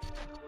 ค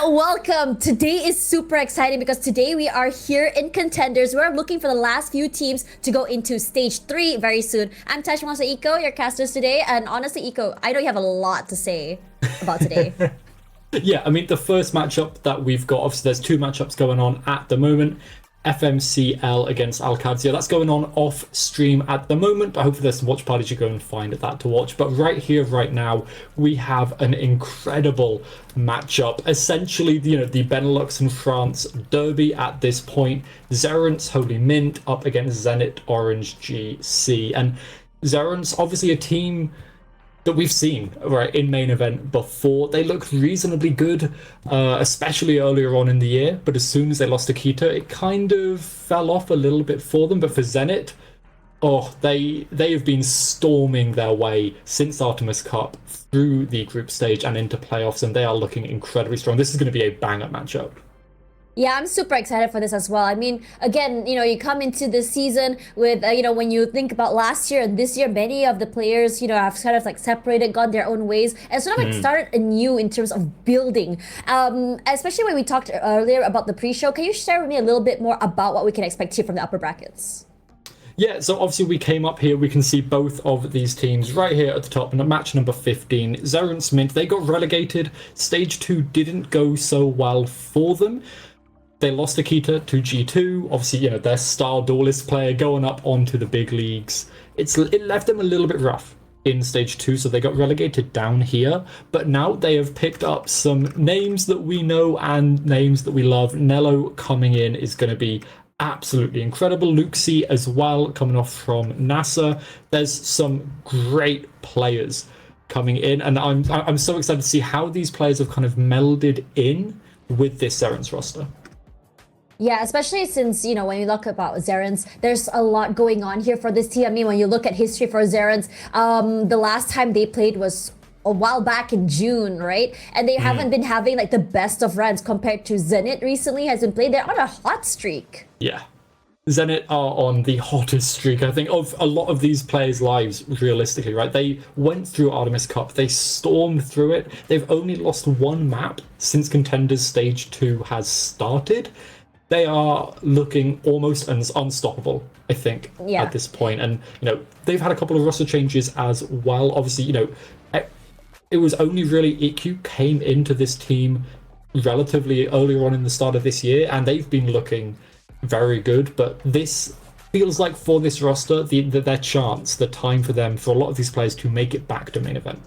Welcome. Today is super exciting because today we are here in Contenders. We're looking for the last few teams to go into stage 3 very soon. I'm Tashmasa Iko, your casters today, and honestly, Iko, I know you have a lot to say about today. Yeah, I mean, the first matchup that we've got, obviously there's two matchups going on at the moment. FMCL against Alcadzia. That's going on off stream at the moment, but hopefully there's some watch parties you go and find that to watch. But right here, right now, we have an incredible matchup. Essentially, the Benelux and France derby at this point. Zerance Holy Mint up against Zenit Orange GC. And Zerance, obviously a team that we've seen right in main event before. They looked reasonably good, especially earlier on in the year, but as soon as they lost to Kita, it kind of fell off a little bit for them. But for Zenit, they have been storming their way since Artemis Cup through the group stage and into playoffs, and they are looking incredibly strong. This is going to be a bang-up matchup. Yeah, I'm super excited for this as well. I mean, again, you come into this season with, when you think about last year and this year, many of the players, have kind of like separated, gone their own ways, and sort of like started anew in terms of building. Especially when we talked earlier about the pre-show. Can you share with me a little bit more about what we can expect here from the upper brackets? Yeah, so obviously we came up here, we can see both of these teams right here at the top, and at match number 15, Zerance Mint, they got relegated. Stage 2 didn't go so well for them. They lost Akita to G2. Obviously, their star duelist player going up onto the big leagues. It left them a little bit rough in stage 2, so they got relegated down here. But now they have picked up some names that we know and names that we love. Nello coming in is going to be absolutely incredible. Luxi as well, coming off from NASA. There's some great players coming in, and I'm so excited to see how these players have kind of melded in with this Zerance roster. Yeah, especially since, when you look about Zerance, there's a lot going on here for this team. I mean, when you look at history for Zerance, the last time they played was a while back in June, right? And they haven't been having like the best of runs compared to Zenit recently has been played. They're on a hot streak. Yeah. Zenit are on the hottest streak, I think, of a lot of these players' lives, realistically, right? They went through Artemis Cup. They stormed through it. They've only lost one map since Contenders Stage 2 has started. They are looking almost unstoppable, I think, at this point. And, they've had a couple of roster changes as well. Obviously, it was only really EQ came into this team relatively earlier on in the start of this year, and they've been looking very good. But this feels like for this roster, their chance, the time for them, for a lot of these players to make it back to main event.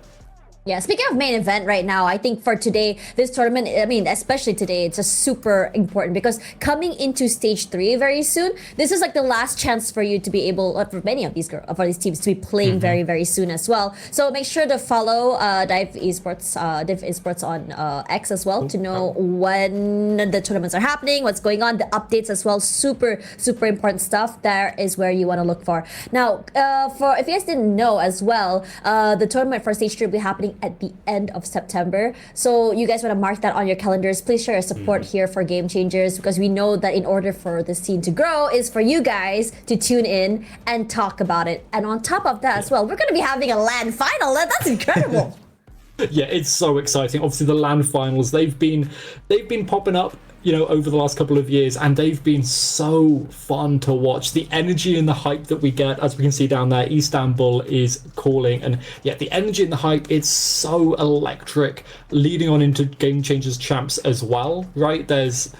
Yeah, speaking of main event right now, I think for today, this tournament, I mean, especially today, it's just super important because coming into stage 3 very soon, this is like the last chance for you to be able, for many of these teams, to be playing very, very soon as well. So make sure to follow Dive Esports on X as well to know when the tournaments are happening, what's going on, the updates as well. Super, super important stuff. There is where you want to look for. Now, if you guys didn't know as well, the tournament for stage 3 will be happening at the end of September. So you guys want to mark that on your calendars. Please share your support here for Game Changers, because we know that in order for this scene to grow is for you guys to tune in and talk about it. And on top of that as well, we're going to be having a LAN final. That's incredible. Yeah, it's so exciting. Obviously, the LAN finals, they've been popping up, over the last couple of years, and they've been so fun to watch. The energy and the hype that we get, as we can see down there, Istanbul is calling, and yeah, the energy and the hype, it's so electric, leading on into Game Changers Champs as well, right? There's,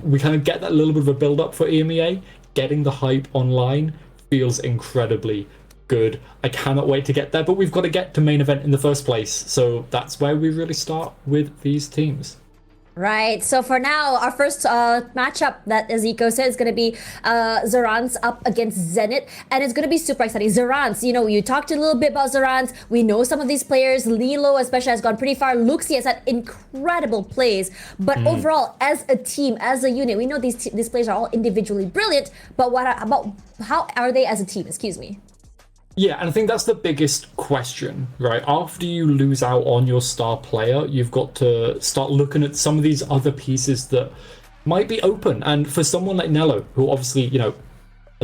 we kind of get that little bit of a build-up for EMEA. Getting the hype online feels incredibly good. I cannot wait to get there, but we've got to get to main event in the first place, so that's where we really start with these teams. Right, so for now, our first matchup that, as Eco said, is going to be Zerance up against Zenit, and it's going to be super exciting. Zerance, you talked a little bit about Zerance. We know some of these players. Lilo especially has gone pretty far. Luxi has had incredible plays, but overall, as a team, as a unit, we know these players are all individually brilliant, but how are they as a team? Excuse me. Yeah, and I think that's the biggest question, right? After you lose out on your star player, you've got to start looking at some of these other pieces that might be open. And for someone like Nello, who obviously, a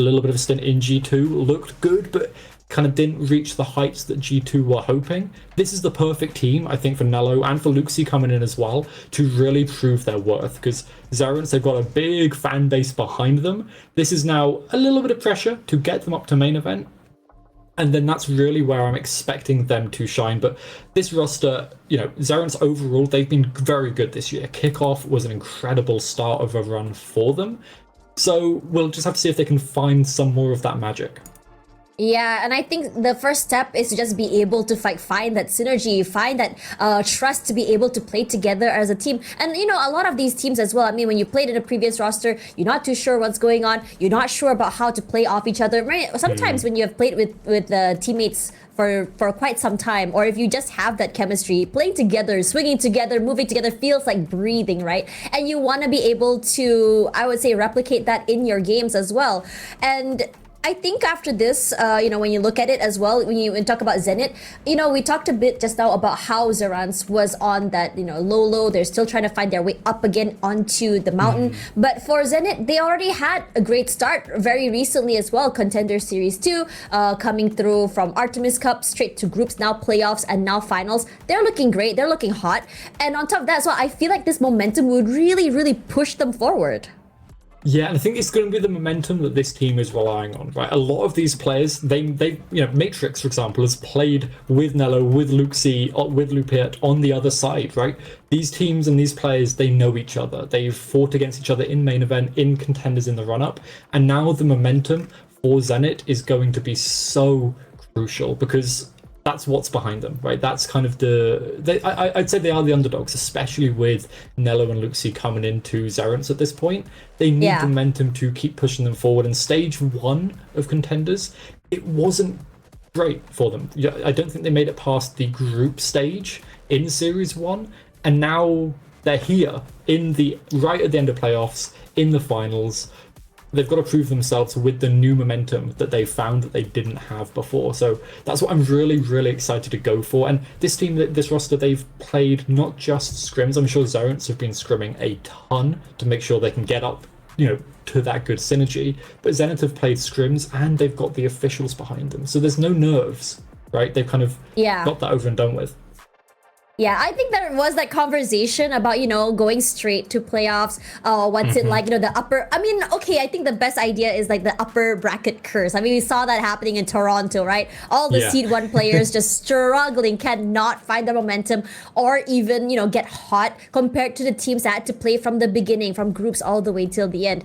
little bit of a stint in G2, looked good, but kind of didn't reach the heights that G2 were hoping, this is the perfect team, I think, for Nello and for Luxi coming in as well, to really prove their worth. Because Zerance, they've got a big fan base behind them. This is now a little bit of pressure to get them up to main event. And then that's really where I'm expecting them to shine. But this roster, Zerance overall, they've been very good this year. Kickoff was an incredible start of a run for them. So we'll just have to see if they can find some more of that magic. Yeah, and I think the first step is to just be able to find that synergy, find that trust to be able to play together as a team. And a lot of these teams as well. I mean, when you played in a previous roster, you're not too sure what's going on. You're not sure about how to play off each other. Right? Sometimes when you have played with teammates for quite some time, or if you just have that chemistry, playing together, swinging together, moving together feels like breathing, right? And you want to be able to, I would say, replicate that in your games as well. And I think after this, when you look at it as well, when you talk about Zenit, we talked a bit just now about how Zerans was on that, low. They're still trying to find their way up again onto the mountain. But for Zenit, they already had a great start very recently as well. Contenders Series 2, coming through from Artemis Cup straight to groups, now playoffs, and now finals. They're looking great. They're looking hot. And on top of that as well, I feel like this momentum would really, really push them forward. Yeah, and I think it's going to be the momentum that this team is relying on, right? A lot of these players, they Matrix, for example, has played with Nello, with Luxi, with Lupiet on the other side, right? These teams and these players, they know each other. They've fought against each other in main event, in contenders in the run-up, and now the momentum for Zenit is going to be so crucial because that's what's behind them, right? That's kind of I'd say they are the underdogs, especially with Nello and Luxi coming into Zerance at this point. They need momentum to keep pushing them forward. And stage 1 of Contenders, it wasn't great for them. I don't think they made it past the group stage in Series 1. And now they're here right at the end of playoffs, in the finals. They've got to prove themselves with the new momentum that they found that they didn't have before. So that's what I'm really, really excited to go for. And this team, this roster, they've played not just scrims. I'm sure Zerance have been scrimming a ton to make sure they can get up, to that good synergy. But Zenit have played scrims and they've got the officials behind them. So there's no nerves, right? They've kind of got that over and done with. Yeah, I think there was that conversation about, going straight to playoffs. What's it like, the upper... I mean, okay, I think the best idea is like the upper bracket curse. I mean, we saw that happening in Toronto, right? All the Seed 1 players just struggling, cannot find the momentum or even, get hot compared to the teams that had to play from the beginning, from groups all the way till the end.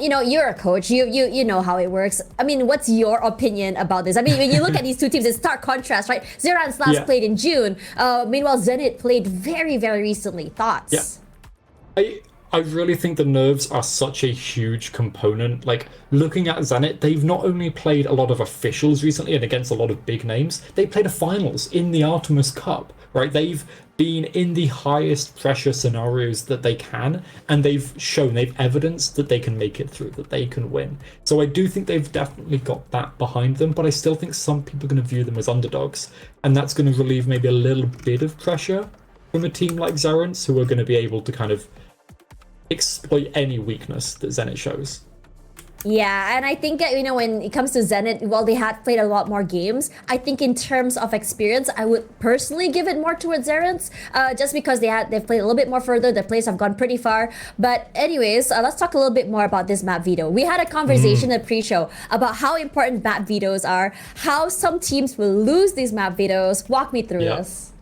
You're a coach. You know how it works. I mean, what's your opinion about this? I mean, when you look at these two teams, it's stark contrast, right? Zerans last played in June. Meanwhile, Zenit played very, very recently. Thoughts? Yeah. I really think the nerves are such a huge component. Like, looking at Zenit, they've not only played a lot of officials recently and against a lot of big names, they played a finals in the Artemis Cup, right? They've been in the highest pressure scenarios that they can, and they've evidenced that they can make it through, that they can win. So I do think they've definitely got that behind them, but I still think some people are going to view them as underdogs, and that's going to relieve maybe a little bit of pressure from a team like Zerance, who are going to be able to kind of exploit any weakness that Zenit shows. Yeah, and I think that, when it comes to Zenit, while they had played a lot more games, I think in terms of experience, I would personally give it more towards Zerance, just because they've played a little bit more further. Their plays have gone pretty far. But anyways, let's talk a little bit more about this map veto. We had a conversation in the pre-show about how important map vetoes are, how some teams will lose these map vetoes. Walk me through this.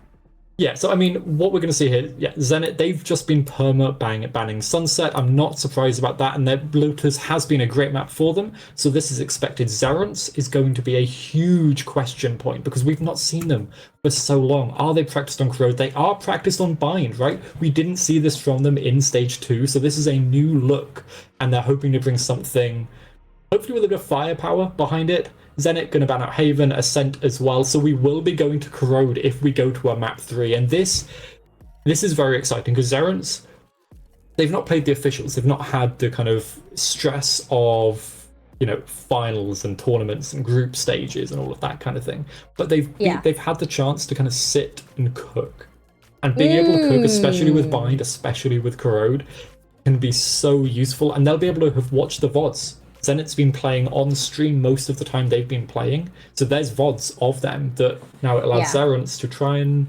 Yeah, so I mean, what we're going to see here, Zenit, they've just been banning Sunset. I'm not surprised about that, and their Lotus has been a great map for them, so this is expected. Zerance is going to be a huge question point, because we've not seen them for so long. Are they practiced on Corrode? They are practiced on Bind, right? We didn't see this from them in Stage 2, so this is a new look, and they're hoping to bring something, hopefully with a bit of firepower behind it. Zenit going to ban out Haven, Ascent as well, so we will be going to Corrode if we go to a map 3, and this is very exciting, because Zerance, they've not played the officials, they've not had the kind of stress of, finals and tournaments and group stages and all of that kind of thing, but they've had the chance to kind of sit and cook, and being able to cook, especially with Bind, especially with Corrode, can be so useful, and they'll be able to have watched the VODs. Zenit's been playing on stream most of the time they've been playing, so there's VODs of them that now it allows Zerance to try and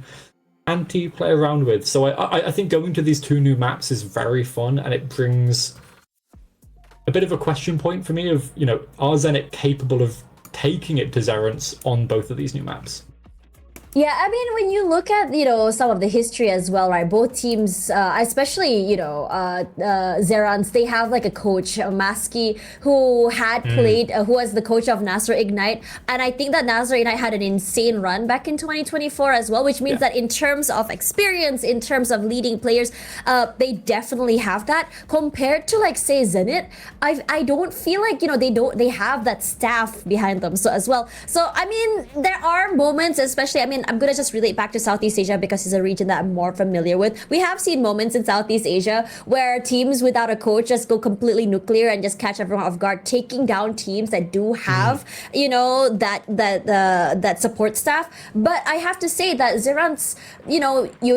play around with. So I think going to these two new maps is very fun, and it brings a bit of a question point for me of, are Zenit capable of taking it to Zerance on both of these new maps? Yeah, I mean, when you look at, some of the history as well, right? Both teams, especially, Zerans, they have like a coach, Maski, who had played, who was the coach of Nasser Ignite. And I think that Nasser Ignite had an insane run back in 2024 as well, which means that in terms of experience, in terms of leading players, they definitely have that. Compared to, like, say, Zenit, I don't feel like, they have that staff behind them so as well. So, I mean, there are moments, especially, I mean, I'm going to just relate back to Southeast Asia because it's a region that I'm more familiar with. We have seen moments in Southeast Asia where teams without a coach just go completely nuclear and just catch everyone off guard, taking down teams that do have, that support staff. But I have to say that Zerans,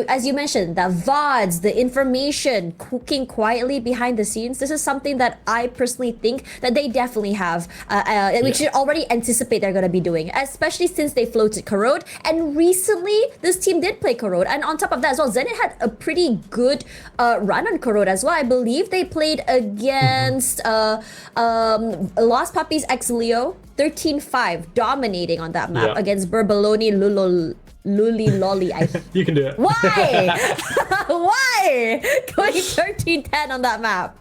as you mentioned, the VODs, the information, cooking quietly behind the scenes, this is something that I personally think that they definitely have. We should already anticipate they're going to be doing, especially since they floated Corrode. And recently, this team did play Corrode. And on top of that as well, Zenit had a pretty good run on Corrode as well. I believe they played against Lost Puppies X Leo, 13-5, dominating on that map against Burbaloni Luli Lolly. You can do it. Why? Why? Going 13-10 on that map.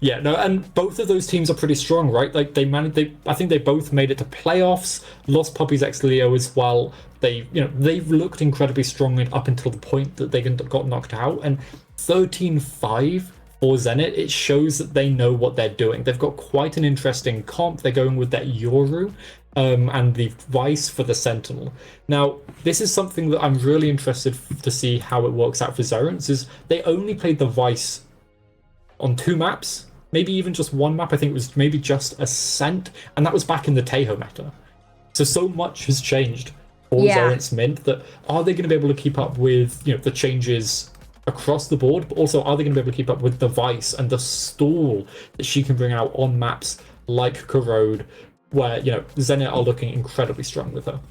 Yeah, no, and both of those teams are pretty strong, right? Like I think they both made it to playoffs. Lost Puppies X Leo as well. They've looked incredibly strong up until the point that they got knocked out. And 13-5 for Zenit, it shows that they know what they're doing. They've got quite an interesting comp. They're going with that Yoru and the Vice for the Sentinel. Now, this is something that I'm really interested to see how it works out for Zerans, is they only played the Vice on 2 maps, maybe even just 1 map. I think it was maybe just Ascent, and that was back in the Tejo meta. So much has changed for Zerans Mint that are they going to be able to keep up with the changes across the board, but also are they going to be able to keep up with the Vice and the stall that she can bring out on maps like Corrode, where Zenit are looking incredibly strong with her.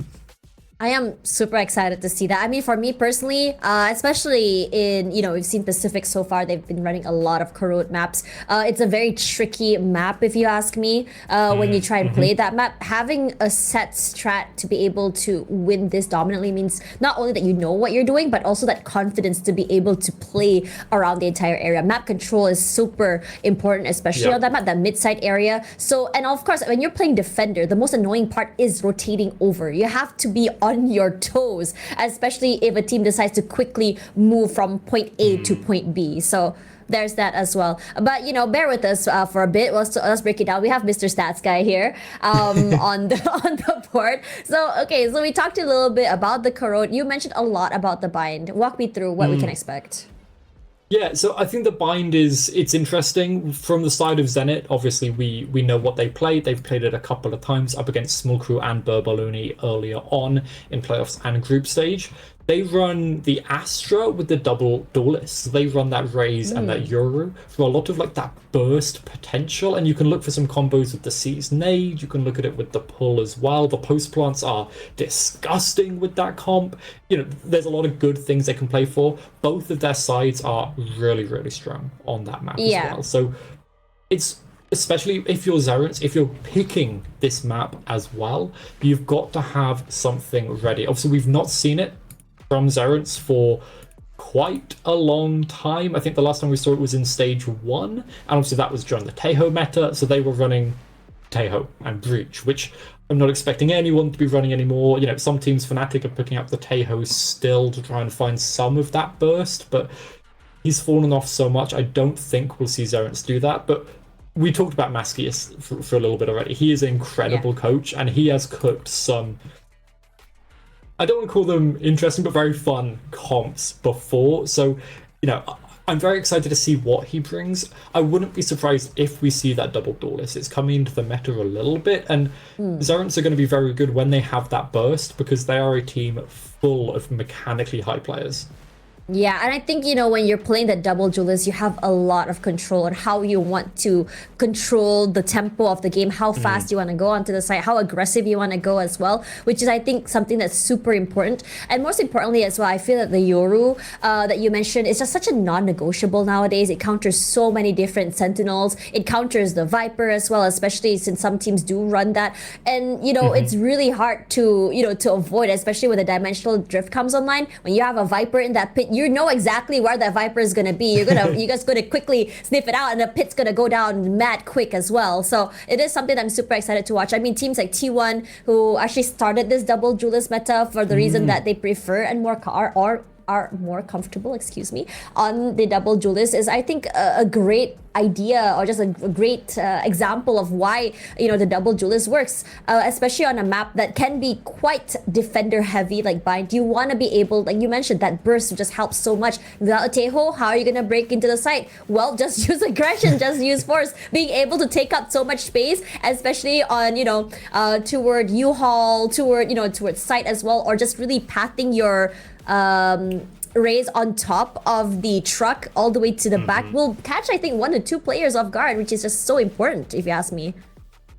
I am super excited to see that. I mean, for me personally, especially in, we've seen Pacific so far, they've been running a lot of Corrode maps. It's a very tricky map, if you ask me, when you try and play that map. Having a set strat to be able to win this dominantly means not only that you know what you're doing, but also that confidence to be able to play around the entire area. Map control is super important, especially on that map, that mid-side area. So, and of course, when you're playing Defender, the most annoying part is rotating over. You have to be on your toes, especially if a team decides to quickly move from point A to point B. So there's that as well. But bear with us for a bit. Let's break it down. We have Mr. Stats Guy here on the board. So we talked a little bit about the Corrode. You mentioned a lot about the bind. Walk me through what we can expect. Yeah, so I think the bind it's interesting from the side of Zenit. Obviously, we know what they played. They've played it a couple of times up against Small Crew and Burbaloni earlier on in playoffs and group stage. They run the Astra with the double duelists. They run that Raze and that Yoru for a lot of that burst potential. And you can look for some combos with the Seize Nade. You can look at it with the pull as well. The post plants are disgusting with that comp. There's a lot of good things they can play for. Both of their sides are really, really strong on that map as well. So it's, especially if you're Zerans, if you're picking this map as well, you've got to have something ready. Obviously, we've not seen it from Zerans for quite a long time. I think the last time we saw it was in stage 1, and obviously that was during the Tejo meta, so they were running Tejo and Breach, which I'm not expecting anyone to be running anymore. Some teams, Fnatic, are picking up the Tejo still to try and find some of that burst, but he's fallen off so much, I don't think we'll see Zerans do that. But we talked about Maskius for a little bit already. He is an incredible coach, and he has cooked some, I don't want to call them interesting, but very fun comps before. So, I'm very excited to see what he brings. I wouldn't be surprised if we see that double duelist. It's coming into the meta a little bit, and Zerans are going to be very good when they have that burst, because they are a team full of mechanically high players. Yeah, and I think, when you're playing that double duelist, you have a lot of control on how you want to control the tempo of the game, how fast you want to go onto the site, how aggressive you want to go as well, which is, I think, something that's super important. And most importantly as well, I feel that the Yoru that you mentioned is just such a non-negotiable nowadays. It counters so many different sentinels. It counters the Viper as well, especially since some teams do run that. And, it's really hard to, to avoid, especially when the dimensional drift comes online. When you have a Viper in that pit, you know exactly where that Viper is gonna be. You guys gonna quickly sniff it out, and the pit's gonna go down mad quick as well. So it is something I'm super excited to watch. I mean, teams like T1 who actually started this double duelist meta for the reason that they prefer and are more comfortable, on the double duelist is, I think, a great idea, or just a great example of why the double duelist works, especially on a map that can be quite defender heavy like Bind. You want to be able, like you mentioned, that burst just helps so much. Without a Teho, how are you going to break into the site? Well, just use aggression, just use force. Being able to take up so much space, especially on toward U-Haul, towards site as well, or just really pathing your raise on top of the truck all the way to the back will catch, I think, 1 to 2 players off guard, which is just so important, if you ask me.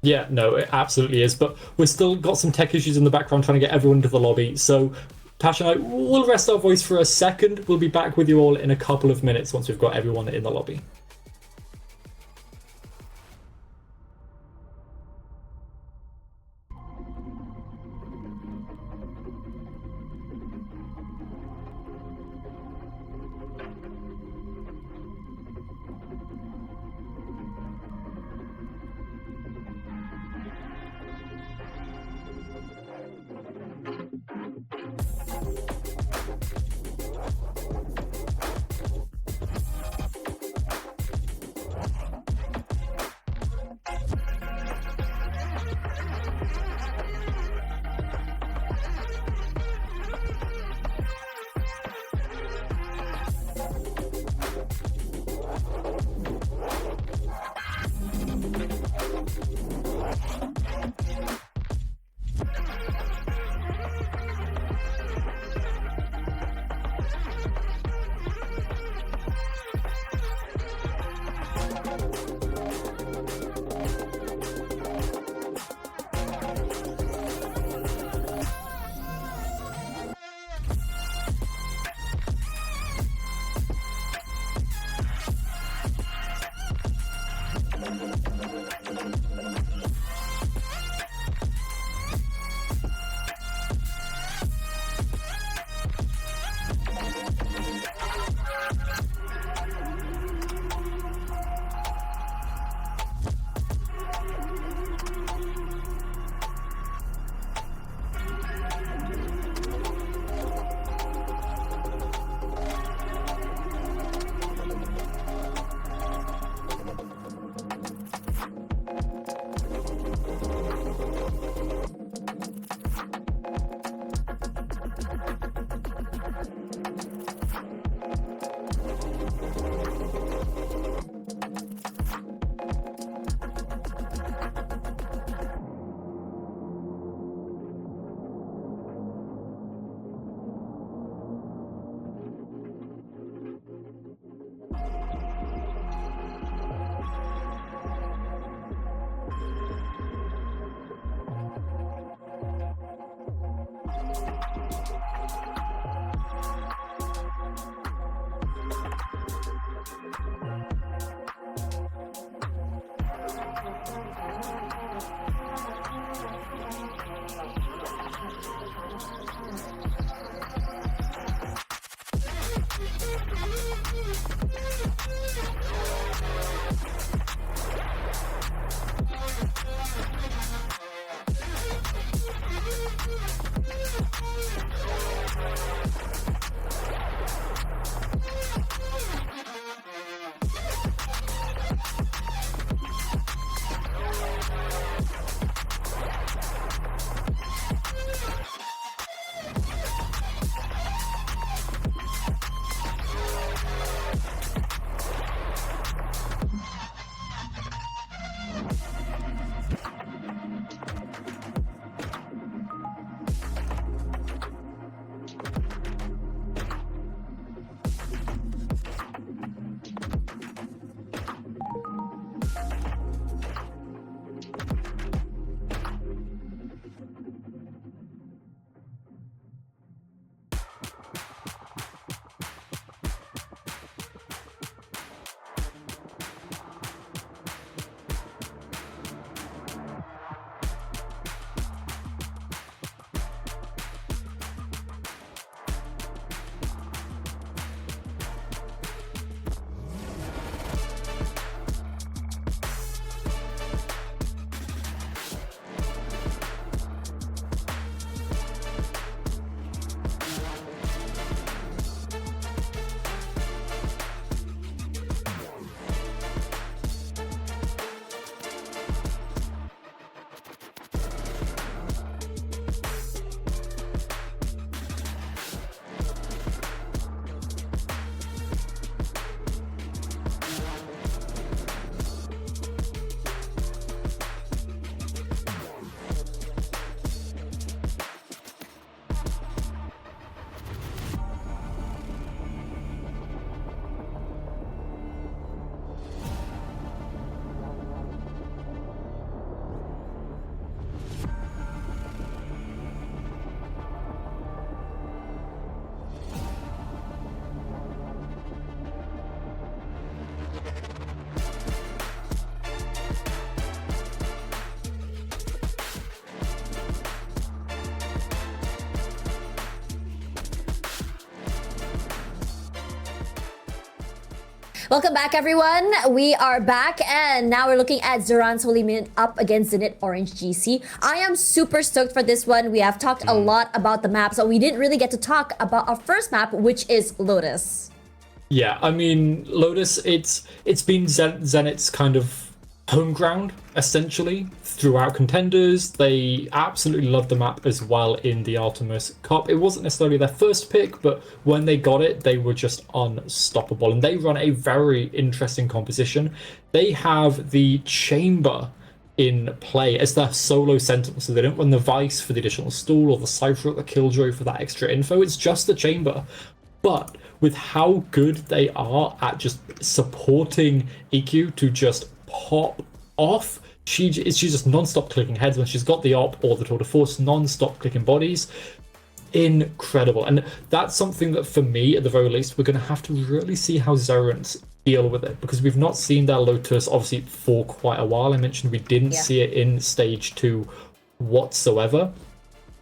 Yeah, no, it absolutely is. But we've still got some tech issues in the background trying to get everyone into the lobby. So Tash and I will rest our voice for a second. We'll be back with you all in a couple of minutes once we've got everyone in the lobby. Welcome back, everyone. We are back, and now we're looking at Zoran's Holy Minute up against Zenit Orange GC. I am super stoked for this one. We have talked a lot about the map, so we didn't really get to talk about our first map, which is Lotus. Yeah, I mean, Lotus, it's been Zenit's kind of home ground, essentially, throughout Contenders. They absolutely loved the map as well in the Artemis Cup. It wasn't necessarily their first pick, but when they got it, they were just unstoppable. And they run a very interesting composition. They have the Chamber in play as their solo sentinel, so they don't run the Vice for the additional stall or the Cypher or the Killjoy for that extra info. It's just the Chamber. But with how good they are at just supporting EQ to just pop off, she's just non-stop clicking heads when she's got the op or the tour de force, non-stop clicking bodies. Incredible. And that's something that, for me, at the very least, we're going to have to really see how Zerent deal with it, because we've not seen their Lotus obviously for quite a while. I mentioned we didn't see it in stage 2 whatsoever.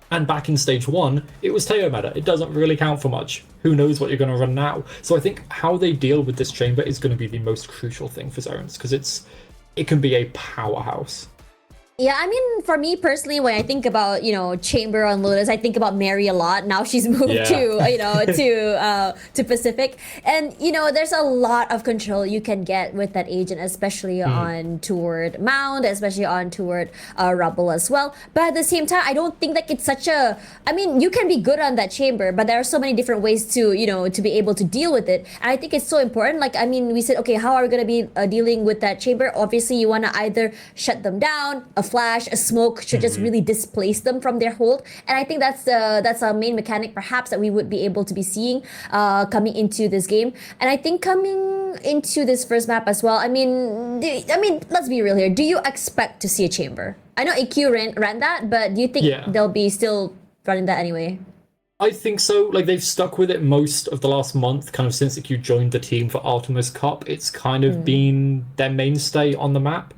And back in stage 1, it was Teo meta. It doesn't really count for much. Who knows what you're going to run now? So I think how they deal with this chamber is going to be the most crucial thing for Zerent, because it can be a powerhouse. Yeah, I mean, for me personally, when I think about, Chamber on Lotus, I think about Mary a lot. Now she's moved to Pacific. And, there's a lot of control you can get with that agent, especially on toward Mound, especially on toward Rubble as well. But at the same time, I don't think that it's such a... I mean, you can be good on that Chamber, but there are so many different ways to, to be able to deal with it. And I think it's so important. Like, I mean, we said, okay, how are we going to be dealing with that Chamber? Obviously, you want to either shut them down, a flash, a smoke should just really displace them from their hold, and I think that's a main mechanic perhaps that we would be able to be seeing coming into this game. And I think coming into this first map as well, I mean, let's be real here. Do you expect to see a chamber? I know AQ ran that, but do you think they'll be still running that anyway? I think so. Like, they've stuck with it most of the last month, kind of since AQ joined the team for Artemis Cup. It's kind of been their mainstay on the map.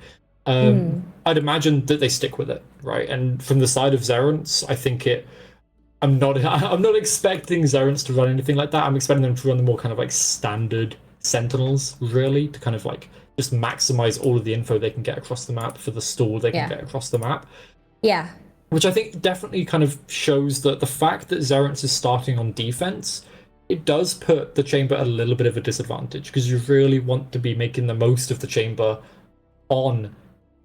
I'd imagine that they stick with it, right? And from the side of Zerents, I think I'm not expecting Zerents to run anything like that. I'm expecting them to run the more kind of like standard Sentinels, really, to kind of like just maximize all of the info they can get across the map for the stall they can get across the map. Yeah. Which I think definitely kind of shows that the fact that Zerents is starting on defense, it does put the Chamber at a little bit of a disadvantage, because you really want to be making the most of the Chamber on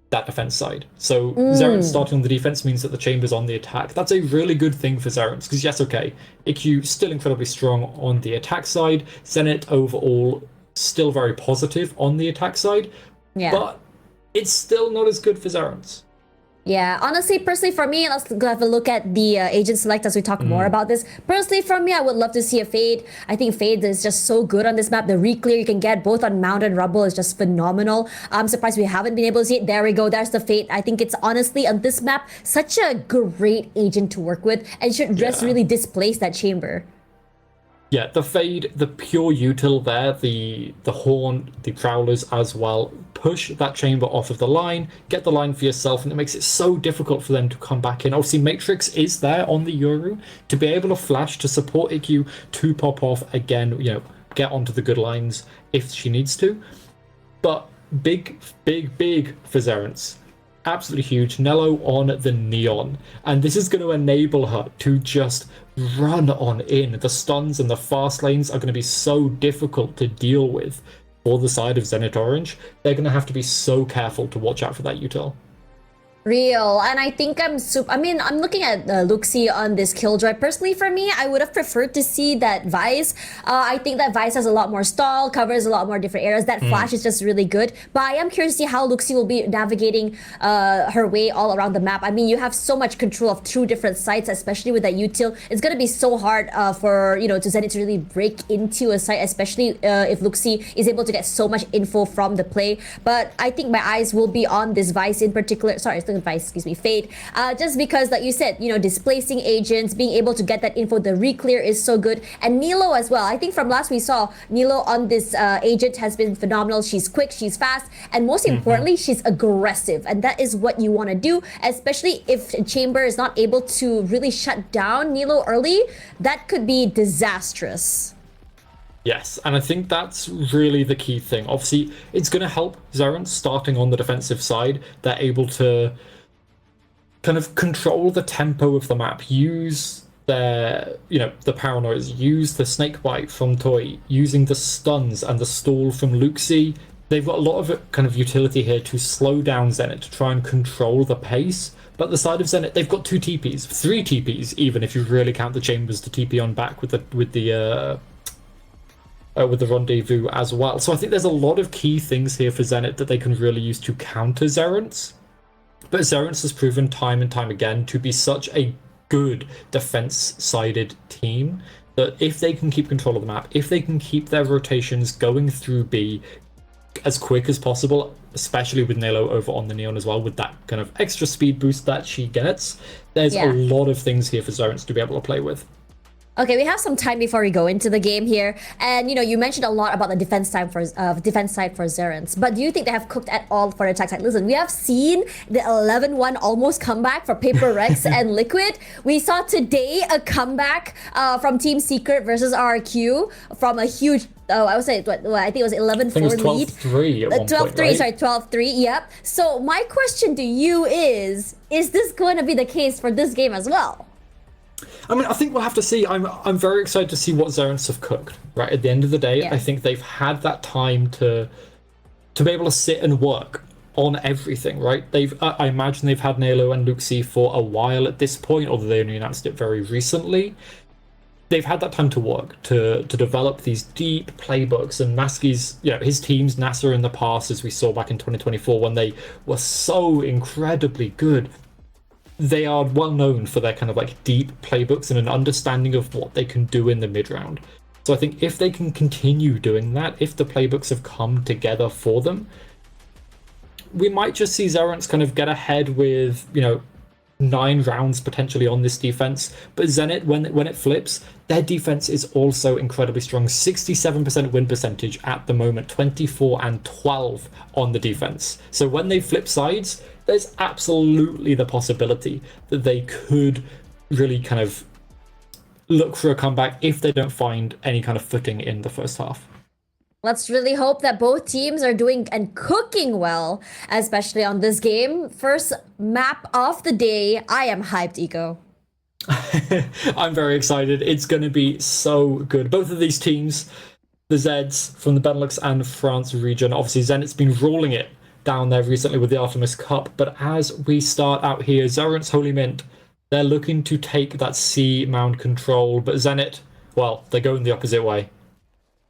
that defense side. So Zerent starting on the defense means that the Chamber's on the attack. That's a really good thing for Zerent, because yes, okay, IQ still incredibly strong on the attack side, Zenit overall still very positive on the attack side, but it's still not as good for Zerent. Yeah, honestly, personally for me, let's have a look at the agent select as we talk more about this. Personally for me, I would love to see a Fade. I think Fade is just so good on this map. The re-clear you can get both on Mount and Rubble is just phenomenal. I'm surprised we haven't been able to see it. There we go, there's the Fade. I think it's honestly, on this map, such a great agent to work with, and should just really displace that Chamber. Yeah, the Fade, the pure util there, the Horn, the Prowlers as well, push that Chamber off of the line, get the line for yourself, and it makes it so difficult for them to come back in. Obviously, Matrix is there on the Yoru to be able to flash, to support IQ, to pop off again, get onto the good lines if she needs to. But big for Zerents. Absolutely huge. Nello on the Neon. And this is going to enable her to just run on in. The stuns and the fast lanes are going to be so difficult to deal with for the side of Zenit Orange. They're going to have to be so careful to watch out for that util. Real, and I think I'm looking at Luxie on this Killjoy. Personally, for me, I would have preferred to see that Vice. I think that Vice has a lot more stall, covers a lot more different areas. That Flash is just really good. But I am curious to see how Luxie will be navigating her way all around the map. I mean, you have so much control of 2 different sites, especially with that util. It's gonna be so hard for to Zenit to really break into a site, especially if Luxie is able to get so much info from the play. But I think my eyes will be on this Vice in particular. Sorry. Fade. Just because, like you said, displacing agents, being able to get that info, the re-clear is so good. And Nilo as well. I think from last we saw, Nilo on this agent has been phenomenal. She's quick, she's fast, and most importantly, she's aggressive. And that is what you want to do, especially if Chamber is not able to really shut down Nilo early. That could be disastrous. Yes, and I think that's really the key thing. Obviously, it's going to help Zeren starting on the defensive side. They're able to kind of control the tempo of the map, use their, the paranoias, use the snakebite from Toy, using the stuns and the stall from Luxie. They've got a lot of kind of utility here to slow down Zenit, to try and control the pace. But the side of Zenit, they've got 2 TPs, 3 TPs, even if you really count the chambers to TP on back with the rendezvous as well. So I think there's a lot of key things here for Zenit that they can really use to counter Zerence. But Zerence has proven time and time again to be such a good defense-sided team that if they can keep control of the map, if they can keep their rotations going through B as quick as possible, especially with Nalo over on the Neon as well, with that kind of extra speed boost that she gets, there's a lot of things here for Zerence to be able to play with. Okay, we have some time before we go into the game here, and you mentioned a lot about the defense side for Zerence, but do you think they have cooked at all for the attack side? Listen, we have seen the 11-1 almost comeback for Paper Rex and Liquid. We saw today a comeback from Team Secret versus RQ from a huge. Oh, I would say, I think it was 11-4 lead. 12-3 at one 12-3, point, right? sorry, 12-3, yep. So my question to you is this going to be the case for this game as well? I mean, I think we'll have to see. I'm very excited to see what Zerence have cooked. Right at the end of the day, I think they've had that time to be able to sit and work on everything. Right? I imagine they've had Nalo and Luxie for a while at this point, although they only announced it very recently. They've had that time to work to develop these deep playbooks, and Maski's, his teams, NASA in the past, as we saw back in 2024, when they were so incredibly good. They are well known for their kind of like deep playbooks and an understanding of what they can do in the mid round. So I think if they can continue doing that, if the playbooks have come together for them, we might just see Zerence kind of get ahead with, 9 rounds potentially on this defense. But Zenit, when it flips, their defense is also incredibly strong. 67% win percentage at the moment, 24 and 12 on the defense. So when they flip sides, there's absolutely the possibility that they could really kind of look for a comeback if they don't find any kind of footing in the first half. Let's really hope that both teams are doing and cooking well, especially on this game. First map of the day. I am hyped, Eco. I'm very excited. It's going to be so good. Both of these teams, the Zeds from the Benelux and France region, obviously Zenit's been rolling it down there recently with the Artemis Cup, but as we start out here, Zerence Holy Mint, they're looking to take that C mound control, but Zenit, well, they're going the opposite way.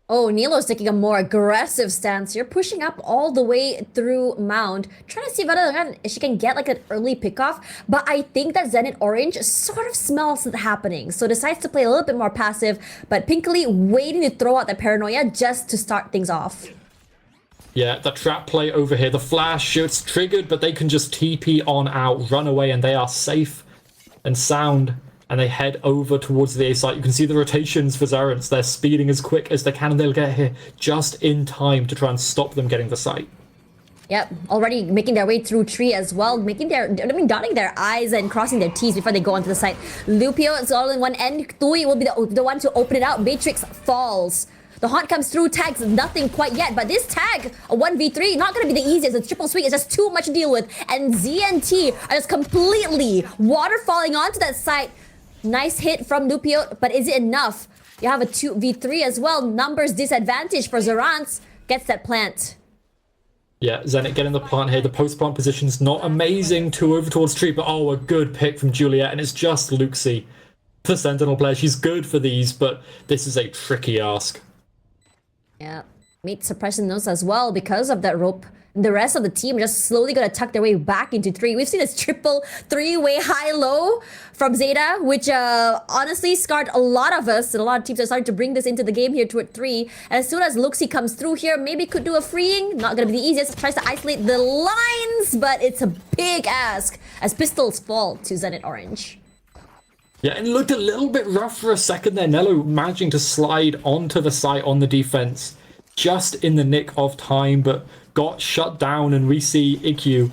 Oh, Nilo's taking a more aggressive stance here, pushing up all the way through Mound, trying to see whether she can get like an early pickoff. But I think that Zenit Orange sort of smells it happening, so decides to play a little bit more passive, but Pinkly waiting to throw out the paranoia just to start things off. Yeah, the trap play over here, the flash, it's triggered, but they can just TP on out, run away, and they are safe and sound. And they head over towards the A site. You can see the rotations for Zerence. They're speeding as quick as they can, and they'll get here just in time to try and stop them getting the site. Yep, already making their way through tree as well, dotting their I's and crossing their T's before they go onto the site. Lupio is all in one end. Tui will be the one to open it out. Matrix falls. The haunt comes through, tags nothing quite yet, but this tag, a 1v3, not gonna be the easiest. The triple swing is just too much to deal with, and ZNT are just completely waterfalling onto that site. Nice hit from Lupio, but is it enough? You have a 2v3 as well. Numbers disadvantage for Zerence. Gets that plant. Yeah, Zenit getting the plant here. The post-plant position's not amazing. 2 over towards tree, but a good pick from Juliet, and it's just Luxie, the Sentinel player. She's good for these, but this is a tricky ask. Yeah, Mate suppressing those as well because of that rope. The rest of the team just slowly gonna tuck their way back into 3. We've seen this triple 3-way high-low from Zeta, which honestly scarred a lot of us, and a lot of teams are starting to bring this into the game here toward 3. And as soon as Luxie comes through here, maybe could do a freeing. Not gonna be the easiest. Tries to isolate the lines, but it's a big ask as pistols fall to Zenit Orange. Yeah, and it looked a little bit rough for a second there. Nello managing to slide onto the site on the defense just in the nick of time, but got shut down, and we see IQ.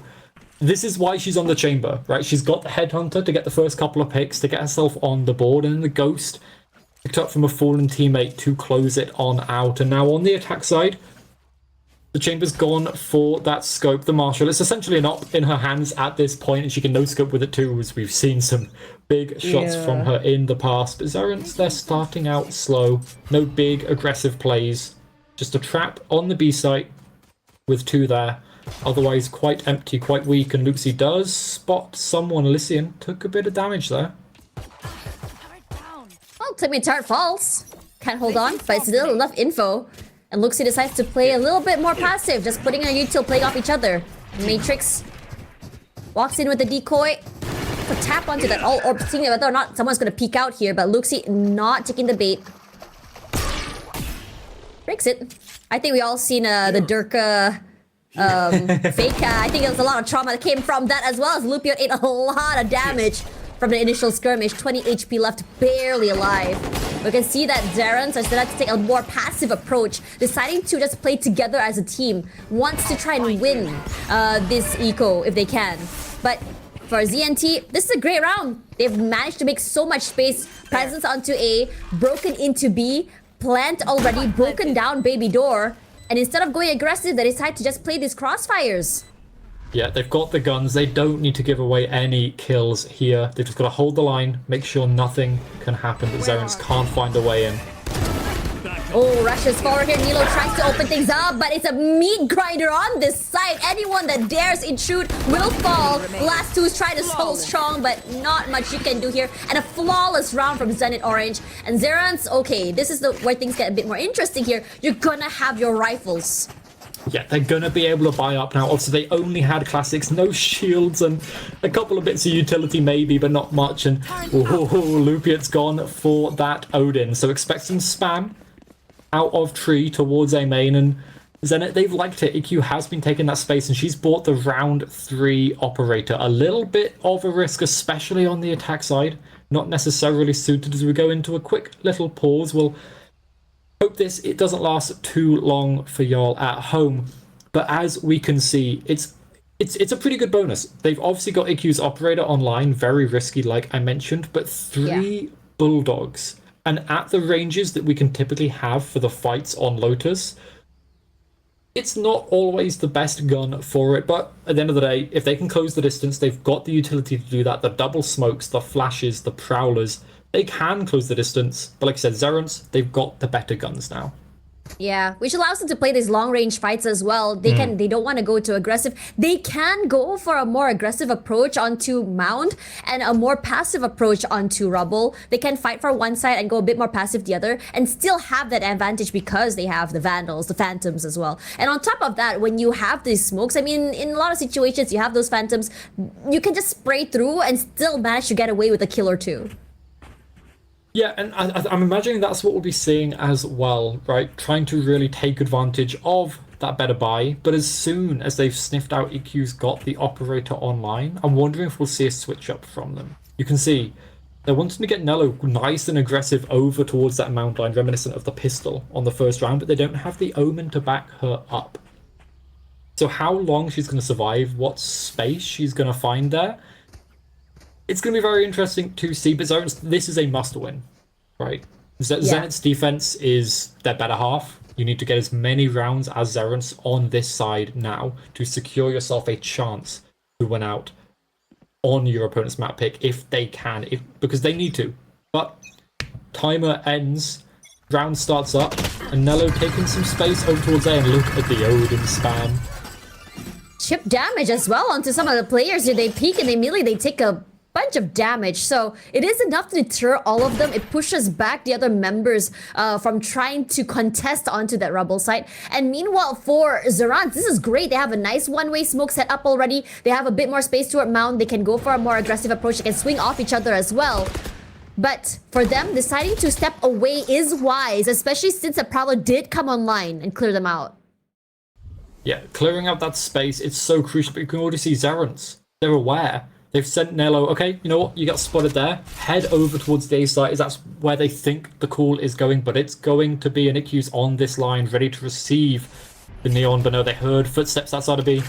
This is why she's on the chamber, right? She's got the Headhunter to get the first couple of picks, to get herself on the board, and the Ghost picked up from a fallen teammate to close it on out. And now on the attack side, the Chamber's gone for that scope. The Marshall, it's essentially an op in her hands at this point, and she can no-scope with it too, as we've seen some big shots from her in the past. But Zerans, they're starting out slow. No big aggressive plays. Just a trap on the B site with 2 there. Otherwise quite empty, quite weak, and Luxie does spot someone. Lycian took a bit of damage there. Well, took me turret falls. Can't hold on, but it's still enough info. And Luxie decides to play a little bit more passive, just putting a util playing off each other. Matrix walks in with the decoy. A tap onto that all orb, seeing whether or not someone's gonna peek out here, but Luxie not taking the bait. Breaks it. I think we all seen the Durka fake. I think it was a lot of trauma that came from that, as well as Lupio ate a lot of damage from the initial skirmish. 20 HP left, barely alive. We can see that Zerans are still have to take a more passive approach, deciding to just play together as a team, wants to try and win this eco if they can. But for ZNT, this is a great round. They've managed to make so much space. Presence onto A, broken into B, plant already, broken down baby door. And instead of going aggressive, they decide to just play these crossfires. Yeah, they've got the guns. They don't need to give away any kills here. They've just got to hold the line, make sure nothing can happen, that Zerans can't find a way in. Oh, rushes forward here. Nilo tries to open things up, but it's a meat grinder on this side. Anyone that dares intrude will fall. Last 2's try to hold strong, but not much you can do here. And a flawless round from Zenit Orange. And Zerans, okay, this is where things get a bit more interesting here. You're gonna have your rifles. Yeah, they're going to be able to buy up now. Obviously, they only had classics, no shields, and a couple of bits of utility maybe, but not much. And Lupiat's gone for that Odin. So expect some spam out of tree towards A main. And Zenit, they've liked it. EQ has been taking that space, and she's bought the round 3 operator. A little bit of a risk, especially on the attack side. Not necessarily suited. As we go into a quick little pause, we'll hope it doesn't last too long for y'all at home. But as we can see, it's a pretty good bonus. They've obviously got EQ's operator online, very risky like I mentioned, but 3 bulldogs. And at the ranges that we can typically have for the fights on Lotus, it's not always the best gun for it, but at the end of the day, if they can close the distance, they've got the utility to do that. The double smokes, the flashes, the prowlers, they can close the distance, but like I said, Zerans, they've got the better guns now. Yeah, which allows them to play these long-range fights as well. They don't want to go too aggressive. They can go for a more aggressive approach onto Mound and a more passive approach onto Rubble. They can fight for one side and go a bit more passive the other and still have that advantage because they have the Vandals, the Phantoms as well. And on top of that, when you have these smokes, I mean, in a lot of situations, you have those Phantoms, you can just spray through and still manage to get away with a kill or 2. Yeah, and I'm imagining that's what we'll be seeing as well, right? Trying to really take advantage of that better buy. But as soon as they've sniffed out EQ's got the operator online, I'm wondering if we'll see a switch up from them. You can see they're wanting to get Nello nice and aggressive over towards that mount line, reminiscent of the pistol on the first round, but they don't have the Omen to back her up. So how long she's going to survive, what space she's going to find there, it's going to be very interesting to see, but this is a must-win, right? Zenit's defense is their better half. You need to get as many rounds as Zerans on this side now to secure yourself a chance to win out on your opponent's map pick if they can, because they need to. But timer ends, round starts up, and Nello taking some space over towards A, and look at the Odin spam. Chip damage as well onto some of the players here. They peek and they take a bunch of damage, so it is enough to deter all of them. It pushes back the other members from trying to contest onto that Rubble site. And meanwhile, for Zerans, this is great. They have a nice one-way smoke set up already. They have a bit more space toward Mount. They can go for a more aggressive approach. They can swing off each other as well. But for them, deciding to step away is wise, especially since a Prowler did come online and clear them out. Yeah, clearing out that space, it's so crucial, but you can already see Zerans. They're aware. They've sent Nello, okay, you know what, you got spotted there. Head over towards the A site, that's where they think the call is going, but it's going to be an EQ's on this line, ready to receive the Neon, but no, they heard footsteps outside of B.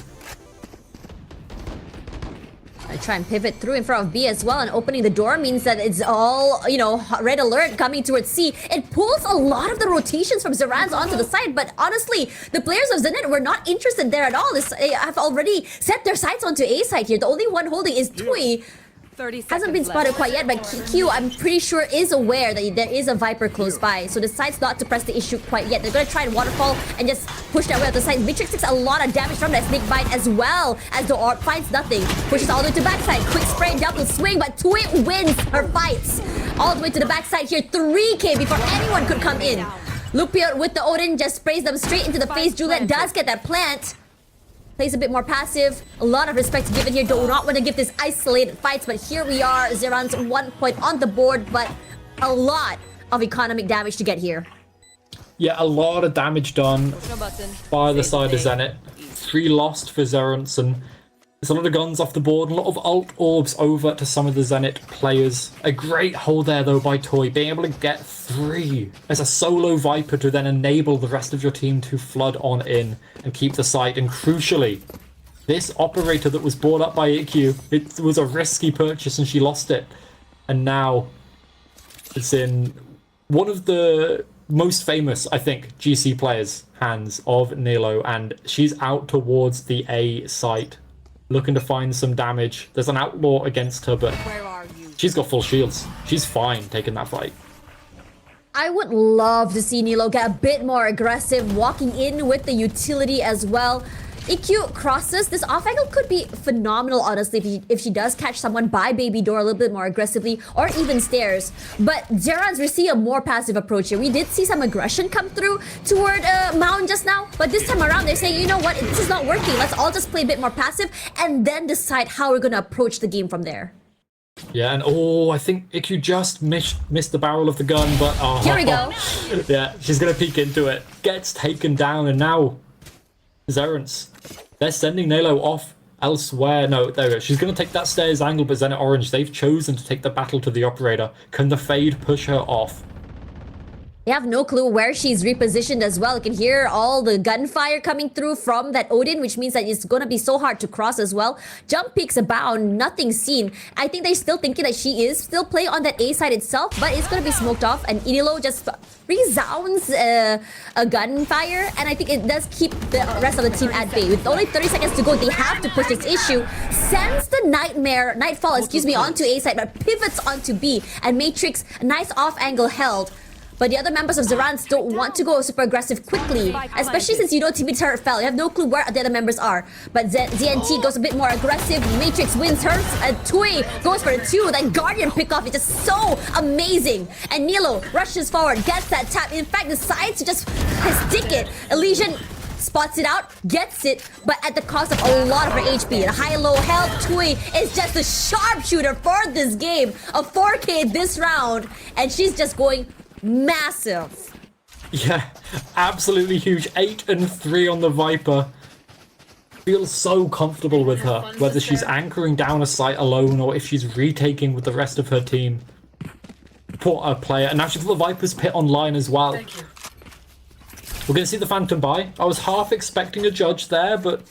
I tried try and pivot through in front of B as well, and opening the door means that it's all, you know, red alert coming towards C. It pulls a lot of the rotations from Zeran's onto the side, but honestly, the players of Zenit were not interested there at all. They have already set their sights onto A side here. The only one holding is Tui. Hasn't been spotted quite yet, but Q, I'm pretty sure, is aware that there is a Viper close by, so decides not to press the issue quite yet. They're gonna try and waterfall and just push that way out the side. Matrix takes a lot of damage from that snake bite as well as the orb finds nothing. Pushes all the way to backside. Quick spray, double swing, but Tui wins her fights. All the way to the backside here. 3K before anyone could come in. Lupio with the Odin just sprays them straight into the face. Juliet does get that plant. Plays a bit more passive. A lot of respect given here. Do not want to give this isolated fights, but here we are. Zeran's 1 point on the board, but a lot of economic damage to get here. Yeah, a lot of damage done by the side of Zenit. 3 lost for Zerance, and there's a lot of guns off the board, a lot of ult orbs over to some of the Zenit players. A great hold there though by Toy, being able to get 3 as a solo Viper to then enable the rest of your team to flood on in and keep the site. And crucially, this operator that was bought up by IQ, it was a risky purchase and she lost it. And now it's in one of the most famous, I think, GC players' hands of Nilo, and she's out towards the A site, looking to find some damage. There's an outlaw against her, but she's got full shields. She's fine taking that fight. I would love to see Nilo get a bit more aggressive, walking in with the utility as well. EQ crosses. This off angle could be phenomenal, honestly, if she does catch someone by baby door a little bit more aggressively, or even stairs. But Zeran's receive a more passive approach here. We did see some aggression come through toward Mountain just now, but this time around they're saying, you know what, this is not working. Let's all just play a bit more passive and then decide how we're gonna approach the game from there. Yeah, and I think IQ just missed the barrel of the gun, but here we go. Yeah, she's gonna peek into it. Gets taken down, and now Zerance. They're sending Nalo off elsewhere. No, there we go. She's going to take that stairs angle, but Zenit Orange, they've chosen to take the battle to the operator. Can the Fade push her off? They have no clue where she's repositioned as well. You can hear all the gunfire coming through from that Odin, which means that it's going to be so hard to cross as well. Jump peeks abound, nothing seen. I think they're still thinking that she is still playing on that A side itself, but it's going to be smoked off, and Inilo just resounds a gunfire, and I think it does keep the rest of the team at bay. With only 30 seconds to go, they have to push this issue. Sends the Nightfall, onto A side, but pivots onto B, and Matrix, nice off angle held. But the other members of Zerance don't want to go super aggressive quickly, especially since you know TB turret fell. You have no clue where the other members are. But ZNT goes a bit more aggressive. Matrix wins hers. Tui goes for the 2. That Guardian pickoff is just so amazing. And Nilo rushes forward, gets that tap. In fact, decides to just stick it. Elysian spots it out, gets it, but at the cost of a lot of her HP. The high-low health, Tui is just a sharpshooter for this game. A 4K this round, and she's just going massive. Yeah, absolutely huge. 8 and 3 on the Viper. Feels so comfortable with her, whether she's anchoring down a site alone or if she's retaking with the rest of her team. Poor player, and now she's got the Viper's Pit online as well. We're going to see the Phantom buy. I was half expecting a judge there, but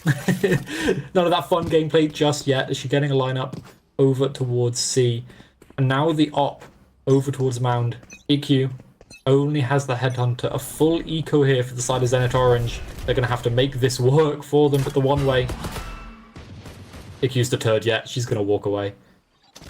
none of that fun gameplay just yet. Is she getting a lineup over towards C? And now the op over towards Mound. EQ only has the Headhunter. A full eco here for the side of Zenit Orange. They're going to have to make this work for them, but the one way. EQ's deterred yet. She's going to walk away.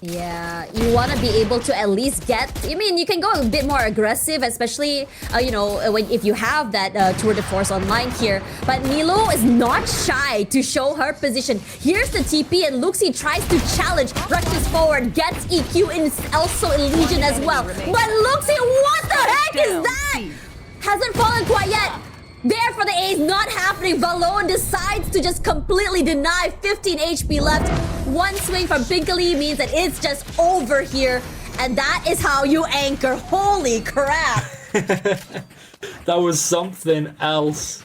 Yeah, you want to be able to at least get... I mean, you can go a bit more aggressive, especially, you know, if you have that Tour de Force online here. But Nilo is not shy to show her position. Here's the TP, and Luxie tries to challenge, rushes forward, gets EQ, and also Elysian as well. But Luxie, what the heck is that? Hasn't fallen quite yet. There for the A's, not happening. Valone decides to just completely deny. 15 HP left. One swing from Pinkley means that it's just over here. And that is how you anchor. Holy crap. That was something else.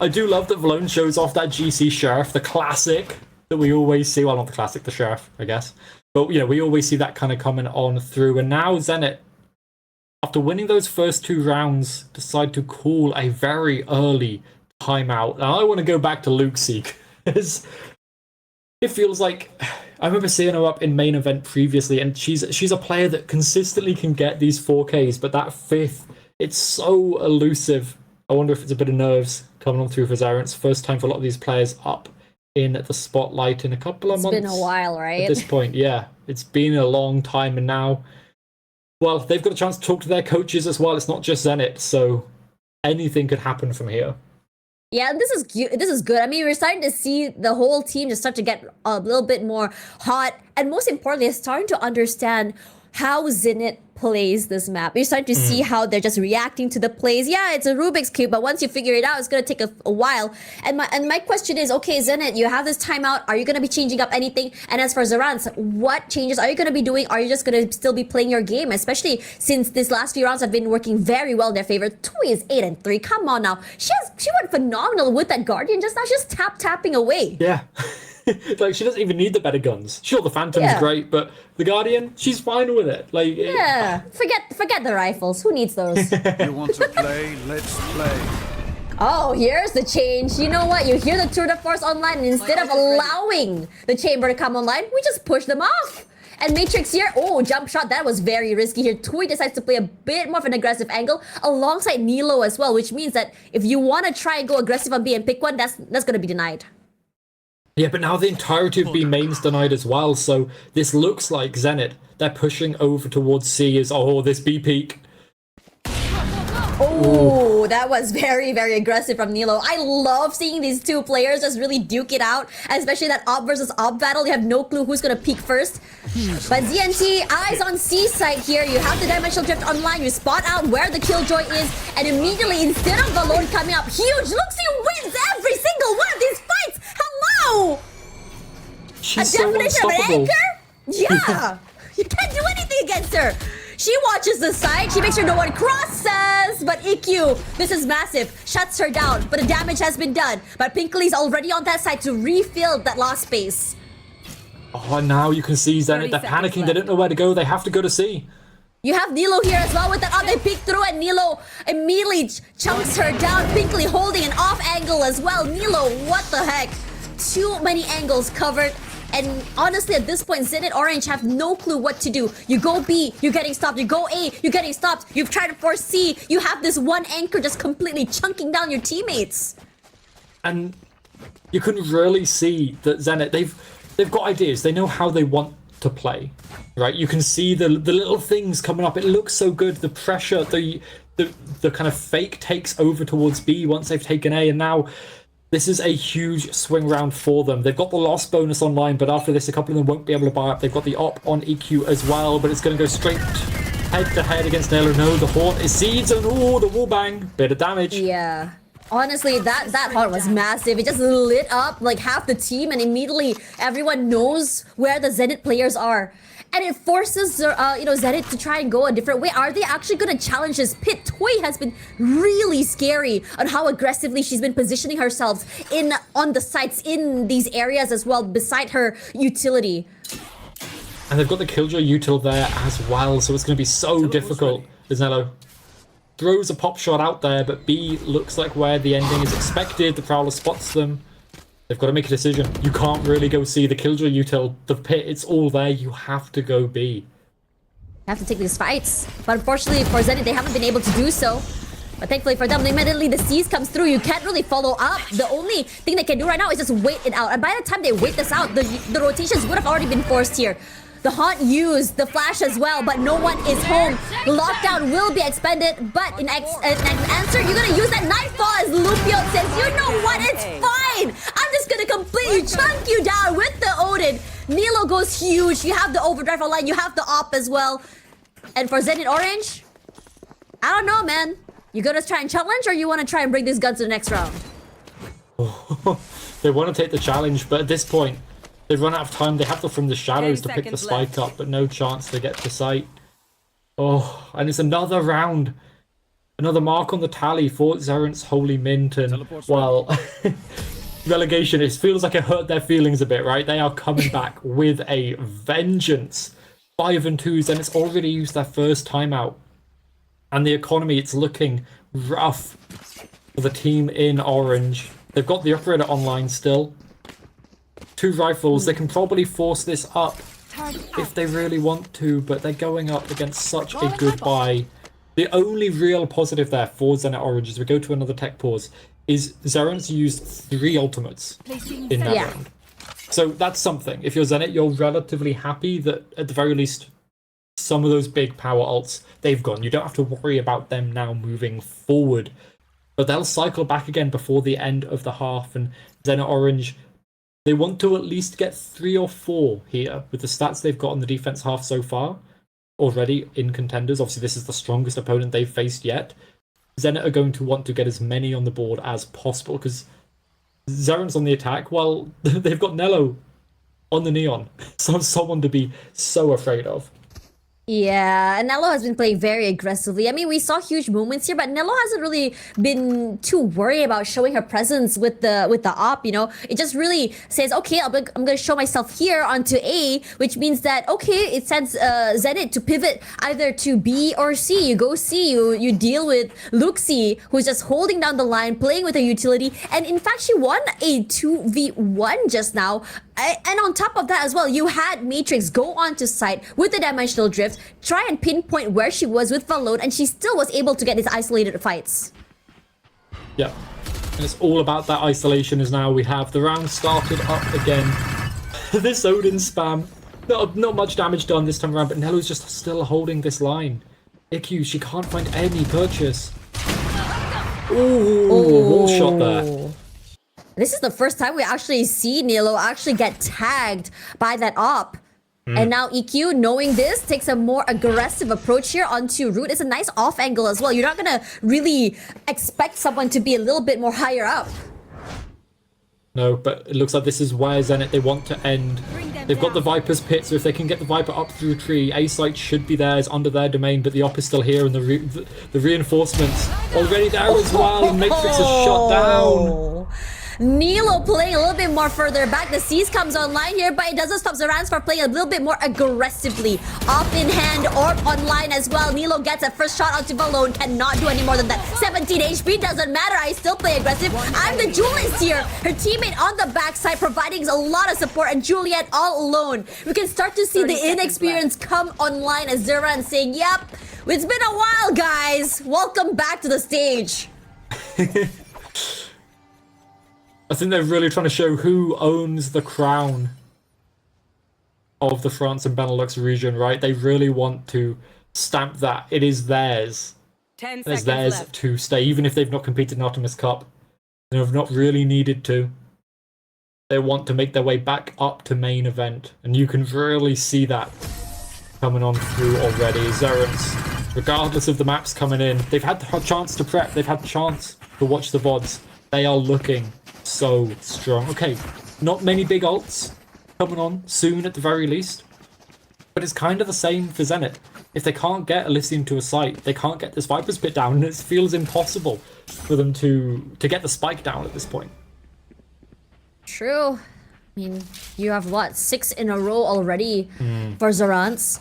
I do love that Valone shows off that GC Sheriff, the classic that we always see. Well, not the classic, the Sheriff, I guess. But, you know, we always see that kind of coming on through. And now Zenit, after winning those first 2 rounds, decide to call a very early timeout. Now, I want to go back to Luxie, because it feels like I remember seeing her up in main event previously, and she's a player that consistently can get these 4Ks, but that 5th, it's so elusive. I wonder if it's a bit of nerves coming on through for Zarent's. First time for a lot of these players up in the spotlight in a couple of months. It's been a while, right? At this point, yeah. It's been a long time, and now, well, they've got a chance to talk to their coaches as well. It's not just Zenit, so anything could happen from here. Yeah, this is cute. This is good. I mean, we're starting to see the whole team just start to get a little bit more hot, and most importantly, starting to understand how Zenit plays this map. You're starting to see how they're just reacting to the plays. Yeah, it's a Rubik's Cube, but once you figure it out, it's going to take a while. And my question is, okay, Zenit, you have this timeout. Are you going to be changing up anything? And as for Zarans, what changes are you going to be doing? Are you just going to still be playing your game? Especially since these last few rounds have been working very well in their favor. Tui is 8-3. Come on now. She went phenomenal with that Guardian just now. She's tapping away. Yeah. Like, she doesn't even need the better guns. Sure, the Phantom's great, but the Guardian, she's fine with it. Like, yeah, forget the rifles. Who needs those? You want to play? Let's play. Oh, here's the change. You know what? You hear the Tour de Force online, and instead of allowing the Chamber to come online, we just push them off. And Matrix here, oh, jump shot, that was very risky here. Tui decides to play a bit more of an aggressive angle alongside Nilo as well, which means that if you want to try and go aggressive on B and pick one, that's going to be denied. Yeah, but now the entirety of B main's denied as well, so this looks like Zenit. They're pushing over towards C as, oh, this B peak. Oh, that was very, very aggressive from Nilo. I love seeing these two players just really duke it out, especially that op versus op battle. You have no clue who's going to peak first. But ZNT, eyes on C side here. You have the Dimensional Drift online. You spot out where the Killjoy is, and immediately, instead of Valone coming up huge, Luxie wins every single one of these fights. Hello! She's a definition so of an unstoppable. anchor? Yeah! You can't do anything against her. She watches the side, she makes sure no one crosses, but EQ, this is massive, shuts her down, but the damage has been done. But Pinkley's already on that side to refill that lost space. Oh, now you can see Zenit, they're panicking, they don't know where to go, they have to go to C. You have Nilo here as well with that up. They peek through and Nilo immediately chunks her down. Pinkley holding an off angle as well. Nilo, what the heck? Too many angles covered. And honestly, at this point, Zenit Orange have no clue what to do. You go B, you're getting stopped. You go A, you're getting stopped. You've tried to force C. You have this one anchor just completely chunking down your teammates. And you can really see that Zenit, they've got ideas. They know how they want to play, right? You can see the little things coming up. It looks so good. The pressure, the kind of fake takes over towards B once they've taken A, and now this is a huge swing round for them. They've got the loss bonus online, but after this, a couple of them won't be able to buy up. They've got the op on EQ as well, but it's going to go straight head-to-head against Naylor. No, the Haunt is seeds, and oh, the wall bang. Bit of damage. Yeah. Honestly, that Haunt was massive. It just lit up like half the team, and immediately everyone knows where the Zenit players are. And it forces Zenit to try and go a different way. Are they actually going to challenge this pit? Toy has been really scary on how aggressively she's been positioning herself on the sites in these areas as well, beside her utility. And they've got the Killjoy util there as well, so it's going to be so difficult. Zanello throws a pop shot out there, but B looks like where the ending is expected. The Prowler spots them. They've got to make a decision. You can't really go see the Killjoy util, the pit, it's all there. You have to go B. You have to take these fights. But unfortunately for Zenit, they haven't been able to do so. But thankfully for them, immediately the C's comes through. You can't really follow up. The only thing they can do right now is just wait it out. And by the time they wait this out, the rotations would have already been forced here. The Haunt used the flash as well, but no one is home. The lockdown will be expended, but in answer, you're gonna use that Nightfall as Lupio says, you know what, it's fine! I'm just gonna completely chunk you down with the Odin. Nilo goes huge, you have the Overdrive online, you have the Op as well. And for Zenit Orange, I don't know, man. You gonna try and challenge, or you wanna try and bring these guns to the next round? They want to take the challenge, but at this point, they've run out of time. They have to from the shadows to pick the spike up, but no chance to get to sight. Oh, and it's another round. Another mark on the tally for Zarent's Holy Mint. And, well, relegation, it feels like it hurt their feelings a bit, right? They are coming back with a vengeance. 5-2s, and it's already used their first timeout. And the economy, it's looking rough for the team in orange. They've got the operator online still. 2 rifles. They can probably force this up if they really want to, but they're going up against such a good buy. The only real positive there for Zenit Orange, as we go to another tech pause, is Zeron's used 3 ultimates in that round. So that's something. If you're Zenit, you're relatively happy that at the very least some of those big power ults, they've gone. You don't have to worry about them now moving forward. But they'll cycle back again before the end of the half, and Zenit Orange, they want to at least get 3 or 4 here with the stats they've got on the defense half so far already in Contenders. Obviously, this is the strongest opponent they've faced yet. Zenit are going to want to get as many on the board as possible because Zeron's on the attack while they've got Nello on the Neon. So someone to be so afraid of. Yeah, and Nello has been playing very aggressively. I mean, we saw huge moments here, but Nello hasn't really been too worried about showing her presence with the op, you know? It just really says, okay, I'm gonna show myself here onto A, which means that, okay, it sends Zenit to pivot either to B or C. You go C, you deal with Luxi, who's just holding down the line, playing with a utility, and in fact, she won a 2v1 just now. And on top of that as well, you had Matrix go onto site with the Dimensional Drift, try and pinpoint where she was with Valone, and she still was able to get these isolated fights. Yeah, and it's all about that isolation as now we have the round started up again. This Odin spam, not much damage done this time around, but Nello's just still holding this line. IQ, she can't find any purchase. Ooh, a wall shot there. This is the first time we actually see Nilo actually get tagged by that op. And now EQ, knowing this, takes a more aggressive approach here onto Root. It's a nice off angle as well. You're not gonna really expect someone to be a little bit more higher up. No, but it looks like this is where Zenit, they want to end. They've got the Viper's pit, so if they can get the Viper up through tree, A site should be theirs under their domain, but the op is still here, and the reinforcements already there as well, and Matrix is shut down. Nilo playing a little bit more further back. The Seas comes online here, but it doesn't stop Zarans from playing a little bit more aggressively. Off in hand, Orb online as well. Nilo gets a first shot onto Valone. Cannot do any more than that. 17 HP, doesn't matter. I still play aggressive. I'm the duelist here. Her teammate on the backside providing a lot of support, and Juliet all alone. We can start to see the inexperience come online as Zaran saying, yep, it's been a while, guys. Welcome back to the stage. I think they're really trying to show who owns the crown of the France and Benelux region, right? They really want to stamp that. It is theirs. 10 It's seconds theirs left. to stay, even if they've not competed in Optimus Cup. They have not really needed to. They want to make their way back up to main event, and you can really see that coming on through already. Zerans, regardless of the maps coming in, they've had a chance to prep, they've had a chance to watch the VODs. They are looking so strong. Okay, not many big ults coming on soon at the very least, but it's kind of the same for Zenit. If they can't get Elysium to a site, they can't get this Viper's Pit down, and it feels impossible for them to get the spike down at this point. True. I mean, you have what, 6 in a row already for Zarans.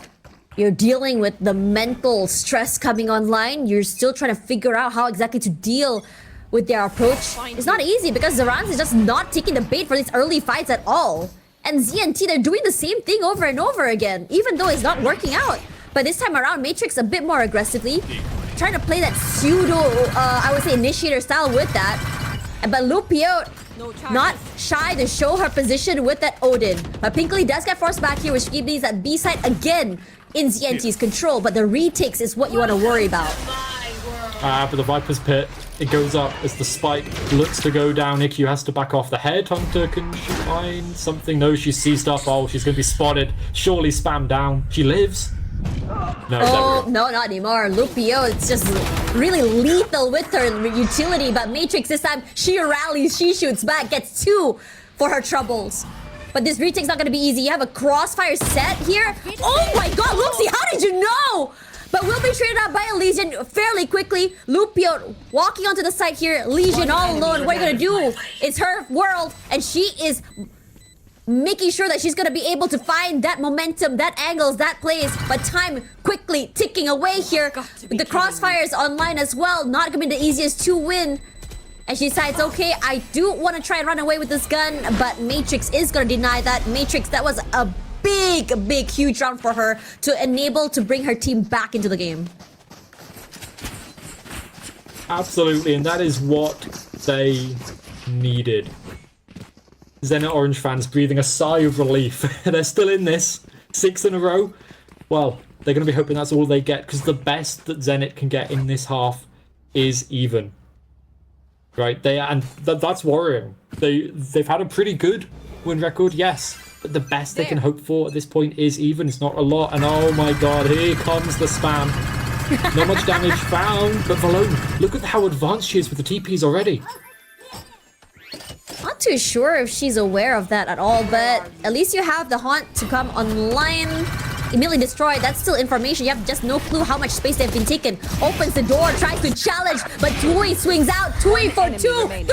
You're dealing with the mental stress coming online. You're still trying to figure out how exactly to deal with their approach. It's not easy because Zarans is just not taking the bait for these early fights at all. And ZNT, they're doing the same thing over and over again, even though it's not working out. But this time around, Matrix a bit more aggressively, trying to play that pseudo, I would say, initiator style with that. But Lupio, not shy to show her position with that Odin. But Pinkley does get forced back here, which means that B side again in ZNT's control. But the retakes is what you want to worry about. But the Viper's Pit, it goes up as the spike looks to go down. IQ has to back off. The Headhunter, can she find something? No, she's seized up. Oh, she's going to be spotted. Surely spam down. She lives. No, oh, no, not anymore. Lupio, it's just really lethal with her utility. But Matrix this time, she rallies, she shoots back, gets 2 for her troubles. But this retake's not going to be easy. You have a crossfire set here. Oh my god, Luxi, how did you know? But will be traded out by a Legion fairly quickly. Lupio walking onto the site here. Legion all alone. What are you gonna do? It's her world, and she is making sure that she's gonna be able to find that momentum, that angles, that plays. But time quickly ticking away here. The crossfires online as well. Not gonna be the easiest to win. And she decides, okay, I do want to try and run away with this gun, but Matrix is going to deny that. Matrix, that was a big, huge round for her to enable to bring her team back into the game. Absolutely, and that is what they needed. Zenit Orange fans breathing a sigh of relief. They're still in this. 6 in a row. Well, they're going to be hoping that's all they get, because the best that Zenit can get in this half is even. Right? That's worrying. They've had a pretty good win record, yes. But the best they can hope for at this point is even. It's not a lot. And oh my god, here comes the spam. Not much damage found, but Valone, look at how advanced she is with the TPs already. Not too sure if she's aware of that at all, but at least you have the Haunt to come online. Immediately destroyed. That's still information. You have just no clue how much space they've been taken. Opens the door, tries to challenge, but Tui swings out. Tui for 2, 3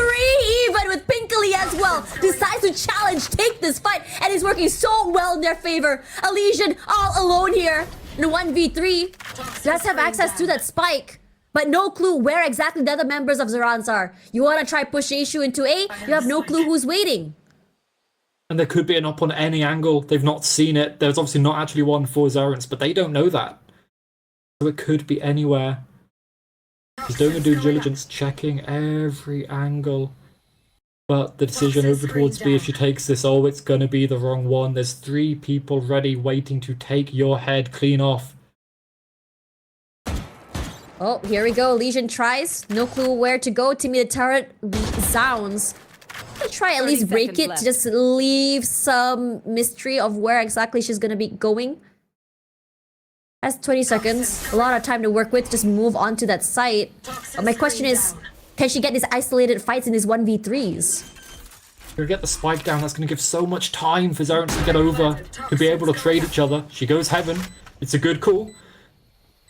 even with Pinkley as well. Decides to challenge, take this fight, and is working so well in their favor. Elysian all alone here in a 1v3. Does have access to that spike, but no clue where exactly the other members of Zerans are. You want to try push the issue into A, you have no clue who's waiting. And there could be an up on any angle. They've not seen it. There's obviously not actually one for Zerans, but they don't know that. So it could be anywhere. He's doing a due diligence, checking every angle. But the decision over towards B, if she takes this, oh, it's going to be the wrong one. There's 3 people ready, waiting to take your head clean off. Oh, here we go. Legion tries. No clue where to go. Timmy the turret sounds. I'll try at least break it to just leave some mystery of where exactly she's gonna be going. That's 20 seconds. A lot of time to work with. Just move on to that site. But my question is, can she get these isolated fights in these 1v3s? You'll get the spike down. That's going to give so much time for Zerans to get over, to be able to trade each other. She goes heaven. It's a good call.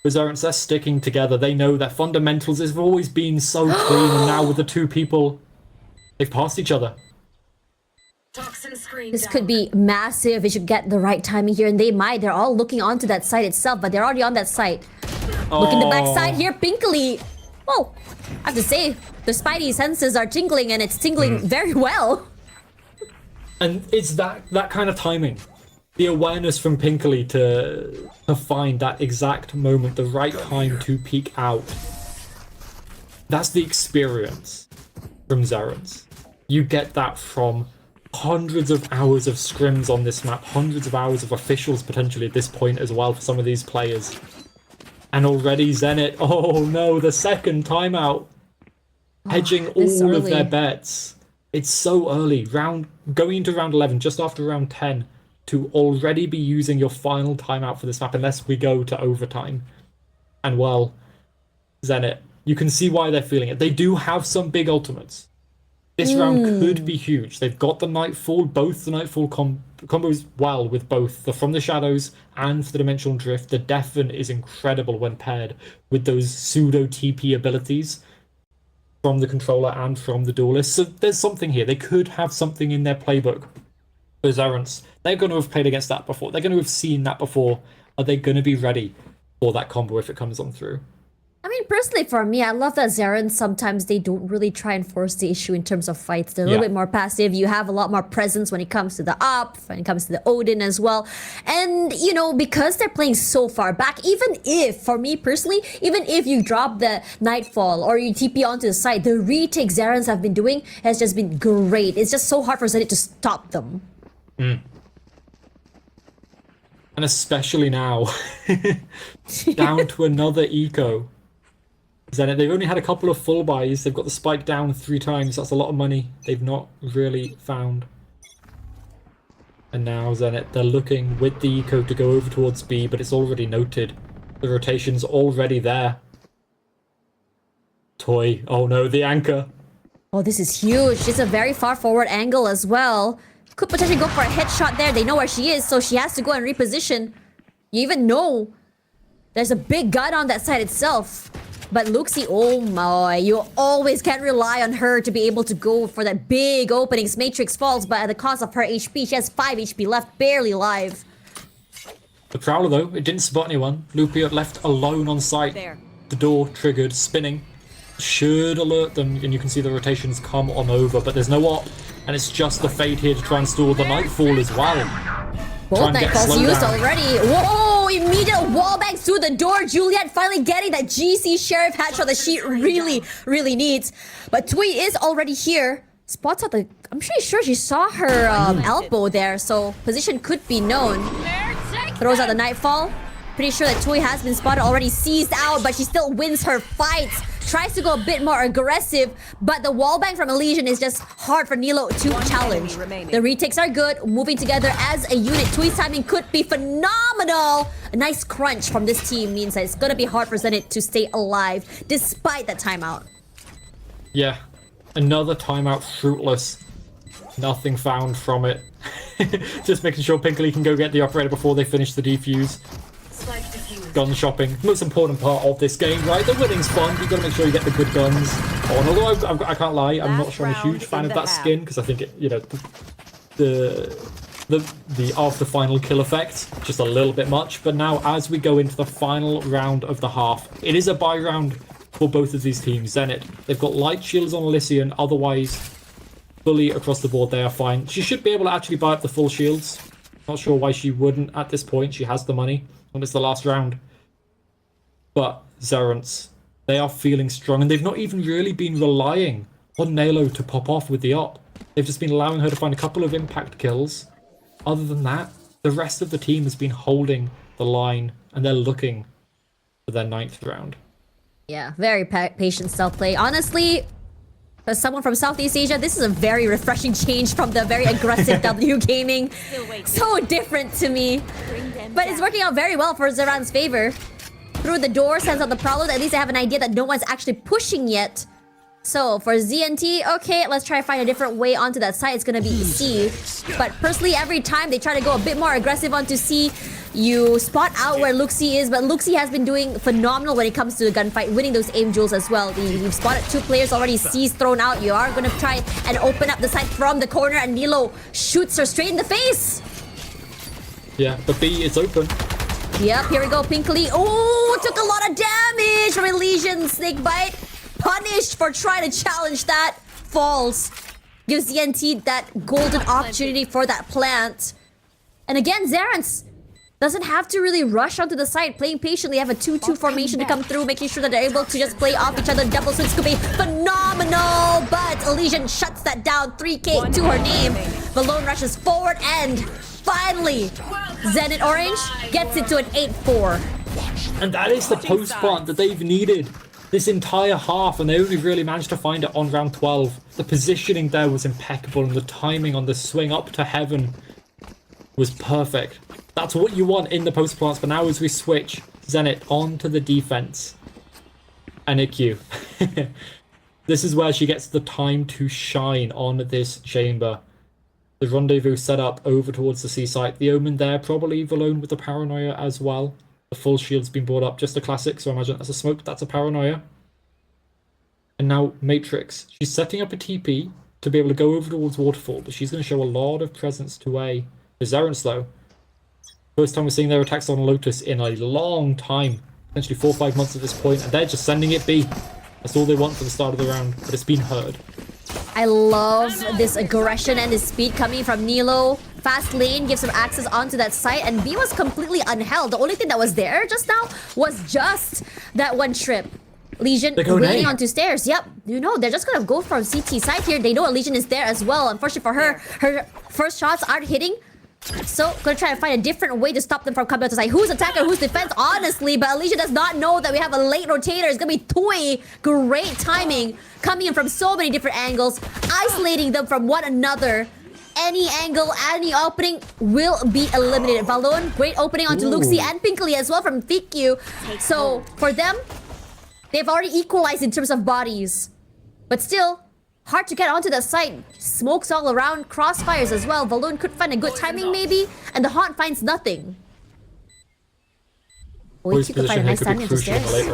But Zerans, they're sticking together. They know their fundamentals have always been so clean, and now with the 2 people, they've passed each other. This could be massive. It should get the right timing here, and they might. They're all looking onto that site itself, but they're already on that site. Look in the backside here, Pinkley. Oh, I have to say, the Spidey senses are tingling, and it's tingling very well. And it's that kind of timing. The awareness from Pinkley to find that exact moment, the right time to peek out. That's the experience from Zerans. You get that from hundreds of hours of scrims on this map, hundreds of hours of officials potentially at this point as well for some of these players. And already Zenit, oh no, the second timeout. Hedging all of their bets. It's so early. Going into round 11, just after round 10, to already be using your final timeout for this map, unless we go to overtime. And well, Zenit, you can see why they're feeling it. They do have some big ultimates. This round could be huge. They've got the Nightfall, both the Nightfall combos well with both the From the Shadows and the Dimensional Drift. The Deafen is incredible when paired with those pseudo TP abilities from the controller and from the duelist. So there's something here. They could have something in their playbook. Those Zerans, they're going to have played against that before. They're going to have seen that before. Are they going to be ready for that combo if it comes on through? I mean, personally for me, I love that Zerans, sometimes they don't really try and force the issue in terms of fights. They're a little bit more passive. You have a lot more presence when it comes to the up, when it comes to the Odin as well. And, you know, because they're playing so far back, even if, for me personally, even if you drop the Nightfall or you TP onto the side, the retake Zerans have been doing has just been great. It's just so hard for Zenit to stop them. And especially now, down to another eco. Zenit, they've only had a couple of full buys. They've got the spike down 3 times. That's a lot of money they've not really found. And now Zenit, they're looking with the eco to go over towards B, but it's already noted. The rotation's already there. Toy. Oh no, the anchor. Oh, this is huge. It's a very far forward angle as well. Could potentially go for a headshot there. They know where she is, so she has to go and reposition. You even know there's a big gun on that side itself. But Luxie, oh my, you always can't rely on her to be able to go for that big openings. Matrix falls, but at the cost of her HP. She has 5 HP left, barely alive. The Prowler, though, it didn't spot anyone. Lupia left alone on site. The door triggered, spinning. should alert them, and you can see the rotations come on over, but there's no op, and it's just the Fade here to try and stall the Nightfall as well. Both Nightfalls used already. Whoa! Immediate wallbangs through the door. Juliet finally getting that GC Sheriff headshot that she really needs. But Tui is already here. Spots out the... I'm pretty sure she saw her elbow there, so position could be known. Throws out the Nightfall. Pretty sure that Tui has been spotted already, seized out, but she still wins her fights. Tries to go a bit more aggressive, but the wallbang from Elysian is just hard for Nilo to challenge. The retakes are good, moving together as a unit. Tui's timing could be phenomenal. A nice crunch from this team means that it's gonna be hard for Zenit to stay alive, despite that timeout. Yeah, another timeout fruitless. Nothing found from it. Just making sure Pinkley can go get the operator before they finish the defuse. Gun shopping, most important part of this game, right? The winning's fun, you gotta make sure you get the good guns on. Although I can't lie, I'm not sure I'm a huge fan of that skin, because I think it, you know, the after final kill effect, just a little bit much. But now as we go into the final round of the half, it is a bye round for both of these teams. Zenit, they've got light shields on Elysian, otherwise fully across the board they are fine. She should be able to actually buy up the full shields. Not sure why she wouldn't at this point. She has the money when it's the last round. But Zerents, they are feeling strong, and they've not even really been relying on Nalo to pop off with the op. They've just been allowing her to find a couple of impact kills. Other than that, the rest of the team has been holding the line, and they're looking for their 9th round. Yeah, very patient self-play. Honestly, as someone from Southeast Asia, this is a very refreshing change from the very aggressive W gaming. So different to me. But it's working out very well for Zeran's favor. Through the door, sends out the problem. At least I have an idea that no one's actually pushing yet. So for ZNT, okay, let's try to find a different way onto that side. It's gonna be C. But personally, every time they try to go a bit more aggressive onto C, you spot out where Luxi is, but Luxi has been doing phenomenal when it comes to the gunfight, winning those aim duels as well. You've spotted 2 players already, C's thrown out. You are gonna try and open up the side from the corner, and Nilo shoots her straight in the face. Yeah, but B is open. Yep, here we go, Pinkley. Oh, took a lot of damage from Elysian Snakebite. Punished for trying to challenge that. Falls. Gives ZNT that golden opportunity for that plant. And again, Zerents doesn't have to really rush onto the side, playing patiently. Have a 2-2 formation to come through, making sure that they're able to just play off each other. Double switch could be phenomenal, but Elysian shuts that down. 3K to her name. Valone rushes forward, and finally, Zenit Orange gets it to an 8-4. And that is the post plant that they've needed this entire half, and they only really managed to find it on round 12. The positioning there was impeccable, and the timing on the swing up to heaven was perfect. That's what you want in the post plants. But now as we switch Zenit onto the defense, and IQ, this is where she gets the time to shine on this chamber. The rendezvous set up over towards the C site. The Omen there, probably Valone with the Paranoia as well. The full shield's been brought up, just a classic, so I imagine that's a smoke, that's a Paranoia. And now Matrix. She's setting up a TP to be able to go over towards Waterfall, but she's going to show a lot of presence to A. The Zerents, though. First time we're seeing their attacks on Lotus in a long time. Potentially 4 or 5 months at this point, and they're just sending it B. That's all they want for the start of the round, but it's been heard. I love this aggression and this speed coming from Nilo. Fast lane gives him access onto that site, and B was completely unheld. The only thing that was there just now was just that one trip. Legion waiting onto stairs. Yep, you know, they're just gonna go from CT side here. They know Legion is there as well. Unfortunately for her, her first shots aren't hitting. So, gonna try to find a different way to stop them from coming out to side. Who's attacker, who's defense, honestly. But Alicia does not know that we have a late rotator. It's gonna be Tui. Great timing. Coming in from so many different angles. Isolating them from one another. Any angle, any opening will be eliminated. Valone, great opening onto Luxi and Pinkley as well from VQ. So, for them, they've already equalized in terms of bodies. But still, hard to get onto the site. Smokes all around, crossfires as well. Valone could find a good timing maybe, and the Haunt finds nothing. Oh, he could find a nice timing into stairs.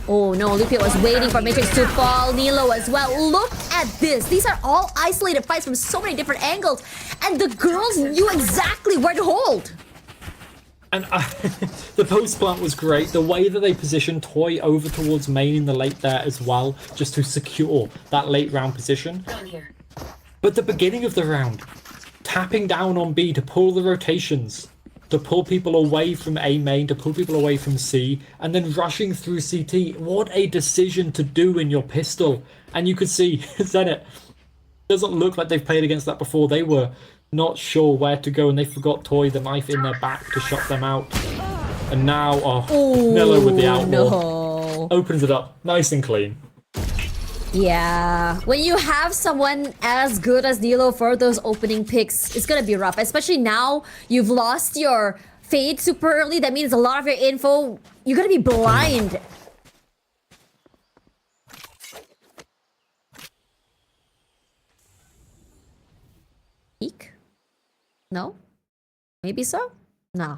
Oh no, Lupia was waiting for Matrix to fall. Nilo as well. Look at this. These are all isolated fights from so many different angles. And the girls knew exactly where to hold. And the post plant was great. The way that they positioned Toy over towards main in the late there as well, just to secure that late round position. But the beginning of the round, tapping down on B to pull the rotations, to pull people away from A main, to pull people away from C, and then rushing through CT. What a decision to do in your pistol. And you could see Zenit doesn't look like they've played against that before. They were not sure where to go, and they forgot Toy, the knife in their back to shut them out. And now, Nilo with the outlaw. No. Opens it up, nice and clean. Yeah, when you have someone as good as Nilo for those opening picks, it's gonna be rough. Especially now, you've lost your fade super early. That means a lot of your info, you're gonna be blind. Peek? No? Maybe so? No.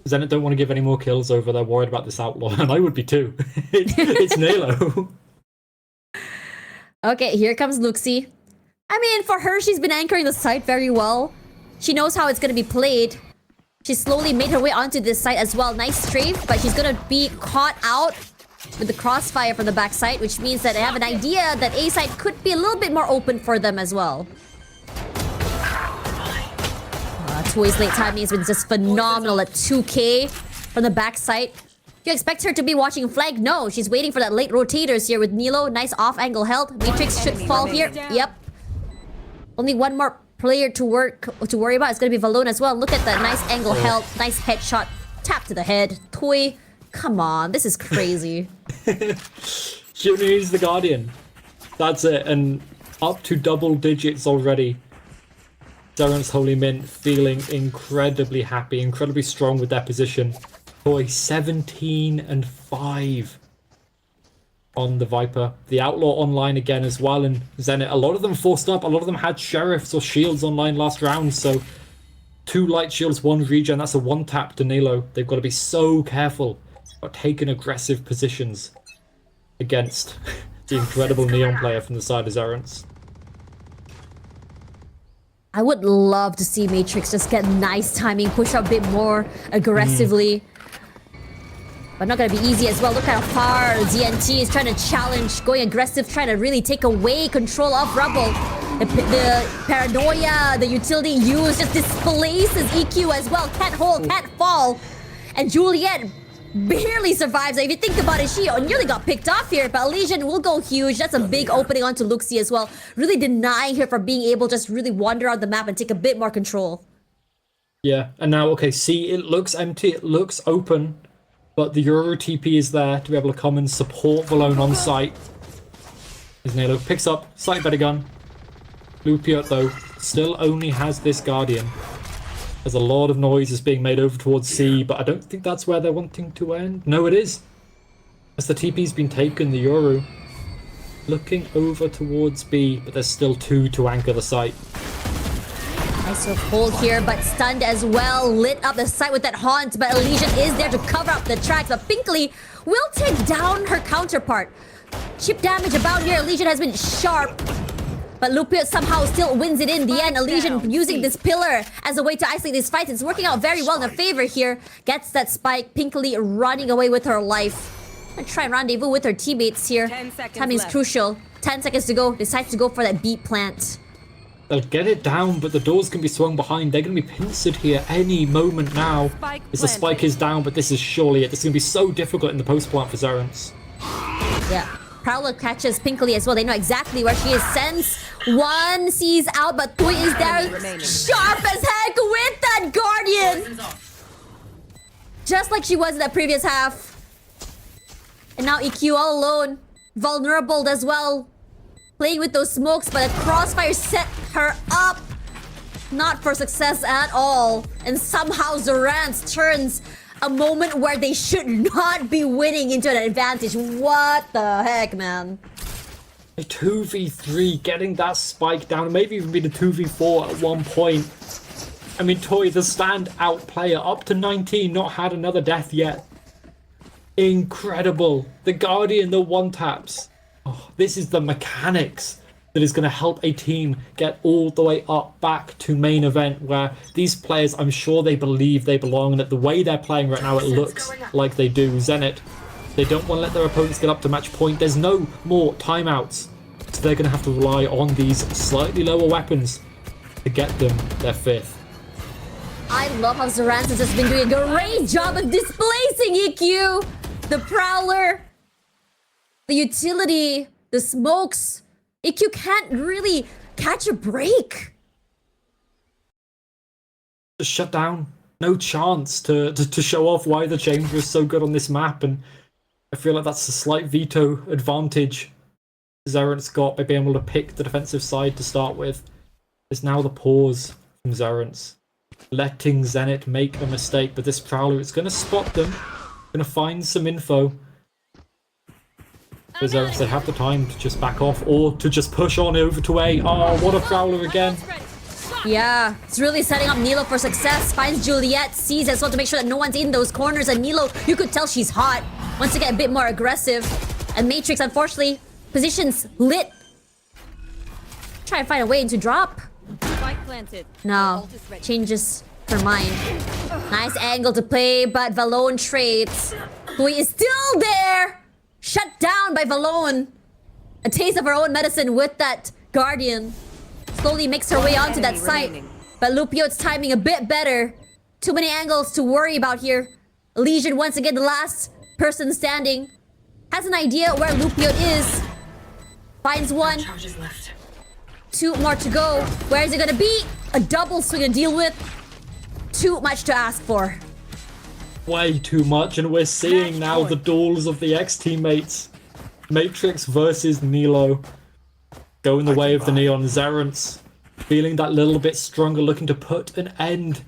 Zenit don't want to give any more kills over. They're worried about this outlaw, and I would be too. It's Nilo. Okay, here comes Luxie. I mean, for her, she's been anchoring the site very well. She knows how it's going to be played. She slowly made her way onto this site as well. Nice strafe, but she's going to be caught out with the crossfire from the backside, which means that they have an idea that A side could be a little bit more open for them as well. Toy's late timing has been just phenomenal at 2k from the backside. Do you expect her to be watching flank? No, she's waiting for that late rotators here with Nilo. Nice off-angle health. Matrix should fall here. Yep. Only one more player to worry about. It's going to be Valone as well. Look at that nice angle health. Nice headshot. Tap to the head. Toy, come on. This is crazy. She only needs the Guardian. That's it. And up to double digits already. Zerent's Holy Mint feeling incredibly happy, incredibly strong with their position. Toy 17-5 on the Viper. The Outlaw online again as well, and Zenit, a lot of them forced up. A lot of them had Sheriffs or Shields online last round, so 2 Light Shields, 1 regen. That's a 1-tap to Nilo. They've got to be so careful about taking aggressive positions against the incredible Neon player from the side of Zerent's. I would love to see Matrix just get nice timing, push up a bit more aggressively. But not gonna be easy as well. Look how far ZNT is trying to challenge, going aggressive, trying to really take away control of Rubble. The paranoia, the utility use just displaces EQ as well. Can't hold, can't fall. And Juliet barely survives. If you think about it, she nearly got picked off here, but Elysian will go huge. That's a big opening onto Luxie as well. Really denying her from being able to just really wander on the map and take a bit more control. Yeah, and now, okay, see, it looks empty, it looks open, but the Euro TP is there to be able to come and support Valone on site. As Nilo picks up, slightly better gun. Lupiot, though, still only has this Guardian. There's a lot of noise is being made over towards C, but I don't think that's where they're wanting to end. No, it is. As the TP's been taken, the Yoru looking over towards B, but there's still 2 to anchor the site. Nice hold here, but stunned as well. Lit up the site with that haunt, but Elysian is there to cover up the tracks. But Pinkley will take down her counterpart. Chip damage about here. Elysian has been sharp. But Lupiot somehow still wins it in the end. Elysian using this pillar as a way to isolate these fights. It's working out very well in her favor here. Gets that spike. Pinkley running away with her life. And try and rendezvous with her teammates here. Timing is crucial. 10 seconds to go. Decides to go for that beat plant. They'll get it down, but the doors can be swung behind. They're going to be pincered here any moment now. As the spike is down, but this is surely it. This is going to be so difficult in the post plant for Zerent's. Yeah. Prowler catches Pinkley as well. They know exactly where she is. Sense one sees out, but Tui is there. Sharp as heck with that Guardian. Just like she was in that previous half. And now EQ all alone. Vulnerable as well. Playing with those smokes, but a crossfire set her up. Not for success at all. And somehow Zorantz turns a moment where they should not be winning into an advantage. What the heck, man? A 2v3, getting that spike down, maybe even be the 2v4 at one point. I mean, Toy, the standout player, up to 19, not had another death yet. Incredible. The Guardian, the one-taps. Oh, this is the mechanics that is going to help a team get all the way up back to main event, where these players, I'm sure they believe they belong, and that the way they're playing right now, it looks like they do. Zenit, they don't want to let their opponents get up to match point. There's no more timeouts, so they're going to have to rely on these slightly lower weapons to get them their 5th. I love how Zarantis has been doing a great job of displacing EQ. The Prowler, the utility, the smokes. EQ can't really catch a break. Just shut down. No chance to show off why the Chamber is so good on this map, and I feel like that's a slight veto advantage Zaren's got by being able to pick the defensive side to start with. There's now the pause from Zaren's, letting Zenit make a mistake, but this Prowler is going to spot them, going to find some info. But Zaren's, they have the time to just back off or to just push on over to A. Oh, what a Prowler again. Yeah, it's really setting up Nilo for success. Finds Juliet, sees as well to make sure that no one's in those corners. And Nilo, you could tell she's hot. Wants to get a bit more aggressive. And Matrix, unfortunately, positions lit. Try and find a way into drop. Spike planted. No, changes her mind. Nice angle to play, but Valone trades. Hui is still there. Shut down by Valone. A taste of her own medicine with that Guardian. Slowly makes her way onto that site. But Lupio's timing a bit better. Too many angles to worry about here. Elysian, once again, the last person standing. Has an idea where Lupio is. Finds one. 2 more to go. Where is it gonna be? A double swing to deal with. Too much to ask for. Way too much, and we're seeing now the duels of the ex-teammates. Matrix versus Nilo. Going the way of the Neon. Zarence feeling that little bit stronger, looking to put an end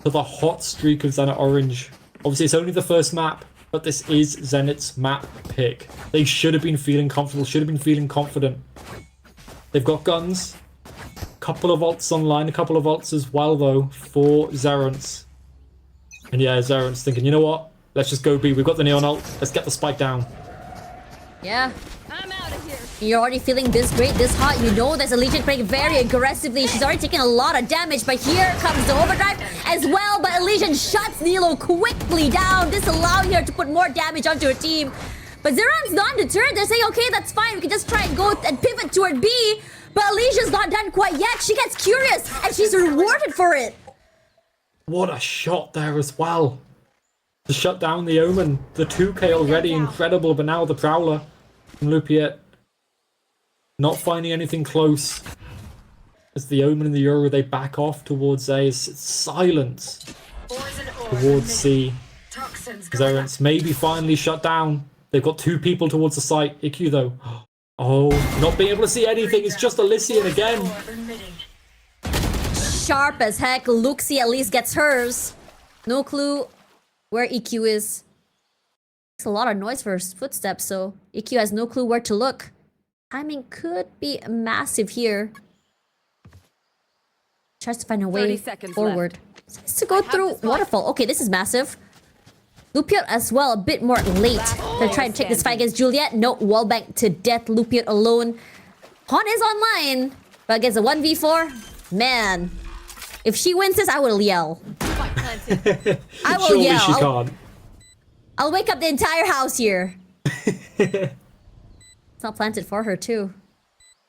to the hot streak of Zenit Orange. Obviously, it's only the first map, but this is Zenit's map pick. They should have been feeling comfortable, should have been feeling confident. They've got guns. Couple of ults online, a couple of ults as well, though, for Zarence. And yeah, Zarence thinking, you know what? Let's just go B. We've got the Neon ult. Let's get the spike down. Yeah. I'm out of here. You're already feeling this great, this hot. You know there's a Legion playing very aggressively. She's already taken a lot of damage, but here comes the overdrive as well. But Elysian shuts Nilo quickly down, disallowing her to put more damage onto her team. But Zeron's not deterred. They're saying, okay, that's fine. We can just try and go and pivot toward B. But Elysia's not done quite yet. She gets curious, and she's rewarded for it. What a shot there as well. To shut down the Omen. The 2k already incredible, but now the Prowler from Lupiet. Not finding anything close. As the Omen and the Euro, they back off towards A. It's silence towards C. Zarence maybe finally shut down. They've got 2 people towards the site. IQ though. Oh, not being able to see anything. It's just Elysian again. Sharp as heck. Luxie at least gets hers. No clue where EQ is. It's a lot of noise for her footsteps, so EQ has no clue where to look. Timing could be massive here. Tries to find a way forward. Has to go through waterfall. Okay, this is massive. Lupiot as well, a bit more late. They're trying to check this fight against Juliet. No, wallbang to death. Lupiot alone. Hon is online, but against a 1v4, man. If she wins this, I will yell. I will Surely yell. she can't. I'll wake up the entire house here. It's not planted for her too.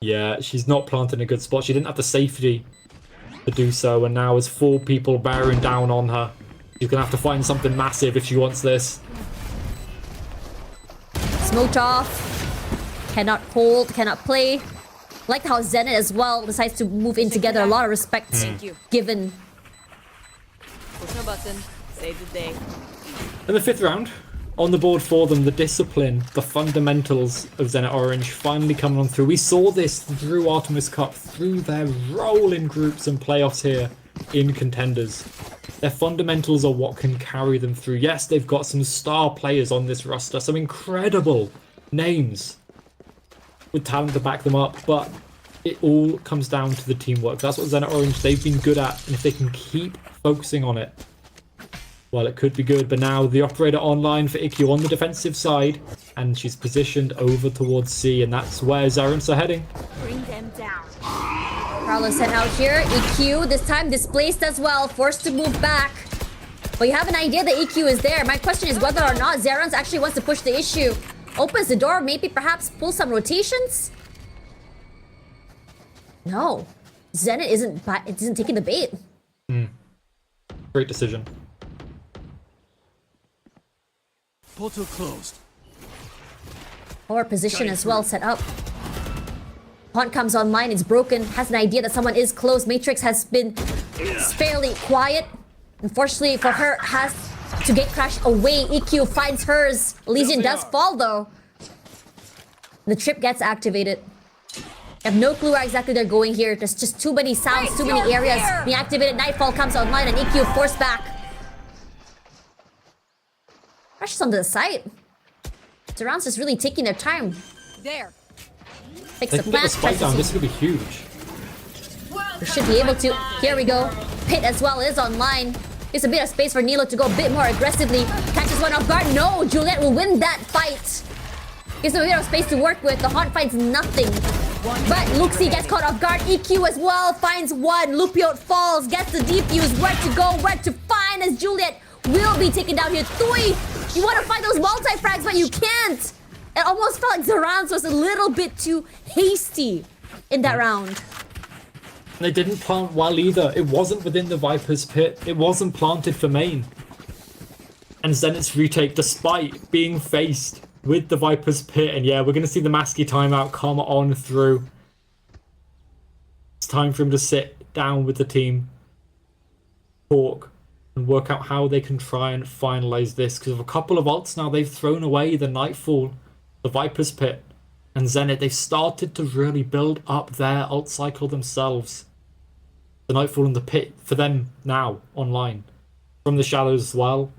Yeah, she's not planted in a good spot. She didn't have the safety to do so, and now as 4 people bearing down on her, she's gonna have to find something massive if she wants this. Smoked off. Cannot hold, cannot play. Like how Zenit as well decides to move in together. A lot of respect given. Push a button. Save the day. In the 5th round, on the board for them, the discipline, the fundamentals of Zenit Orange finally coming on through. We saw this through Artemis Cup, through their role in groups and playoffs here in Contenders. Their fundamentals are what can carry them through. Yes, they've got some star players on this roster, some incredible names with talent to back them up, but it all comes down to the teamwork. That's what Zenit Orange, they've been good at, and if they can keep focusing on it, well, it could be good, but now the operator online for IQ on the defensive side, and she's positioned over towards C, and that's where Zarans are heading. Bring them down. Carlos sent out here. EQ this time displaced as well, forced to move back. But you have an idea that EQ is there. My question is whether or not Zarans actually wants to push the issue. Opens the door, maybe perhaps pull some rotations? No. Zenit isn't taking the bait. Great decision. Portal closed. Or position as well set up. Haunt comes online, it's broken, has an idea that someone is close. Matrix has been fairly quiet. Unfortunately for her, has to get crashed away. EQ finds hers. Legion does fall though. The trip gets activated. I have no clue where exactly they're going here. There's just too many sounds, too many areas. The activated Nightfall comes online and EQ forced back. Rushes onto the site. Zarans is really taking their time. There. Takes They the can get the plant. spike down. This could be huge. We should be able to. Here we go. Pit as well is online. Gives a bit of space for Nilo to go a bit more aggressively. Catches one off guard. No, Juliet will win that fight. Gives him a bit of space to work with. The Haunt finds nothing. But Luxi gets caught off guard. EQ as well finds one. Lupiot falls. Gets the defuse. Where to go? Where to find as Juliet will be taken down here. Tui, you want to find those multi-frags, but you can't. It almost felt like Zarans was a little bit too hasty in that round. They didn't plant well either. It wasn't within the Viper's pit. It wasn't planted for main. And Zenit's retake, despite being faced with the Viper's pit. And yeah, we're going to see the Masky timeout come on through. It's time for him to sit down with the team, talk, and work out how they can try and finalize this. Because of a couple of ults now, they've thrown away the Nightfall, the Viper's pit, and Zenit. They've started to really build up their ult cycle themselves. The Nightfall and the pit for them now online. From the shadows as well.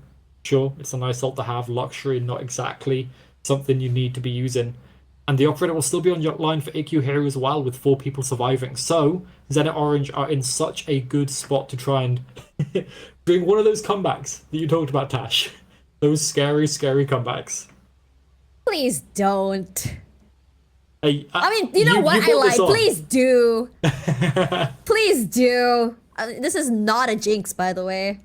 Sure, it's a nice ult to have. Luxury, not exactly something you need to be using. And the operator will still be on your line for AQ here as well, with 4 people surviving. So Zenit Orange are in such a good spot to try and bring one of those comebacks that you talked about, Tash. Those scary, scary comebacks. Please don't. Hey, I mean, you know what? I lied. Please do. Please do. This is not a jinx, by the way.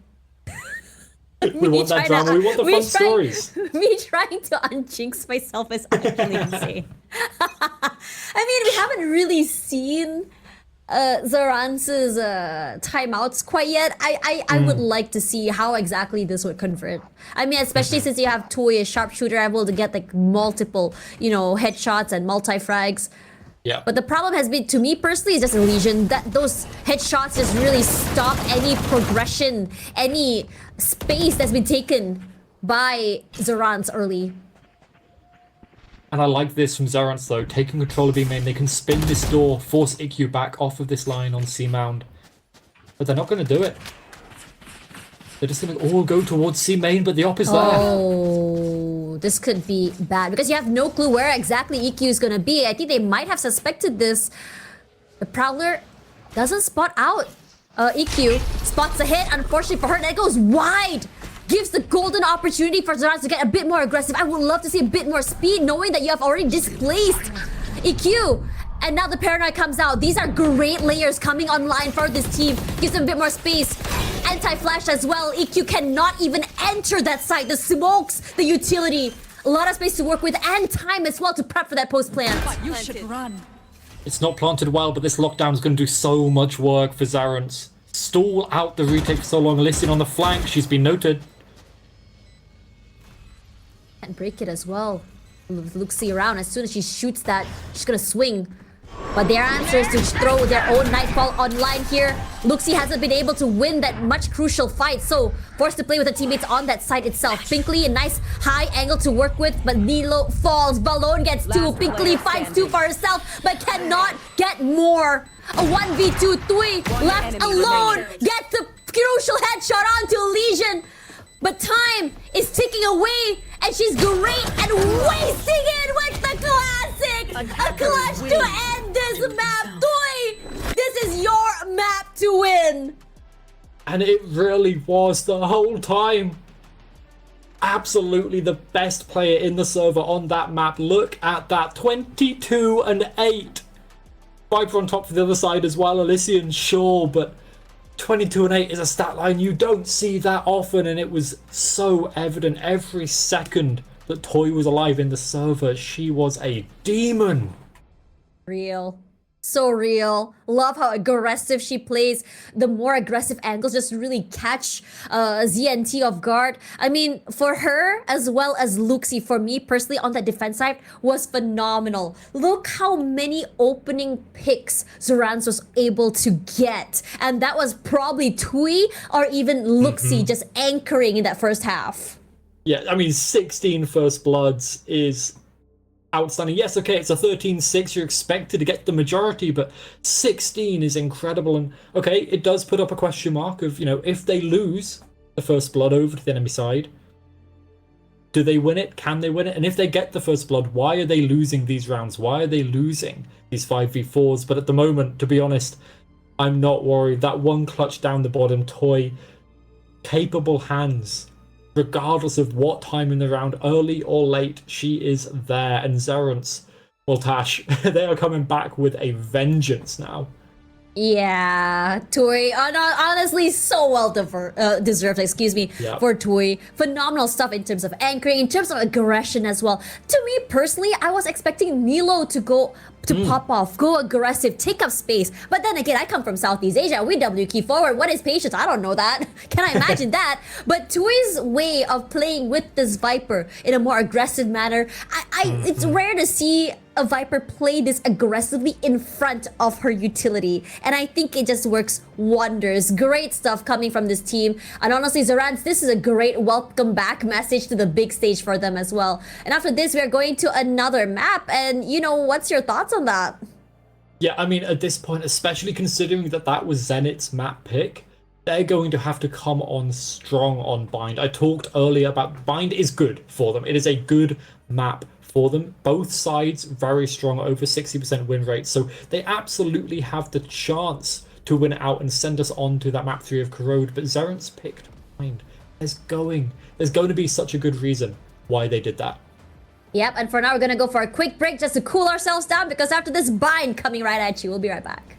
We want that drama. We want the fun stories. Me trying to unjinx myself is actually insane. I mean, we haven't really seen Zarans' timeouts quite yet. I would like to see how exactly this would convert. I mean, especially since you have Toy, a sharpshooter, able to get like multiple, headshots and multi-frags. Yeah. But the problem has been, to me personally, is just illusion. That those headshots just really stop any progression, any space that's been taken by Zarans early. And I like this from Zarans though, taking control of B main. They can spin this door, force IQ back off of this line on C Mound. But they're not going to do it. They're just going to all go towards C main, but the op is there. Oh, this could be bad because you have no clue where exactly EQ is going to be. I think they might have suspected this. The Prowler doesn't spot out EQ. Spots a hit, unfortunately for her, and it goes wide. Gives the golden opportunity for Zarans to get a bit more aggressive. I would love to see a bit more speed, knowing that you have already displaced EQ. And now the Paranoid comes out. These are great layers coming online for this team. Gives them a bit more space. Anti-flash as well. EQ cannot even enter that site. The smokes, the utility. A lot of space to work with and time as well to prep for that post plant. You should run. It's not planted well, but this lockdown is going to do so much work for Zarans. Stall out the retake for so long. Listing on the flank. She's been noted. And break it as well. Luxi around. As soon as she shoots that, she's gonna swing. But their answer is to throw their own Nightfall online here. Luxi hasn't been able to win that much crucial fight, so forced to play with her teammates on that site itself. Pinkley, a nice high angle to work with, but Nilo falls. Balone gets 2. Pinkley finds 2 for herself, but cannot get more. A 1v2, Tui left alone. Gets the crucial headshot onto Legion. But time is ticking away, and she's great at wasting it with the classic! A clutch to end this map! Toy! This is your map to win! And it really was the whole time. Absolutely the best player in the server on that map. Look at that, 22-8. Viper on top for the other side as well, Elysian, sure, but 22-8 is a stat line you don't see that often, and it was so evident every second that Toy was alive in the server. She was a demon. Real. So real. Love how aggressive she plays. The more aggressive angles just really catch ZNT off guard. I mean, for her as well as Luxie, for me personally on the defense side, was phenomenal. Look how many opening picks Zorans was able to get. And that was probably Tui or even Luxie just anchoring in that first half. Yeah, I mean, 16 first bloods is outstanding. Yes, okay, it's a 13-6. You're expected to get the majority, but 16 is incredible. And okay, it does put up a question mark of, if they lose the first blood over to the enemy side, do they win it? Can they win it? And if they get the first blood, why are they losing these rounds? Why are they losing these 5v4s? But at the moment, to be honest, I'm not worried. That one clutch down the bottom, Toy, capable hands. Regardless of what time in the round, early or late, she is there. And Zerance, well, Tash, they are coming back with a vengeance now. Yeah, Tui, honestly, so well deserved, for Tui. Phenomenal stuff in terms of anchoring, in terms of aggression as well. To me, personally, I was expecting Nilo to pop off, go aggressive, take up space. But then again, I come from Southeast Asia. We W key forward. What is patience? I don't know that. Can I imagine that? But Tui's way of playing with this Viper in a more aggressive manner, it's rare to see a Viper play this aggressively in front of her utility. And I think it just works wonders. Great stuff coming from this team. And honestly, Zorans, this is a great welcome back message to the big stage for them as well. And after this, we are going to another map. And, what's your thoughts on that? Yeah, I mean, at this point, especially considering that was Zenit's map pick, they're going to have to come on strong on Bind. I talked earlier about Bind is good for them. It is a good map for them. Both sides very strong, over 60% win rate. So they absolutely have the chance to win it out and send us on to that map 3 of Corrode. But Zerance picked Bind. There's going to be such a good reason why they did that. Yep, and for now, we're going to go for a quick break just to cool ourselves down, because after this, Bind coming right at you. We'll be right back.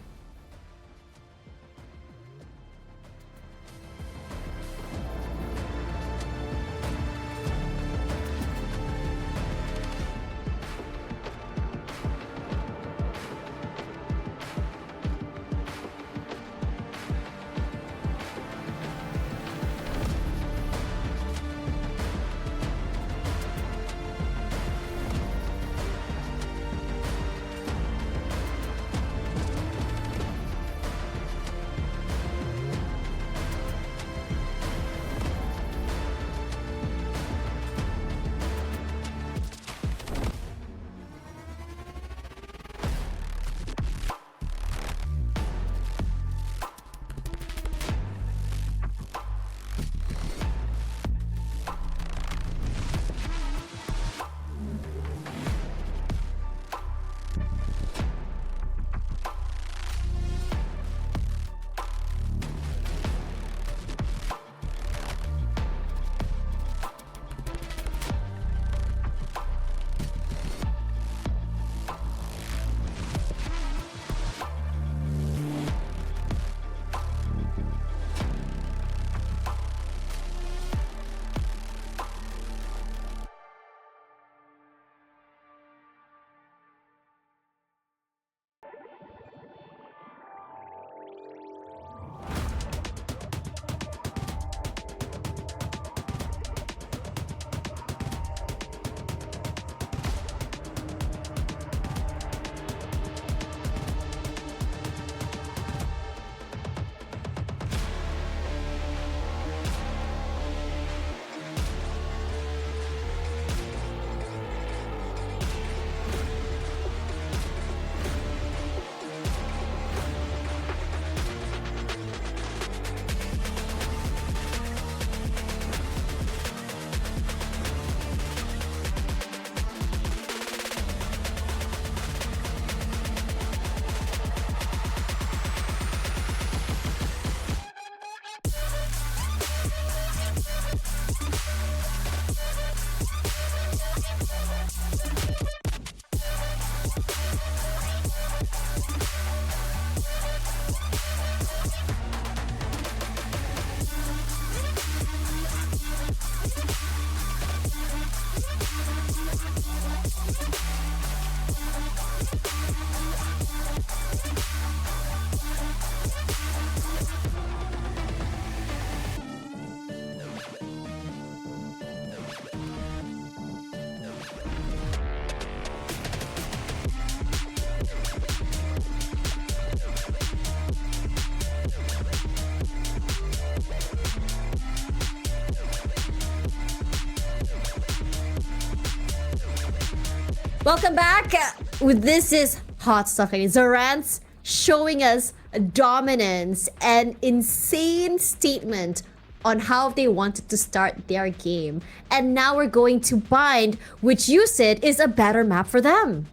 Welcome back. This is hot stuff. Zarant's showing us dominance and insane statement on how they wanted to start their game. And now we're going to Bind, which you said is a better map for them.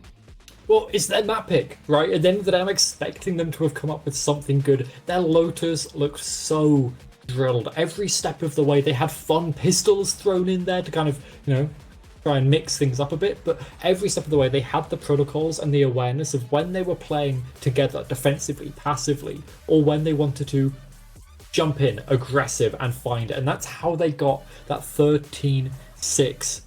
Well, it's their map pick, right? At the end of the day, I'm expecting them to have come up with something good. Their Lotus looked so drilled every step of the way. They had fun pistols thrown in there to kind of, try and mix things up a bit. But every step of the way, they had the protocols and the awareness of when they were playing together defensively, passively, or when they wanted to jump in, aggressive, and find it. And that's how they got that 13-6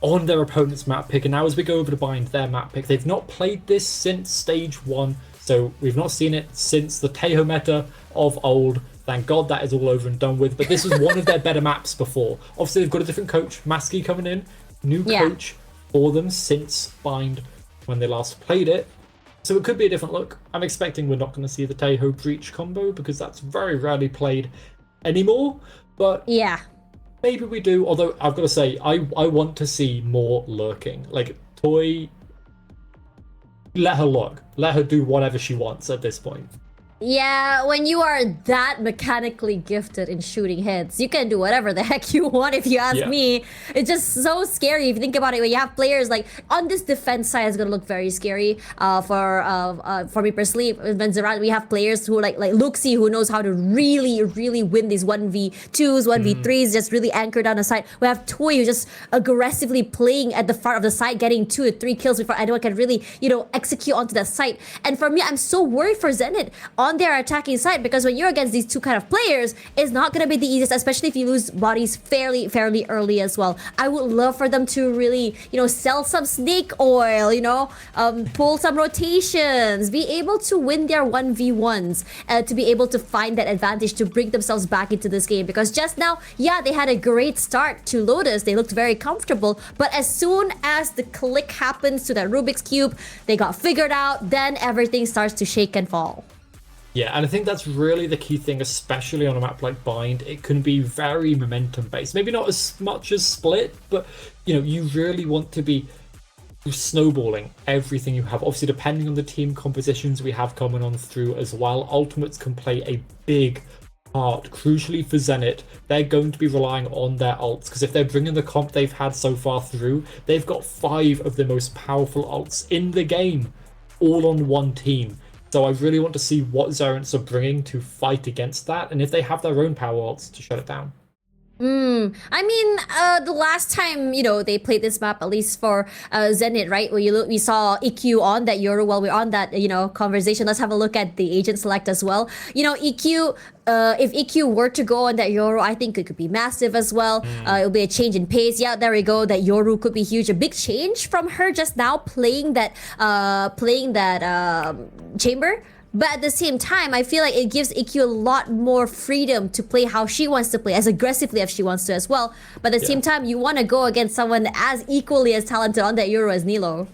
on their opponent's map pick. And now as we go over to Bind their map pick, they've not played this since stage 1, so we've not seen it since the Tejo meta of old. Thank God that is all over and done with, but this was one of their better maps before. Obviously they've got a different coach, Maskey, coming in, new coach for them since Bind when they last played it, so it could be a different look. I'm expecting we're not going to see the Tejo Breach combo because that's very rarely played anymore, but yeah, maybe we do, although I've got to say, I want to see more lurking. Like, Toy, let her lurk. Let her do whatever she wants at this point. Yeah, when you are that mechanically gifted in shooting hits, you can do whatever the heck you want, if you ask me. It's just so scary if you think about it. When you have players like on this defense side, it's gonna look very scary. For me personally, when Zarant, we have players who like Luxie, who knows how to really win these 1v2s, 1v3s, just really anchor down the side. We have Toy, who's just aggressively playing at the front of the side, getting 2 or 3 kills before anyone can really, execute onto that site. And for me, I'm so worried for Zenit on their attacking side, because when you're against these two kind of players, it's not gonna be the easiest, especially if you lose bodies fairly early as well. I would love for them to really, sell some snake oil, pull some rotations, be able to win their 1v1s, to be able to find that advantage to bring themselves back into this game. Because just now, they had a great start to Lotus, they looked very comfortable, but as soon as the click happens to that Rubik's Cube, they got figured out, then everything starts to shake and fall. Yeah, and I think that's really the key thing, especially on a map like Bind. It can be very momentum based. Maybe not as much as Split, but you really want to be snowballing everything you have. Obviously, depending on the team compositions we have coming on through as well, ultimates can play a big part. Crucially for Zenit, they're going to be relying on their ults, because if they're bringing the comp they've had so far through, they've got 5 of the most powerful ults in the game, all on one team. So I really want to see what Zarants are bringing to fight against that, and if they have their own power ults to shut it down. I mean, the last time, they played this map, at least for Zenit, right? Where we saw EQ on that Yoru. While we're on that, conversation, let's have a look at the agent select as well. EQ, if EQ were to go on that Yoru, I think it could be massive as well. It'll be a change in pace. Yeah, there we go. That Yoru could be huge. A big change from her just now playing that chamber. But at the same time, I feel like it gives EQ a lot more freedom to play how she wants to play, as aggressively as she wants to as well. But at the same time, you want to go against someone as equally as talented on that Euro as Nilo.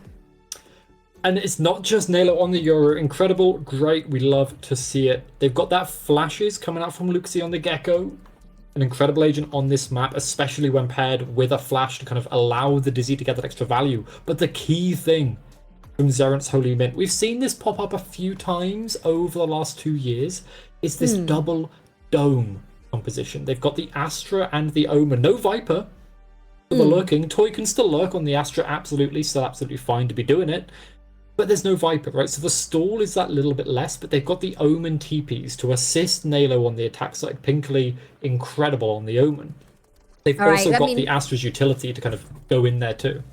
And it's not just Nilo on the Euro. Incredible, great, we love to see it. They've got that flashes coming out from Luxie on the Gecko. An incredible agent on this map, especially when paired with a flash to kind of allow the Dizzy to get that extra value. But the key thing from Zarant's Holy Mint, we've seen this pop up a few times over the last 2 years, is this double dome composition. They've got the Astra and the Omen. No Viper for the lurking. Toy can still lurk on the Astra, absolutely, still absolutely fine to be doing it. But there's no Viper, right? So the stall is that little bit less, but they've got the Omen TPs to assist Nalo on the attack side. Pinkly incredible on the Omen. They've also got the Astra's utility to kind of go in there too.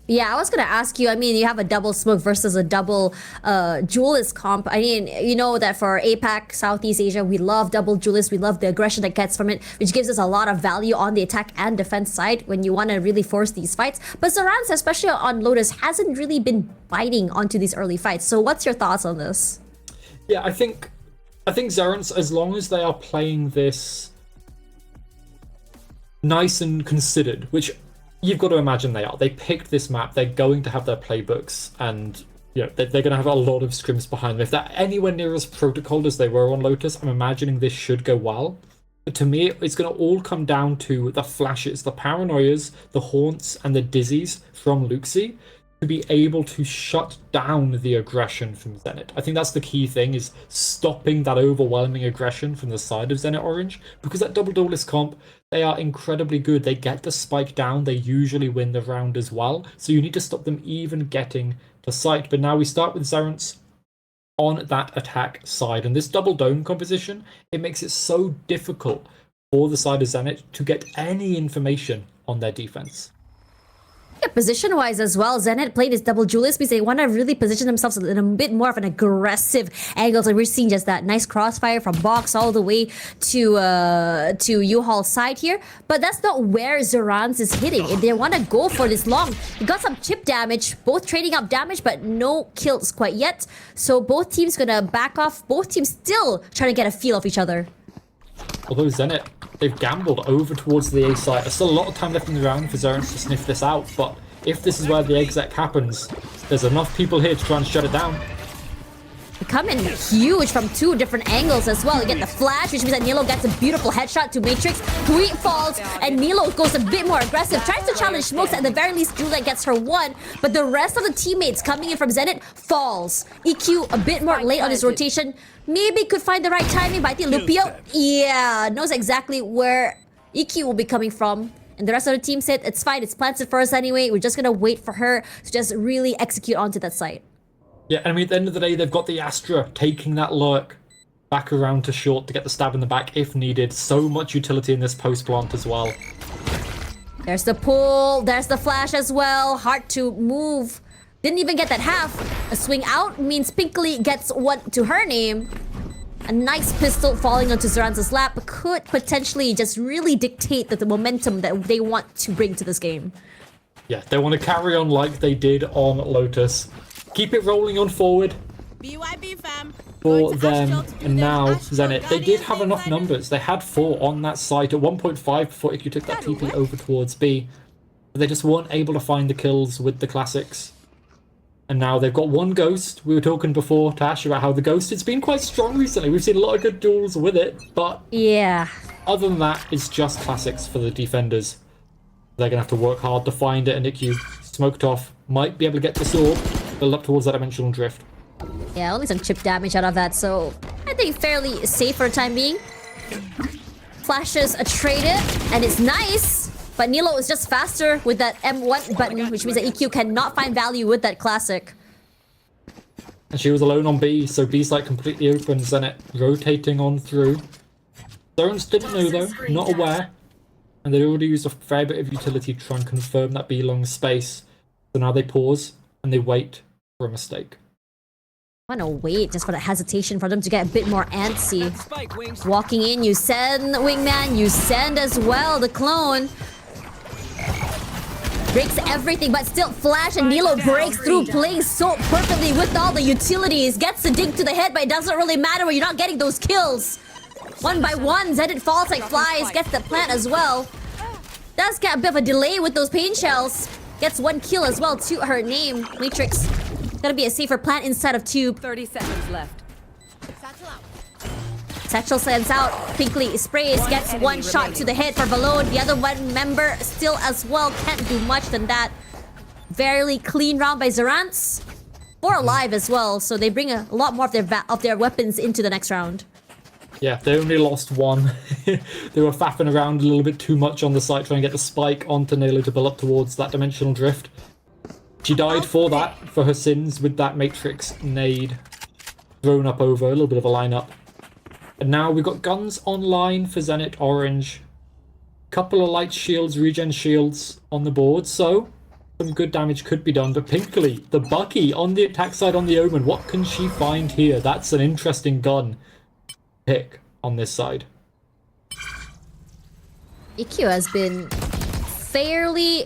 Yeah, I was gonna ask you, I mean, you have a double smoke versus a double duelist comp. I mean, you know that for APAC, Southeast Asia, we love double duelist. We love the aggression that gets from it, which gives us a lot of value on the attack and defense side when you want to really force these fights. But Zarans, especially on Lotus, hasn't really been biting onto these early fights. So what's your thoughts on this? Yeah, I think Zarans, as long as they are playing this nice and considered, which you've got to imagine they are. They picked this map. They're going to have their playbooks, and they're going to have a lot of scrims behind them. If they're anywhere near as protocoled as they were on Lotus, I'm imagining this should go well. But to me, it's going to all come down to the flashes, the paranoias, the haunts, and the dizzies from Luxie. to be able to shut down the aggression from Zenit. I think that's the key thing, is stopping that overwhelming aggression from the side of Zenit Orange, because that double duelist comp, they are incredibly good. They get the spike down, they usually win the round as well, so you need to stop them even getting to site. But now we start with Zerance on that attack side, and this double dome composition, it makes it so difficult for the side of Zenit to get any information on their defense. Yeah, position-wise as well, Zenit played this double duelist because they want to really position themselves in a bit more of an aggressive angle. So we're seeing just that nice crossfire from box all the way to U-Haul's side here. But that's not where Zerance is hitting. If they want to go for this long, he got some chip damage, both trading up damage, but no kills quite yet. So both teams gonna back off. Both teams still trying to get a feel of each other. Although Zenit, they've gambled over towards the A site. There's still a lot of time left in the round for Zerance to sniff this out, but if this is where the exec happens, there's enough people here to try and shut it down. They come in huge from two different angles as well. You get the flash, which means that Nilo gets a beautiful headshot to Matrix. Tweet falls, and Nilo goes a bit more aggressive. Tries to challenge Smokes. At the very least, Juliet gets her one. But the rest of the teammates coming in from Zenit falls. EQ a bit more late on his rotation. Maybe could find the right timing, but I think Lupio, yeah, knows exactly where EQ will be coming from. And the rest of the team said, it's fine, it's planted for us anyway. We're just gonna wait for her to just really execute onto that site. Yeah, I mean, at the end of the day, they've got the Astra taking that lurk back around to short to get the stab in the back if needed. So much utility in this post plant as well. There's the pull, there's the flash as well. Hard to move. Didn't even get that half. A swing out means Pinkley gets one to her name. A nice pistol falling onto Zerance's lap could potentially just really dictate the momentum that they want to bring to this game. Yeah, they want to carry on like they did on Lotus. Keep it rolling on forward BYB fam. for them. And now Zenit, they did have enough numbers. They had 4 on that site at 1.5 before IQ took that TP over towards B. But they just weren't able to find the kills with the classics. And now they've got one Ghost. We were talking before, Tash, about how the Ghost has been quite strong recently. We've seen a lot of good duels with it, but yeah, other than that, it's just classics for the defenders. They're going to have to work hard to find it, and IQ, smoked off, might be able to get the sword, build up towards that dimensional drift. Yeah, only some chip damage out of that, so I think fairly safe for the time being. Flashes a traded, and it's nice. But Nilo is just faster with that M1 button, which means that EQ cannot find value with that classic. And she was alone on B, so B's like completely open. Zenit rotating on through. Zerance didn't know though, not aware. And they'd already used a fair bit of utility to try and confirm that B long space. So now they pause and they wait for a mistake. I wanna wait just for the hesitation for them to get a bit more antsy. Walking in, you send Wingman, you send as well the clone. Breaks everything, but still Flash and Nilo breaks through, playing so perfectly with all the utilities. Gets the dig to the head, but it doesn't really matter when you're not getting those kills. One by one, Zenit falls like flies, gets the plant as well. Does get a bit of a delay with those pain shells. Gets one kill as well to her name. Matrix, gonna be a safer plant inside of Tube. 30 seconds left. Satchel sends out, Pinkley sprays, gets one shot to the head for Balone. The other one member still as well, can't do much than that. Very clean round by Zerance. 4 alive as well, so they bring a lot more of their weapons into the next round. Yeah, they only lost 1. They were faffing around a little bit too much on the site, trying to get the spike onto Nalo to build up towards that dimensional drift. She died for that, for her sins, with that Matrix nade thrown up over, a little bit of a lineup. And now we've got guns online for Zenit Orange. Couple of light shields, regen shields on the board, so some good damage could be done. But Pinkley, the Bucky on the attack side on the Omen, what can she find here? That's an interesting gun pick on this side. EQ has been fairly,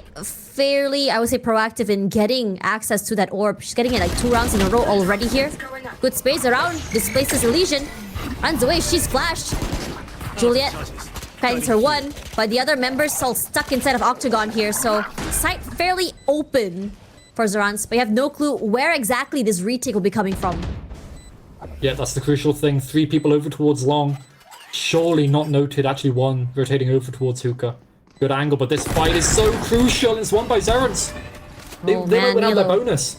I would say, proactive in getting access to that orb. She's getting it like 2 rounds in a row already here. Good space around, displaces Elysian. Runs away, she's flashed. Juliet finds her one, but the other members all stuck inside of Octagon here, so site fairly open for Zerance, but you have no clue where exactly this retake will be coming from. Yeah, that's the crucial thing. 3 people over towards long. Surely not noted, actually 1 rotating over towards Hookah. Good angle, but this fight is so crucial. It's won by Zerance. They Oh, might man, win out their Nilo. bonus.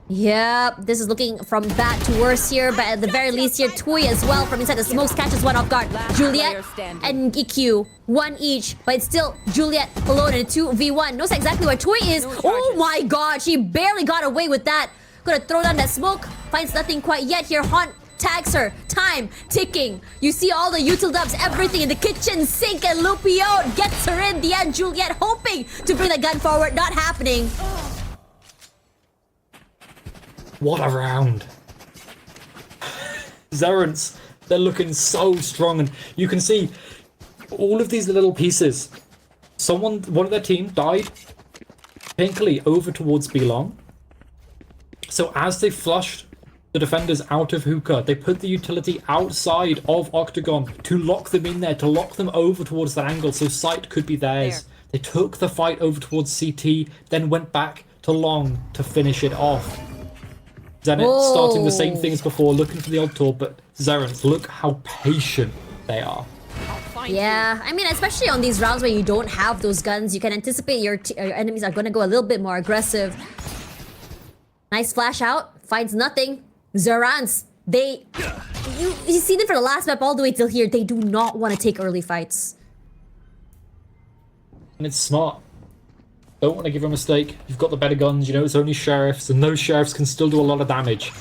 Yep, this is looking from bad to worse here, but at the very least here, Tui as well from inside the smokes catches one off guard. Last Juliet player standing. and EQ, one each, but it's still Juliet alone in a 2v1. Knows exactly where Tui is. No Oh charges. my god, she barely got away with that. Gonna throw down that smoke, finds nothing quite yet here. Haunt tags her, time ticking. You see all the util dubs, everything in the kitchen sink, and Lupio gets her in the end. Juliet hoping to bring the gun forward, not happening. What a round. Zerents, they're looking so strong, and you can see all of these little pieces. One of their team died pinkly over towards Belong. So as they flushed the defenders out of hookah, they put the utility outside of Octagon to lock them in there, to lock them over towards that angle so sight could be theirs. They took the fight over towards CT, then went back to Long to finish it off. Zenit starting the same thing as before, looking for the odd tour, but Zerents, look how patient they are. Yeah, I mean, especially on these rounds where you don't have those guns, you can anticipate your enemies are going to go a little bit more aggressive. Nice flash out, finds nothing. Zerants, you see them for the last map all the way till here. They do not want to take early fights. And it's smart. Don't want to give a mistake. You've got the better guns, you know, it's only sheriffs, and those sheriffs can still do a lot of damage.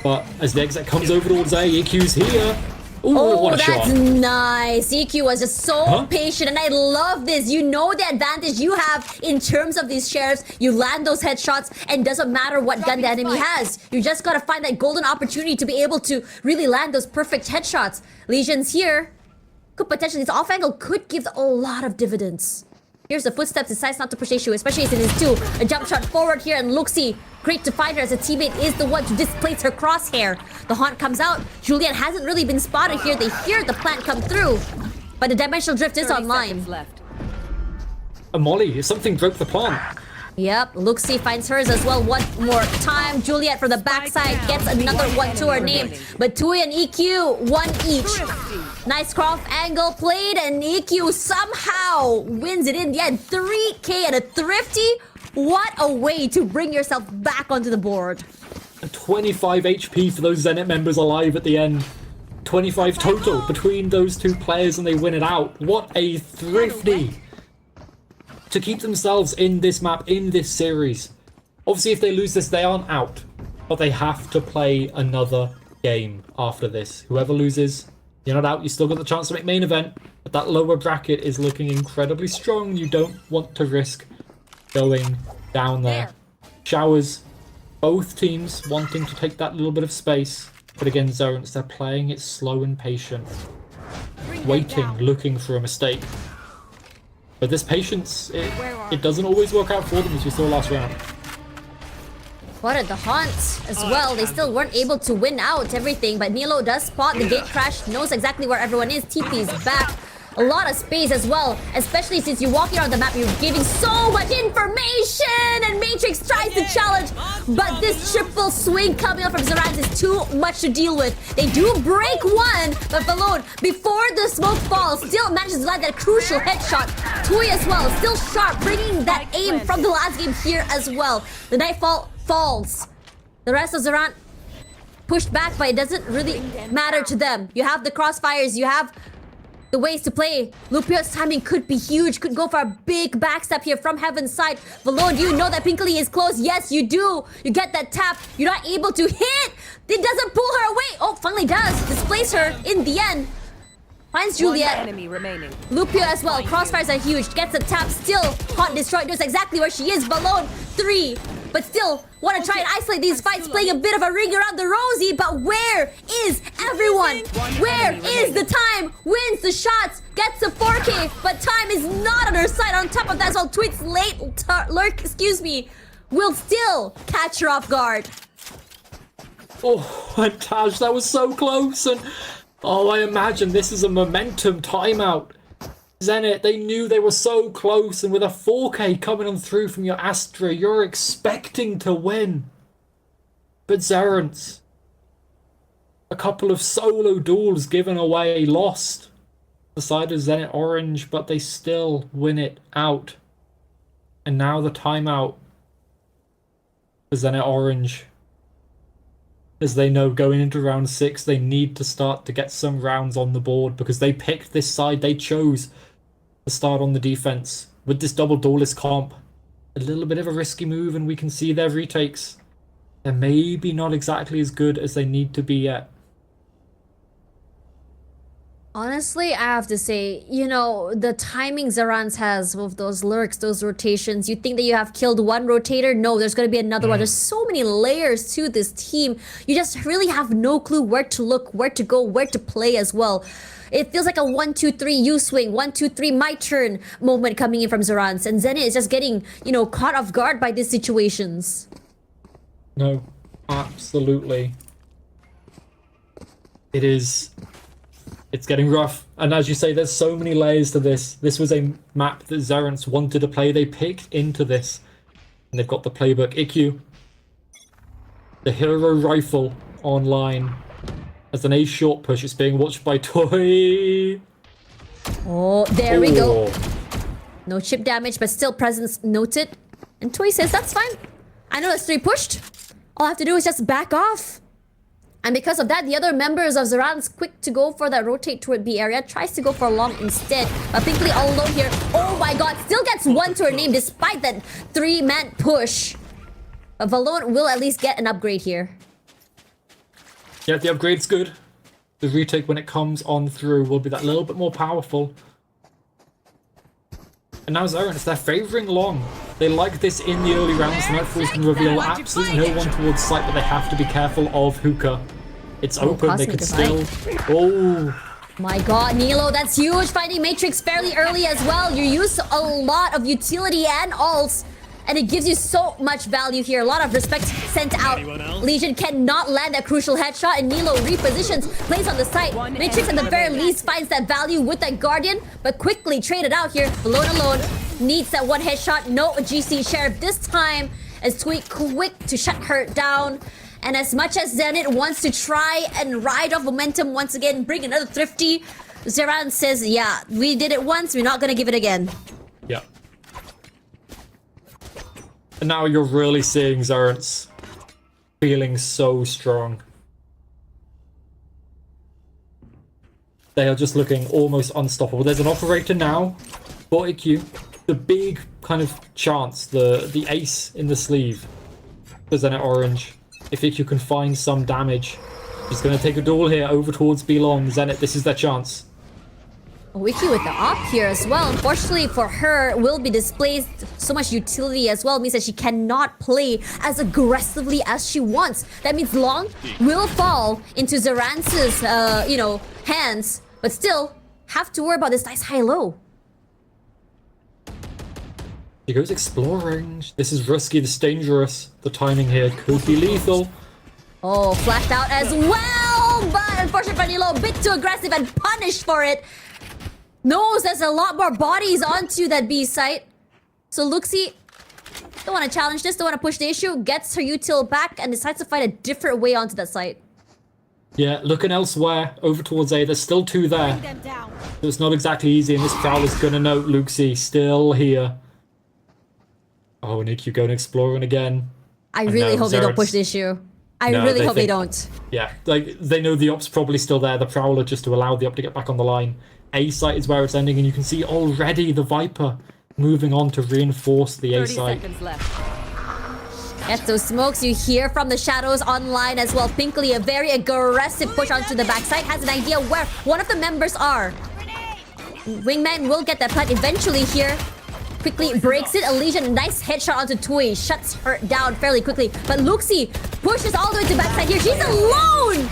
But as the exit comes over towards A, EQ's here. Ooh, Oh, what a that's shot. nice. EQ was just so Huh? patient, and I love this. You know the advantage you have in terms of these sheriffs. You land those headshots, and doesn't matter what gun the enemy has. You just gotta find that golden opportunity to be able to really land those perfect headshots. Legion's here. Could potentially, this off angle could give a lot of dividends. Here's the footsteps, decides not to push issue, especially as it is two. A jump shot forward here, and Luxie, great to find her as a teammate, is the one to displace her crosshair. The haunt comes out. Juliet hasn't really been spotted here. They hear the plant come through, but the dimensional drift is 30 online. seconds left. A molly, something broke the plant. Yep, Luxie finds hers as well one more time. Juliet from the backside gets another one to her name. But Tui and EQ, one each. Nice cross angle played, and EQ somehow wins it in the end. 3K and a thrifty. What a way to bring yourself back onto the board. 25 HP for those Zenit members alive at the end. 25 total between those two players, and they win it out. What a thrifty to keep themselves in this map, in this series. Obviously, if they lose this, they aren't out, but they have to play another game after this. Whoever loses, you're not out. You still got the chance to make main event, but that lower bracket is looking incredibly strong. You don't want to risk going down there. Showers, both teams wanting to take that little bit of space, but again, Zerents, they're playing it slow and patient, waiting, looking for a mistake. But this patience, it doesn't always work out for them, as we saw last round. What are the haunts as well? They still weren't able to win out everything, but Nilo does spot the gate crash, knows exactly where everyone is. TP's back. A lot of space as well, especially since you're walking around the map, you're giving so much information, and Matrix tries to challenge, but this triple swing coming up from Zerants is too much to deal with. They do break one, but Balone, before the smoke falls, still manages to land that crucial headshot. Tui as well, still sharp, bringing that aim from the last game here as well. The Nightfall falls. The rest of Zerant pushed back, but it doesn't really matter to them. You have the crossfires, you have the ways to play. Lupio's timing could be huge, could go for a big backstep here from Heaven's side. Valo, do you know that Pinkley is close? Yes, you do. You get that tap. You're not able to hit. It doesn't pull her away. Oh, finally does. Displace her in the end. Finds Juliet. One enemy remaining. Lupio as well. Crossfires are huge. Gets a tap. Still, Haunt destroyed. Knows exactly where she is. Balone, 3. But still, want to try and isolate these fights. Playing a bit of a ring around the rosy. But where is everyone? Where is the time? Wins the shots. Gets a 4K. But time is not on her side. On top of that, so Twit's late lurk, will still catch her off guard. Oh, and Taj, that was so close, and oh, I imagine this is a momentum timeout. Zenit, they knew they were so close, and with a 4K coming on through from your Astra, you're expecting to win. But Zerents, a couple of solo duels given away, lost. The side of Zenit Orange, but they still win it out. And now the timeout for Zenit Orange. As they know, going into round 6, they need to start to get some rounds on the board because they picked this side. They chose to start on the defense with this double duelist comp. A little bit of a risky move, and we can see their retakes. They're maybe not exactly as good as they need to be yet. Honestly, I have to say, you know, the timing Zarans has with those lurks, those rotations, you think that you have killed one rotator? No, there's going to be another one. There's so many layers to this team. You just really have no clue where to look, where to go, where to play as well. It feels like a 1-2-3 you swing, 1-2-3 my turn moment coming in from Zarans. And Zenit is just getting, you know, caught off guard by these situations. No, absolutely. It's getting rough. And as you say, there's so many layers to this. This was a map that Zarans wanted to play. They picked into this. And they've got the playbook. IQ. The hero rifle online. As an A short push, it's being watched by Toy. Oh, there we go. No chip damage, but still presence noted. And Toy says, that's fine. I know that's 3 pushed. All I have to do is just back off. And because of that, the other members of Zarans, quick to go for that rotate toward B area, tries to go for long instead. But Pinkley all alone here. Oh my god, still gets 1 to her name despite that 3-man push. But Valone will at least get an upgrade here. Yeah, the upgrade's good. The retake, when it comes on through, will be that little bit more powerful. And now Zarans, they're favouring long. They like this in the early rounds. Nightfalls can reveal absolutely no one towards sight, but they have to be careful of Hookah. It's open, they could still... Oh! My god, Nilo, that's huge. Finding Matrix fairly early as well. You use a lot of utility and ults, and it gives you so much value here. A lot of respect sent out. Legion cannot land that crucial headshot, and Nilo repositions, plays on the site. Matrix at the very least finds that value with that Guardian, but quickly traded out here. Alone needs that 1 headshot. No GC Sheriff this time, as Tweet quick to shut her down. And as much as Zenit wants to try and ride off momentum once again, bring another thrifty, Zeran says, yeah, we did it once, we're not gonna give it again. Yeah. And now you're really seeing Zarans feeling so strong. They are just looking almost unstoppable. There's an operator now for IQ. The big kind of chance, the ace in the sleeve for Zenit Orange. If IQ can find some damage, she's going to take a duel here over towards B-Long. Zenit, this is their chance. Wiki with the op here as well. Unfortunately for her, will be displaced. So much utility as well means that she cannot play as aggressively as she wants. That means Long will fall into Zarans's, you know, hands, but still have to worry about this nice high-low. She goes exploring. This is risky, this is dangerous. The timing here could be lethal. Oh, flashed out as well, but unfortunately for Nilo, a bit too aggressive and punished for it. Knows there's a lot more bodies onto that B site. So Luxie don't want to challenge this, don't want to push the issue, gets her util back and decides to find a different way onto that site. Yeah, looking elsewhere, over towards A. There's still 2 there. So it's not exactly easy, and this Prowler's gonna note Luxie still here. Oh, and IQ going exploring again. I really hope they don't push the issue. I really hope they don't. Yeah, like, they know the op's probably still there, the Prowler, just to allow the op to get back on the line. A site is where it's ending, and you can see already the Viper moving on to reinforce the A 30 site. seconds left. Get those smokes you hear from the shadows online as well. Pinkley, a very aggressive push onto the backside, has an idea where one of the members are. Wingman will get that plant eventually here. Quickly breaks it. Elysian, nice headshot onto Tui. Shuts her down fairly quickly. But Luxie pushes all the way to backside here. She's alone!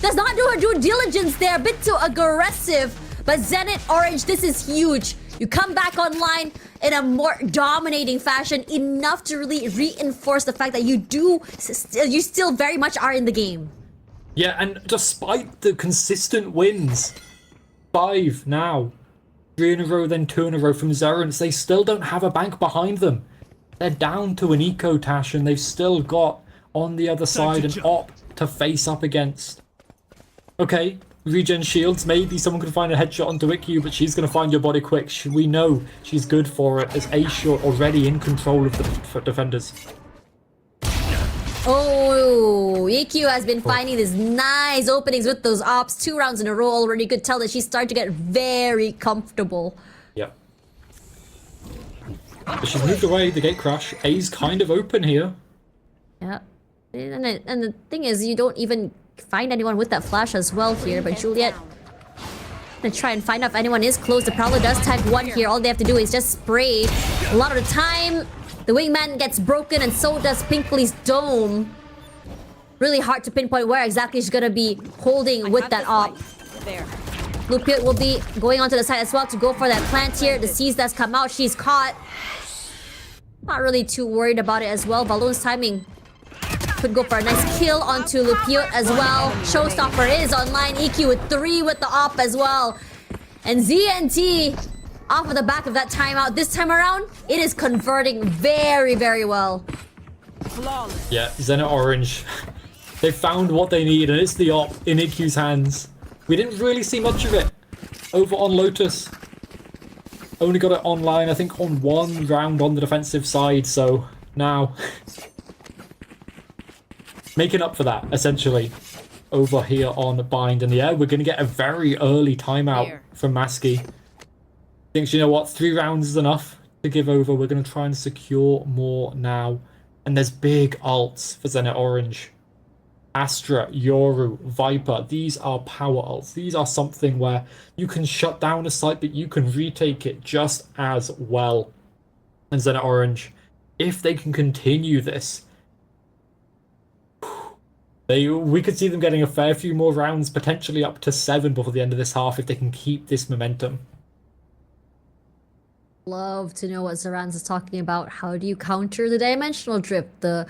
Does not do her due diligence there. A bit too aggressive. But Zenit Orange, this is huge. You come back online in a more dominating fashion. Enough to really reinforce the fact that you still very much are in the game. Yeah, and despite the consistent wins, 5 now. 3 in a row, then 2 in a row from Zarans. They still don't have a bank behind them. They're down to an eco Tash, and they've still got on the other side an op to face up against. Okay, regen shields. Maybe someone could find a headshot onto IQ, but she's going to find your body quick. We know she's good for it, as A short already in control of the defenders. Oh, EQ has been finding these nice openings with those ops 2 rounds in a row already. You could tell that she's starting to get very comfortable. Yep. But she's moved away, the gate crash. A's kind of open here. Yeah. And the thing is, you don't even find anyone with that flash as well here, but Juliet gonna try and find out if anyone is close. The Prowler does tag 1 here. All they have to do is just spray. A lot of the time, the wingman gets broken and so does Pinkley's dome. Really hard to pinpoint where exactly she's gonna be holding with that op. There. Lupiot will be going onto the side as well to go for that plant here. The C's does come out. She's caught. Not really too worried about it as well. Balloon's timing could go for a nice kill onto Lupiot as well. Showstopper is online. EQ with 3 with the op as well. And ZNT off of the back of that timeout. This time around, it is converting very, very well. Flawless. Yeah, Zenit Orange. They found what they need, and it's the op in EQ's hands. We didn't really see much of it over on Lotus. Only got it online, I think, on 1 round on the defensive side, so now making up for that, essentially, over here on Bind. And yeah, we're going to get a very early timeout from Maskey. Thinks, you know what, 3 rounds is enough to give over. We're going to try and secure more now. And there's big ults for Zenit Orange. Astra, Yoru, Viper, these are power ults. These are something where you can shut down a site, but you can retake it just as well. And Zenit Orange, if they can continue this, we could see them getting a fair few more rounds, potentially up to 7 before the end of this half, if they can keep this momentum. Love to know what Zaranz is talking about. How do you counter the dimensional drift? How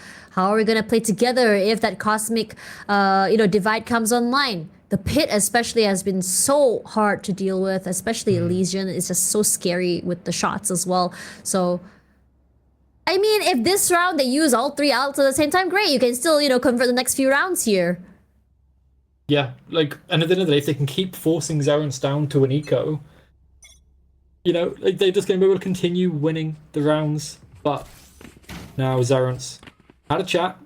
are we gonna play together if that cosmic, divide comes online? The pit especially has been so hard to deal with, especially Elysian. It's just so scary with the shots as well. So, I mean, if this round they use all 3 ults at the same time, great. You can still, convert the next few rounds here. Yeah, and at the end of the day, if they can keep forcing Zaranz down to an eco, they're just going to be able to continue winning the rounds. But now Zaranz had a chat,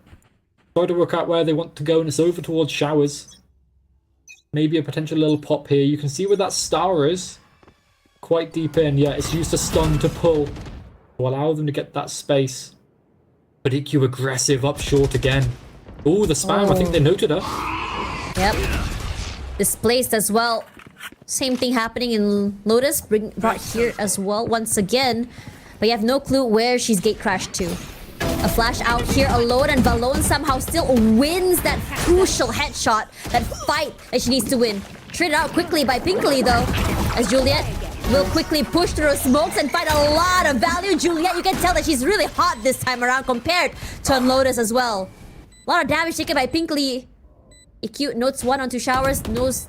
tried to work out where they want to go, and it's over towards Showers. Maybe a potential little pop here. You can see where that star is. Quite deep in. Yeah, it's used a stun to pull to allow them to get that space. But EQ aggressive up short again. Ooh, the spam. I think they noted her. Yep. Displaced as well. Same thing happening in Lotus, brought here as well once again. But you have no clue where she's gate crashed to. A flash out here alone, and Valone somehow still wins that crucial headshot, that fight that she needs to win. Traded out quickly by Pinkley though, as Juliet will quickly push through smokes and find a lot of value. Juliet, you can tell that she's really hot this time around compared to on Lotus as well. A lot of damage taken by Pinkley. EQ notes 1 onto Showers, knows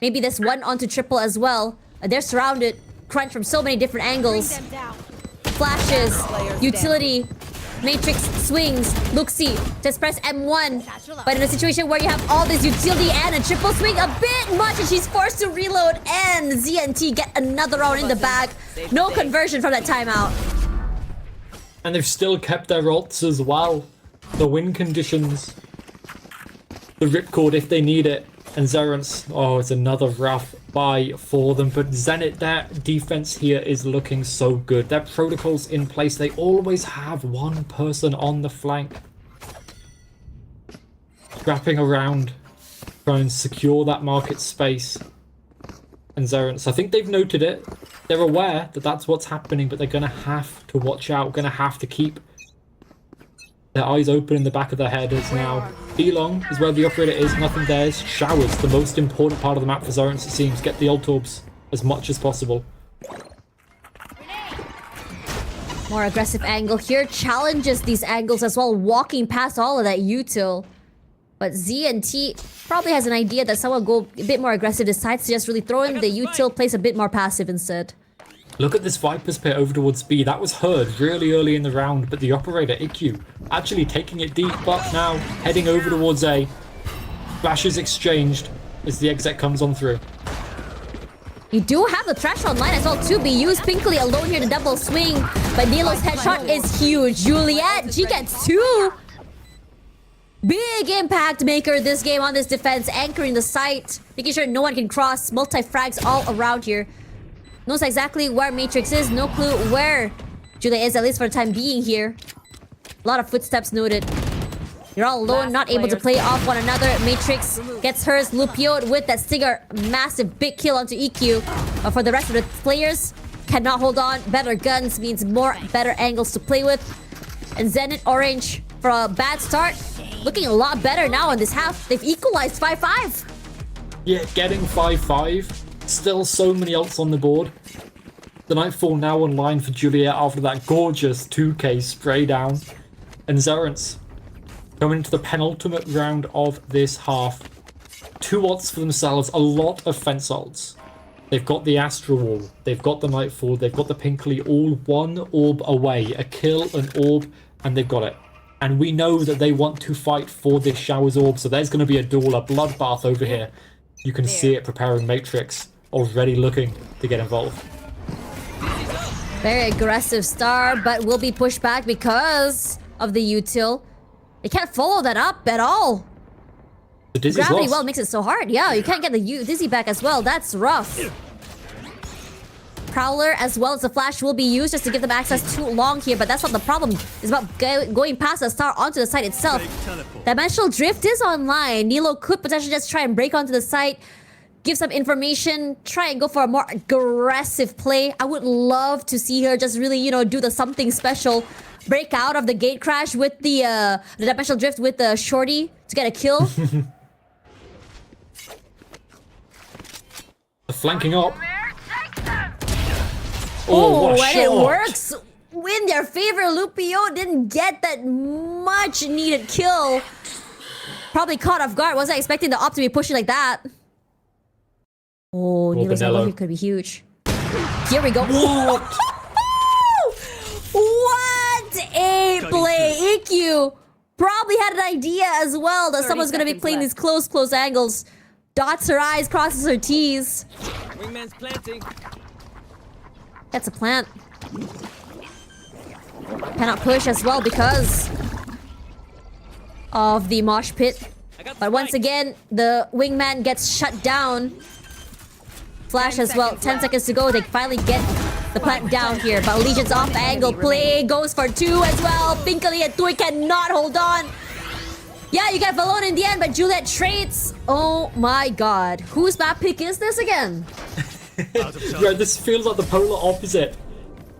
maybe this 1 onto Triple as well. They're surrounded, crunch from so many different angles. Flashes, utility, Matrix swings, Luxie just press M1. But in a situation where you have all this utility and a triple swing, a bit much, and she's forced to reload, and ZNT get another round in the bag. No conversion from that timeout. And they've still kept their ults as well. The win conditions. The ripcord if they need it. And Zaranz, it's another rough buy for them. But Zenit, their defense here is looking so good. Their protocols in place. They always have one person on the flank, wrapping around, trying to secure that market space. And Zaranz, I think they've noted it. They're aware that that's what's happening, but they're going to have to watch out. Going to have to keep their eyes open in the back of their head. As now B-Long is where the operator is, nothing there. Showers, the most important part of the map for Zaranz, it seems. Get the ult orbs as much as possible. More aggressive angle here, challenges these angles as well, walking past all of that util. But ZNT probably has an idea that someone will go a bit more aggressive, decides to just really throw in the util, plays a bit more passive instead. Look at this Viper's pit over towards B. That was heard really early in the round, but the operator, IQ, actually taking it deep, but now heading over towards A. Flashes exchanged as the exec comes on through. You do have the trash online as well to be used. Pinkley alone here to double swing, but Nilo's headshot is huge. Juliet, she gets 2. Big impact maker this game on this defense, anchoring the site, making sure no one can cross, multi-frags all around here. Knows exactly where Matrix is, no clue where Julia is, at least for the time being here. A lot of footsteps noted. You're all alone, not able to play off one another. Matrix gets hers, Lupio with that Stinger, massive big kill onto EQ. But for the rest of the players, cannot hold on. Better guns means more better angles to play with. And Zenit Orange, for a bad start, looking a lot better now in this half. They've equalized 5-5. Yeah, getting 5-5. Still so many ults on the board. The Nightfall now online for Juliet after that gorgeous 2k spray down. And Zerence going into the penultimate round of this half. 2 ults for themselves, a lot of fence ults. They've got the Astral Wall, they've got the Nightfall, they've got the Pinkley, all 1 orb away. A kill, an orb, and they've got it. And we know that they want to fight for this Showers Orb, so there's going to be a duel, a bloodbath over here. You can see it preparing. Matrix already looking to get involved. Very aggressive start, but will be pushed back because of the util. They can't follow that up at all. The Dizzy's Gravity lost. well makes it so hard. Yeah, you can't get the Dizzy back as well. That's rough. Prowler as well as the Flash will be used just to give them access too long here, but that's not the problem. It's about going past the star onto the site itself. Dimensional Drift is online. Nilo could potentially just try and break onto the site, give some information, try and go for a more aggressive play. I would love to see her just really, you know, do the something special. Break out of the gate crash with the Dimensional Drift with the Shorty to get a kill. Flanking up. Oh, what a and shot. it works in their favor. Lupio didn't get that much needed kill. Probably caught off guard. Wasn't expecting the op to be pushing like that. Oh, Nilo's elbow here could be huge. Here we go. What? What a play. EQ probably had an idea as well that someone's going to be playing these close angles. Dots her I's, crosses her T's. Wingman's planting. That's a plant. Cannot push as well because of the mosh pit. But once again, the wingman gets shut down. Flash as well. 10 seconds to go. They finally get the plant down here. But Legion's off angle. Play goes for 2 as well. Pinkley and Tui cannot hold on. Yeah, you get Valone in the end, but Juliet trades. Oh my god. Whose map pick is this again? Yeah, this feels like the polar opposite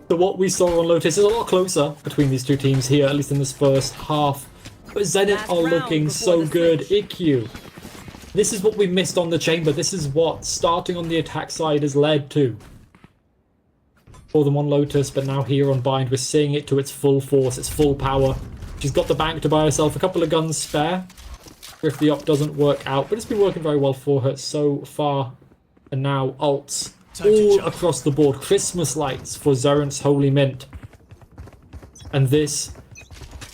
to what we saw on Lotus. It's a lot closer between these two teams here, at least in this first half. But Zenit are looking so good. IQ. This is what we missed on the chamber. This is what starting on the attack side has led to. For them on Lotus, but now here on Bind, we're seeing it to its full force, its full power. She's got the bank to buy herself a couple of guns spare if the op doesn't work out, but it's been working very well for her so far. And now ults all across the board. Christmas lights for Zerent's Holy Mint. And this,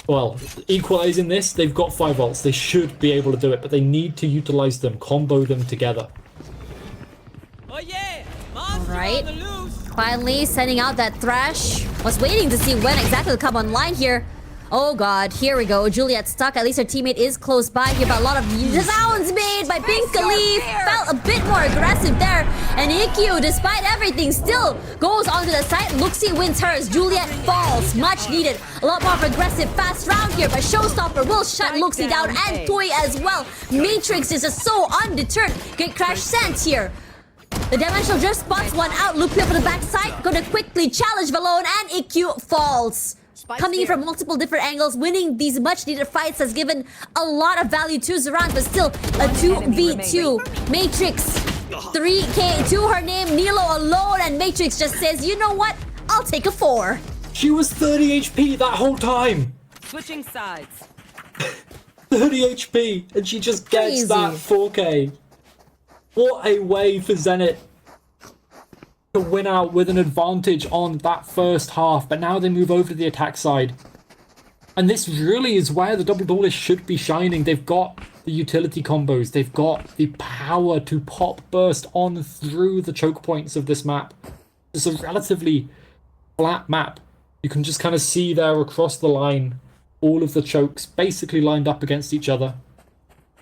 well, equalizing this, they've got 5 ults. They should be able to do it, but they need to utilize them, combo them together. Oh yeah! Alright. Finally sending out that Thrash. Was waiting to see when exactly to come online here. Oh god, here we go. Juliet stuck. At least her teammate is close by here, but a lot of sounds made by Pinkley. Felt a bit more aggressive there. And IQ, despite everything, still goes onto the site. Luxie wins hers. Juliet falls. Much needed. A lot more of aggressive, fast round here, but Showstopper will shut Luxie down and Toy as well. Matrix is just so undeterred. Gate Crash sent here. The Dimensional Drift spots one out. Lupio for the backside. Gonna quickly challenge Valone and IQ falls. Coming in from multiple different angles, winning these much needed fights has given a lot of value to Zarant, but still a 2v2. Matrix 3k to her name, Nilo alone, and Matrix just says, you know what? I'll take a 4. She was 30 HP that whole time. Switching sides. 30 HP, and she just gets Crazy. that 4k. What a way for Zenit to win out with an advantage on that first half, but now they move over to the attack side. And this really is where the double duelists should be shining. They've got the utility combos, they've got the power to pop burst on through the choke points of this map. It's a relatively flat map. You can just kind of see there across the line all of the chokes basically lined up against each other.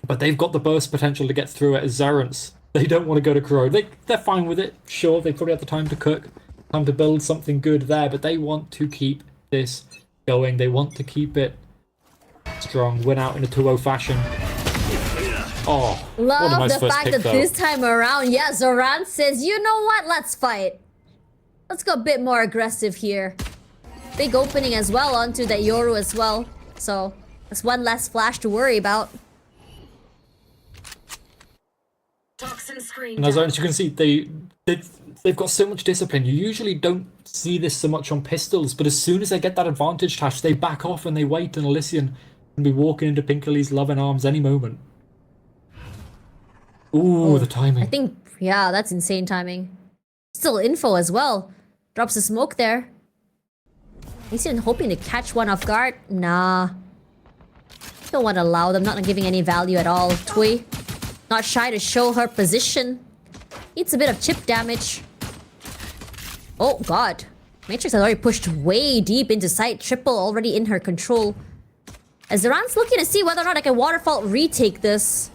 But they've got the burst potential to get through it as Zarans. They don't want to go to Crow. They're fine with it. Sure, they probably have the time to cook, time to build something good there, but they want to keep this going. They want to keep it strong, win out in a 2-0 fashion. Oh, what a Love nice the first fact pick, that though. this time around, yeah, Zoran says, you know what, let's fight. Let's go a bit more aggressive here. Big opening as well onto that Yoru as well. So, that's one less flash to worry about. And as you can see, they've got so much discipline. You usually don't see this so much on pistols, but as soon as they get that advantage, Tash, they back off and they wait, and Elysian can be walking into Pinkerley's loving arms any moment. Ooh, the timing. I think, yeah, that's insane timing. Still info as well. Drops the smoke there. He's even hoping to catch one off guard. Nah. Don't want to allow them, not giving any value at all. Tui, not shy to show her position. Eats a bit of chip damage. Oh god. Matrix has already pushed way deep into sight. Triple already in her control. As Zaran's looking to see whether or not I can waterfall retake this.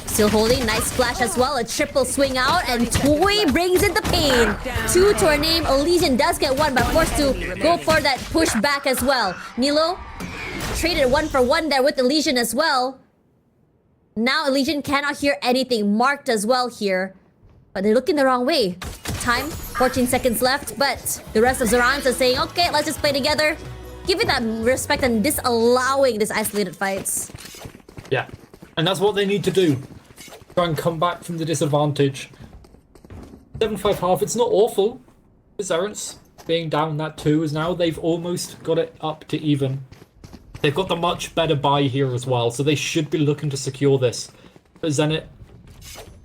Still holding, nice flash as well, a triple swing out, and Toy brings in the pain. 2 to her name, Elysian does get 1, but forced to go for that push back as well. Nilo traded 1 for 1 there with Elysian as well. Now Elysian cannot hear anything, marked as well here. But they're looking the wrong way. Time, 14 seconds left, but the rest of Zorans are saying, okay, let's just play together. Give it that respect and disallowing this isolated fights. Yeah, and that's what they need to do. Try and come back from the disadvantage. 7-5 half, it's not awful. Zarans being down that 2 is now they've almost got it up to even. They've got the much better buy here as well, so they should be looking to secure this. But Zenit,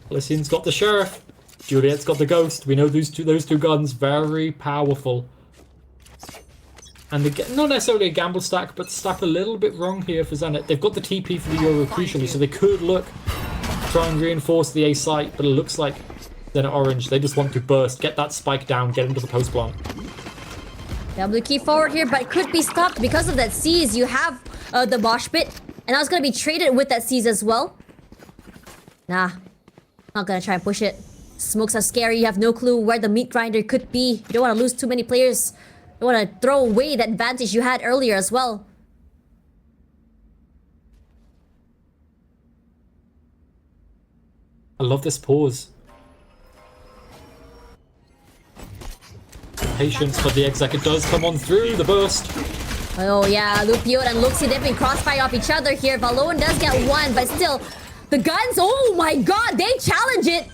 Elysian's got the Sheriff, Juliet's got the Ghost. We know those two guns, very powerful. And they not necessarily a gamble stack, but stack a little bit wrong here for Zenit. They've got the TP for the Euro crucially, so they could look, try and reinforce the A site, but it looks like Zenit Orange, they just want to burst, get that spike down, get into the post plant. W key forward here, but could be stopped because of that Seize. You have the mosh pit, and I was gonna be traded with that Seize as well. Nah, not gonna try and push it. Smokes are scary, you have no clue where the meat grinder could be. You don't want to lose too many players. You don't want to throw away that advantage you had earlier as well. I love this pause. Patience, but the exec, it does come on through the burst. Oh yeah, Lupio and Luxie, they've been crossfire off each other here. Valone does get 1, but still, the guns, oh my god, they challenge it!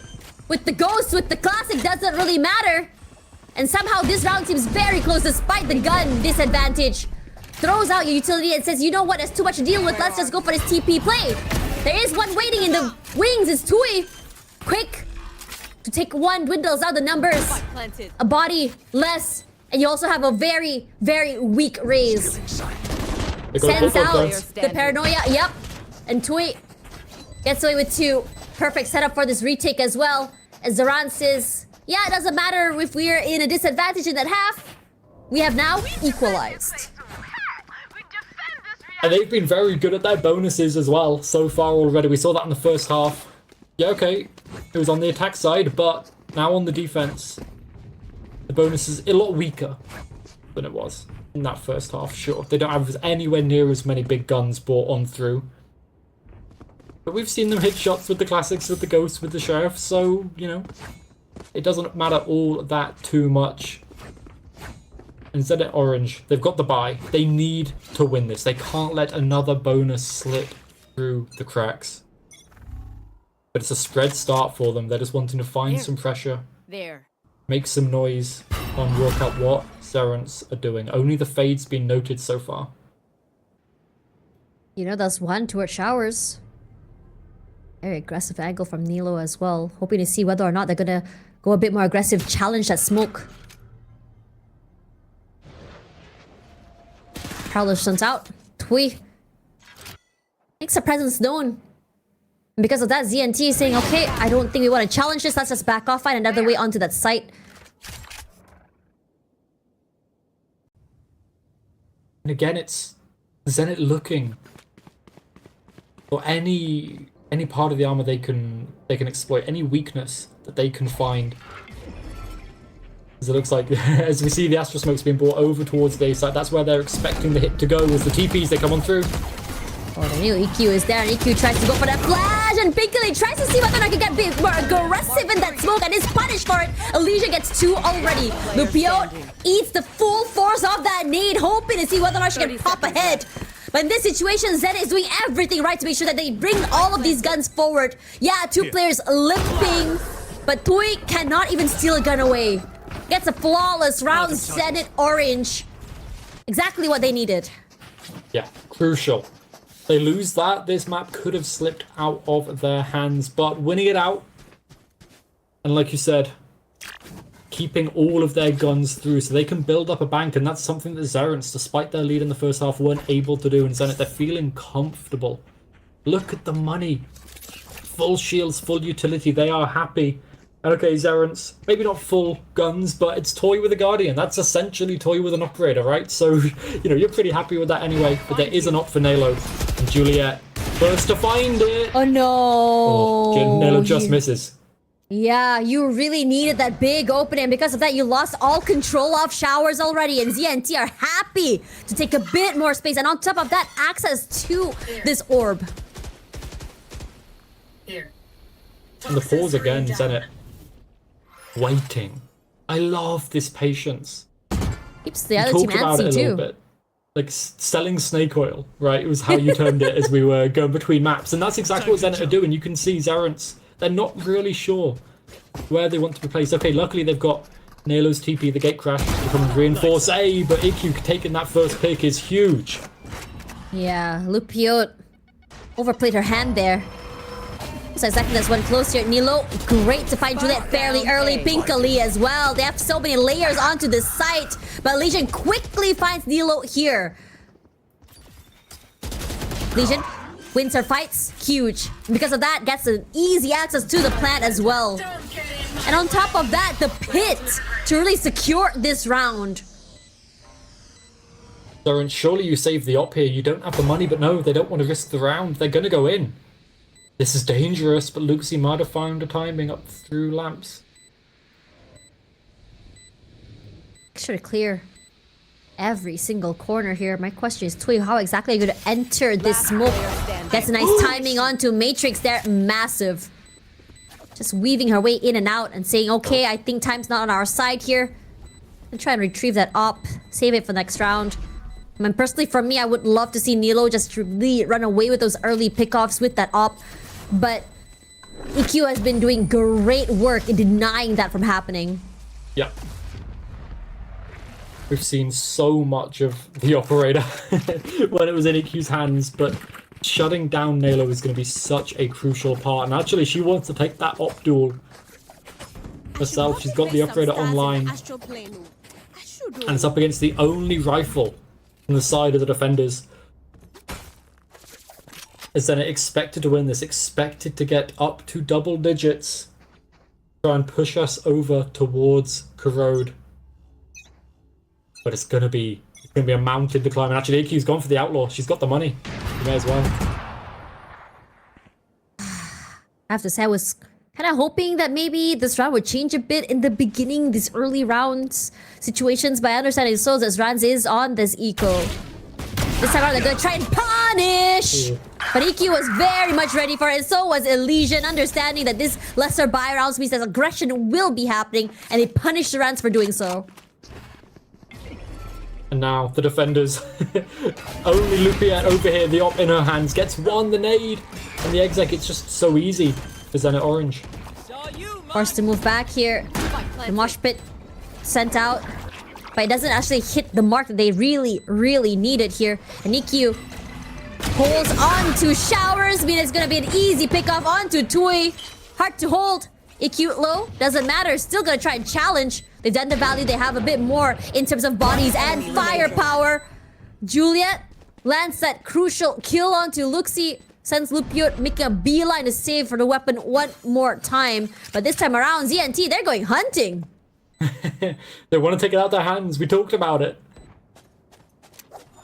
With the Ghost, with the Classic, doesn't really matter. And somehow this round seems very close despite the gun disadvantage. Throws out your utility and says, you know what, there's too much to deal with, let's just go for this TP play. There is one waiting in the wings, it's Tui. Quick to take 1, dwindles out the numbers. A body less, and you also have a very, very weak raise. Sends out the paranoia, yep. And Tui gets away with 2. Perfect setup for this retake as well. As Zaran says, yeah, it doesn't matter if we're in a disadvantage in that half. We have now equalized. And they've been very good at their bonuses as well so far already. We saw that in the first half. Yeah, okay, it was on the attack side, but now on the defense, the bonus is a lot weaker than it was in that first half, sure. They don't have anywhere near as many big guns brought on through. But we've seen them hit shots with the Classics, with the Ghosts, with the Sheriff, so, you know, it doesn't matter all that too much. Instead of Orange, they've got the buy. They need to win this. They can't let another bonus slip through the cracks. But it's a spread start for them. They're just wanting to find some pressure. Make some noise and work out what Zarans are doing. Only the fade's been noted so far. You know, that's 1 towards showers. Very aggressive angle from Nilo as well. Hoping to see whether or not they're gonna go a bit more aggressive, challenge that smoke. Prowler stunts out. Tui makes a presence known. And because of that, ZNT is saying, okay, I don't think we want to challenge this. Let's just back off, find another way onto that site. And again, it's Zenit looking for any part of the armor they can exploit, any weakness that they can find. As it looks like, as we see the Astro Smoke's being brought over towards the A side, that's where they're expecting the hit to go as the TPs, they come on through. Oh, the new EQ is there, and EQ tries to go for that flash, and Pinkley tries to see whether or not he can get a bit more aggressive in that smoke, and is punished for it. Elysia gets 2 already. Lupio eats the full force of that nade, hoping to see whether or not she can pop ahead. But in this situation, Zenit is doing everything right to make sure that they bring all of these guns forward. Yeah, 2 players limping, but Tui cannot even steal a gun away. Gets a flawless round, Zenit orange. Exactly what they needed. Yeah, crucial. They lose that, this map could have slipped out of their hands, but winning it out, and like you said, keeping all of their guns through so they can build up a bank, and that's something that Zerents, despite their lead in the first half, weren't able to do in Zenit. They're feeling comfortable. Look at the money. Full shields, full utility, they are happy. And okay, Zerents, maybe not full guns, but it's Toy with a Guardian. That's essentially Toy with an Operator, right? So, you know, you're pretty happy with that anyway, but there is an op for Nalo. And Juliet first to find it. Oh no. Oh, Nalo just misses. Yeah, you really needed that big opening. Because of that, you lost all control of showers already. And ZNT are happy to take a bit more space. And on top of that, access to this orb. And the pause again, Zenit. Waiting. I love this patience. Keeps the other team antsy too. Bit. Like selling snake oil, right? It was how you termed it as we were going between maps. And that's exactly what Zenit are doing. You can see Zerents, they're not really sure where they want to be placed. Okay, luckily they've got Nalo's TP, the gate crash, becomes reinforced A, but IQ taking that first pick is huge. Yeah, Lupio overplayed her hand there. So exactly, there's one close here. Nilo, great to find Juliet fairly early. Pinkley as well. They have so many layers onto the site. But Legion quickly finds Nilo here. Legion wins her fights. Huge. Because of that, gets an easy access to the plant as well. And on top of that, the pit to really secure this round. Darren, surely you save the op here. You don't have the money, but no, they don't want to risk the round. They're going to go in. This is dangerous, but Luxie might have found a timing up through lamps. Make sure to clear every single corner here. My question is, Tui, how exactly are you going to enter this smoke? Gets a nice timing onto Matrix there. Massive. Just weaving her way in and out and saying, okay, I think time's not on our side here. And try and retrieve that op. Save it for next round. I mean, personally, for me, I would love to see Nilo just really run away with those early pickoffs with that op. But EQ has been doing great work in denying that from happening. Yeah. We've seen so much of the operator when it was in EQ's hands, but shutting down Nalo is going to be such a crucial part. And actually, she wants to take that op duel herself. She's got the operator online. And it's up against the only rifle on the side of the defenders. Is then expected to win this, expected to get up to double digits. Try and push us over towards Corrode. But it's gonna be a mountain to climb. And actually AQ's gone for the outlaw. She's got the money. You may as well. I have to say, I was kind of hoping that maybe this round would change a bit in the beginning, these early rounds situations. But I understand it so that Zrans is on this eco. This time around, they're gonna try and punish! But EQ was very much ready for it, so was Elysian, understanding that this lesser buy rounds means that aggression will be happening, and they punish the Rans for doing so. And now, the defenders. Only Lupiat over here, the op in her hands, gets one, the nade, and the exec. It's just so easy for Zenit Orange. Forced to move back here. The mosh pit sent out. But it doesn't actually hit the mark that they really, really needed here. And EQ holds on to showers. I mean, it's gonna be an easy pickoff onto Tui. Hard to hold. EQ low, doesn't matter. Still gonna try and challenge. They've done the value. They have a bit more in terms of bodies and firepower. Juliet lands that crucial kill onto Luxie. Sends Lupio making a beeline to save for the weapon one more time. But this time around, ZNT, they're going hunting. They want to take it out of their hands. We talked about it.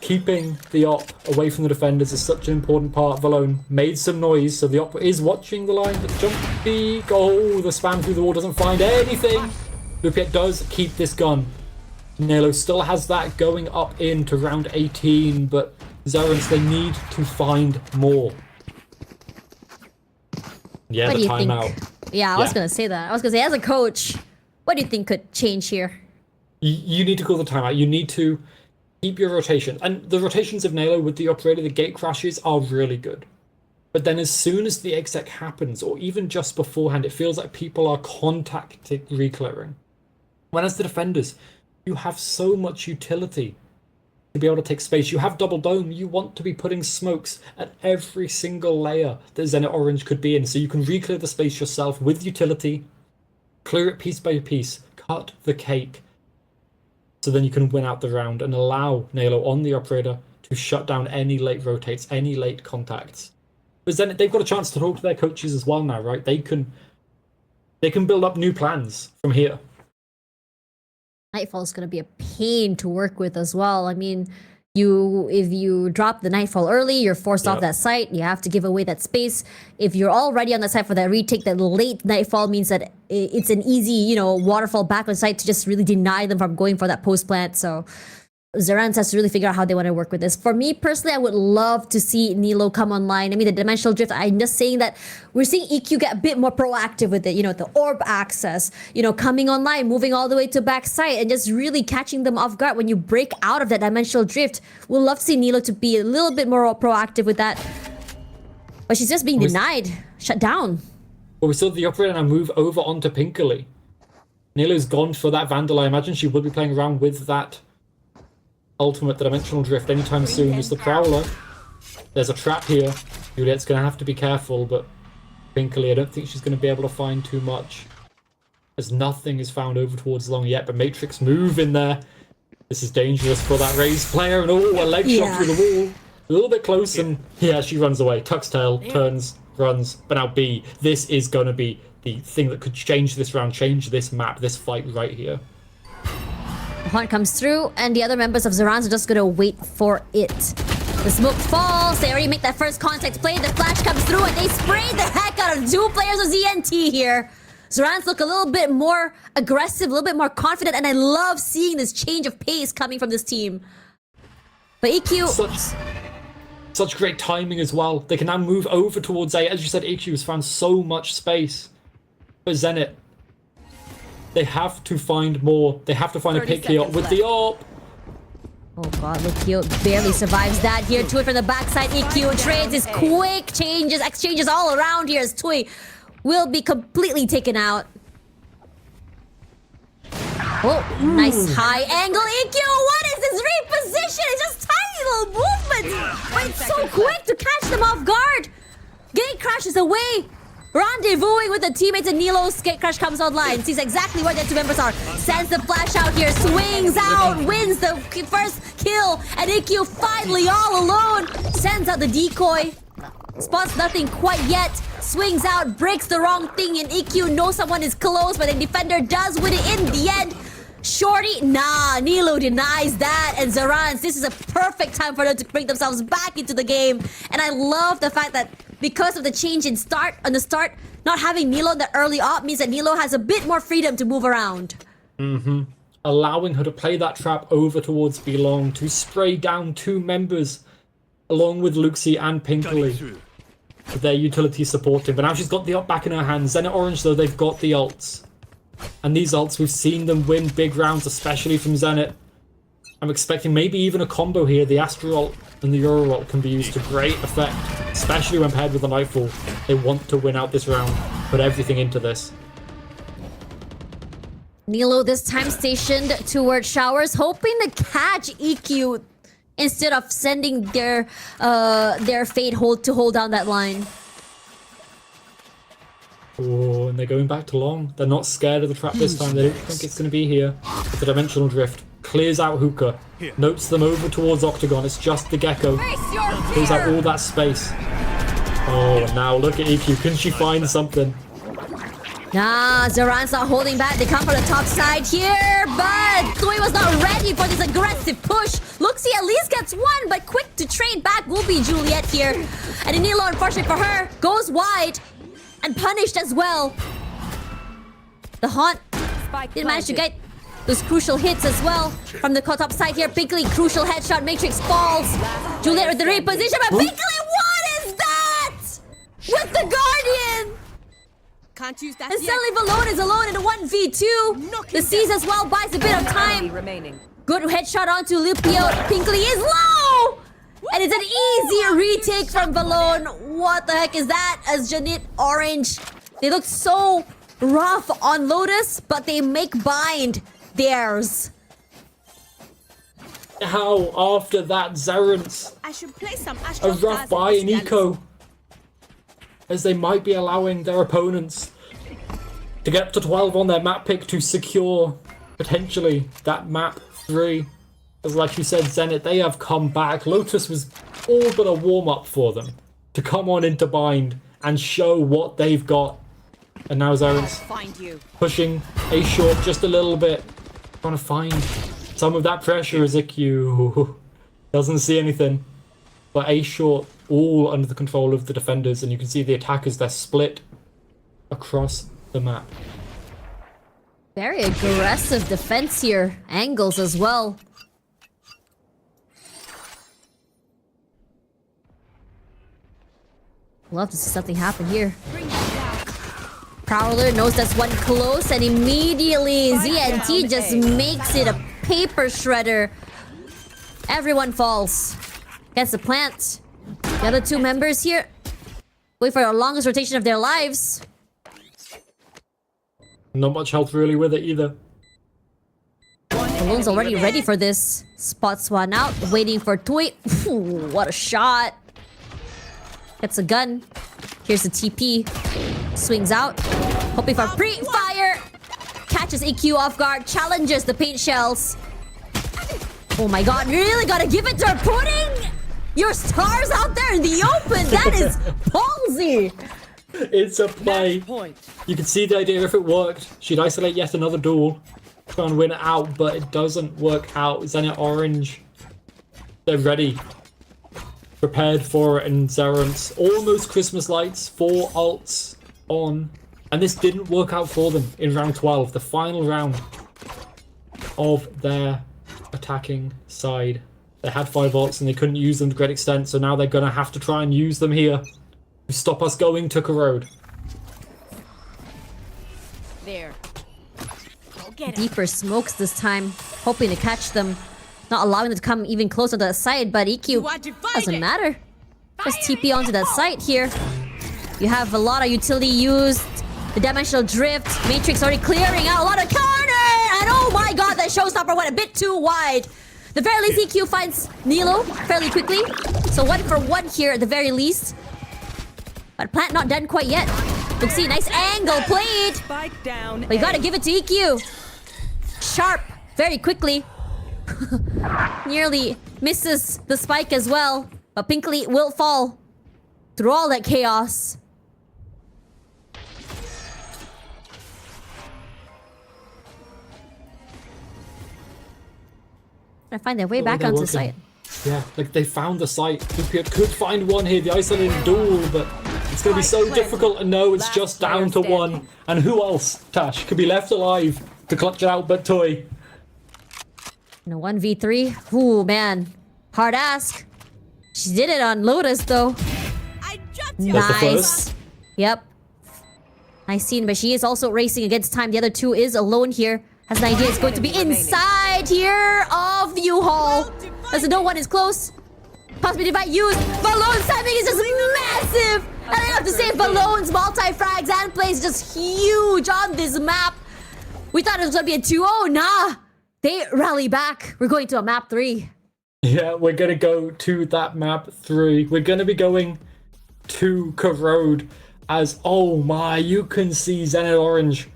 keeping the op away from the defenders is such an important part. Valone made some noise, so the op is watching the line, but Jumpy, the spam through the wall doesn't find anything. Lupiet does keep this gun. Nalo still has that going up into round 18, but Zerans, they need to find more. Yeah, What the do you timeout. think? Yeah, I was gonna say that. I was gonna say, as a coach, what do you think could change here? You need to call the timeout. You need to keep your rotation. And the rotations of Nalo with the operator, the gate crashes are really good. But then as soon as the exec happens, or even just beforehand, it feels like people are contacting reclearing. When as the defenders, you have so much utility to be able to take space. You have double dome. You want to be putting smokes at every single layer that Zenit Orange could be in. So you can reclear the space yourself with utility, clear it piece by piece, cut the cake. So then you can win out the round and allow Nalo on the operator to shut down any late rotates, any late contacts. But then they've got a chance to talk to their coaches as well now, right? They can build up new plans from here. Nightfall is going to be a pain to work with as well. I mean, if you drop the Nightfall early, you're forced off that site. You have to give away that space. If you're already on that site for that retake, that late Nightfall means that it's an easy, waterfall back on site to just really deny them from going for that post plant. So Zerans has to really figure out how they want to work with this. For me personally, I would love to see Nilo come online. I mean, the dimensional drift, I'm just saying that we're seeing EQ get a bit more proactive with it. The orb access, coming online, moving all the way to backside and just really catching them off guard when you break out of that dimensional drift. We'll love to see Nilo to be a little bit more proactive with that. But she's just being denied, shut down. Well, we saw the operator now move over onto Pinkerley. Nilo's gone for that Vandal. I imagine she will be playing around with that ultimate, the dimensional drift, anytime soon as the Prowler. There's a trap here. Juliet's going to have to be careful, but Pinkerley, I don't think she's going to be able to find too much, as nothing is found over towards long yet. But Matrix move in there. This is dangerous for that raised player, and a leg shot through the wall. A little bit close, and she runs away. Tucks tail, turns, runs. But now B, this is going to be the thing that could change this round, change this map, this fight right here. Hunt comes through, and the other members of Zerans are just gonna wait for it. The smoke falls, they already make that first contact play, the flash comes through, and they spray the heck out of 2 players of ZNT here. Zerans look a little bit more aggressive, a little bit more confident, and I love seeing this change of pace coming from this team. But EQ... Such great timing as well. They can now move over towards A. As you said, EQ has found so much space. But Zenit, they have to find more. They have to find a pick here with the AWP. Oh god, EQ barely survives that here. Tui from the backside. EQ trades his quick exchanges all around here as Tui will be completely taken out. Oh, nice high angle. EQ, what is this reposition? It's just tiny little movements. But it's so quick to catch them off guard. Gate crashes away. Rendezvousing with the teammates, and Nilo's gate crash comes online. Sees exactly where the 2 members are. Sends the flash out here. Swings out. Wins the first kill. And EQ finally all alone. Sends out the decoy. Spots nothing quite yet. Swings out. Breaks the wrong thing. And EQ knows someone is close. But the defender does win it in the end. Shorty, nah, Nilo denies that, and Zerans, this is a perfect time for them to bring themselves back into the game. And I love the fact that because of the change in start, not having Nilo in the early op means that Nilo has a bit more freedom to move around. Allowing her to play that trap over towards Belong, to spray down 2 members, along with Luxie and Pinkley, with their utility supporting. But now she's got the ult back in her hands. Zenit Orange, though, they've got the ults. And these ults, we've seen them win big rounds, especially from Zenit. I'm expecting maybe even a combo here. The Astro ult and the Euro ult can be used to great effect, especially when paired with the Nightfall. They want to win out this round, put everything into this. Nilo this time stationed toward showers, hoping to catch EQ instead of sending their Fate hold to hold down that line. Oh, and they're going back to long. They're not scared of the trap this time. They don't think it's going to be here. The dimensional drift clears out Hookah, notes them over towards Octagon. It's just the Gecko. Clears out all that space. Oh, and now look at EQ. Can she find something? Nah, Zerans not holding back. They come from the top side here. but Chloe was not ready for this aggressive push. Looks he at least gets one, but quick to trade back will be Juliet here. And Nilo, unfortunately for her, goes wide and punished as well. The Haunt didn't manage to get those crucial hits as well from the top side here. Pinkley, crucial headshot. Matrix falls. Juliet with the reposition, but Pinkley, what is that? With the Guardian! Can't use that And yet. suddenly Valone is alone in a 1v2. The Seas as well buys a bit of time. Remaining. Good headshot onto Lupio. Pinkley is low! And it's an easy retake from Valone. What the heck is that? As Janit Orange. They look so rough on Lotus, but they make bind theirs. How after that Zerance I should play some a Astro rough buy in eco, as they might be allowing their opponents to get to 12 on their map pick to secure potentially that map 3. As like you said, Zenit, they have come back. Lotus was all but a warm-up for them to come on into bind and show what they've got. And now Zerance Find you. pushing A short just a little bit, trying to find some of that pressure as IQ doesn't see anything. But A short all under the control of the defenders, and you can see the attackers, they're split across the map. Very aggressive defense here. Angles as well. Love to see something happen here. Prowler knows that's one close, and immediately ZNT just makes it a paper shredder. Everyone falls. Gets the plant. The other two members here wait for the longest rotation of their lives. Not much health really with it either. Malone's already ready for this. Spots one out, waiting for Tui. Ooh, what a shot. Gets a gun. Here's the TP. Swings out. Hoping for pre-fire. Catches EQ off guard. Challenges the paint shells. Oh my god, really gotta give it to her. Putting your stars out there in the open. That is ballsy. It's a play. Point. You can see the idea if it worked. She'd isolate yet another duel, try and win it out, but it doesn't work out. Zenit Orange, they're ready. Prepared for it, and Zerance almost Christmas lights, 4 ults on. And this didn't work out for them in round 12, the final round of their attacking side. They had 5 ults and they couldn't use them to great extent, so now they're going to have to try and use them here to stop us going to Corrode. There. Go get it. Deeper smokes this time. Hoping to catch them. Not allowing them to come even closer to the side, but EQ Want to find doesn't it. matter. Just TP onto that site here. You have a lot of utility used. The dimensional drift. Matrix already clearing out a lot of counter! And oh my god, that showstopper went a bit too wide. The very least EQ finds Nilo fairly quickly. So 1 for 1 here at the very least. But plant not done quite yet. Look, see, nice angle played. Spike down. But you gotta give it to EQ. Sharp, very quickly. Nearly misses the spike as well. But Pinkley will fall through all that chaos. Trying to find their way back they're onto the working. site. Yeah, like they found the site. Lupiot could find one here, the isolated duel, but it's going to be so difficult to know it's just down to 1. And who else, Tash, could be left alive to clutch it out but Toy? In a 1v3. Ooh, man. Hard ask. She did it on Lotus, though. I dropped you. That's the Nice. first. Yep. Nice scene, but she is also racing against time. The other two is alone here. Has an idea it's going to be inside here of the U-Haul. As no one is close. Possibly divide used. Balloon's timing is just massive. And I have to say, Balloon's multi-frags and plays just huge on this map. We thought it was going to be a 2-0. Nah. They rally back. We're going to a map 3. Yeah, we're going to go to that map 3. We're going to be going to Corrode as, oh my, you can see Zenit Orange.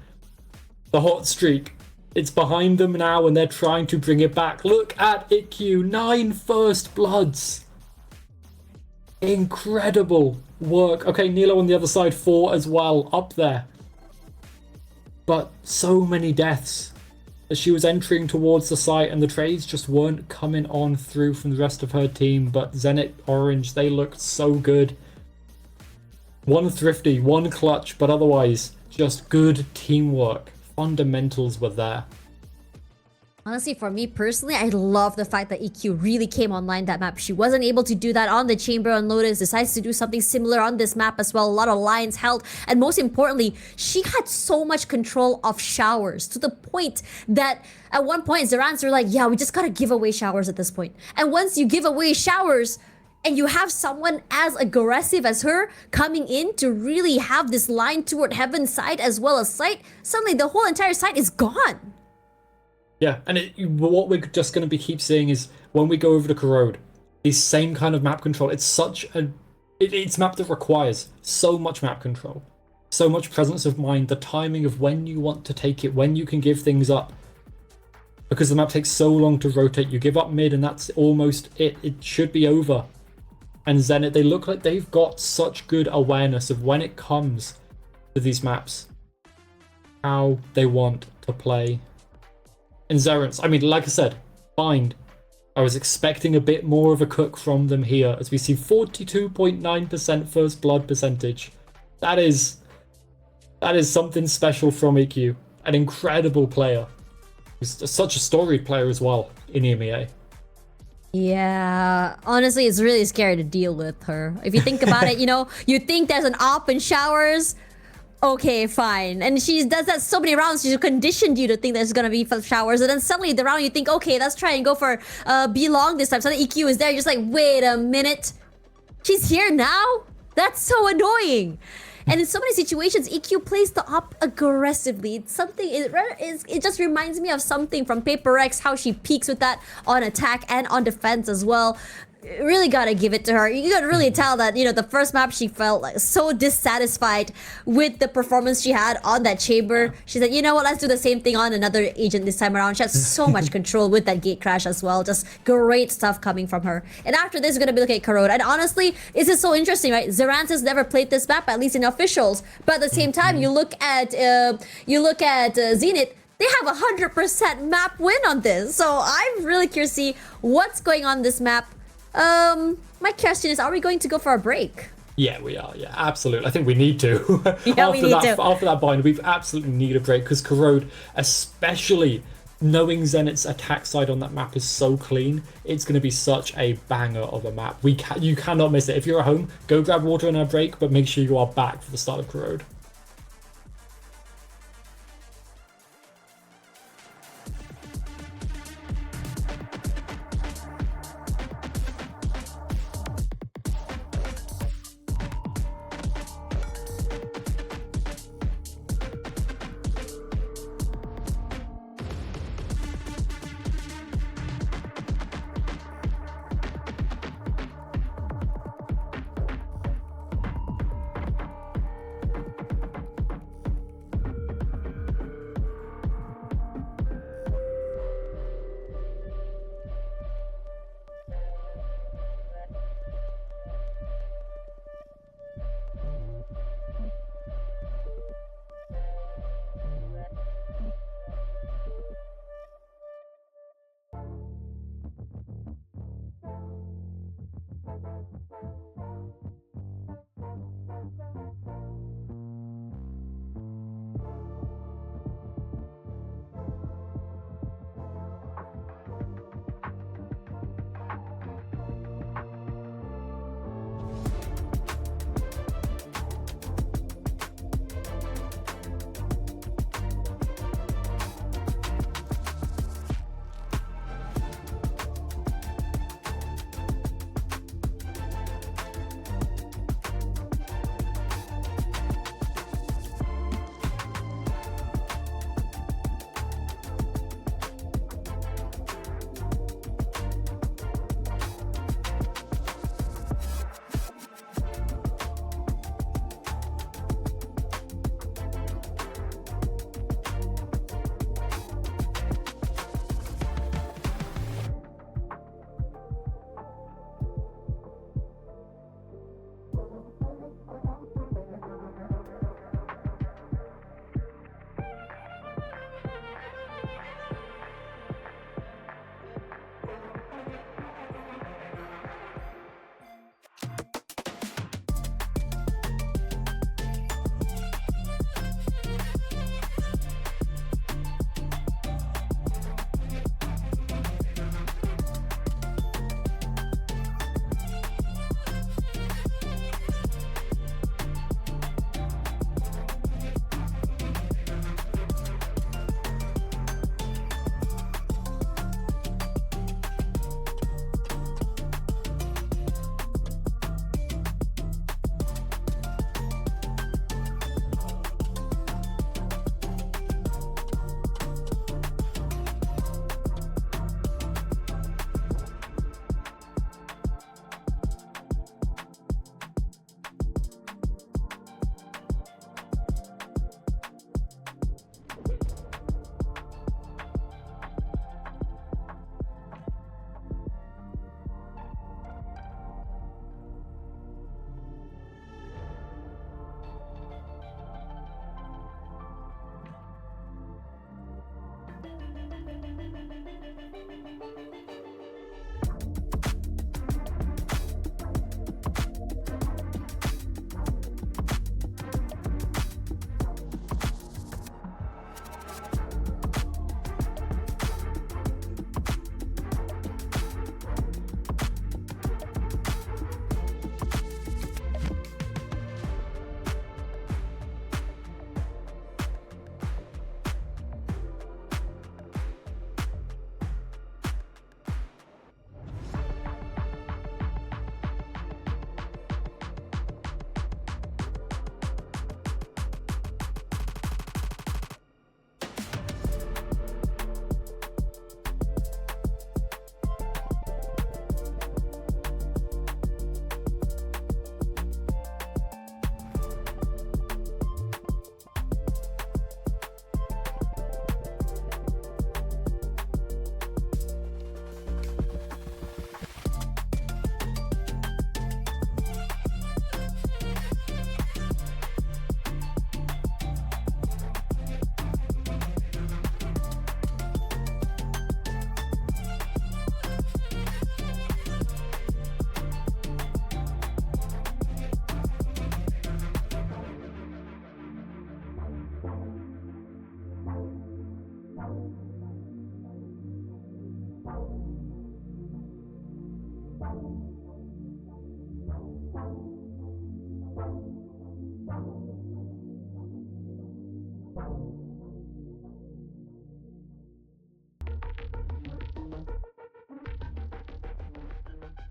The hot streak. It's behind them now and they're trying to bring it back. Look at IQ, 9 first bloods. Incredible work. Okay, Nilo on the other side, 4 as well, up there. But so many deaths as she was entering towards the site, and the trades just weren't coming on through from the rest of her team. But Zenit Orange, they looked so good. One thrifty, one clutch, but otherwise just good teamwork. Fundamentals were there. Honestly, for me personally, I love the fact that EQ really came online that map. She wasn't able to do that on the Chamber on Lotus, decides to do something similar on this map as well. A lot of lines held, and most importantly, she had so much control of showers to the point that at one point, Zerans were like, yeah, we just gotta give away showers at this point. And once you give away showers, and you have someone as aggressive as her coming in to really have this line toward Heaven's side as well as site, suddenly the whole entire site is gone. Yeah, and what we're just going to be keep seeing is when we go over to Corrode, the same kind of map control. It's such a... it's map that requires so much map control, so much presence of mind, the timing of when you want to take it, when you can give things up. Because the map takes so long to rotate, you give up mid and that's almost it. It should be over. And Zenit, they look like they've got such good awareness of when it comes to these maps, how they want to play. And Zerans, I mean, like I said, Bind, I was expecting a bit more of a cook from them here, as we see 42.9% first blood percentage. That is something special from EQ. An incredible player. He's such a storied player as well in EMEA. Yeah, honestly, it's really scary to deal with her. If you think about it, you know, you think there's an op in showers. Okay, fine. And she does that so many rounds, she's conditioned you to think there's gonna be showers, and then suddenly the round you think, okay, let's try and go for B long this time. Suddenly EQ is there, you're just like, wait a minute. She's here now? That's so annoying. And in so many situations, EQ plays the op aggressively. It's something, it just reminds me of something from Paper X, how she peaks with that on attack and on defense as well. Really gotta give it to her. You gotta really tell that, you know, the first map she felt like so dissatisfied with the performance she had on that chamber. She said, you know what, let's do the same thing on another agent this time around. She has so much control with that gate crash as well. Just great stuff coming from her. And after this, we're gonna be looking at Corrode. And honestly, this is so interesting, right? Zerans has never played this map, at least in officials. But at the same time, you look at Zenit. They have 100% map win on this. So I'm really curious to see what's going on this map. My question is, are we going to go for a break? Yeah, we are. Yeah, absolutely. I think we need to. Yeah, we need to. After that bind, we absolutely need a break, because Corrode, especially knowing Zenit's attack side on that map is so clean, it's going to be such a banger of a map. You cannot miss it. If you're at home, go grab water and a break, but make sure you are back for the start of Corrode.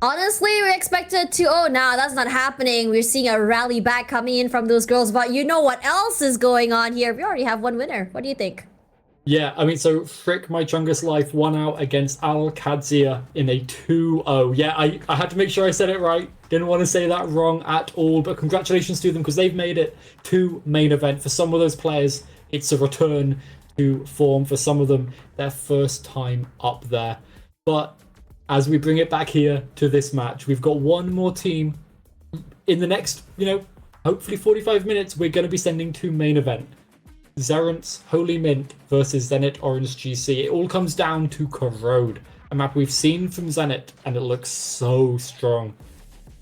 Honestly, we expected to, oh, no, that's not happening. We're seeing a rally back coming in from those girls, but you know what else is going on here? We already have one winner. What do you think? Yeah, I mean, so Frick, My Chungus Life won out against Al Kadzia in a 2-0. Yeah, I had to make sure I said it right. Didn't want to say that wrong at all, but congratulations to them because they've made it to main event. For some of those players, it's a return to form. For some of them, their first time up there. But as we bring it back here to this match, we've got one more team in the next, hopefully 45 minutes, we're going to be sending to main event. Zerent's Holy Mint versus Zenit Orange GC. It all comes down to Corrode, a map we've seen from Zenit, and it looks so strong.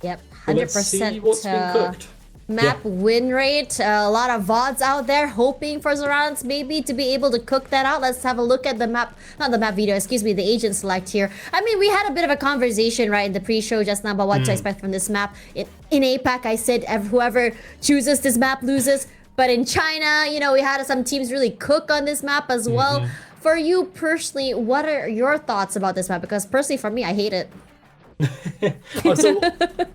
Yep, 100%. Well, let's see what's been cooked. Map win rate. A lot of VODs out there hoping for Zerent's maybe to be able to cook that out. Let's have a look at the map, not the map video, excuse me, the agent select here. I mean, we had a bit of a conversation, right, in the pre-show just now about what to expect from this map. In APAC, I said whoever chooses this map loses. But in China, we had some teams really cook on this map as well. For you personally, what are your thoughts about this map? Because personally, for me, I hate it. So,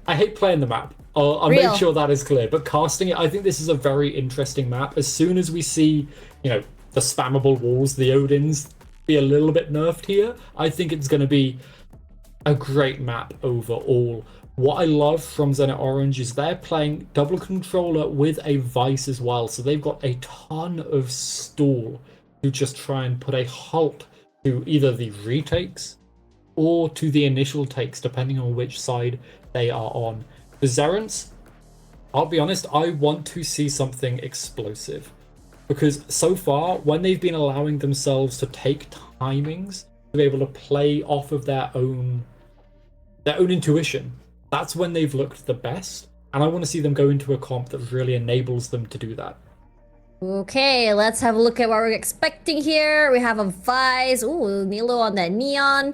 I hate playing the map. I'll make sure that is clear. But casting it, I think this is a very interesting map. As soon as we see, the spammable walls, the Odins, be a little bit nerfed here, I think it's going to be a great map overall. What I love from Zenit Orange is they're playing double controller with a Vice as well. So they've got a ton of stall to just try and put a halt to either the retakes or to the initial takes, depending on which side they are on. The Zerents, I'll be honest, I want to see something explosive. Because so far, when they've been allowing themselves to take timings, to be able to play off of their own intuition, that's when they've looked the best. And I want to see them go into a comp that really enables them to do that. Okay, let's have a look at what we're expecting here. We have a Vice. Ooh, Nilo on that Neon.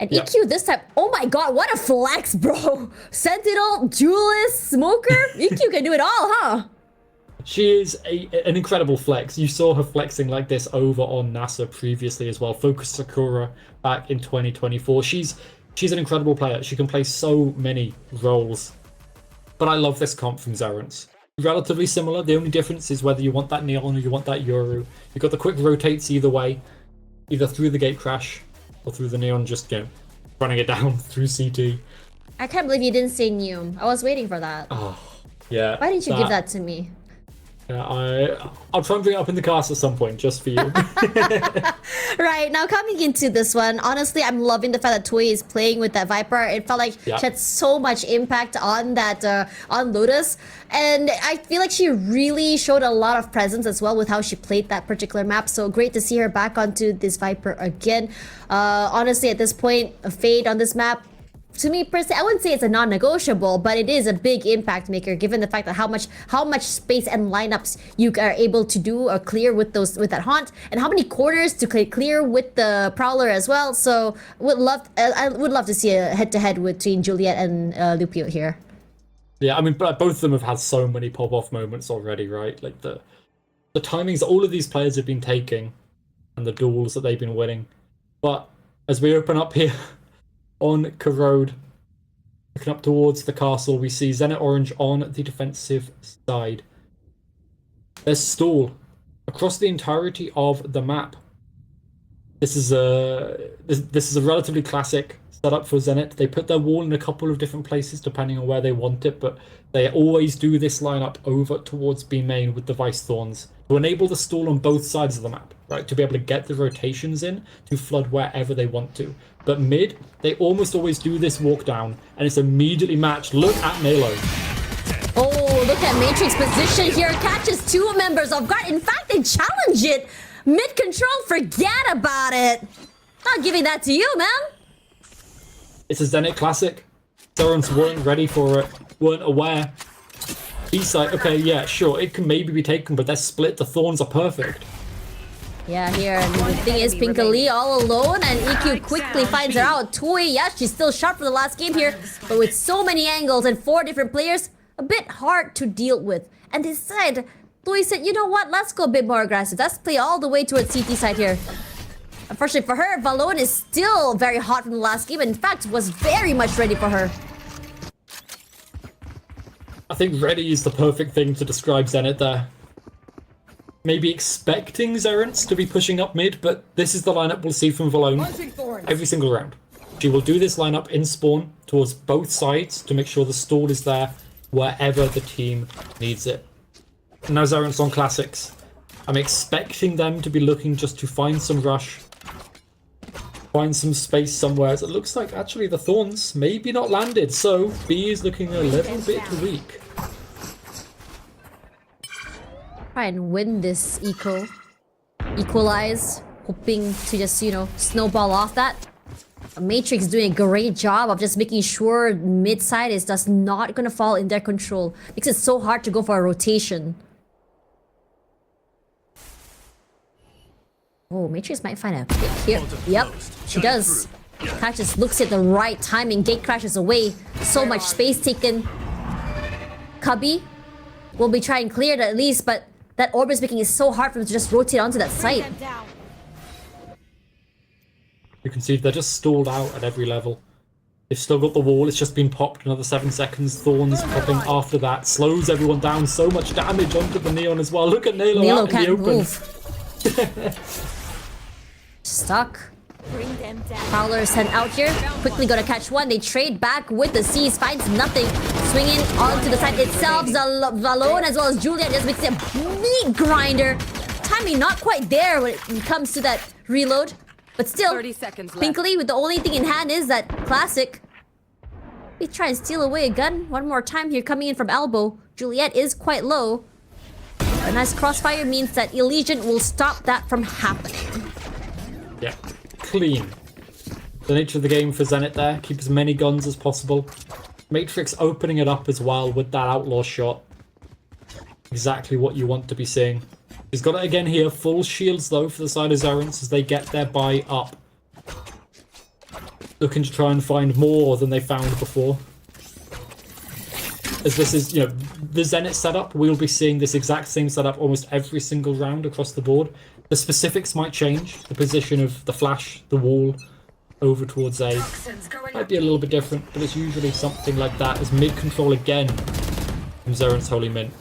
And EQ this time. Oh my god, what a flex, bro. Sentinel, Duelist, Smoker. EQ can do it all, huh? She is an incredible flex. You saw her flexing like this over on NASA previously as well. Focus Sakura back in 2024. She's an incredible player. She can play so many roles. But I love this comp from Zerents. Relatively similar. The only difference is whether you want that Neon or you want that Yoru. You've got the quick rotates either way. Either through the gate crash or through the Neon, just running it down through CT. I can't believe you didn't say Neum. I was waiting for that. Oh, yeah. Why didn't you give that to me? Yeah, I'll try and bring it up in the cast at some point, just for you. Right, now coming into this one, honestly, I'm loving the fact that Toy is playing with that Viper. It felt like she had so much impact on that, on Lotus. And I feel like she really showed a lot of presence as well with how she played that particular map. So great to see her back onto this Viper again. Honestly, at this point, a fade on this map, to me personally, I wouldn't say it's a non-negotiable, but it is a big impact maker given the fact that how much space and lineups you are able to do or clear with that haunt, and how many corners to clear with the Prowler as well. So I would love to see a head-to-head between Juliet and Lupio here. Yeah, I mean, both of them have had so many pop-off moments already, right? Like the timings that all of these players have been taking and the duels that they've been winning. But as we open up here on Corrode, looking up towards the castle, we see Zenit Orange on the defensive side. There's stall across the entirety of the map. This is a relatively classic setup for Zenit. They put their wall in a couple of different places depending on where they want it, but they always do this lineup over towards B main with the Vice Thorns to enable the stall on both sides of the map, right? To be able to get the rotations in to flood wherever they want to. But mid, they almost always do this walk down, and it's immediately matched. Look at Nalo. Oh, look at Matrix position here. Catches two members off guard. In fact, they challenge it. Mid control, forget about it. Not giving that to you, man. It's a Zenit classic. Zerents weren't ready for it, weren't aware. B-side, okay, yeah, sure, it can maybe be taken, but they're split. The Thorns are perfect. Yeah, here, and the thing is, Pinka Lee all alone, and EQ quickly finds her out. Toy, yeah, she's still sharp for the last game here, but with so many angles and 4 different players, a bit hard to deal with. And this side, Toy said, you know what, let's go a bit more aggressive. Let's play all the way towards CT side here. Unfortunately for her, Valone is still very hot from the last game, and in fact was very much ready for her. I think ready is the perfect thing to describe Zenit there. Maybe expecting Zerence to be pushing up mid, but this is the lineup we'll see from Valone every single round. She will do this lineup in spawn towards both sides to make sure the stall is there wherever the team needs it. And now Zerence on classics. I'm expecting them to be looking just to find some rush, find some space somewhere. So it looks like actually the Thorns maybe not landed, so B is looking a little bit weak. Try and win this equalize, hoping to just, you know, snowball off that. Matrix doing a great job of just making sure mid side is just not gonna fall in their control, because it's so hard to go for a rotation. Oh, Matrix might find a pick here. Yep, she does. Catch just looks at the right timing. Gate crashes away. So much space taken. Cubby will be trying to clear it at least, but that orb is making it so hard for them to just rotate onto that site. You can see they're just stalled out at every level. They've still got the wall, it's just been popped another 7 seconds. Thorns popping after that. Slows everyone down, so much damage onto the Neon as well. Look at Nalo out in the open. Move. Stuck. Prowler is sent out here. Quickly gonna catch one. They trade back with the C's. Finds nothing. Swinging onto the side itself. Valone as well as Juliet just makes a meat grinder. Timing not quite there when it comes to that reload. But still, 30 seconds left. Pinkley with the only thing in hand is that classic. We try and steal away a gun one more time here, coming in from elbow. Juliet is quite low. A nice crossfire means that Elysian will stop that from happening. Yeah, clean. The nature of the game for Zenit there. Keep as many guns as possible. Matrix opening it up as well with that outlaw shot. Exactly what you want to be seeing. He's got it again here. Full shields though for the side of Zerence as they get their buy up. Looking to try and find more than they found before. As this is, you know, the Zenit setup, we'll be seeing this exact same setup almost every single round across the board. The specifics might change. The position of the flash, the wall, over towards A might be a little bit different, but it's usually something like that. As mid control again from Zerence Holy Mint.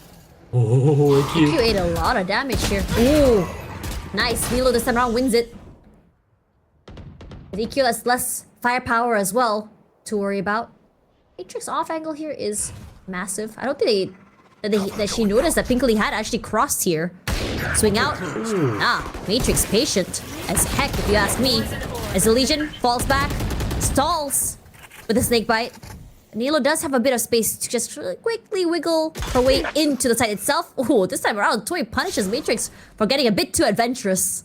Oh, EQ ate a lot of damage here. Ooh, nice. Milo this time around wins it. With EQ has less firepower as well to worry about. Matrix off angle here is massive. I don't think that she noticed that Pinkley had actually crossed here. Swing out. Matrix patient as heck if you ask me. As the Legion falls back, stalls with a snake bite. Nilo does have a bit of space to just quickly wiggle her way into the site itself. Oh, this time around, Toy punishes Matrix for getting a bit too adventurous.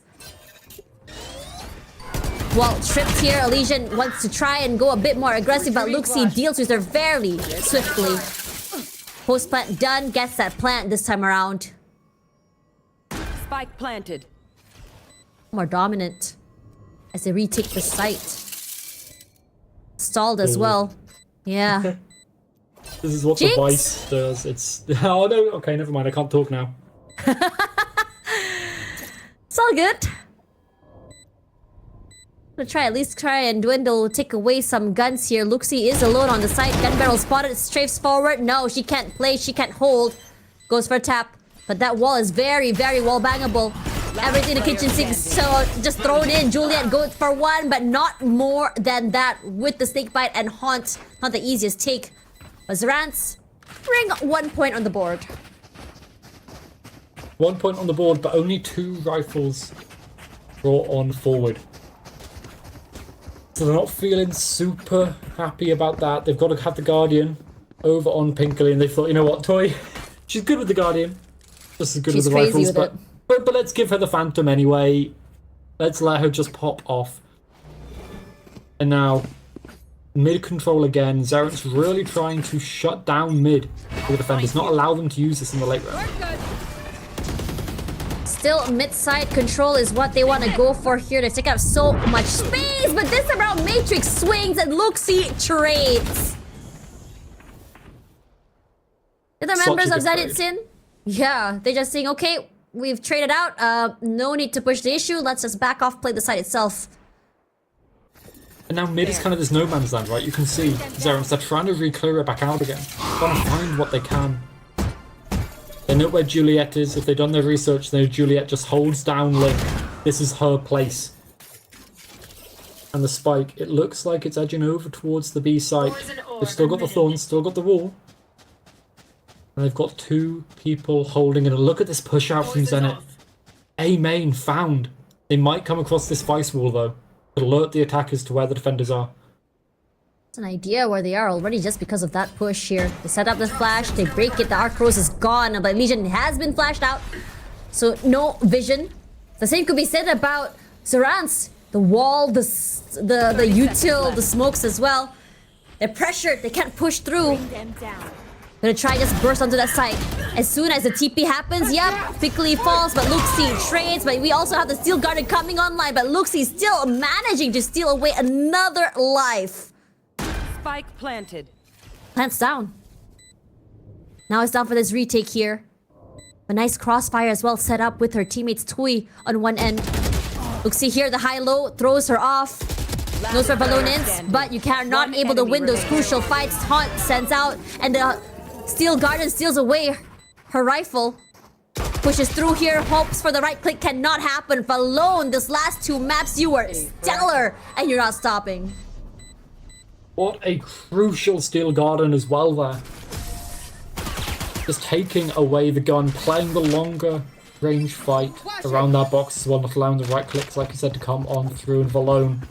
While tripped here, Elysian wants to try and go a bit more aggressive, but Luxie deals with her fairly swiftly. Post plant done, gets that plant this time around. Spike planted. More dominant as they retake the site. Stalled as well. Yeah. This is what Jinx. the Vice does. It's... Oh no, okay, never mind, I can't talk now. It's all good. Gonna at least try and dwindle, take away some guns here. Luxie is alone on the site. Gun barrel spotted, strafes forward. No, she can't play, she can't hold. Goes for a tap. But that wall is very, very well bangable. Everything in the kitchen sink, so just thrown in. Juliet goes for one, but not more than that with the snake bite and haunt. Not the easiest take. But Zerance bring 1 point on the board. 1 point on the board, but only 2 rifles brought on forward. So they're not feeling super happy about that. They've got to have the Guardian over on Pinkley, and they thought, you know what, Toy? She's good with the Guardian. Just as good She's with the crazy rifles, with but let's give her the Phantom anyway. Let's let her just pop off. And now, mid control again. Zerence really trying to shut down mid for the defenders, not allow them to use this in the late round. Still, mid-side control is what they want to go for here. They take up so much space, but this time around, Matrix swings and Luxie trades. The other members of Zenit Sin? Yeah, they're just saying, okay, we've traded out. No need to push the issue. Let's just back off, play the site itself. And now mid is kind of this no man's land, right? You can see Zerans, they're trying to re-clear it back out again. Trying to find what they can. They know where Juliet is. If they've done their research, they know Juliet just holds down Link. This is her place. And the spike, it looks like it's edging over towards the B site. They've still got the thorns, still got the wall. And they've got 2 people holding it. And look at this push out from Zenit. A main found. They might come across this vice wall though. Alert the attackers to where the defenders are. It's an idea where they are already just because of that push here. They set up the flash, they break it, the Arc Rose is gone, but Legion has been flashed out. So no vision. The same could be said about Zerans. The wall, the util, the smokes as well. They're pressured, they can't push through. Gonna try just burst onto that site. As soon as the TP happens, yep, quickly falls, but Luxi trades, but we also have the Steel Garden coming online, but Luxi still managing to steal away another life. Spike planted. Plants down. Now it's down for this retake here. A nice crossfire as well set up with her teammates Tui on one end. Luxi here, the high-low, throws her off. Knows where Balloon is, but you cannot able to win those crucial fights. Taunt sends out, and the Steel Garden steals away her rifle. Pushes through here, hopes for the right click, cannot happen. Balloon, this last 2 maps, you were stellar, and you're not stopping. What a crucial Steel Garden as well there. Just taking away the gun, playing the longer range fight around that box as well, not allowing the right clicks, like I said, to come on through. And Valone,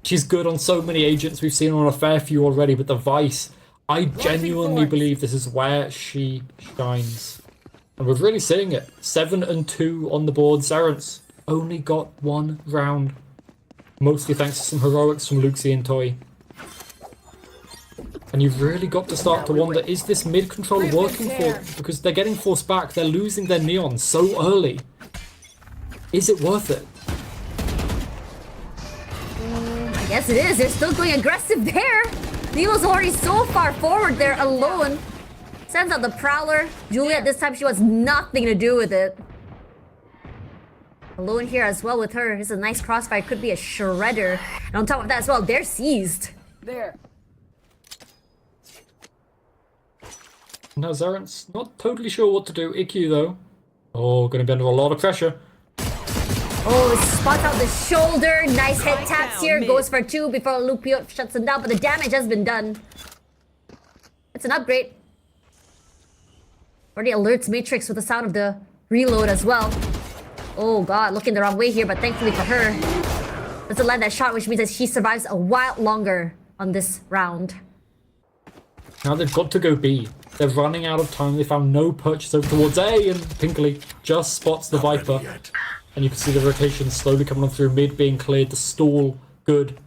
she's good on so many agents. We've seen her on a fair few already, but the Vice, I genuinely believe this is where she shines. And we're really seeing it. 7 and 2 on the board. Zerans only got 1 round. Mostly thanks to some heroics from Luxi and Toy. And you've really got to start to wonder, is this mid control working for them? Because they're getting forced back, they're losing their neon so early. Is it worth it? I guess it is. They're still going aggressive there. Nemo's already so far forward there alone. Sends out the Prowler. Juliet, this time she wants nothing to do with it. Alone here as well with her. This is a nice crossfire. Could be a shredder. And on top of that as well, they're seized. There. Now Zerans, not totally sure what to do. IQ though. Oh, gonna be under a lot of pressure. Oh, spots out the shoulder. Nice head taps here. Goes for 2 before Lupio shuts him down, but the damage has been done. It's an upgrade. Already alerts Matrix with the sound of the reload as well. Oh god, looking the wrong way here, but thankfully for her, doesn't land that shot, which means that she survives a while longer on this round. Now they've got to go B. They're running out of time. They found no purchase over towards A, and Pinkley just spots the Viper. And you can see the rotation slowly coming on through. Mid being cleared. The stall, good.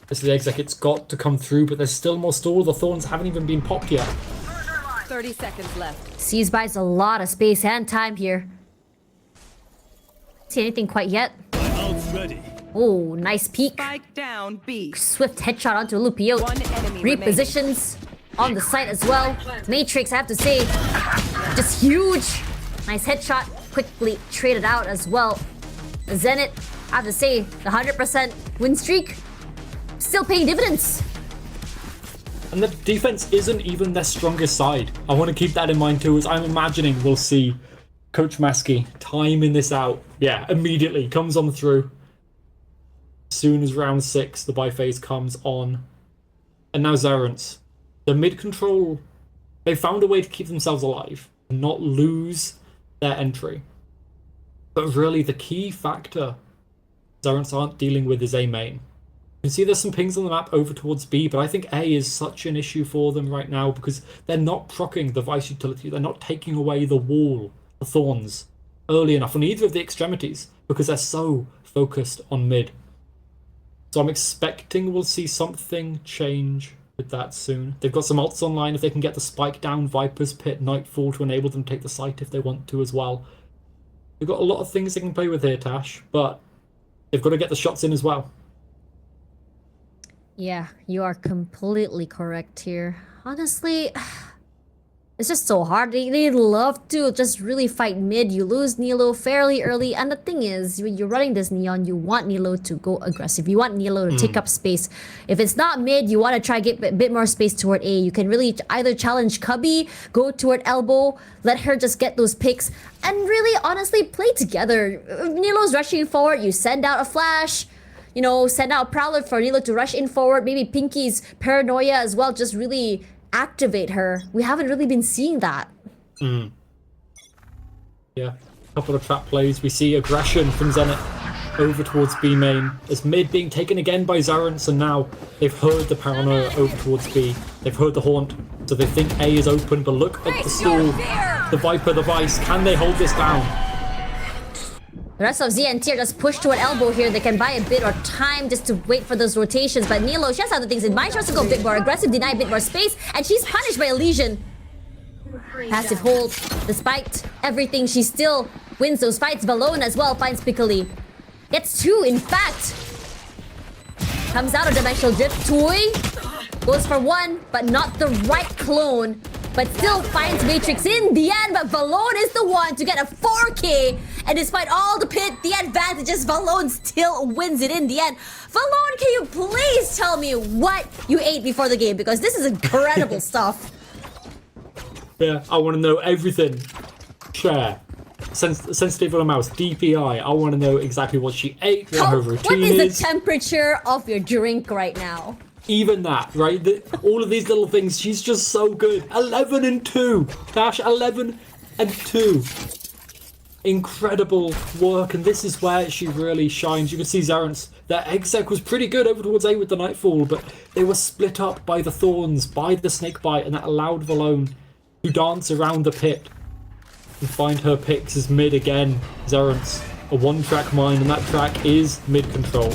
This is the exec. It's got to come through, but there's still more stall. The Thorns haven't even been popped yet. 30 seconds left. Seas buys a lot of space and time here. See anything quite yet? Ready. Oh, nice peek. Spike down B. Swift headshot onto Lupio. One enemy Repositions on the site as well. Matrix, I have to say, just huge. Nice headshot. Quickly traded out as well. Zenit, I have to say, the 100% win streak still paying dividends. And the defense isn't even their strongest side. I want to keep that in mind too, as I'm imagining we'll see Coach Maskey timing this out. Yeah, immediately comes on through. As soon as round 6, the buy phase comes on. And now Zerans. The mid control, they found a way to keep themselves alive and not lose their entry. But really, the key factor Zerans aren't dealing with is A main. You can see there's some pings on the map over towards B, but I think A is such an issue for them right now because they're not proccing the Vice utility. They're not taking away the wall, the Thorns, early enough on either of the extremities because they're so focused on mid. So I'm expecting we'll see something change with that soon. They've got some ults online if they can get the spike down, Viper's Pit, Nightfall to enable them to take the site if they want to as well. They've got a lot of things they can play with here, Tash, but they've got to get the shots in as well. Yeah, you are completely correct here. Honestly, It's just so hard. They love to just really fight mid. You lose Nilo fairly early. And the thing is, when you're running this Neon, you want Nilo to go aggressive. You want Nilo to take up space. If it's not mid, you want to try get a bit more space toward A. You can really either challenge Cubby, go toward elbow, let her just get those picks, and really, honestly, play together. If Nilo's rushing forward, you send out a flash. You know, send out a Prowler for Nilo to rush in forward. Maybe Pinky's Paranoia as well, just really activate her. We haven't really been seeing that. Yeah, a couple of trap plays. We see aggression from Zenit over towards B main. As mid being taken again by Zarence, and now they've heard the Paranoia over towards B. They've heard the Haunt, so they think A is open, but look at the stall. The Viper, the Vice, can they hold this down? The rest of Z and Tier just push to an elbow here. They can buy a bit of time just to wait for those rotations. But Nilo, she has other things in mind. She wants to go a bit more aggressive, deny a bit more space. And she's punished by Elysian. Passive hold. Despite everything, she still wins those fights. Valone as well finds Piccoli. Gets 2, in fact. Comes out of Dimensional Drift. Toy goes for 1, but not the right clone. But still finds Matrix in the end. But Valone is the one to get a 4K. And despite all the advantages, Valone still wins it in the end. Valone, can you please tell me what you ate before the game? Because this is incredible stuff. Yeah, I want to know everything. Share. Sensitive on a mouse. DPI. I want to know exactly what she ate, what her routine is. What is the temperature of your drink right now? Even that, right? All of these little things, she's just so good. 11 and 2. Dash 11 and 2. Incredible work, and this is where she really shines. You can see Zarence. Their exec was pretty good over towards A with the Nightfall, but they were split up by the Thorns, by the Snakebite, and that allowed Valone to dance around the pit and find her picks as mid again. Zarence, a one-track mind, and that track is mid-control.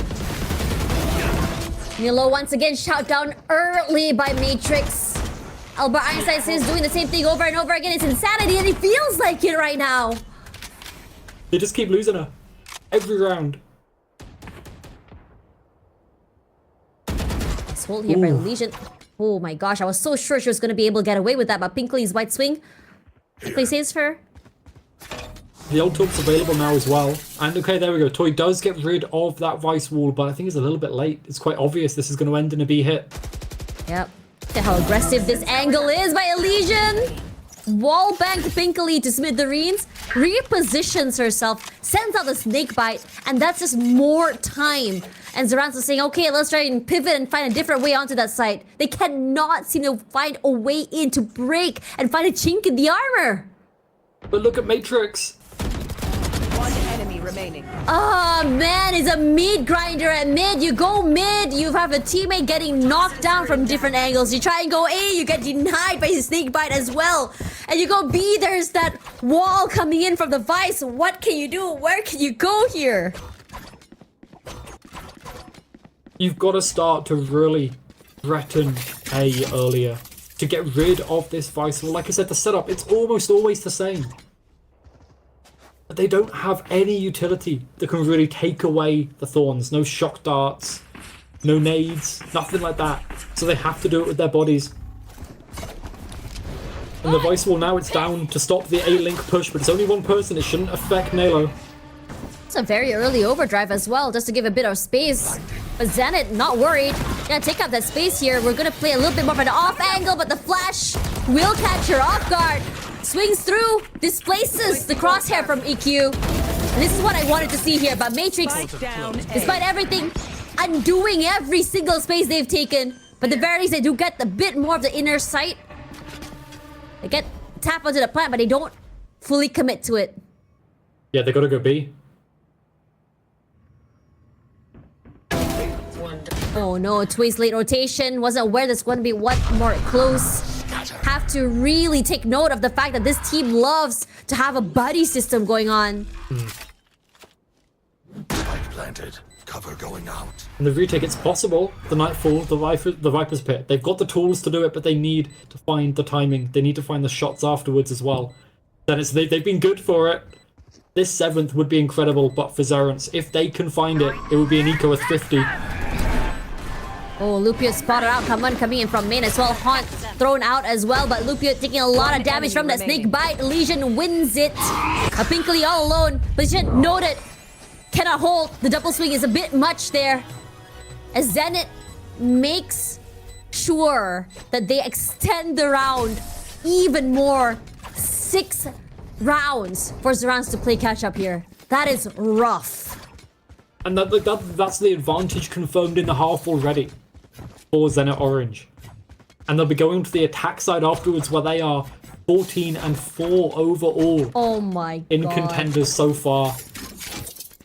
Nilo once again shot down early by Matrix. Albert Einstein is doing the same thing over and over again. It's insanity, and it feels like it right now. They just keep losing her every round. This hold here by Legion. Oh my gosh, I was so sure she was going to be able to get away with that, but Pinkley's white swing. Pinkley saves her. The old Tulp's available now as well. And okay, there we go. Toy does get rid of that Vice wall, but I think it's a little bit late. It's quite obvious this is going to end in a B hit. Yep. Look at how aggressive this angle is by Elysian. Wall banked Pinkley to smithereens, repositions herself, sends out the Snakebite, and that's just more time. And Zarance is saying, okay, let's try and pivot and find a different way onto that site. They cannot seem to find a way in to break and find a chink in the armor. But look at Matrix. One enemy remaining. Oh man, it's a mid grinder at mid. You go mid, you have a teammate getting knocked down from different angles. You try and go A, you get denied by his Snakebite as well. And you go B, there's that wall coming in from the Vice. What can you do? Where can you go here? You've got to start to really threaten A earlier to get rid of this Vice wall. Like I said, the setup, it's almost always the same. But they don't have any utility that can really take away the Thorns. No shock darts, no nades, nothing like that. So they have to do it with their bodies. And the Vice wall now, it's down to stop the A-Link push, but it's only one person. It shouldn't affect Nalo. It's a very early overdrive as well, just to give a bit of space. But Zenit, not worried. Gonna take up that space here. We're gonna play a little bit more of an off angle, but the flash will catch her off guard. Swings through, displaces the crosshair from EQ. And this is what I wanted to see here, but Matrix, despite everything, undoing every single space they've taken. But the very least, they do get a bit more of the inner sight. They get tap onto the plant, but they don't fully commit to it. Yeah, they gotta go B. Oh no, Tway's late rotation. Wasn't aware this going to be what more close. Have to really take note of the fact that this team loves to have a buddy system going on. Spike planted. Cover going out. And the retake, it's possible. The Nightfall, the Viper's Pit. They've got the tools to do it, but they need to find the timing. They need to find the shots afterwards as well. Then they've been good for it. This 7th would be incredible, but for Zarence, if they can find it, it would be an eco of 50. Oh, Lupio spotted out. Coming in from main as well. Haunt thrown out as well. But Lupio taking a lot of damage from that snake bite. Legion wins it. Pinkly all alone. Position noted. Cannot hold. The double swing is a bit much there. As Zenit makes sure that they extend the round even more. 6 rounds for Zerans to play catch up here. That is rough. And that's the advantage confirmed in the half already for Zenit Orange. And they'll be going to the attack side afterwards where they are 14-4 overall. Oh my god. In Contenders so far.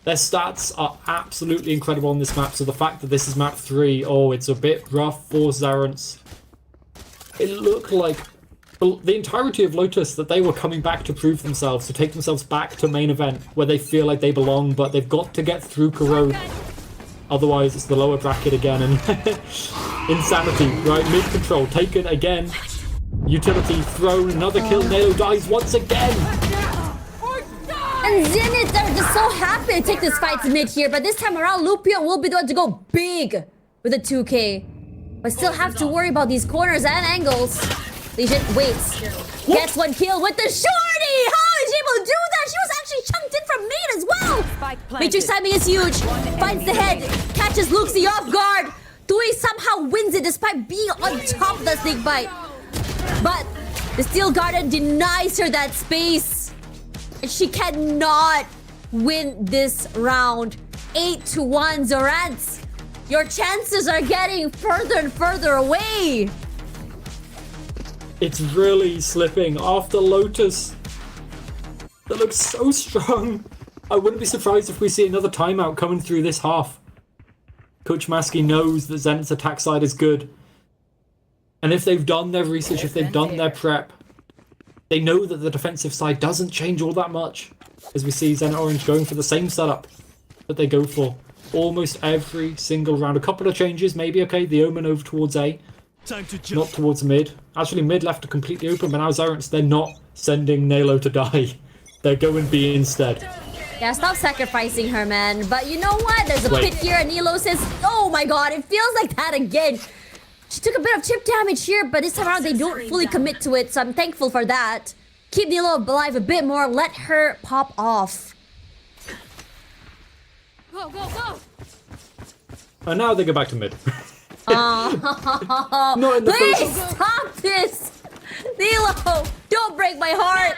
Their stats are absolutely incredible on this map, so the fact that this is map 3, oh, it's a bit rough for Zerans. It looked like the entirety of Lotus that they were coming back to prove themselves, to take themselves back to main event, where they feel like they belong, but they've got to get through Corrode. Otherwise, it's the lower bracket again, and insanity, right? Mid-control, taken again. Utility thrown, another kill, Nalo dies once again! And Zenit are just so happy to take this fight to mid here, but this time around, Lupio will be the one to go big with a 2K. But still have to worry about these corners and angles. Legion waits. Gets one kill with the shorty! How is she able to do that? She was actually chunked in from main as well! Matrix timing is huge. Finds the head. Catches Luxie off guard. Tui somehow wins it despite being on top of the snake bite. But the Steel Garden denies her that space. And she cannot win this round. 8-1 Zorants. Your chances are getting further and further away. It's really slipping after Lotus. That looks so strong. I wouldn't be surprised if we see another timeout coming through this half. Coach Maskey knows that Zenit's attack side is good. And if they've done their research, if they've done their prep, they know that the defensive side doesn't change all that much. As we see Zenit Orange going for the same setup that they go for almost every single round. A couple of changes, maybe, okay, the Omen over towards A. Not towards mid. Actually, mid left are completely open, but now Zerants, they're not sending Nalo to die. They're going B instead. Yeah, stop sacrificing her, man. But you know what? There's a pit here, and Nilo says, oh my god, it feels like that again. She took a bit of chip damage here, but this time around they don't fully commit to it, so I'm thankful for that. Keep Nilo alive a bit more, let her pop off. Go, go, go! And now they go back to mid. Oh, Not in the please first. stop this! Nilo, don't break my heart!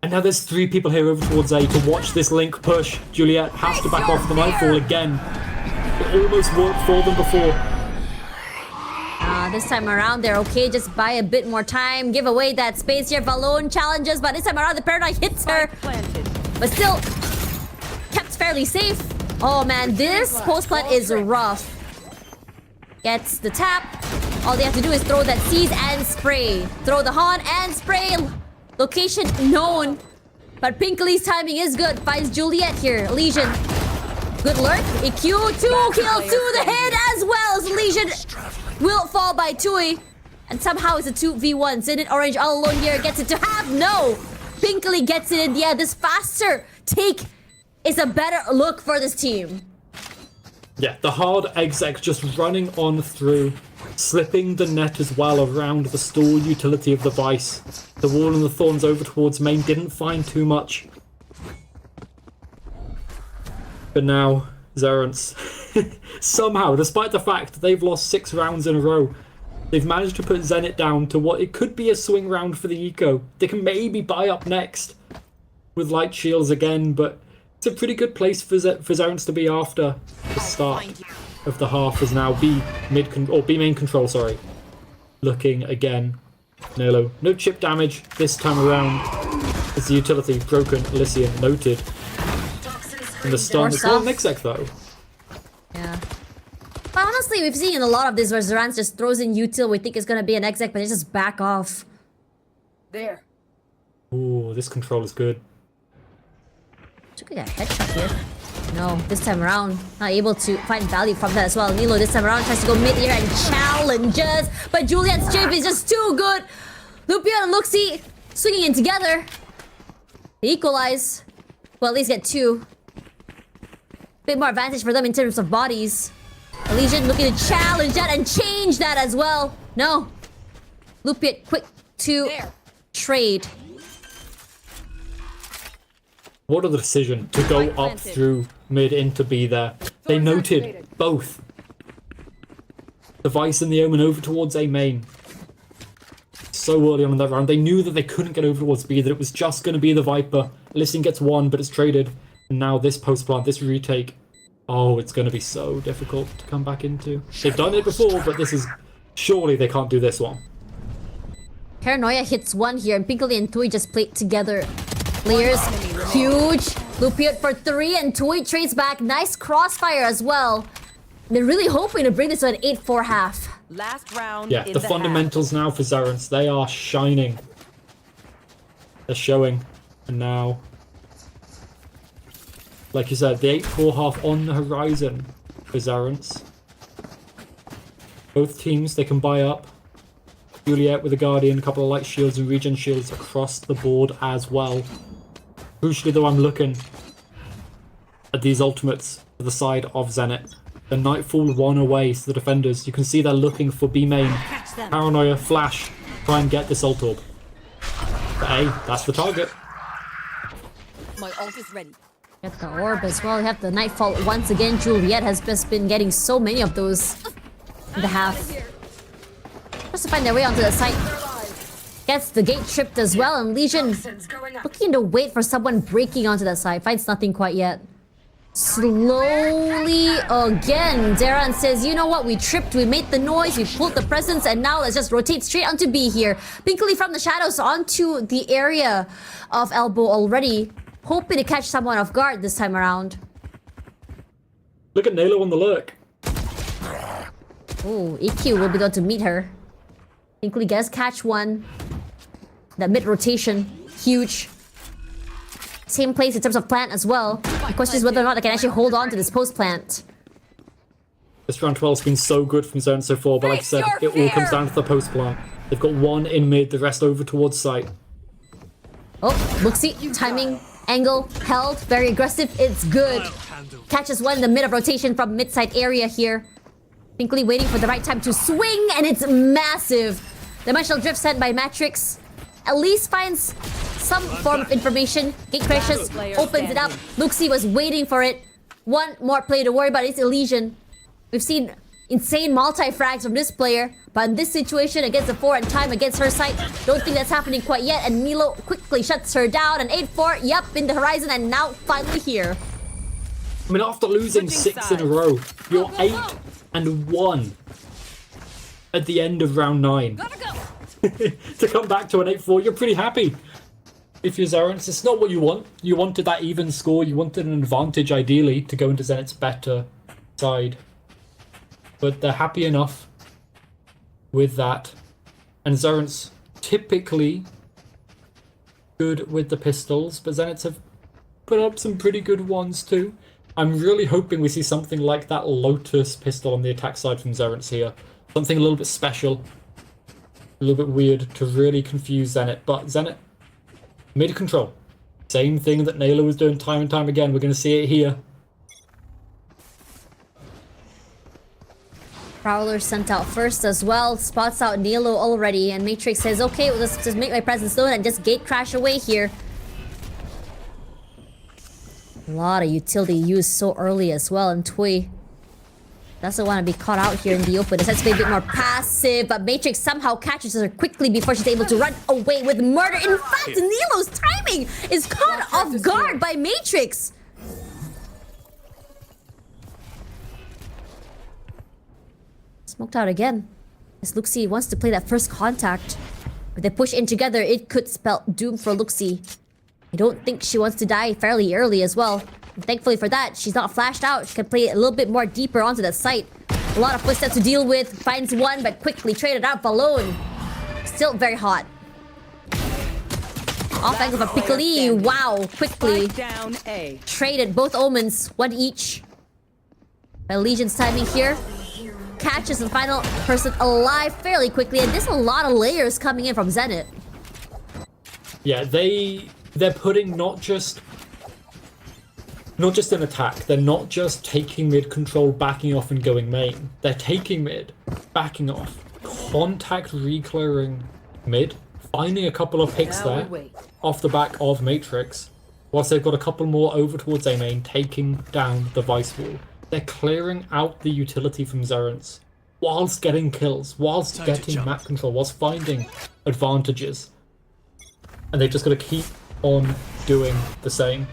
And now there's 3 people here over towards A to watch this link push. Juliet has to back off the nightfall again. It almost worked for them before. This time around they're okay, just buy a bit more time, give away that space here. Valone challenges, but this time around the Paranoid hits her. But still, kept fairly safe. Oh man, this post plant is rough. Gets the tap. All they have to do is throw that seize and spray. Throw the Haunt and spray. Location known. But Pinkley's timing is good. Finds Juliet here. Legion. Good lurk. EQ. 2 kills to the head as well as Legion will fall by Tui. And somehow it's a 2v1. Zenit Orange all alone here. Gets it to half. No. Pinkley gets it in. Yeah, this faster take is a better look for this team. Yeah, the hard exec just running on through, slipping the net as well around the stall utility of the Vice. The Wall and the Thorns over towards main didn't find too much. But now, Zerants, somehow, despite the fact that they've lost 6 rounds in a row, they've managed to put Zenit down to what it could be a swing round for the Eco. They can maybe buy up next with light shields again, but it's a pretty good place for Zerants to be after the start of the half. Is now B main control, sorry. Looking again. Nalo, no chip damage this time around. It's the utility broken, Elysian noted. And the stun is still an exec though. Yeah. But honestly, we've seen a lot of this where Zerans just throws in util, we think it's gonna be an exec, but they just back off. There. Ooh, this control is good. Took a headshot here. No, this time around, not able to find value from that as well. Nilo this time around tries to go mid here and challenges, but Juliet's chip is just too good. Lupio and Luxie swinging in together. They equalize. Well, at least get 2. Bit more advantage for them in terms of bodies. Legion looking to challenge that and change that as well. No. Loop it quick to trade. What a decision to go up through mid into B there. They noted both. The Vice and the Omen over towards A main. So early on in that round. They knew that they couldn't get over towards B, that it was just going to be the Viper. Listing gets one, but it's traded. And now this post plant, this retake. Oh, it's going to be so difficult to come back into. They've done it before, but this is... Surely they can't do this one. Paranoia hits one here, and Pinkley and Tui just played together. Layers, huge. Lupiot for 3, and Tui trades back. Nice crossfire as well. They're really hoping to bring this to an 8-4 half. Last round. Yeah, the fundamentals now for Zarans, they are shining. They're showing. And now, like you said, the 8-4 half on the horizon for Zarans. Both teams, they can buy up. Juliet with a Guardian, a couple of light shields and regen shields across the board as well. Crucially though, I'm looking at these ultimates to the side of Zenit. The Nightfall 1 away to the defenders. You can see they're looking for B main. Paranoia, Flash, try and get this ult orb. But hey, that's the target. My ult is ready. Get the orb as well. You have the Nightfall once again. Juliet has just been getting so many of those in the half. Just to find their way onto the site. Gets the gate tripped as well, and Legion looking to wait for someone breaking onto that side. Finds nothing quite yet. Slowly again, Zeran says, you know what, we tripped, we made the noise, we pulled the presence, and now let's just rotate straight onto B here. Pinkley from the shadows onto the area of Elbow already, hoping to catch someone off guard this time around. Look at Nalo on the lurk. Oh, EQ will be there to meet her. Pinkley does catch one. That mid rotation, huge. Same place in terms of plant as well. The question is whether or not they can actually hold on to this post plant. This round 12 has been so good from Zone so far, but like I said, it all comes down to the post plant. They've got one in mid, the rest over towards site. Oh, Luxie, timing, angle, held, very aggressive, it's good. Catches one in the mid of rotation from mid-side area here. Pinkley waiting for the right time to swing, and it's massive. Dimensional drift sent by Matrix. At least finds some form of information. Gate crashes, opens it up. Luxie was waiting for it. One more play to worry about. It's Elysian. We've seen insane multi-frags from this player, but in this situation against the 4 and time against her site, don't think that's happening quite yet. And Milo quickly shuts her down. And 8-4, yep, in the horizon, and now finally here. I mean, after losing 6 in a row, you're 8-1 at the end of round 9. To come back to an 8-4, you're pretty happy. If you're Zarans, it's not what you want. You wanted that even score. You wanted an advantage, ideally, to go into Zenit's better side. But they're happy enough with that. And Zarans typically good with the pistols, but Zenits have put up some pretty good ones too. I'm really hoping we see something like that Lotus pistol on the attack side from Zarans here. Something a little bit special. A little bit weird to really confuse Zenit. But Zenit mid control. Same thing that Naylor was doing time and time again. We're going to see it here. Prowler sent out first as well. Spots out Nilo already. And Matrix says, okay, well, let's just make my presence known and just gate crash away here. A lot of utility used so early as well. And Tui doesn't want to be caught out here in the open. Decides to be a bit more passive. But Matrix somehow catches her quickly before she's able to run away with murder. In fact, Nilo's timing is caught off guard by Matrix. Smoked out again. As Luxie wants to play that first contact. If they push in together, it could spell doom for Luxie. I don't think she wants to die fairly early as well. And thankfully for that, she's not flashed out. She can play a little bit more deeper onto that site. A lot of footsteps to deal with. Finds one, but quickly traded out alone. Still very hot. Off angle for Piccoli. Wow, quickly. Down A. Traded both omens, one each. By Legion's timing here. Catches the final person alive fairly quickly, and there's a lot of layers coming in from Zenit. Yeah, they're putting not just not just an attack. They're not just taking mid control, backing off and going main. They're taking mid, backing off, contact re-clearing mid, finding a couple of picks Now we there wait. off the back of Matrix, whilst they've got a couple more over towards A main, taking down the Vice Wall. They're clearing out the utility from Zerence, whilst getting kills, whilst Time to getting jump. map control, whilst finding advantages. And they've just got to keep on doing the same.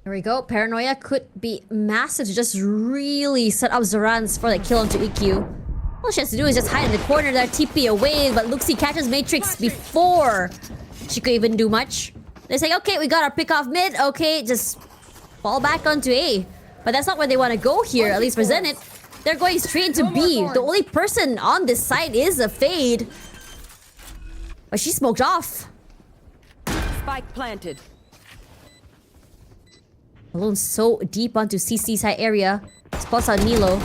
Here we go. Paranoia could be massive to just really set up Zorans for the kill onto EQ. All she has to do is just hide in the corner there, TP away, but Luxie catches Matrix before she could even do much. They say, okay, we got our pick off mid, okay, just fall back onto A. But that's not where they want to go here, at least for Zenit. They're going straight into B. The only person on this side is a Fade. But she smoked off. Spike planted. Alone so deep onto CC side area. Spots out Nilo.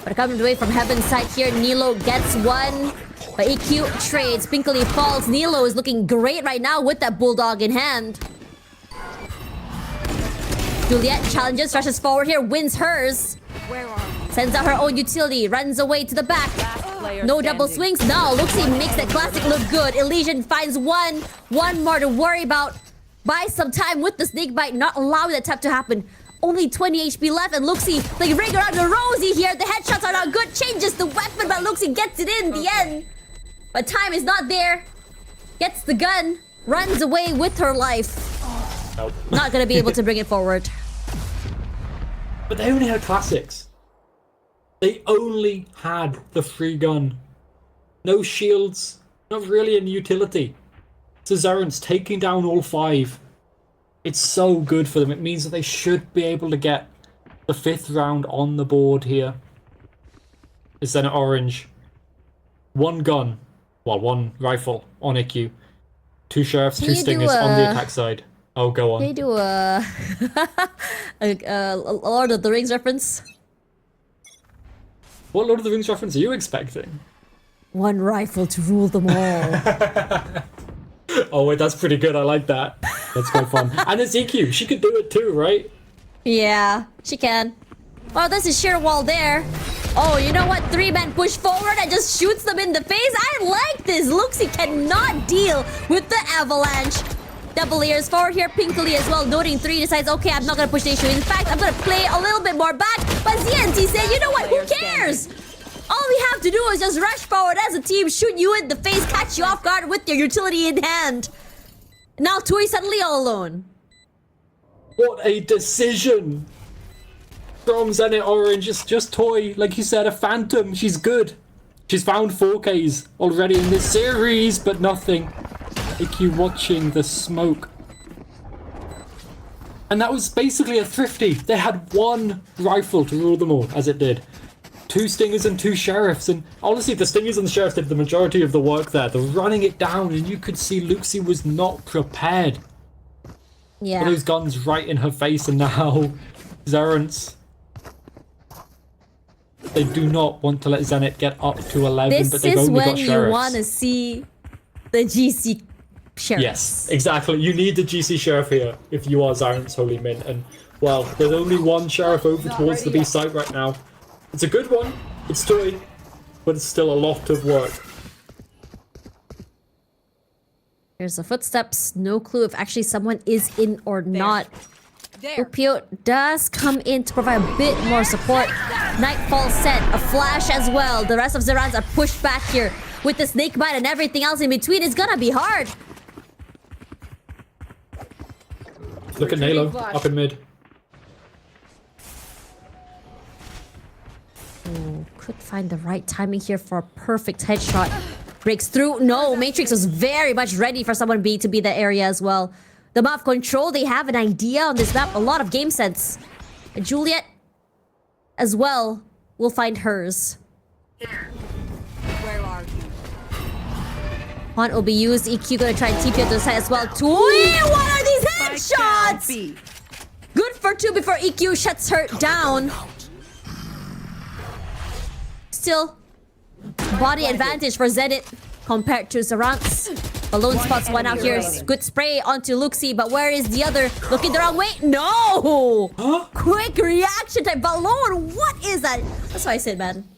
But coming away from Heaven's side here, Nilo gets one. But EQ trades, Pinkily falls. Nilo is looking great right now with that Bulldog in hand. Juliet challenges, rushes forward here, wins hers. Where are you? Sends out her own utility, runs away to the back. Last player No double standing. swings. No, Luxie makes that classic look good. Elysian finds one more to worry about. Buys some time with the snake bite, not allowing that tap to happen. Only 20 HP left, and Luxie, they ring around the Rosie here. The headshots are not good. Changes the weapon, but Luxie gets it in the end. But time is not there. Gets the gun, runs away with her life. Nope. Not gonna be able to bring it forward. But they only had classics. They only had the free gun. No shields. Not really any utility. So Zerence taking down all 5. It's so good for them. It means that they should be able to get the 5th round on the board here. It's then Orange. 1 gun. Well, 1 rifle on IQ. 2 sheriffs, Can 2 you do stingers on the attack side. Oh, go Can you on. do a Lord of the Rings reference? What Lord of the Rings reference are you expecting? One rifle to rule them all. Oh, wait, that's pretty good. I like that. That's quite fun. And it's EQ. She could do it too, right? Yeah, she can. Oh, there's a sheer wall there. Oh, you know what? 3-man push forward and just shoots them in the face. I like this. Luxie cannot deal with the avalanche. Double ears forward here. Pinkily as well. Noting 3 decides, okay, I'm not going to push the issue. In fact, I'm going to play a little bit more back. But ZNT said, you know what? Who cares? All we have to do is just rush forward as a team, shoot you in the face, catch you off guard with your utility in hand. Now Tui suddenly all alone. What a decision from Zenit Orange. It's just Toy, like you said, a phantom. She's good. She's found 4Ks already in this series, but nothing. IQ watching the smoke. And that was basically a thrifty. They had 1 rifle to rule them all, as it did. 2 stingers and 2 sheriffs, and honestly the stingers and the sheriffs did the majority of the work there. They're running it down, and you could see Luxie was not prepared for Yeah. those guns right in her face, and now Zerence. They do not want to let Zenit get up to 11, This but they've is only got when you sheriffs. want to see the GC sheriffs. Yes, exactly. You need the GC sheriff here if you are Zerence Holy Mint, and well, there's only 1 sheriff over towards the B site right now. It's a good one. It's Toy, but it's still a lot of work. Here's the footsteps. No clue if actually someone is in or not. There. Upio does come in to provide a bit more support. Nightfall set, a flash as well. The rest of Zerans are pushed back here. With the snake bite and everything else in between, it's gonna be hard. Look at Nalo up in mid. Ooh, could find the right timing here for a perfect headshot. Breaks through. No, Matrix was very much ready for someone B to be the area as well. The map control, they have an idea on this map. A lot of game sense. And Juliet as well will find hers. Where are you? Haunt will be used. EQ gonna try and TP to the side as well. Tui, what are these Spike down headshots? B. Good for 2 before EQ shuts her down. Still, body advantage for Zenit compared to Zerance. Balloon spots one out here. Good spray onto Luxie, but where is the other? Looking the wrong way. No! Huh? Quick reaction time. Balloon, what is that? That's why I said, man.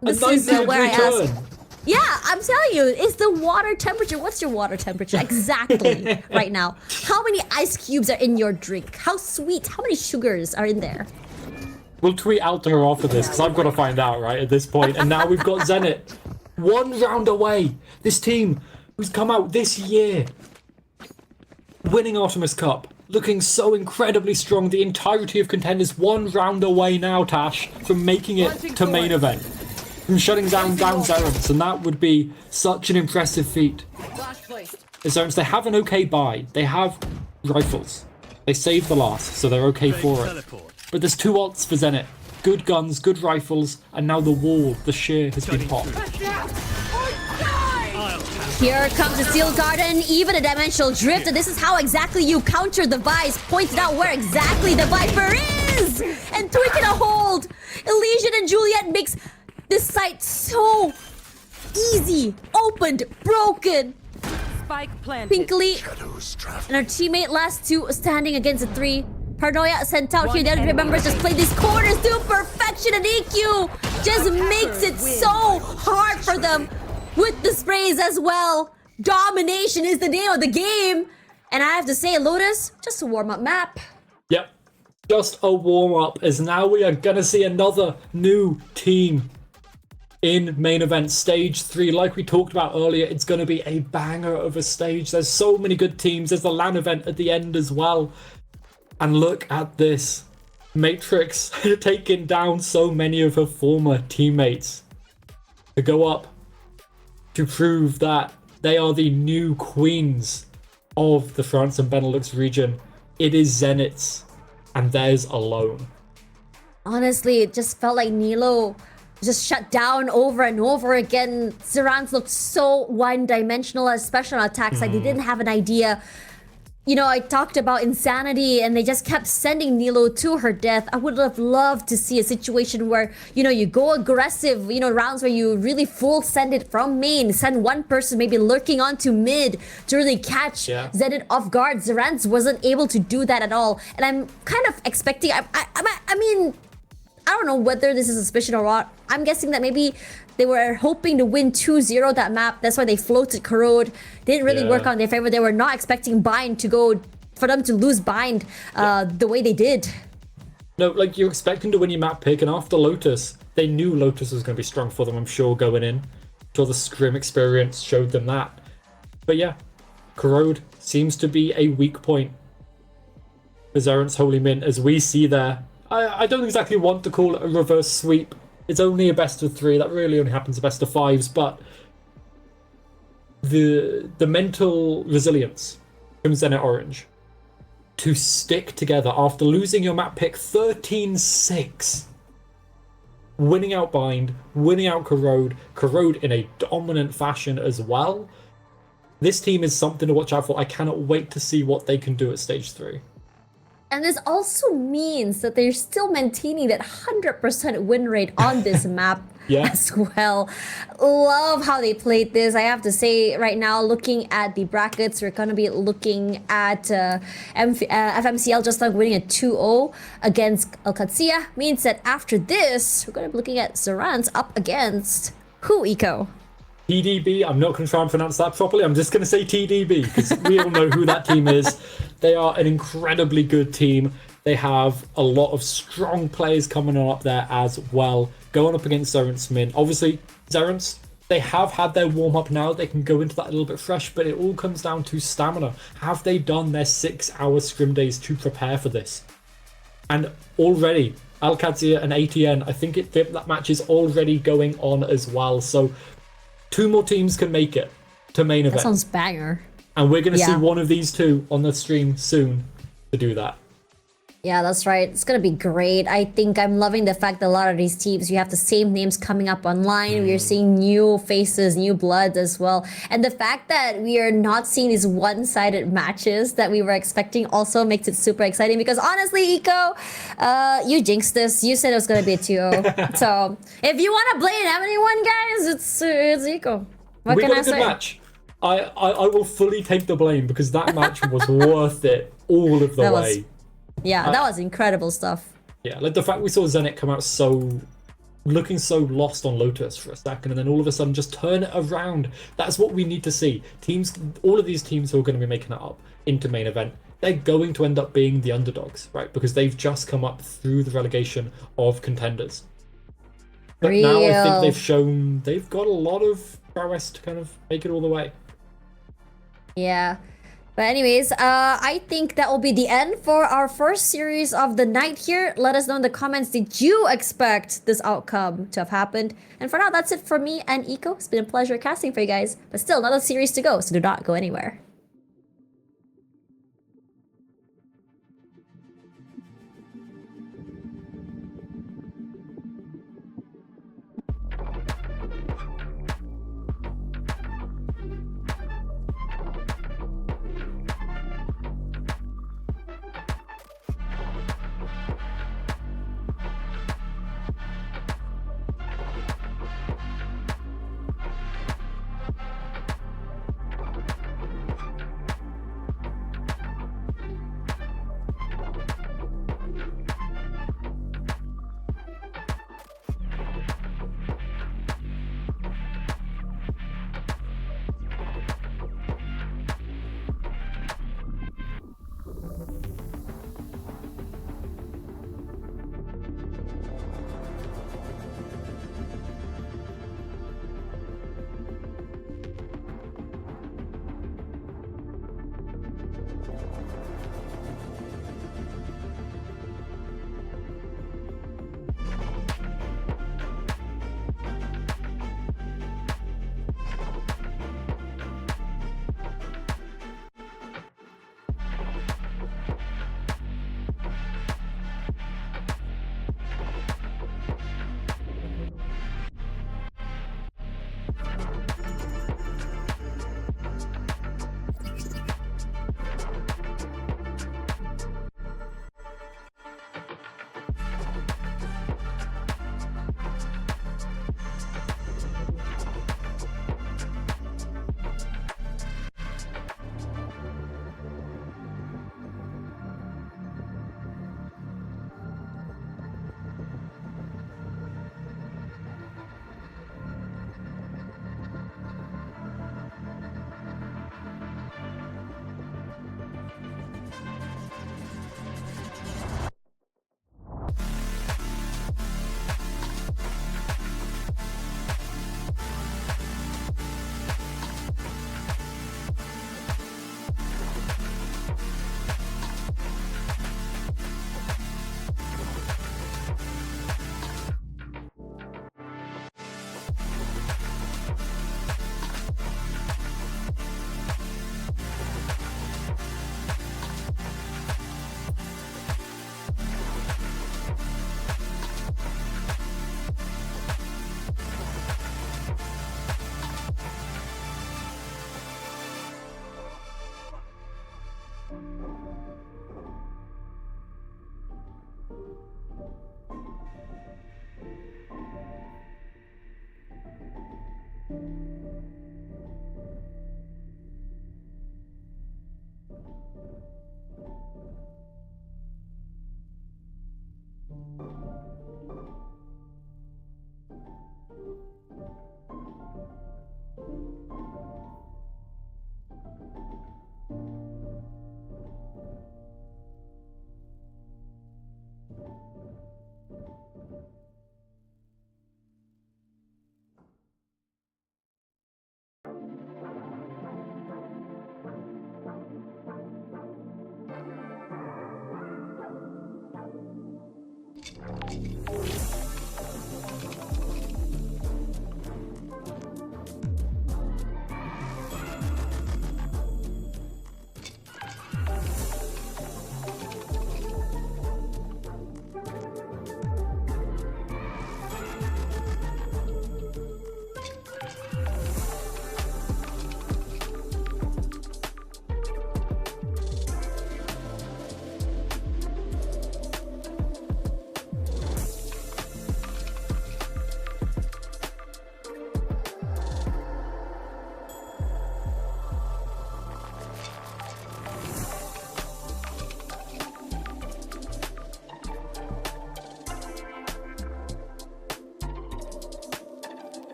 This is 90th where I return. asked. Yeah, I'm telling you, it's the water temperature. What's your water temperature exactly right now? How many ice cubes are in your drink? How sweet? How many sugars are in there? We'll tweet out to her after this, because I've got to find out, right, at this point. And now we've got Zenit. 1 round away. This team who's come out this year, winning Artemis Cup, looking so incredibly strong. The entirety of Contenders 1 round away now, Tash, from making it to main event. From shutting down Zerents, and that would be such an impressive feat. Zerents, they have an okay buy. They have rifles. They saved the last, so they're okay for it. But there's 2 ults for Zenit. Good guns, good rifles, and now the wall, the shear has been popped. Here comes the Steel Garden, even a Dimensional Drift, and this is how exactly you counter the Vice. Pointed out where exactly the Viper is! And 3 can hold! Elysian and Juliet makes this site so easy, opened, broken. Spike planted. Pinkly Shadows travel. and our teammate last 2 standing against a 3. Paranoia sent out here. The other members just play these corners to perfection, and EQ just makes it so hard for them with the sprays as well. Domination is the name of the game. And I have to say, Lotus, just a warm-up map. Yep, just a warm-up, as now we are going to see another new team in main event stage 3. Like we talked about earlier, it's going to be a banger of a stage. There's so many good teams. There's the LAN event at the end as well. And look at this. Matrix taking down so many of her former teammates to go up to prove that they are the new queens of the France and Benelux region. It is Zenit's, and theirs alone. Honestly, it just felt like Nilo just shut down over and over again. Zerans looked so one-dimensional, especially on attacks. Like, they didn't have an idea. You know, I talked about insanity, and they just kept sending Nilo to her death. I would have loved to see a situation where, you know, you go aggressive, you know, rounds where you really full send it from main, send one person maybe lurking onto mid to really catch Zenit off guard. Zerans wasn't able to do that at all. And I'm kind of expecting, I mean, I don't know whether this is a suspicion or not. I'm guessing that maybe they were hoping to win 2-0 that map. That's why they floated Corrode. Didn't really work out in their favor. They were not expecting Bind to go, for them to lose Bind the way they did. No, like, you're expecting to win your map pick, and after Lotus, they knew Lotus was going to be strong for them, I'm sure, going in. So the scrim experience showed them that. But yeah, Corrode seems to be a weak point for Zerent's Holy Mint, as we see there. I don't exactly want to call it a reverse sweep. It's only a best of 3. That really only happens a best of 5s, but the mental resilience from Zenit Orange to stick together after losing your map pick 13-6, winning out Bind, winning out Corrode in a dominant fashion as well. This team is something to watch out for. I cannot wait to see what they can do at stage 3. And this also means that they're still maintaining that 100% win rate on this map as well. Love how they played this. I have to say right now, looking at the brackets, we're going to be looking at FMCL just like winning a 2-0 against Al Qadsiya. Means that after this, we're going to be looking at Zerans up against who, Eco? TDB, I'm not going to try and pronounce that properly. I'm just going to say TDB, because we all know who that team is. They are an incredibly good team. They have a lot of strong players coming on up there as well, going up against Zerent's Min. Obviously, Zerent's, they have had their warm-up now. They can go into that a little bit fresh, but it all comes down to stamina. Have they done their 6-hour scrim days to prepare for this? And already, Al Qadsiya and ATN, I think that match is already going on as well. So 2 more teams can make it to main event. That sounds banger. And we're going to see one of these 2 on the stream soon to do that. Yeah, that's right. It's going to be great. I think I'm loving the fact that a lot of these teams, you have the same names coming up online. We are seeing new faces, new blood as well. And the fact that we are not seeing these one-sided matches that we were expecting also makes it super exciting, because honestly, Eco, you jinxed this. You said it was going to be a 2-0. So if you want to blame anyone, guys, it's Eco. What We can got I a good say? match. I will fully take the blame because that match was worth it all of the That was- way. Yeah, that was incredible stuff. Yeah, like the fact we saw Zenit come out looking so lost on Lotus for a second, and then all of a sudden just turn it around. That's what we need to see. Teams, all of these teams who are going to be making it up into main event, they're going to end up being the underdogs, right? Because they've just come up through the relegation of Contenders. But now I think Real. they've shown they've got a lot of prowess to kind of make it all the way. Yeah. But anyways, I think that will be the end for our first series of the night here. Let us know in the comments, did you expect this outcome to have happened? And for now, that's it for me and Eco. It's been a pleasure casting for you guys. But still, another series to go, so do not go anywhere.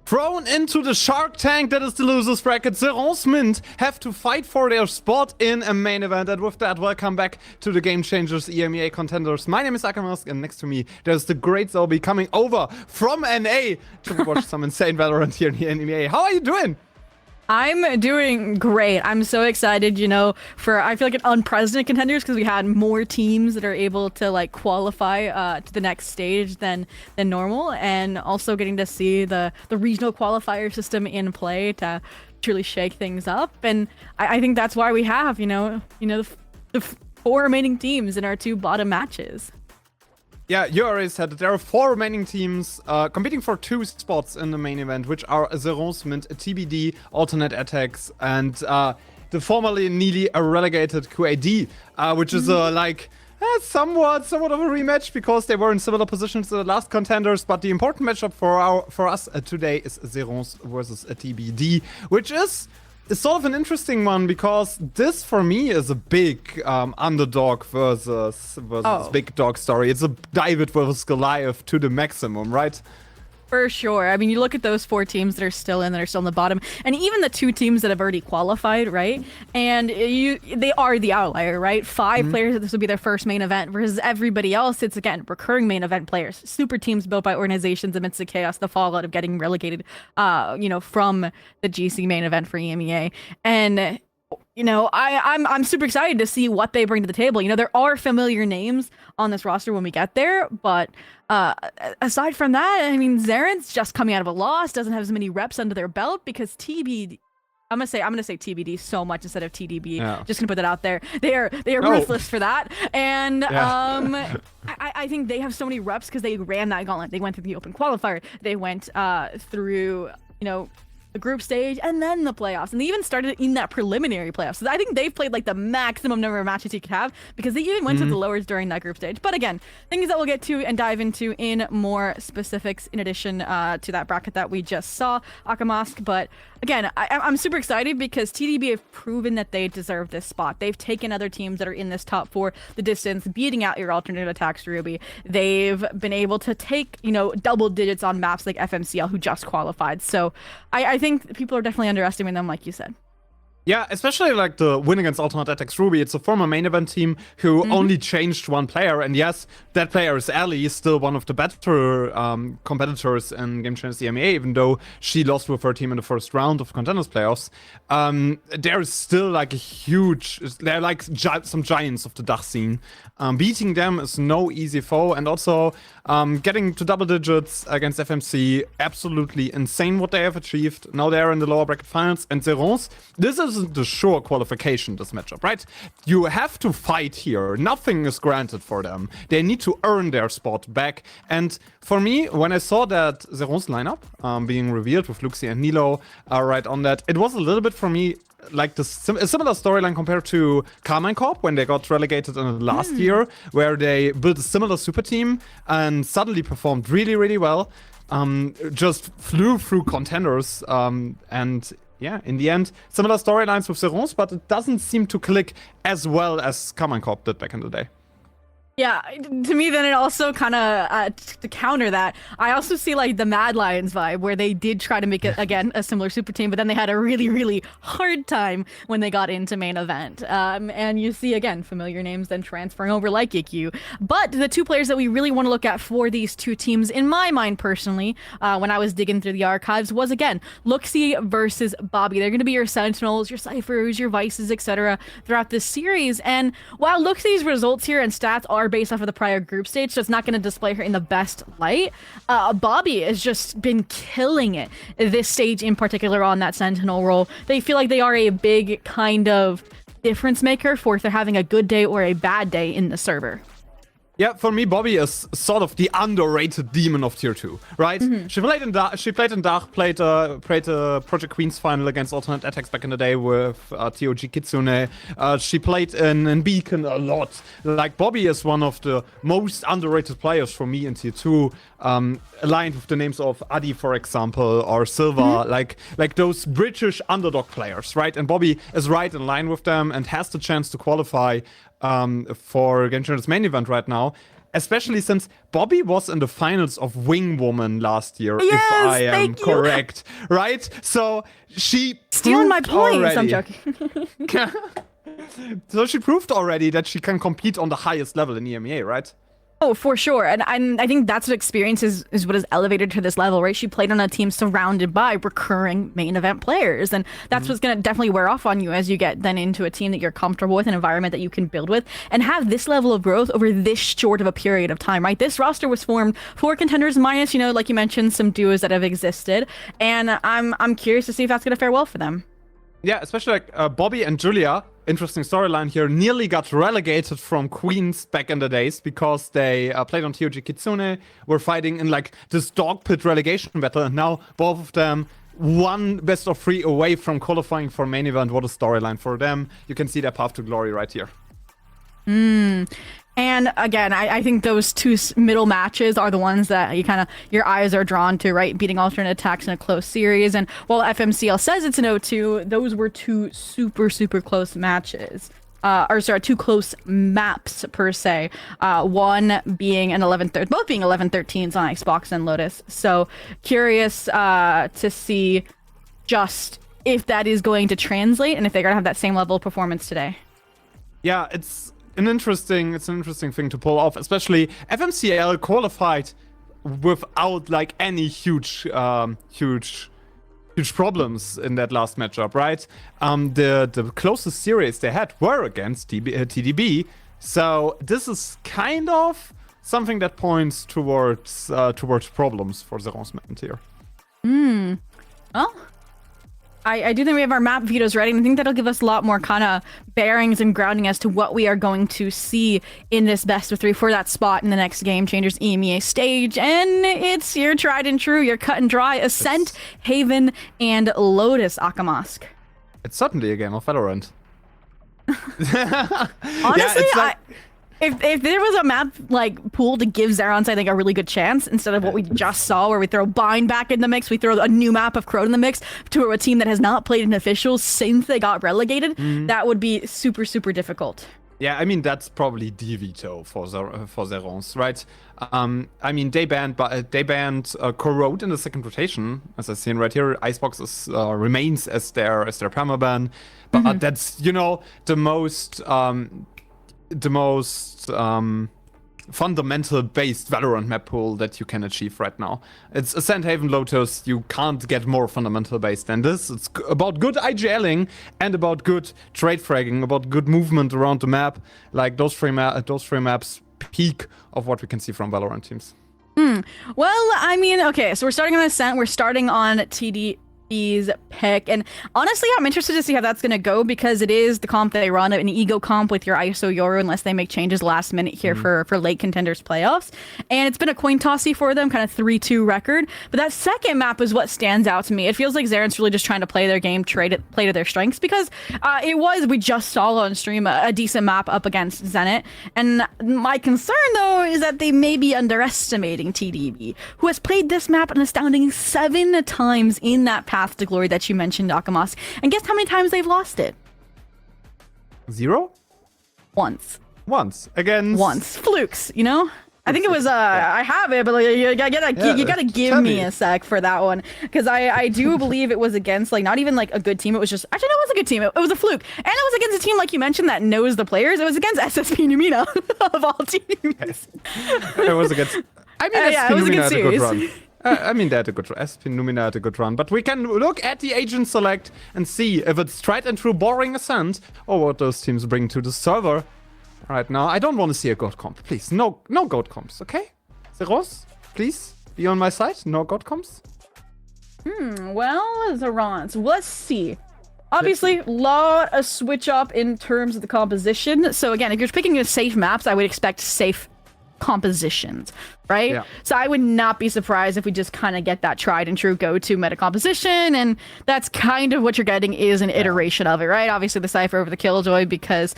Thrown into the Shark Tank that is the losers bracket, Zeron's Mint have to fight for their spot in a main event. And with that, welcome back to the Game Changers EMEA Contenders. My name is Akamask, and next to me, there's the great Zobi coming over from NA to watch some insane Valorant here in the EMEA. How are you doing? I'm doing great. I'm so excited, for I feel like an unprecedented contenders because we had more teams that are able to like qualify to the next stage than normal, and also getting to see the regional qualifier system in play to truly shake things up. And I think that's why we have the four remaining teams in our two bottom matches. Yeah, you already said that there are four remaining teams competing for two spots in the main event, which are Zeron's Mint, TBD, Alternate Attacks, and the formerly nearly relegated QAD, which is somewhat of a rematch because they were in similar positions to the last contenders. But the important matchup for us today is Zeron's versus TBD, which is sort of an interesting one because this for me is a big underdog versus big dog story. It's a David versus Goliath to the maximum, right? For sure. I mean, you look at those four teams that are still in the bottom, and even the two teams that have already qualified, right? And they are the outlier, right? Five players, this would be their first main event, versus everybody else, it's, again, recurring main event players. Super teams built by organizations amidst the chaos, the fallout of getting relegated, from the GC main event for EMEA. And I'm super excited to see what they bring to the table. There are familiar names on this roster when we get there, but aside from that, I mean, Zaren's just coming out of a loss, doesn't have as many reps under their belt because TBD. I'm gonna say TBD so much instead of TDB. Yeah. Just gonna put that out there. They are ruthless for that, and I think they have so many reps because they ran that gauntlet. They went through the open qualifier. They went through the group stage and then the playoffs, and they even started in that preliminary playoffs. So I think they've played like the maximum number of matches you could have because they even went to the lowers during that group stage. But again, things that we'll get to and dive into in more specifics in addition to that bracket that we just saw, Akamask. But again, I'm super excited because TDB have proven that they deserve this spot. They've taken other teams that are in this top four the distance, beating out your alternate attacks, Ruby. They've been able to take double digits on maps like FMCL, who just qualified. So I think people are definitely underestimating them, like you said. Yeah, especially like the win against Alternate Attacks Ruby. It's a former main event team who only changed one player. And yes, that player is Ellie, still one of the better competitors in Game Changers EMEA, even though she lost with her team in the first round of Contenders playoffs. There is still like they're like some giants of the Dach scene. Beating them is no easy foe. And also getting to double digits against FMC, absolutely insane what they have achieved. Now they're in the lower bracket finals. And Zeron's, this isn't the sure qualification, this matchup, right? You have to fight here. Nothing is granted for them. They need to earn their spot back. And for me, when I saw that Zeron's lineup being revealed with Luxi and Nilo right on that, it was a little bit for me like a similar storyline compared to Carmine Corp when they got relegated in the last year, where they built a similar super team and suddenly performed really, really well. Just flew through contenders and yeah, in the end, similar storylines with Zeron's, but it doesn't seem to click as well as Carmine Corp did back in the day. Yeah, to me, then it also kind of, to counter that, I also see like the Mad Lions vibe where they did try to make it, again, a similar super team, but then they had a really, really hard time when they got into main event. And you see, again, familiar names then transferring over like IQ. But the two players that we really want to look at for these two teams, in my mind personally, when I was digging through the archives, was, again, Luxi versus Bobby. They're going to be your Sentinels, your Cyphers, your Vices, etc. throughout this series. And while Luxi's results here and stats are based off of the prior group stage, so it's not going to display her in the best light. Bobby has just been killing it this stage in particular on that Sentinel role. They feel like they are a big kind of difference maker for if they're having a good day or a bad day in the server. Yeah, for me, Bobby is sort of the underrated demon of Tier 2, right? She played in Dach, played Project Queen's final against Alternate Attacks back in the day with TOG Kitsune. She played in Beacon a lot. Like, Bobby is one of the most underrated players for me in Tier 2, aligned with the names of Adi, for example, or Silva, like those British underdog players, right? And Bobby is right in line with them and has the chance to qualify for Game Changers main event right now. especially since Bobby was in the finals of Wing Woman last year, Yes, if I am thank you. correct, right? So she Stealing my proved points. I'm already- joking. So she proved already that she can compete on the highest level in EMEA, right? Oh, for sure. And I think that's what experience is what has elevated to this level, right? She played on a team surrounded by recurring main event players. And that's what's going to definitely wear off on you as you get then into a team that you're comfortable with, an environment that you can build with, and have this level of growth over this short of a period of time, right? This roster was formed for Contenders minus, like you mentioned, some duos that have existed. And I'm curious to see if that's going to fare well for them. Yeah, especially like Bobby and Julia, interesting storyline here, nearly got relegated from Queens back in the days because they played on TOG Kitsune, were fighting in like this dog pit relegation battle, and now both of them one best of 3 away from qualifying for main event. What a storyline for them. You can see their path to glory right here. And again, I think those two middle matches are the ones that your eyes are drawn to, right? Beating alternate attacks in a close series. And while FMCL says it's an 0-2, those were two super, super close matches. Two close maps per se. One being an 11-13, both being 11-13s on Xbox and Lotus. So curious to see just if that is going to translate and if they're going to have that same level of performance today. Yeah, it's an interesting thing to pull off, especially FMCL qualified without like any huge problems in that last matchup, right? The closest series they had were against TDB, so this is kind of something that points towards problems for the Ronsment here. Well, I do think we have our map vetoes ready, and I think that'll give us a lot more kind of bearings and grounding as to what we are going to see in this best of 3 for that spot in the next Game Changers EMEA stage. And it's your tried and true, your cut and dry Ascent, Haven, and Lotus, Akamask. It's certainly a game of Valorant. Honestly, if there was a map like pool to give Zerons, I think, a really good chance instead of what we just saw, where we throw Bind back in the mix, we throw a new map of Crowd in the mix to a team that has not played an official since they got relegated, that would be super, super difficult. Yeah, I mean, that's probably the veto for Zerons, right? I mean, they banned Corrode in the second rotation, as I've seen right here. Icebox remains as their permaban, but that's the most fundamental based Valorant map pool that you can achieve right now. It's Ascent, Haven, Lotus. You can't get more fundamental based than this. It's about good IGLing and about good trade fragging, about good movement around the map. Like those three maps peak of what we can see from Valorant teams. Well, I mean, okay, so we're starting on Ascent, we're starting on TDB's pick, and honestly, I'm interested to see how that's going to go, because it is the comp that they run, an ego comp with your ISO Yoru, unless they make changes last minute here for late Contenders playoffs, and it's been a coin tossy for them, kind of 3-2 record, but that second map is what stands out to me. It feels like Zaren's really just trying to play their game, play to their strengths, because we just saw on stream a decent map up against Zenit, and my concern, though, is that they may be underestimating TDB, who has played this map an astounding 7 times in that path to glory that you mentioned, Akamask. And guess how many times they've lost it? 0? Once. Again. Once. Flukes, I think it was, I have it, but you gotta give me a sec for that one. Because I do believe it was against, not even, a good team. It was just, actually, no, it was a good team. It was a fluke. And it was against a team, like you mentioned, that knows the players. It was against SSP Numina, of all teams. It was against... I mean, it was a good series. Run. I mean, they had a good run. SP Numina had a good run. But we can look at the agent select and see if it's tried and true boring Ascent or what those teams bring to the server right now. I don't want to see a goat comp. Please, no goat comps, okay? Zeros, please, be on my side. No goat comps. Well, Zerons, let's see. Obviously, lot of switch up in terms of the composition. So again, if you're picking safe maps, I would expect safe compositions, right? Yeah. So I would not be surprised if we just kind of get that tried and true go-to meta composition, and that's kind of what you're getting is an iteration of it, right? Obviously the Cypher over the Killjoy, because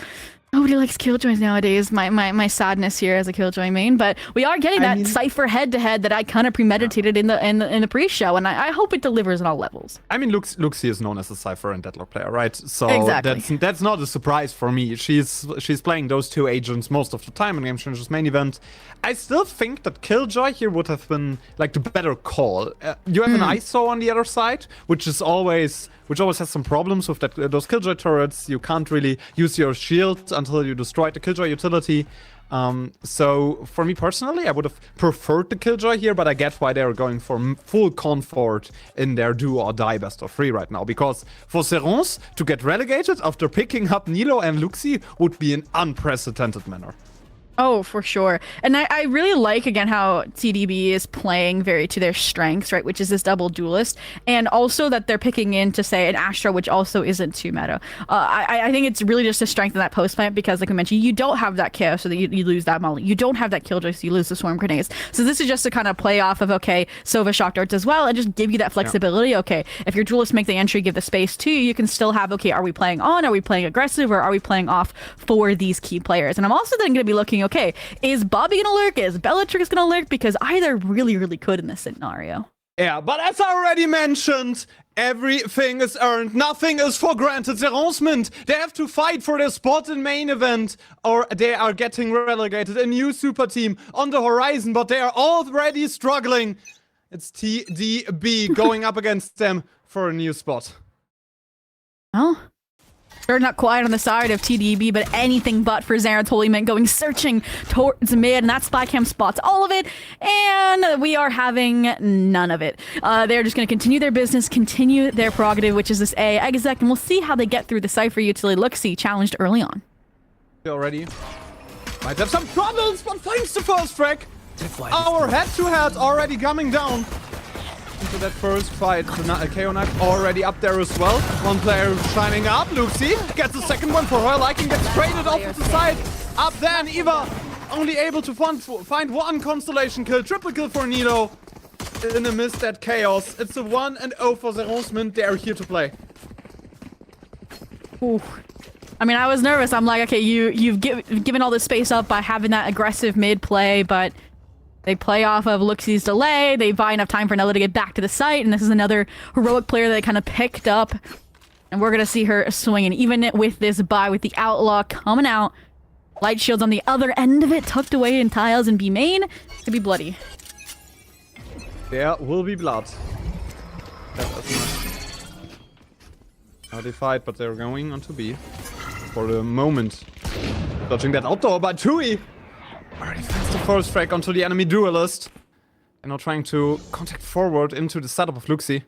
Nobody likes Killjoys nowadays. My sadness here as a Killjoy main, but we are getting that Cypher head-to-head that I kind of premeditated in the pre-show, and I hope it delivers on all levels. I mean, Luxie is known as a Cypher and Deadlock player, right? So Exactly. that's not a surprise for me. She's playing those two agents most of the time in Game Changers main event. I still think that Killjoy here would have been like the better call. You have an ISO on the other side, which always has some problems with those Killjoy turrets. You can't really use your shield until you destroy the Killjoy utility. So for me personally, I would have preferred the Killjoy here, but I get why they're going for full comfort in their do or die best of 3 right now. Because for Serence to get relegated after picking up Nilo and Luxie would be an unprecedented manner. Oh, for sure. And I really like, again, how TDB is playing very to their strengths, right? Which is this double duelist. And also that they're picking into, say, an Astra, which also isn't too meta. I think it's really just a strength in that post plant because, like I mentioned, you don't have that chaos, so that you lose that molly. You don't have that killjoy, so you lose the swarm grenades. So this is just to kind of play off of, okay, Sova shock darts as well, and just give you that flexibility. Yeah. Okay, if your duelists make the entry, give the space to you, you can still have, okay, are we playing on? Are we playing aggressive? Or are we playing off for these key players? And I'm also then going to be looking, okay, is Bobby gonna lurk? Is Bellatrix gonna lurk? Because either really could in this scenario. Yeah, but as I already mentioned, everything is earned. Nothing is for granted. Serence, they have to fight for their spot in main event, or they are getting relegated. A new super team on the horizon, but they are already struggling. It's TDB going up against them for a new spot. Oh. They're not quiet on the side of TDB, but anything but for Zaren's Holy Men going searching towards mid, and that spy cam spots all of it, and we are having none of it. They're just going to continue their business, continue their prerogative, which is this A exec, and we'll see how they get through the Cypher utility. Luxie challenged early on. Already might have some troubles, but finds the first frag. Our head-to-head already coming down into that first fight. The KO knife already up there as well. One player shining up. Luxie gets the second one for her liking, gets traded off to the side. Up there, and Eva only able to find one constellation kill. Triple kill for Nilo in the mist at Chaos. It's a 1-0 for Serence. They are here to play. Ooh. I mean, I was nervous. I'm like, okay, you've given all this space up by having that aggressive mid play, but they play off of Luxie's delay. They buy enough time for Nella to get back to the site, and this is another heroic player that they kind of picked up. And we're going to see her swinging, even with this buy, with the Outlaw coming out. Light shields on the other end of it, tucked away in tiles and B main. It's gonna be bloody. There will be blood. That doesn't how they fight, but they're going on to B for the moment. Dodging that outdoor by Tui. Already finds the first frag onto the enemy duelist. And now trying to contact forward into the setup of Luxie.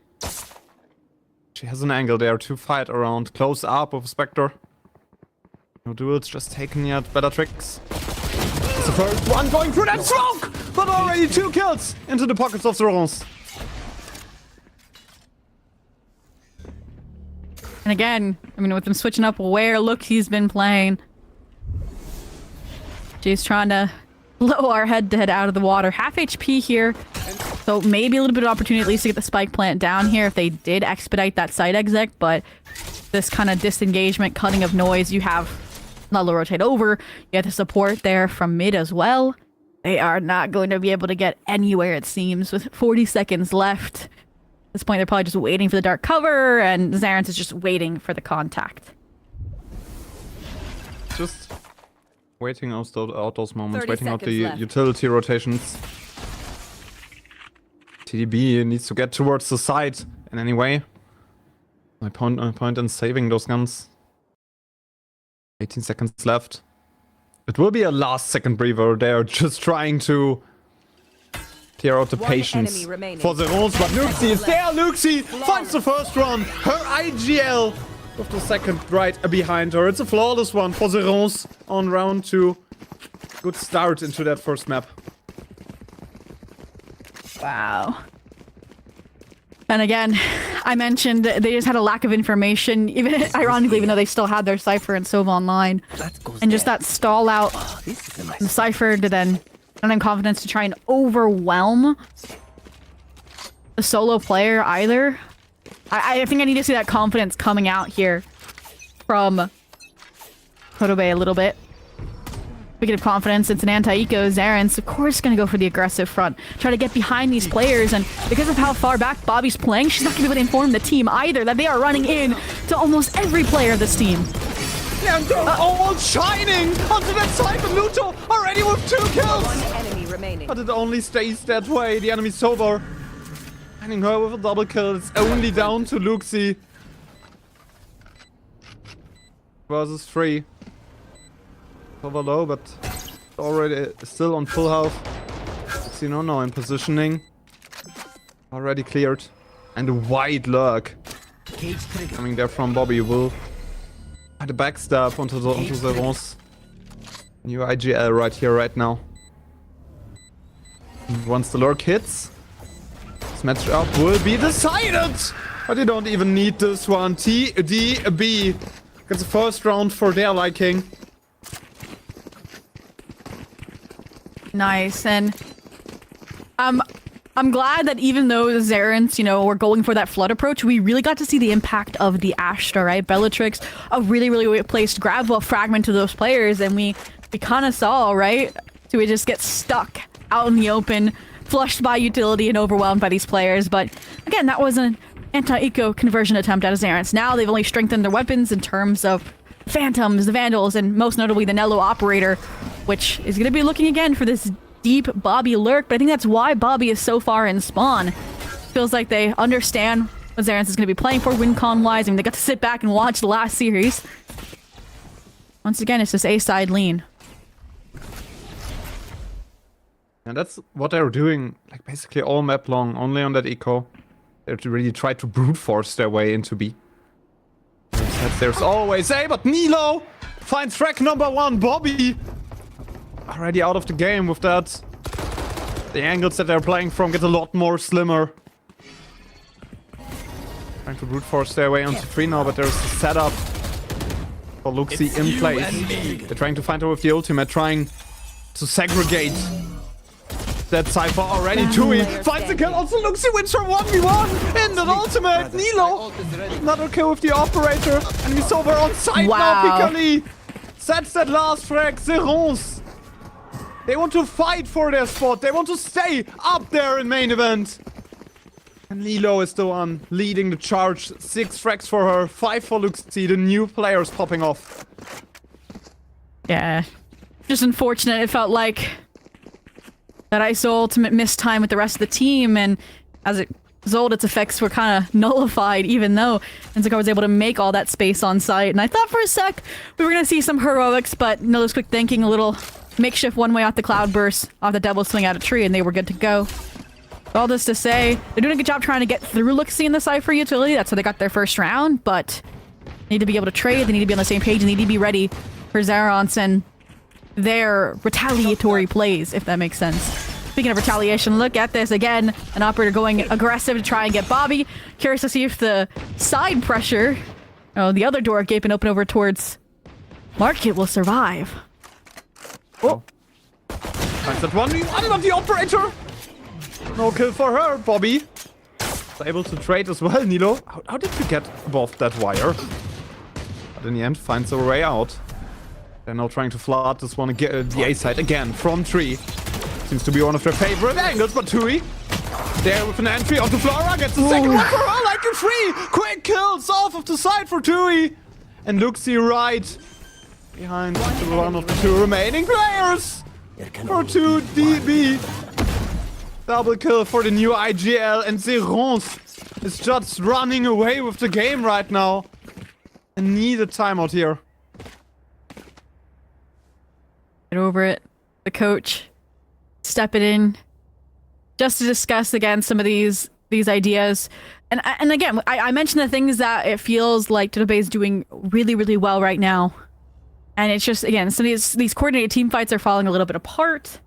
She has an angle there to fight around close up with Spectre. No duels just taken yet. Bellatrix. It's the first one going through that smoke! But already 2 kills into the pockets of Serence. And again, I mean, with them switching up where Luxie's been playing. She's trying to blow our head-to-head out of the water. Half HP here. So maybe a little bit of opportunity at least to get the spike plant down here if they did expedite that side exec, but this kind of disengagement, cutting of noise, you have Lalo rotate over. You have the support there from mid as well. They are not going to be able to get anywhere, it seems, with 40 seconds left. At this point, they're probably just waiting for the dark cover, and Zarens is just waiting for the contact. Just waiting out those moments, 30 waiting out the seconds left. utility rotations. TDB needs to get towards the side in any way. My point in saving those guns. 18 seconds left. It will be a last second breather. They're just trying to clear out the patience enemy remaining. for the rolls, but Luxie is there. Luxie finds the first one. Her IGL with the second right behind her. It's a flawless one for Serence on round 2. Good start into that first map. Wow. And again, I mentioned they just had a lack of information, even ironically, even though they still had their Cypher and Sova online. And just that stall out from Cypher to then not have confidence to try and overwhelm the solo player either. I think I need to see that confidence coming out here from put away a little bit. Speaking of confidence, it's an anti-eco. Zaren's, of course, going to go for the aggressive front. Try to get behind these players, and because of how far back Bobby's playing, she's not going to be able to inform the team either that they are running in to almost every player of this team. And they're all shining onto that side, but Luto already with 2 kills! One enemy remaining. But it only stays that way. The enemy's over. Finding her with a double kill. It's only down to Luxi. Versus 3. Over low, but already still on full health. Xeno now in positioning. Already cleared. And a wide lurk. Coming there from Bobby will had a backstab onto the Rons. New IGL right here, right now. And once the lurk hits, this matchup will be decided! But you don't even need this one. TDB gets the first round for their liking. Nice, and I'm glad that even though the Zarens, you know, were going for that flood approach, we really got to see the impact of the Astra, right? Bellatrix, a really placed grab while fragment to those players, and we kind of saw, right? So we just get stuck out in the open, flushed by utility and overwhelmed by these players. But again, that was an anti-eco conversion attempt out of Zarens. Now they've only strengthened their weapons in terms of Phantoms, the Vandals, and most notably the Nello Operator, which is going to be looking again for this deep Bobby lurk, but I think that's why Bobby is so far in spawn. Feels like they understand what Zarens is going to be playing for WinCon-wise. I mean, they got to sit back and watch the last series. Once again, it's this A-side lean. And that's what they're doing, like basically all map long, only on that eco. They really try to brute force their way into B. There's always A, but Nilo finds track number 1, Bobby. Already out of the game with that. The angles that they're playing from get a lot more slimmer. Trying to brute force their way onto 3 now, but there's a setup for Luxi in place. They're trying to find her with the ultimate, trying to segregate that Cypher already. Tui finds the kill. Also, Luxi wins her 1v1 in the ultimate. Nilo, another kill with the operator. And we saw her on site now. Pikali sets that last frag. Zerons. They want to fight for their spot. They want to stay up there in main event. And Nilo is the one leading the charge. 6 frags for her, 5 for Luxi. The new players popping off. Yeah. Just unfortunate. It felt like that ISO ultimate missed time with the rest of the team, and as it result, its effects were kind of nullified, even though Enzikar was able to make all that space on site. And I thought for a sec we were going to see some heroics, but no, those quick thinking, a little makeshift one-way off the cloud burst, off the devil swing out a tree, and they were good to go. All this to say, they're doing a good job trying to get through Luxi in the Cypher utility. That's how they got their first round, but they need to be able to trade, they need to be on the same page, they need to be ready for Zarons and their retaliatory plays, if that makes sense. Speaking of retaliation, look at this again. An operator going aggressive to try and get Bobby. Curious to see if the side pressure, the other door gaping open over towards Market will survive. Oh. Finds that 1v1 on the operator. No kill for her, Bobby. Was able to trade as well, Nilo. How did you get above that wire? But in the end, finds a way out. They're now trying to flood this one again, the A side again from 3. Seems to be one of their favorite angles, but Tui there with an entry onto Flora, gets the second one for her, like a 3. Quick kills off of the side for Tui. And Luxi right behind one of the 2 remaining players for 2DB. Double kill for the new IGL, and Zerons is just running away with the game right now. And need a timeout here. Get over it. The coach stepping in just to discuss again some of these ideas. And again, I mentioned the things that it feels like Totobe is doing really well right now. And it's just, again, some of these coordinated team fights are falling a little bit apart.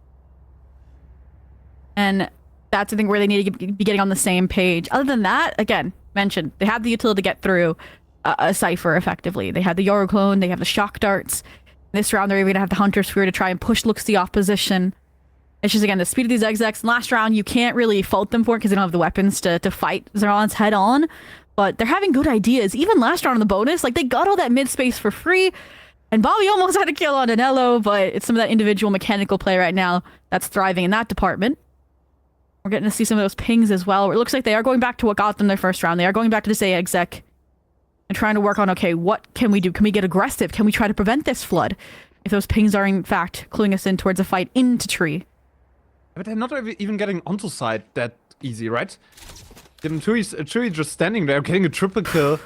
And that's the thing where they need to be getting on the same page. Other than that, again, mentioned, they have the utility to get through a Cypher effectively. They have the Yoro clone, they have the shock darts. This round, they're even going to have the Hunter Sphere to try and push Luxi off position. It's just, again, the speed of these execs. Last round, you can't really fault them for it because they don't have the weapons to fight Zerons head on. But they're having good ideas. Even last round on the bonus, like, they got all that mid space for free. And Bobby almost had a kill on Danilo, but it's some of that individual mechanical play right now that's thriving in that department. We're getting to see some of those pings as well. It looks like they are going back to what got them their first round. They are going back to this A exec and trying to work on, okay, what can we do? Can we get aggressive? Can we try to prevent this flood? If those pings are in fact cluing us in towards a fight into tree. But they're not even getting onto side that easy, right? Chewy just standing there, getting a triple kill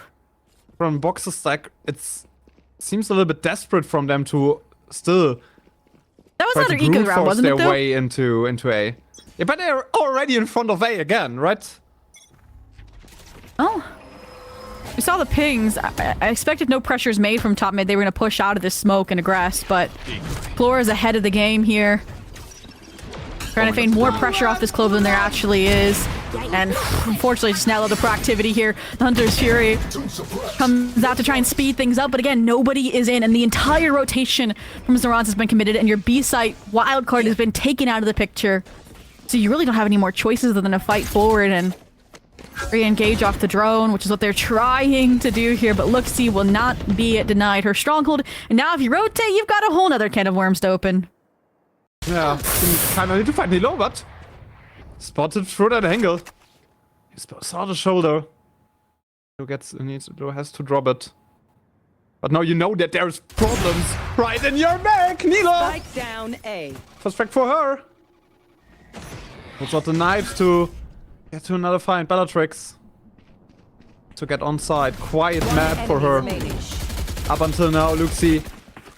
from Boxer stack. Seems a little bit desperate from them to still That was try another to eco brute round, force wasn't their it, though? way into A. Yeah, but they're already in front of A again, right? Oh. We saw the pings. I expected no pressures made from top mid. They were going to push out of this smoke and aggress, but Flora's ahead of the game here. Trying to feign more pressure off this Clove than there actually is. And unfortunately, just now the proactivity here. The Hunter's Fury comes out to try and speed things up, but again, nobody is in, and the entire rotation from Zerons has been committed, and your B-site wildcard has been taken out of the picture. So you really don't have any more choices other than to fight forward and re-engage off the drone, which is what they're trying to do here, but Luxie will not be denied her stronghold. And now if you rotate, you've got a whole nother can of worms to open. Yeah, kind of need to fight Nilo, but spotted through that angle. He saw the shoulder. Nilo has to drop it. But now you know that there's problems right in your back, Nilo! Spike down A. First frag for her. Puts out the knives to get to another fight. Bellatrix to get on side. Quiet map for her. Up until now, Luxie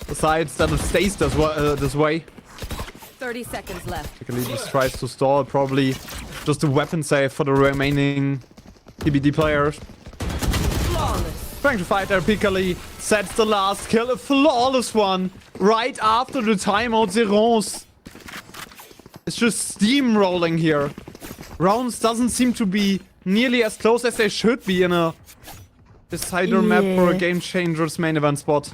decides that it stays this way. 30 seconds left. Typically just tries to stall, probably just a weapon save for the remaining TBD players. Trying to fight there, Piccoli sets the last kill, a flawless one, right after the timeout. Zerons. It's just steamrolling here. Rounds doesn't seem to be nearly as close as they should be in a decider map for a Game Changers main event spot.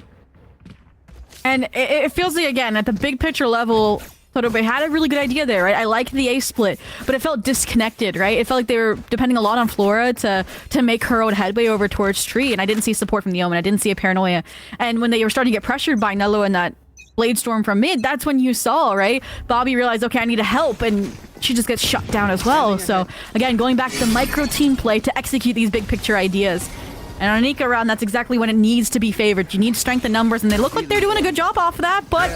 And it feels like, again, at the big picture level, Todobe had a really good idea there, right? I like the A split, but it felt disconnected, right? It felt like they were depending a lot on Flora to make her own headway over towards Tree, and I didn't see support from the Omen. I didn't see a Paranoia. And when they were starting to get pressured by Nello and that Blade Storm from mid, that's when you saw, right? Bobby realized, okay, I need to help, and she just gets shut down as well. So, again, going back to the micro team play to execute these big picture ideas. And on an eco round, that's exactly when it needs to be favored. You need strength in numbers, and they look like they're doing a good job off of that, but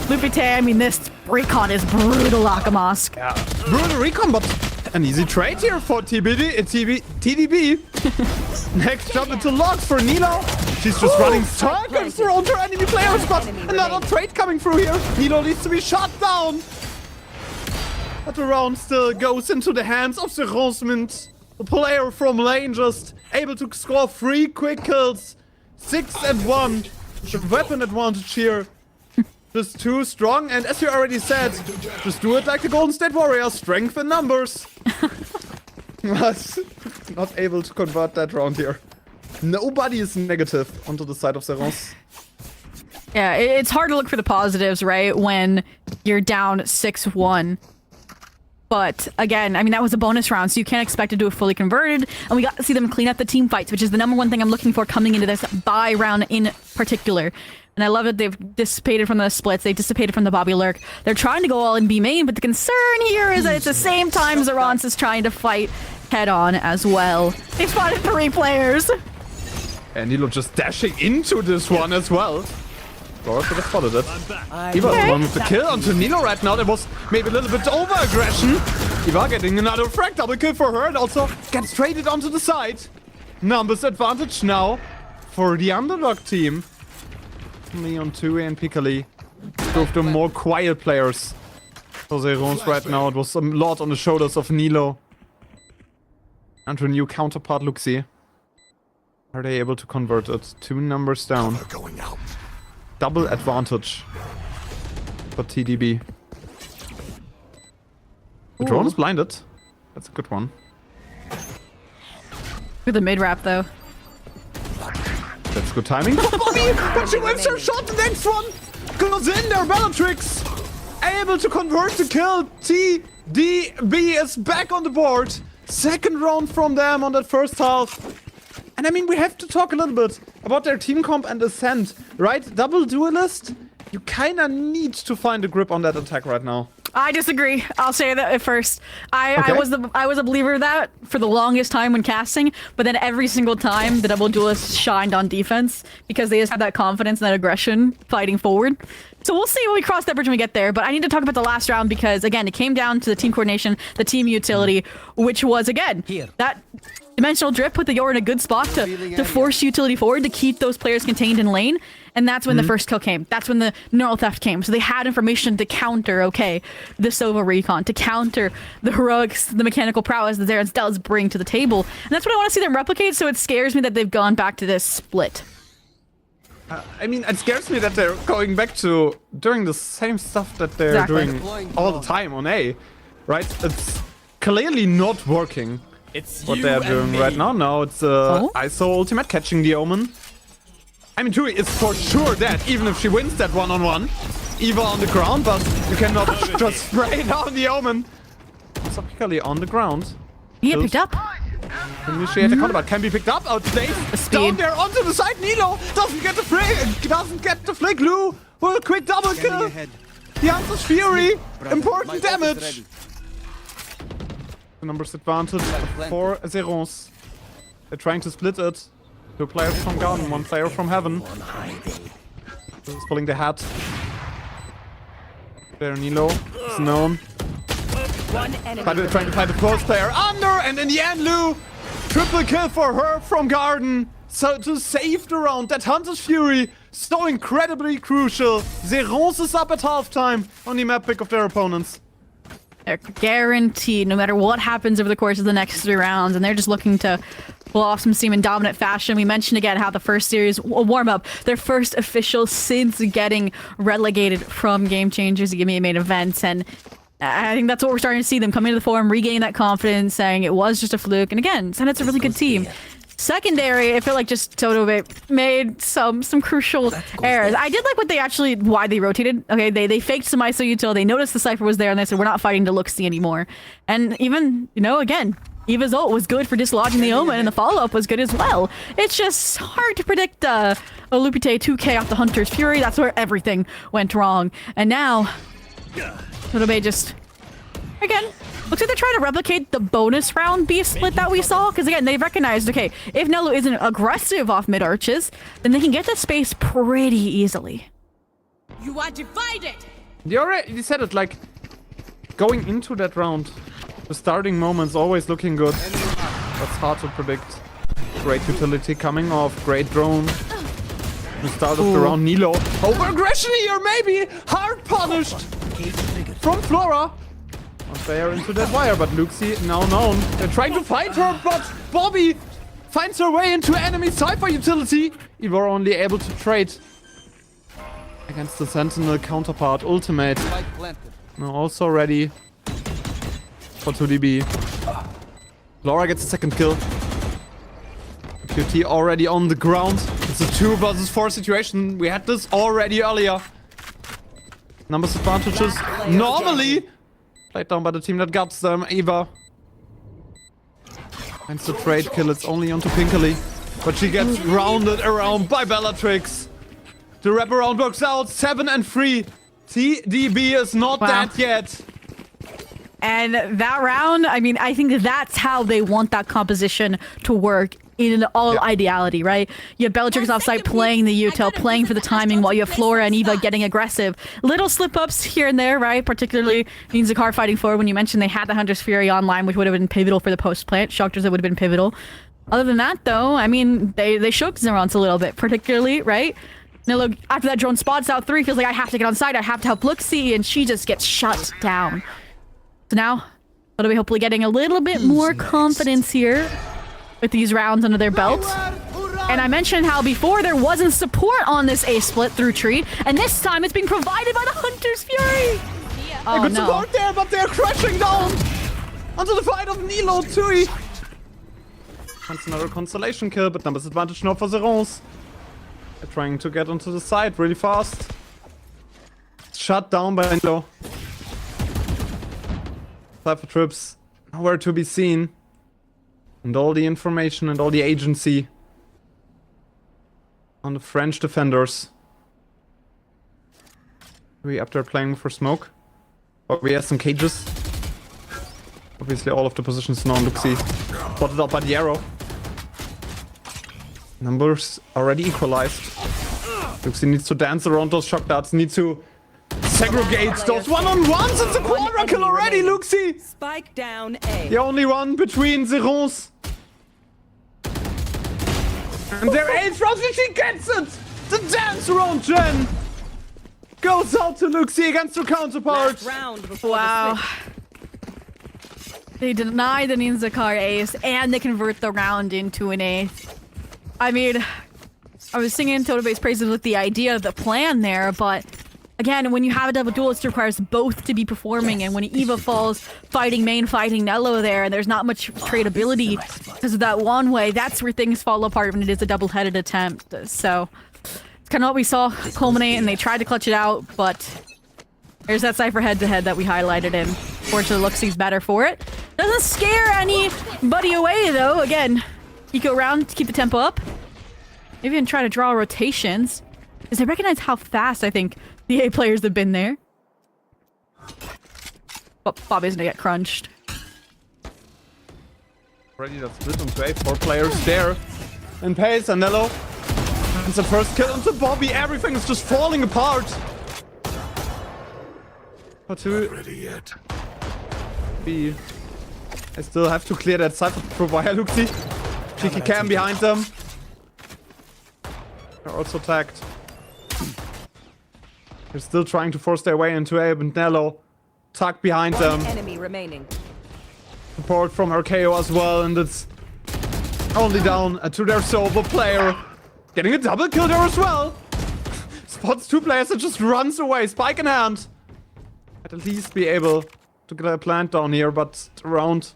Lupite, I mean, this recon is brutal, Akamosk. Yeah, brutal recon, but an easy trade here for TDB. Next jump into logs for Nilo. She's just running circles around her enemy players, but another trade coming through here. Nilo needs to be shot down. But the round still goes into the hands of the Rosemont. The player from lane just able to score 3 quick kills. 6-1. The weapon advantage here. Just too strong, and as you already said, just do it like the Golden State Warriors. Strength in numbers. But not able to convert that round here. Nobody is negative onto the side of Zerons. Yeah, it's hard to look for the positives, right? When you're down 6-1. But again, I mean, that was a bonus round, so you can't expect to do it fully converted. And we got to see them clean up the team fights, which is the number one thing I'm looking for coming into this bye round in particular. And I love that they've dissipated from the splits. They've dissipated from the Bobby Lurk. They're trying to go all in B main, but the concern here is that it's the same time Zerons is trying to fight head on as well. They spotted 3 players. And Nilo just dashing into this one as well. Flora should have spotted it. Eva the one with the kill onto Nilo right now. There was maybe a little bit over-aggression. Eva getting another frag double kill for her and also gets traded onto the side. Numbers advantage now for the underdog team. Leon, Tui and Piccoli. Two of the more quiet players. For Zerons right now. It was a lot on the shoulders of Nilo. And her new counterpart, Luxie. Are they able to convert it? 2 numbers down. Going out. Double advantage for TDB. The drone is blinded. That's a good one. Look at the mid-wrap, though. That's good timing. Bobby! But she whips her shot. The next one goes in there. Bellatrix able to convert the kill. TDB is back on the board. Second round from them on that first half. And I mean, we have to talk a little bit about their team comp and Ascent, right? Double duelist, you kinda need to find a grip on that attack right now. I disagree. I'll say that at first. I Okay. was a believer of that for the longest time when casting, but then every single time the double duelists shined on defense because they just had that confidence and that aggression fighting forward. So we'll see when we cross that bridge when we get there. But I need to talk about the last round because again, it came down to the team coordination, the team utility, which was again that dimensional drip put the Yor in a good spot to force utility forward to keep those players contained in lane. And that's when the first kill came. That's when the neural theft came. So they had information to counter, okay, the Sova recon, to counter the heroics, the mechanical prowess that Xerath does bring to the table. And that's what I want to see them replicate, so it scares me that they've gone back to this split. I mean, it scares me that they're going back to doing the same stuff that they're Exactly. doing all the time on A, right? It's clearly not working. It's What you they're and doing me. right now. No, it's ISO ultimate catching the Omen. I mean, Tui is for sure dead, even if she wins that one-on-one. Eva on the ground, but you cannot just spray down the Omen. So Piccoli on the ground. He get picked up. Initiate a counter, but can be picked up. Outstayed. speed. Down there onto the side. Nilo doesn't get the flick. Lu with a quick double kill. The answer's Fury. Important damage. The numbers advantage for Zerons. They're trying to split it. Two players from Garden, one player from Heaven. This is pulling the hat. There, Nilo is known. Trying to find the first player under, and in the end, Lu, triple kill for her from Garden. So to save the round, that Hunter's Fury, so incredibly crucial. Zerons is up at halftime on the map pick of their opponents. They're guaranteed no matter what happens over the course of the next 3 rounds, and they're just looking to pull off some steam in dominant fashion. We mentioned again how the first series warm-up, their first official since getting relegated from Game Changers, the EMEA main events, and I think that's what we're starting to see, them coming to the forum, regaining that confidence, saying it was just a fluke. And again, Senat's a really good team. Secondary, I feel like just Toto made some crucial errors. I did like why they rotated. Okay, they faked some ISO util, they noticed the Cypher was there, and they said, we're not fighting to look-see anymore. And even, again, Eva's ult was good for dislodging the Omen, and the follow-up was good as well. It's just hard to predict a Lupite 2k off the Hunter's Fury. That's where everything went wrong. And now, Toto just, again, looks like they're trying to replicate the bonus round B split that we saw. Because again, they've recognized, okay, if Nello isn't aggressive off mid arches, then they can get to space pretty easily. You are divided. You already said it, like, going into that round, the starting moment's always looking good. That's hard to predict. Great utility coming off, great drone. The start of the round, Nilo. Over aggression here, maybe! Hard punished! From Flora. They are into that wire, but Luxie now known. They're trying to fight her, but Bobby finds her way into enemy Cypher utility. Eva only able to trade against the Sentinel counterpart ultimate. Now also ready for 2DB. Laura gets a second kill. QT already on the ground. It's a 2 versus 4 situation. We had this already earlier. Numbers advantages normally played down by the team that guts them. Eva finds the trade kill. It's only onto Pinkily, but she gets rounded around by Bellatrix. The wraparound works out. 7 and 3. TDB is not dead yet. And that round, I mean, I think that's how they want that composition to work in all ideality, right? You have Bellatrix offsite playing the util, playing for the timing, while you have Flora and Eva getting aggressive. Little slip-ups here and there, right? Particularly in Zakar fighting forward when you mentioned they had the Hunter's Fury online, which would have been pivotal for the post-plant. Shockers, that would have been pivotal. Other than that, though, I mean, they shook Zerons a little bit, particularly, right? Now look, after that drone spots out 3, feels like I have to get on side, I have to help Luxie, and she just gets shut down. So now, what are we hopefully getting a little bit more confidence here with these rounds under their belt. And I mentioned how before there wasn't support on this A split through Tree, and this time it's being provided by the Hunter's Fury. Oh, Good no. support there, but they're crashing down onto the fight of Nilo Tui. That's another constellation kill, but numbers advantage now for Zerons. They're trying to get onto the side really fast. Shut down by Nilo. Cypher trips nowhere to be seen. And all the information and all the agency on the French defenders. We up there playing for smoke. But we have some cages. Obviously all of the positions now on Luxi. Spotted out by the arrow. Numbers already equalized. Luxi needs to dance around those shock darts, needs to segregate those one-on-ones. It's a quadra kill already, Luxi! Spike down A. The only one between Zerons. And their ace rounds, and she gets it! The dance around Jen goes out to Luxi against her counterpart. Last round before Wow. the switch. They deny the Ninzakar ace, and they convert the round into an ace. I mean, I was singing Totoba's praises with the idea of the plan there, but again, when you have a double duelist, it requires both to be performing, and when Eva falls fighting main, fighting Nello there, and there's not much tradability because of that one way, that's where things fall apart when it is a double-headed attempt. So, it's kind of what we saw culminate, and they tried to clutch it out, but there's that Cypher head-to-head that we highlighted in. Fortunately, Luxi's better for it. Doesn't scare anybody away, though. Again, eco round to keep the tempo up. Maybe even try to draw rotations. Because they recognize how fast, I think, the A players have been there. But Bobby's gonna get crunched. Already that's split into 8, 4 players there. In pace, and Nello. It's the first kill into Bobby. Everything is just falling apart. But to Ready yet? be... I still have to clear that side for via Luxi. Cheeky cam behind them. They're also tagged. They're still trying to force their way into A, but Nello tucked behind them. Enemy remaining. Support from RKO as well, and it's only down to their solo player. Getting a double kill there as well. Spots 2 players and just runs away, spike in hand. At least be able to get a plant down here, but around,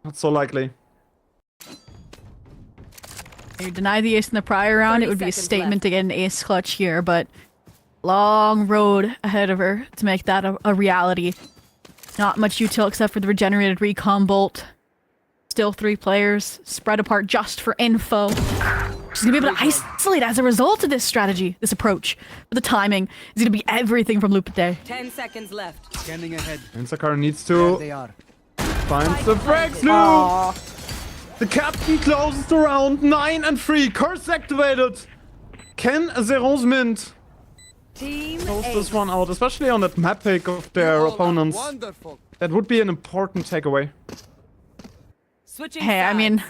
not so likely. You deny the ace in the prior round, it would be a 30 statement seconds to get an ace clutch here, but long road ahead of her to make that a reality. Not much util except for the regenerated recon bolt. Still 3 players spread apart just for info. She's gonna be able to isolate as a result of this strategy, this approach. But the timing is gonna be everything from Lupa Day. 10 seconds left. Scanning ahead. And Sakar needs There to they are. find the frags. No! The captain closes the round. 9 and 3. Curse activated. Can Zerons mint Team close A. this one out, especially on that map pick of their opponents? Wonderful. That would be an important takeaway. Switching Hey, I sides. mean,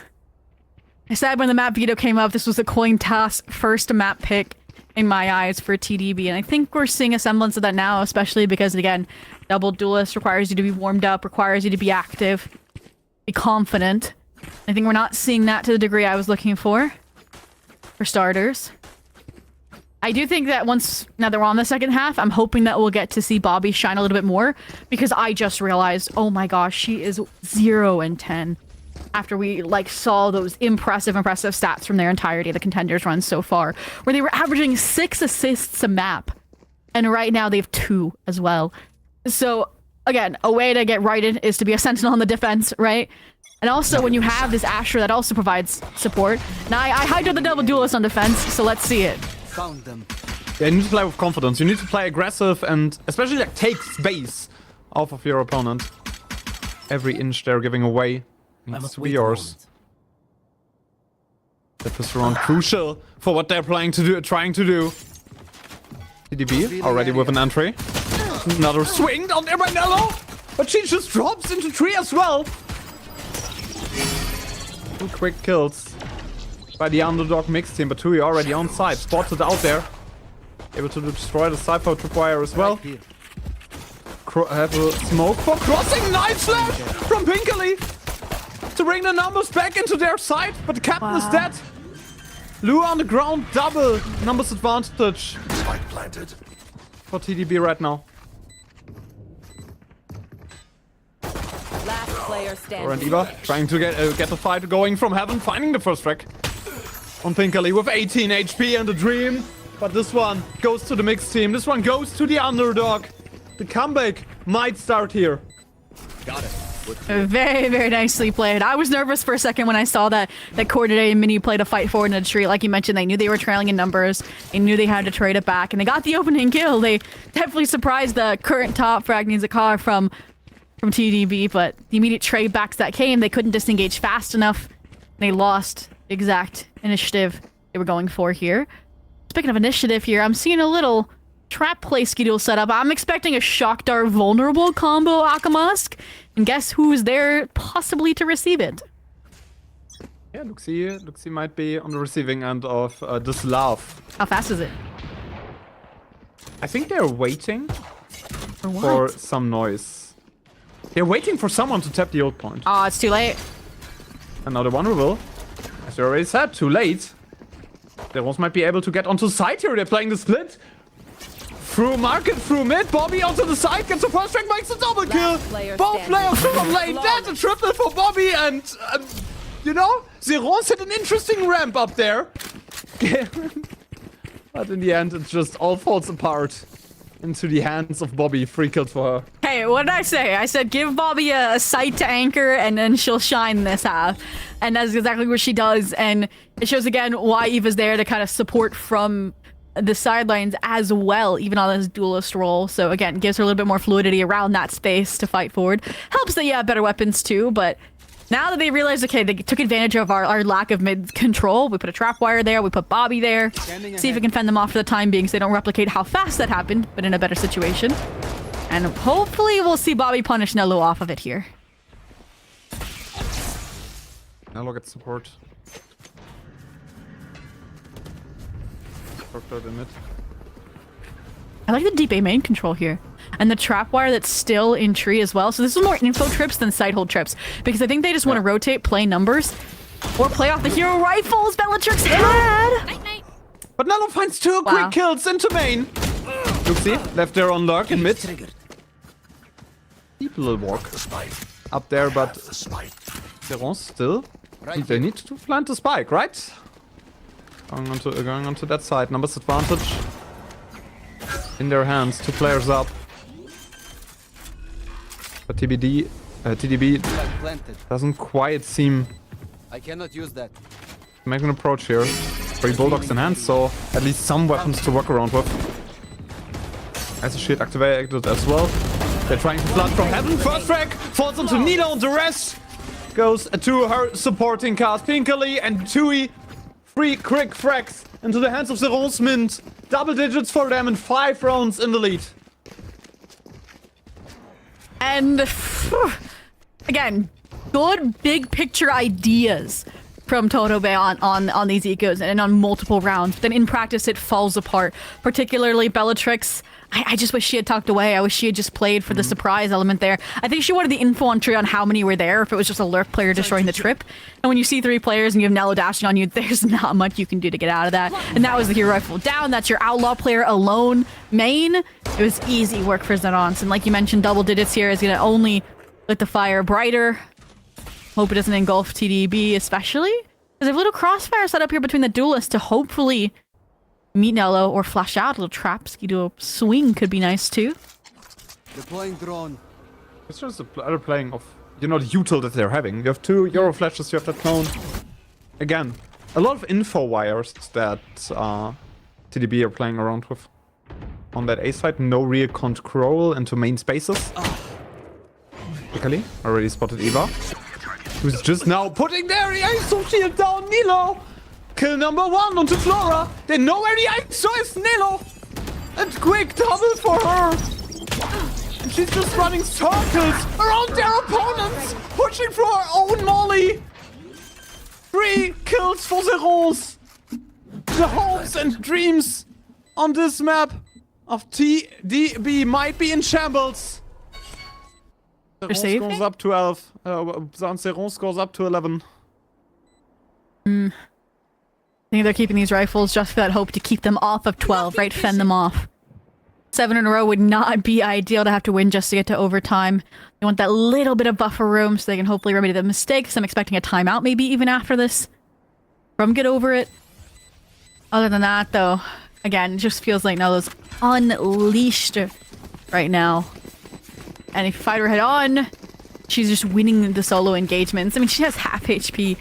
I said when the map veto came up, this was a coin toss first map pick in my eyes for TDB, and I think we're seeing a semblance of that now, especially because, again, double duelist requires you to be warmed up, requires you to be active, be confident. I think we're not seeing that to the degree I was looking for starters. I do think that now that we're on the second half, I'm hoping that we'll get to see Bobby shine a little bit more, because I just realized, oh my gosh, she is 0 and 10. After we saw those impressive stats from their entirety, the Contenders run so far, where they were averaging 6 assists a map, and right now they have 2 as well. So again, a way to get righted is to be a sentinel on the defense, right? And also when you have this Asher that also provides support. Now I hyped up the double duelist on defense, so let's see it. Found them. Yeah, you need to play with confidence. You need to play aggressive and especially take space off of your opponent. Every inch they're giving away needs to be yours. That was round crucial for what they're trying to do. TDB already with an entry. Another swing down there by Nello, but she just drops into 3 as well. 2 quick kills by the underdog mixed team, but 2 already on side, spotted out there. Able to destroy the Cypher tripwire as well. Here. Have a smoke for crossing. Knife slash from Pinkerly to bring the numbers back into their side, but the captain is dead. Lua on the ground, double numbers advantage Spike planted. for TDB right now. Last player Or and standing. Eva trying to get the fight going from heaven, finding the first track on Pinkerly with 18 HP and a dream. But this one goes to the mixed team. This one goes to the underdog. The comeback might start here. Got it. Very, very nicely played. I was nervous for a second when I saw that Coordinate and Mini played a fight forward in a tree. Like you mentioned, they knew they were trailing in numbers. They knew they had to trade it back, and they got the opening kill. They definitely surprised the current top Fragni Zakar from TDB, but the immediate trade backs that came, they couldn't disengage fast enough. They lost exact initiative they were going for here. Speaking of initiative here, I'm seeing a little trap play schedule set up. I'm expecting a Shock Dart vulnerable combo Akamask. And guess who's there possibly to receive it? Yeah, Luxie might be on the receiving end of this love. How fast is it? I think they're waiting For what? for some noise. They're waiting for someone to tap the ult point. Oh, it's too late. Another one who will. As you already said, too late. They also might be able to get onto side here. They're playing the split. Through market, through mid, Bobby onto the side, gets the first strike, makes a double kill. Both players from lane, that's a triple for Bobby, and you know, Zeron's hit an interesting ramp up there. But in the end, it just all falls apart into the hands of Bobby. Free kill for her. Hey, what did I say? I said give Bobby a site to anchor and then she'll shine this half. And that's exactly what she does. And it shows again why Eva's there to kind of support from the sidelines as well, even on this duelist role. So again, gives her a little bit more fluidity around that space to fight forward. Helps that you have better weapons too, but now that they realize, okay, they took advantage of our lack of mid control, we put a trap wire there, we put Bobby there, see if we can fend them off for the time being so they don't replicate how fast that happened, but in a better situation. And hopefully we'll see Bobby punish Nello off of it here. Now look at support. I like the deep A main control here. And the trap wire that's still in tree as well. So this is more info trips than side hold trips. Because I think they just want to rotate, play numbers, or play off the hero rifles Bellatrix had. Night, night. But Nello finds two quick kills into main. Luxie left there on lurk in mid. Deep little walk up there, but Zeron still. They need to plant the spike, right? Going onto that side. Numbers advantage in their hands. 2 players up. But TDB doesn't quite seem I cannot use that. to make an approach here. 3 bulldogs in hand, so at least some weapons to work around with. As a shield activated as well. They're trying to flood from heaven. First frag falls onto Nilo, and the rest goes to her supporting cast. Pinkily and Tui. 3 quick frags into the hands of Zeron's mint. Double digits for them and 5 rounds in the lead. And again, good big picture ideas from Totobe on these ecos and on multiple rounds. Then in practice, it falls apart. Particularly Bellatrix. I just wish she had talked away. I wish she had just played for the surprise element there. I think she wanted the info on tree on how many were there, if it was just a lurk player destroying the trip. And when you see 3 players and you have Nello dashing on you, there's not much you can do to get out of that. And that was the hero rifle down. That's your outlaw player alone main. It was easy work for Xenons. And like you mentioned, double digits here is going to only let the fire brighter. Hope it doesn't engulf TDB especially. There's a little crossfire set up here between the duelists to hopefully meet Nello or flash out. A little trap skido swing could be nice too. Deploying drone. It's just a other playing of, you know, the util that they're having. You have 2 Euro flashes, you have that clone. Again, a lot of info wires that TDB are playing around with. On that A side, no real control into main spaces. Quickly, already spotted Eva. Who's just now putting their ISO shield down. Nilo! Kill number 1 onto Flora. They know where the ISO is, Nilo! And quick double for her. And she's just running circles around their opponents, pushing for her own molly. 3 kills for Zeros. The hopes and dreams on this map of TDB might be in shambles. Zeron goes up to 12. Zeron goes up to 11. I think they're keeping these rifles just for that hope to keep them off of 12, right? Fend them off. 7 in a row would not be ideal to have to win just to get to overtime. They want that little bit of buffer room so they can hopefully remedy the mistakes. I'm expecting a timeout maybe even after this. From Get Over It. Other than that, though, again, it just feels like Nello's unleashed right now. And if you fight her head on, she's just winning the solo engagements. I mean, she has half HP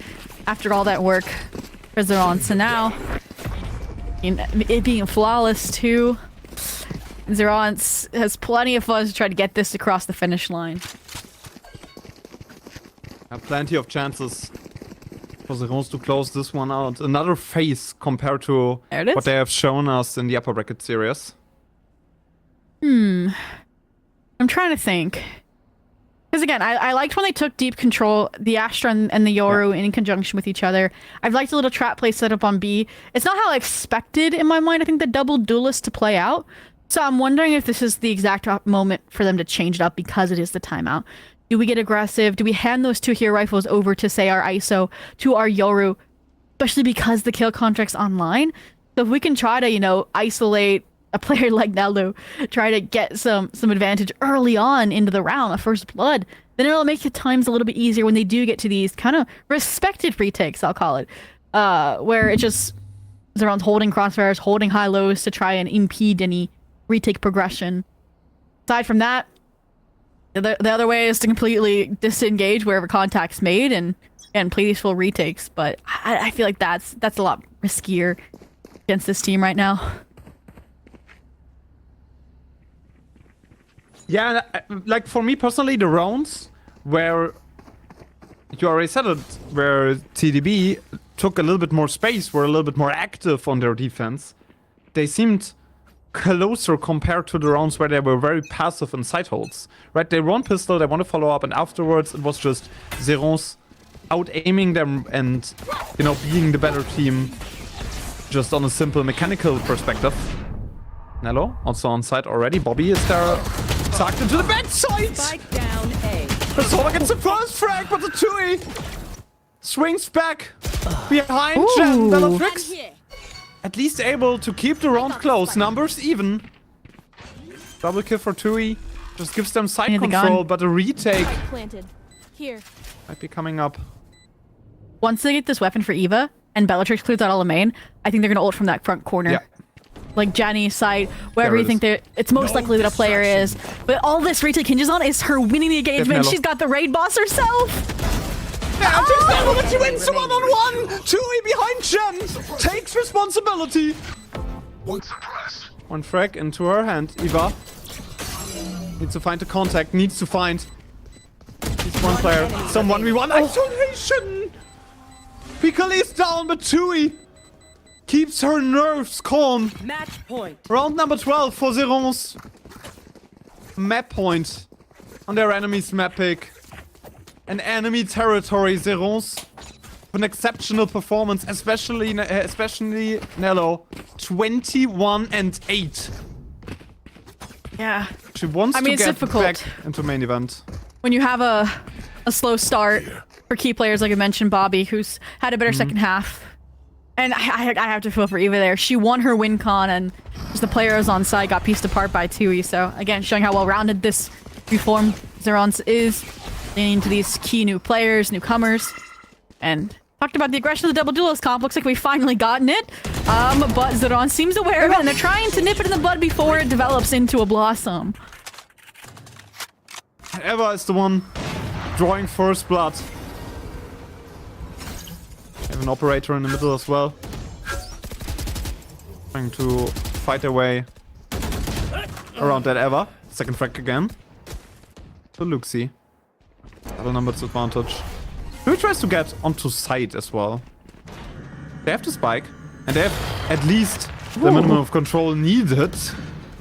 after all that work for Zeron. So now, it being flawless too, Zeron has plenty of fun to try to get this across the finish line. Have plenty of chances for the Rons to close this one out. Another phase compared to There it is. what they have shown us in the upper bracket series. I'm trying to think. Because again, I liked when they took deep control, the Astra and the Yoru in conjunction with each other. I've liked the little trap play set up on B. It's not how I expected in my mind, I think, the double duelist to play out. So I'm wondering if this is the exact moment for them to change it up because it is the timeout. Do we get aggressive? Do we hand those 2 hero rifles over to, say, our ISO, to our Yoru? Especially because the kill contract's online. So if we can try to, isolate a player like Nelu, try to get some advantage early on into the round, a first blood, then it'll make the times a little bit easier when they do get to these kind of respected retakes, I'll call it. Where it just, Zeron's holding crossfires, holding high-lows to try and impede any retake progression. Aside from that, the other way is to completely disengage wherever contact's made and play these full retakes. But I feel like that's a lot riskier against this team right now. Yeah, like for me personally, the rounds where you already said it, where TDB took a little bit more space, were a little bit more active on their defense, they seemed closer compared to the rounds where they were very passive in side holds. Right, they run pistol, they want to follow up, and afterwards it was just Zerons out-aiming them and, being the better team just on a simple mechanical perspective. Nello, also on site already. Bobby is there, tucked into the backside! Spike down A. Persona gets the first frag, but the Tui swings back behind Jen. Bellatrix at least able to keep the round close. Numbers even. Double kill for Tui. Just gives them side control, but a retake Planted. Here. might be coming up. Once they get this weapon for Eva and Bellatrix clears out all the main, I think they're gonna ult from that front corner. Yeah. Like Jenny's side, wherever There you it think it's most likely that a player is. But all this retake hinges on is her winning the engagement. Definitely. She's got the raid boss herself. Yeah, she's able, but she wins one-on-one! Tui behind Jen takes responsibility. One suppressed. One frag into her hand. Eva needs to find the contact, needs to find this one player. Some 1v1 isolation! Piccoli is down, but Tui keeps her nerves calm. Match point. Round number 12 for Zerons. Map point on their enemy's map pick. An enemy territory, Zerons. An exceptional performance, especially Nello. 21-8. Yeah. She wants I mean, to it's get difficult. back into main event. When you have a slow start for key players, like I mentioned, Bobby, who's had a better second half. And I have to feel for Eva there. She won her win con, and just the players on side got pieced apart by Tui. So again, showing how well-rounded this reformed Zerons is. Leaning into these key new players, newcomers, and talked about the aggression of the double duelist comp. Looks like we've finally gotten it. But Zeron seems aware of it, and they're trying to nip it in the bud before it develops into a blossom. Eva is the one drawing first blood. Have an operator in the middle as well. Trying to fight their way around that Eva. Second frag again. To Luxie. Double numbers advantage. Who tries to get onto site as well? They have the spike, and they have at least the minimum of control needed.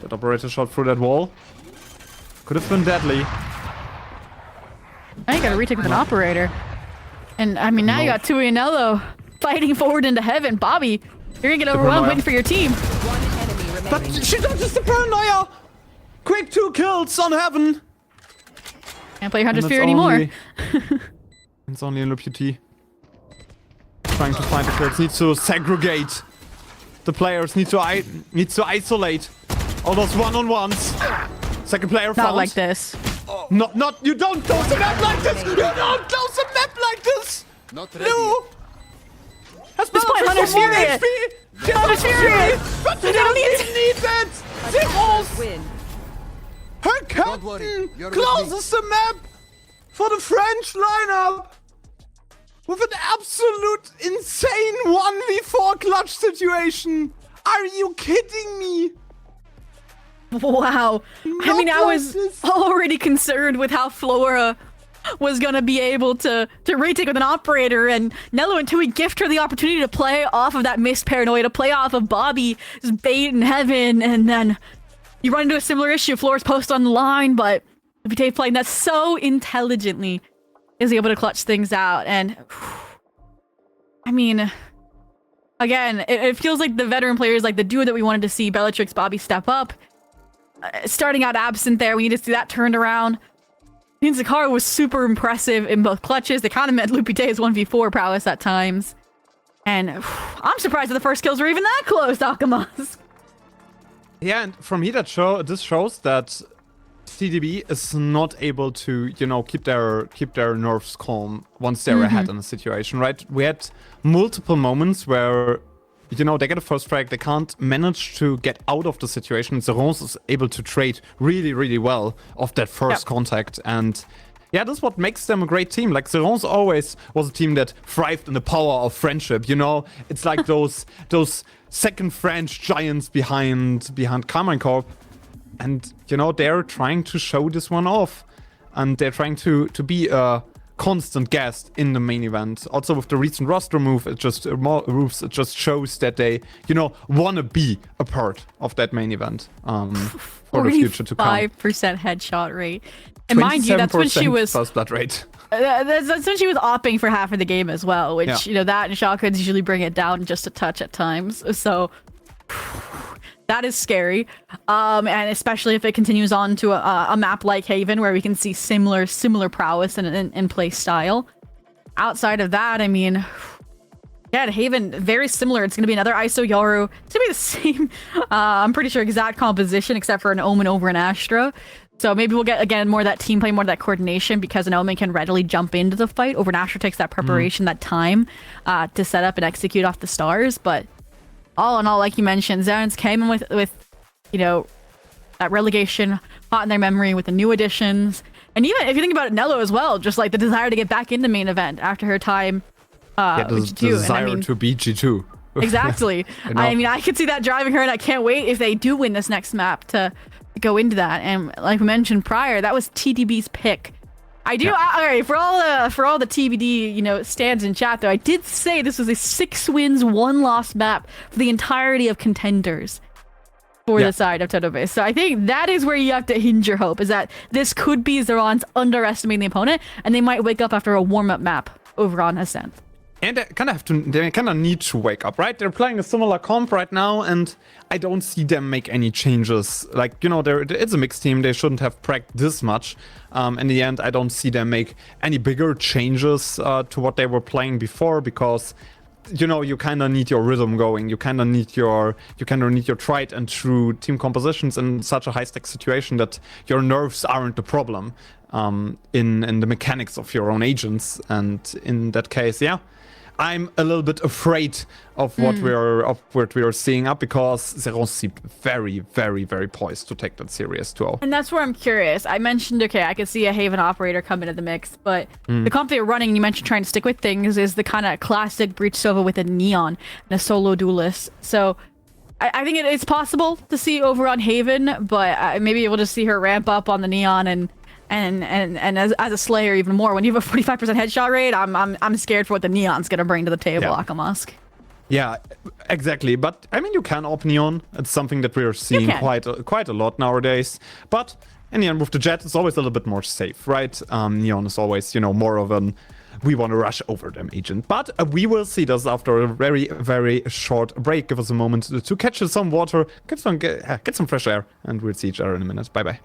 That operator shot through that wall. Could have been deadly. Now you got a retake with an operator. And I mean, now you got Tui and Nello fighting forward into heaven. Bobby, you're gonna get overwhelmed waiting for your team. One enemy remaining. But she dodges the paranoia! Quick 2 kills on heaven! Can't play Hunter's And Fear it's anymore. only- It's only in LPT. Trying to find the kills. Needs to segregate. The players need to isolate all those one-on-ones. Second player found. Not like this. Not you don't close a map like this! You don't close a map like this! Not ready. No! Has This point, Hunter's Bellatrix Fury. got 1 HP! Get Hunter's Hunter's Fury. Fury! But you don't need that! Zerons! Win. Her Don't worry, captain you're with me. closes the map! for the French lineup with an absolute insane 1v4 clutch situation. Are you kidding me? Wow. I mean, I was already concerned with how Flora was gonna be able to retake with an operator, and Nello and Tui gift her the opportunity to play off of that missed paranoia, to play off of Bobby's bait in heaven, and then you run into a similar issue. Flora's post on the line, but VCT playing that so intelligently is able to clutch things out. And I mean, again, it feels like the veteran players, like the duo that we wanted to see, Bellatrix, Bobby, step up. Starting out absent there, we need to see that turned around. Zakara was super impressive in both clutches. They kind of met Lupite's 1v4 prowess at times. And I'm surprised that the first kills were even that close, Akamas. Yeah, and from here, this shows that TDB is not able to, keep their nerves calm once they're ahead in a situation, right? We had multiple moments where, they get a first strike, they can't manage to get out of the situation. Zerons is able to trade really, really well off that first contact. And yeah, this is what makes them a great team. Like, Zerons always was a team that thrived in the power of friendship, It's like those second French giants behind Carmine Corp. And, they're trying to show this one off. And they're trying to be a constant guest in the main event. Also with the recent roster move, it just shows that they, want to be a part of that main event for the future to come. 5% headshot rate. And mind you, that's when she was first blood rate. That's when she was opping for half of the game as well, which, that and shotguns usually bring it down just a touch at times. So that is scary. And especially if it continues on to a map like Haven, where we can see similar prowess and play style. Outside of that, I mean, yeah, Haven, very similar. It's going to be another ISO Yoru. It's going to be the same, I'm pretty sure, exact composition, except for an Omen over an Astra. So maybe we'll get, again, more of that team play, more of that coordination, because an Omen can readily jump into the fight. Over an Astra takes that preparation, that time to set up and execute off the stars. But all in all, like you mentioned, Zarans came in with that relegation hot in their memory with the new additions. And even if you think about it, Nello as well, just like the desire to get back in the main event after her time with the G2. desire to beat G2. Exactly. I mean, I could see that driving her, and I can't wait if they do win this next map to go into that. And like we mentioned prior, that was TDB's pick. I do. All right, for all the TBD, stands in chat though, I did say this was a 6 wins, 1 loss map for the entirety of Contenders for the side of Totobase. So I think that is where you have to hinge your hope, is that this could be Zeron's underestimating the opponent, and they might wake up after a warm-up map over on Ascent. And they kind of need to wake up, right? They're playing a similar comp right now, and I don't see them make any changes. Like, it's a mixed team. They shouldn't have pracked this much. In the end, I don't see them make any bigger changes to what they were playing before, because, you kind of need your rhythm going. You kind of need your tried and true team compositions in such a high-stake situation that your nerves aren't the problem in the mechanics of your own agents. And in that case, I'm a little bit afraid of what we're seeing up, because Zeron seemed very, very, very poised to take that serious 2-0. And that's where I'm curious. I mentioned, I could see a Haven operator come into the mix, but the comp they're running, you mentioned trying to stick with things, is the kind of classic Breach Sova with a Neon and a solo duelist. So I think it's possible to see over on Haven, but maybe we'll just see her ramp up on the Neon and as a Slayer even more. When you have a 45% headshot rate, I'm scared for what the Neon's gonna bring to the table, Akamusk. Yeah, exactly. But I mean, you can op Neon. It's something that we're seeing quite a lot nowadays. But in the end, with the Jet, it's always a little bit more safe, right? Neon is always, more of an we want to rush over them agent. But we will see this after a very, very short break. Give us a moment to catch some water, get some fresh air, and we'll see each other in a minute. Bye bye.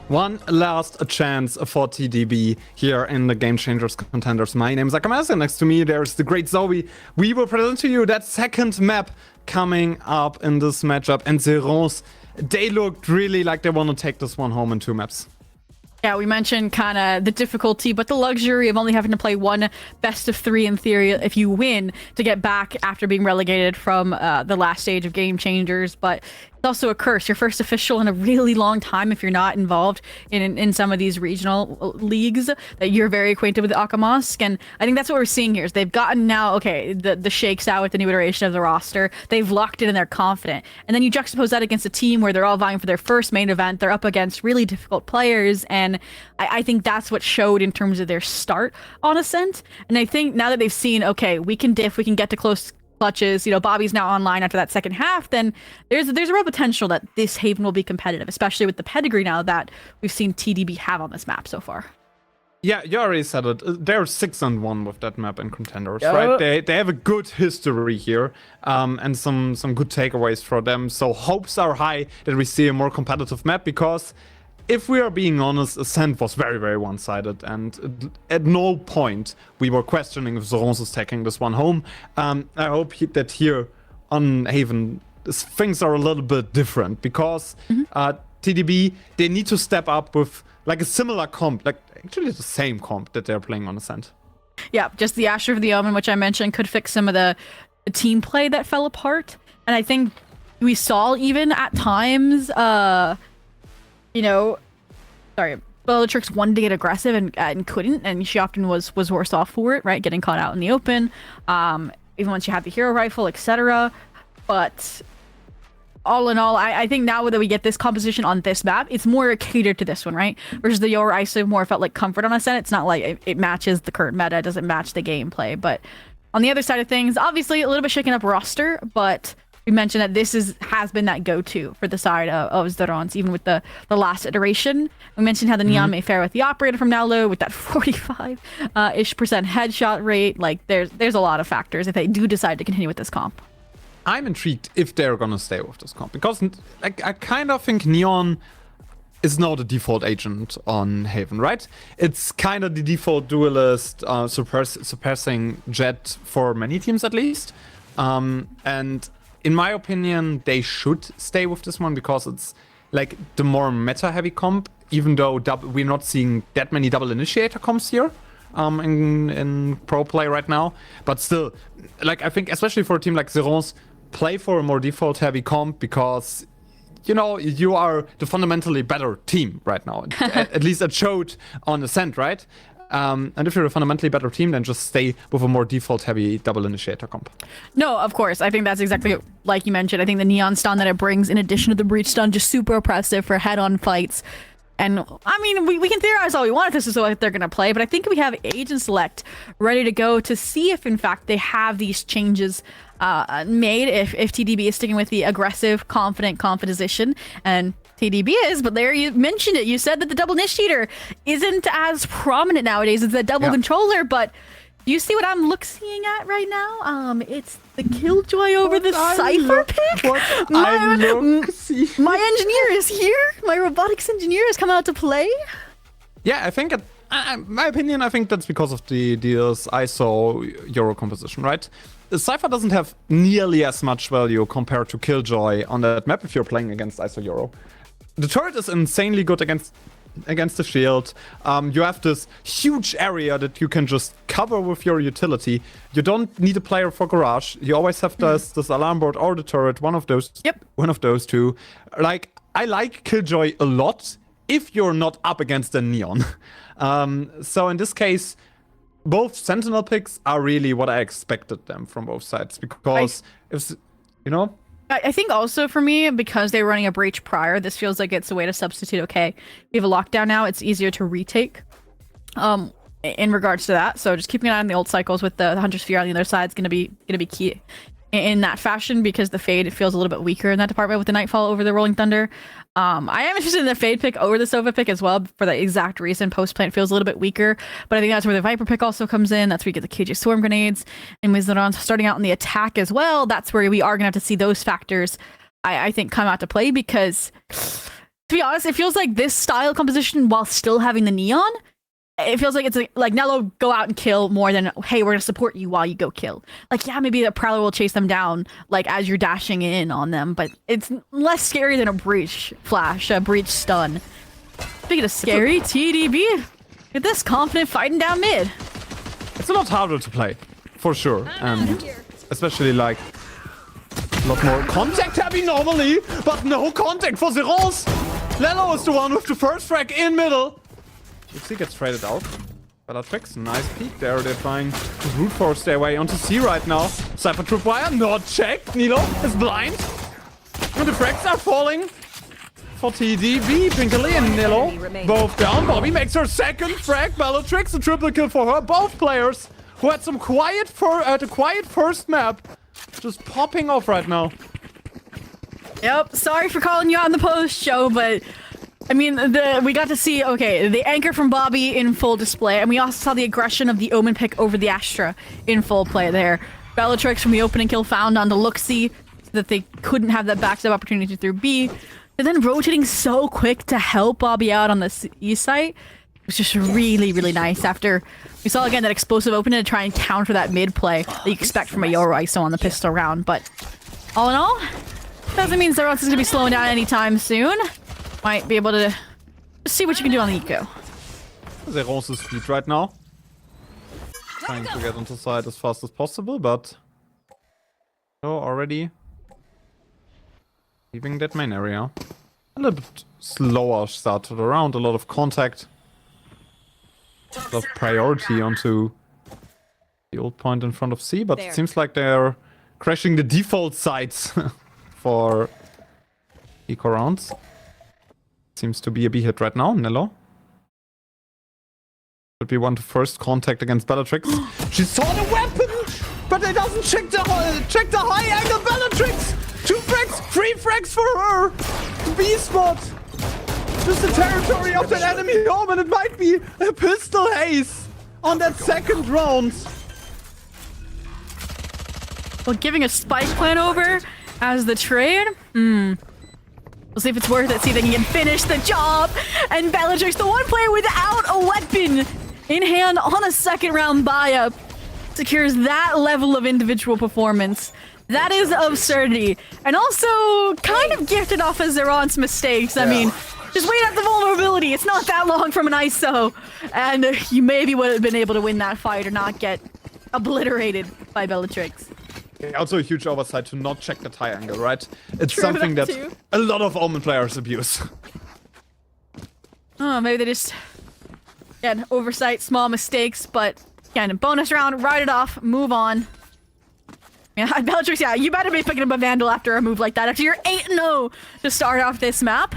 One last chance for TDB here in the Game Changers Contenders. My name is Akamas, and next to me there's the great Zoe. We will present to you that second map coming up in this matchup. And Zerons, they looked really like they want to take this one home in 2 maps. Yeah, we mentioned kind of the difficulty, but the luxury of only having to play one best of 3 in theory if you win to get back after being relegated from the last stage of Game Changers. But it's also a curse. Your first official in a really long time if you're not involved in some of these regional leagues that you're very acquainted with Akamosk. And I think that's what we're seeing here is they've gotten now, okay, the shakes out with the new iteration of the roster. They've locked it and they're confident. And then you juxtapose that against a team where they're all vying for their first main event. They're up against really difficult players. And I think that's what showed in terms of their start on Ascent. And I think now that they've seen, okay, we can diff, we can get to close clutches, Bobby's now online after that second half, then there's a real potential that this Haven will be competitive, especially with the pedigree now that we've seen TDB have on this map so far. Yeah, you already said it. They're 6-1 with that map in Contenders, right? They have a good history here, and some good takeaways for them. So hopes are high that we see a more competitive map, because if we are being honest, Ascent was very, very one-sided, and at no point we were questioning if Zerons is taking this one home. I hope that here on Haven, things are a little bit different, because TDB, they need to step up with like a similar comp, like actually the same comp that they're playing on Ascent. Yeah, just the Asher of the Omen, which I mentioned, could fix some of the team play that fell apart. And I think we saw even at times, Bellatrix wanted to get aggressive and couldn't, and she often was worse off for it, right? Getting caught out in the open, even once you have the hero rifle, etc. But all in all, I think now that we get this composition on this map, it's more catered to this one, right? Versus the Yor ISO more felt like comfort on Ascent. It's not like it matches the current meta, it doesn't match the gameplay. But on the other side of things, obviously a little bit shaking up roster, but we mentioned that this has been that go-to for the side of Zerons, even with the last iteration. We mentioned how the Neon may fare with the operator from Nalo with that 45-ish% headshot rate. Like there's a lot of factors if they do decide to continue with this comp. I'm intrigued if they're gonna stay with this comp, because I kind of think Neon is now the default agent on Haven, right? It's kind of the default duelist, surpassing Jet for many teams at least. And in my opinion, they should stay with this one, because it's like the more meta-heavy comp, even though we're not seeing that many double initiator comps here in pro play right now. But still, like I think especially for a team like Zerons, play for a more default-heavy comp, because you are the fundamentally better team right now. At least it showed on Ascent, right? And if you're a fundamentally better team, then just stay with a more default-heavy double initiator comp. No, of course. I think that's exactly like you mentioned. I think the Neon stun that it brings, in addition to the Breach stun, just super oppressive for head-on fights. And, I mean, we can theorize all we want if this is what they're going to play, but I think we have Agent Select ready to go to see if, in fact, they have these changes made, if TDB is sticking with the aggressive, confident composition, and TDB is, but there you mentioned it. You said that the double initiator isn't as prominent nowadays. It's a double controller, but you see what I'm seeing at right now? It's the Killjoy over the Cypher pick. My engineer is here. My robotics engineer has come out to play. Yeah, I think, my opinion, I think that's because of the ISO Euro composition, right? The Cypher doesn't have nearly as much value compared to Killjoy on that map if you're playing against ISO Euro. The turret is insanely good against the shield. You have this huge area that you can just cover with your utility. You don't need a player for Garage. You always have this alarm board or the turret, one of those. Yep. One of those two. Like, I like Killjoy a lot if you're not up against the Neon. So in this case, both Sentinel picks are really what I expected them from both sides, because I think also for me, because they were running a breach prior, this feels like it's a way to substitute. Okay, we have a lockdown now, it's easier to retake in regards to that. So just keeping an eye on the old cycles with the Hunter Sphere on the other side is gonna be key in that fashion, because the Fade, it feels a little bit weaker in that department with the Nightfall over the Rolling Thunder. I am interested in the Fade pick over the Sova pick as well, for that exact reason. Post plant feels a little bit weaker, but I think that's where the Viper pick also comes in. That's where you get the KJ Swarm grenades, and with Zerons starting out in the attack as well, that's where we are gonna have to see those factors, I think, come out to play, because To be honest, it feels like this style composition while still having the neon. It feels like it's like Nello go out and kill more than, hey, we're gonna support you while you go kill. Like, yeah, maybe the Prowler will chase them down like as you're dashing in on them, but it's less scary than a breach flash, a breach stun. Speaking of scary, TDB, get this confident fighting down mid. It's a lot harder to play, for sure, and especially like a lot more contact heavy normally, but no contact for Zerons. Lello is the one with the first frag in middle. If he gets traded out. Bellatrix, nice peek there. They're trying to brute force their way onto C right now. Cypher Tripwire, not checked. Nilo is blind. And the frags are falling for TDB. Pinkley and Nilo both down. Bobby makes her second frag. Bellatrix, a triple kill for her. Both players who had some quiet the quiet first map just popping off right now. Yep, sorry for calling you out in the post show, but I mean, we got to see, okay, the anchor from Bobby in full display, and we also saw the aggression of the Omen pick over the Astra in full play there. Bellatrix from the opening kill found on the look-see, so that they couldn't have that backstab opportunity through B. And then rotating so quick to help Bobby out on the E site was just really, really nice after we saw again that explosive opening to try and counter that mid play that you expect from a Yoro ISO on the pistol round. But all in all, doesn't mean Zeros is going to be slowing down anytime soon. Might be able to see what you can do on the eco. Zerons is speed right now. Trying to get onto side as fast as possible, but already leaving that main area. A little bit slower start to the round, a lot of contact. A lot of priority onto the old point in front of C, but it seems like they're crashing the default sites for eco rounds. Seems to be a B hit right now, Nello. Should be one to first contact against Bellatrix. She saw the weapon, but it doesn't check the high angle Bellatrix. 2 frags, 3 frags for her. B spot. Just the territory of that enemy home, and it might be a pistol ace on that second round. Well, giving a spike plan over as the trade. We'll see if it's worth it, see if they can finish the job. And Bellatrix, the one player without a weapon in hand on a second round buy-up, secures that level of individual performance. That is absurdity. And also kind of gifted off of Zeron's mistakes. I mean, just wait at the vulnerability. It's not that long from an ISO. And you maybe would have been able to win that fight or not get obliterated by Bellatrix. Also a huge oversight to not check the high angle, right? It's True, something that that too. a lot of Omen players abuse. Oh, maybe they just, again, oversight, small mistakes, but again, bonus round, write it off, move on. Yeah, Bellatrix, yeah, you better be picking up a Vandal after a move like that, after you're 8-0 to start off this map.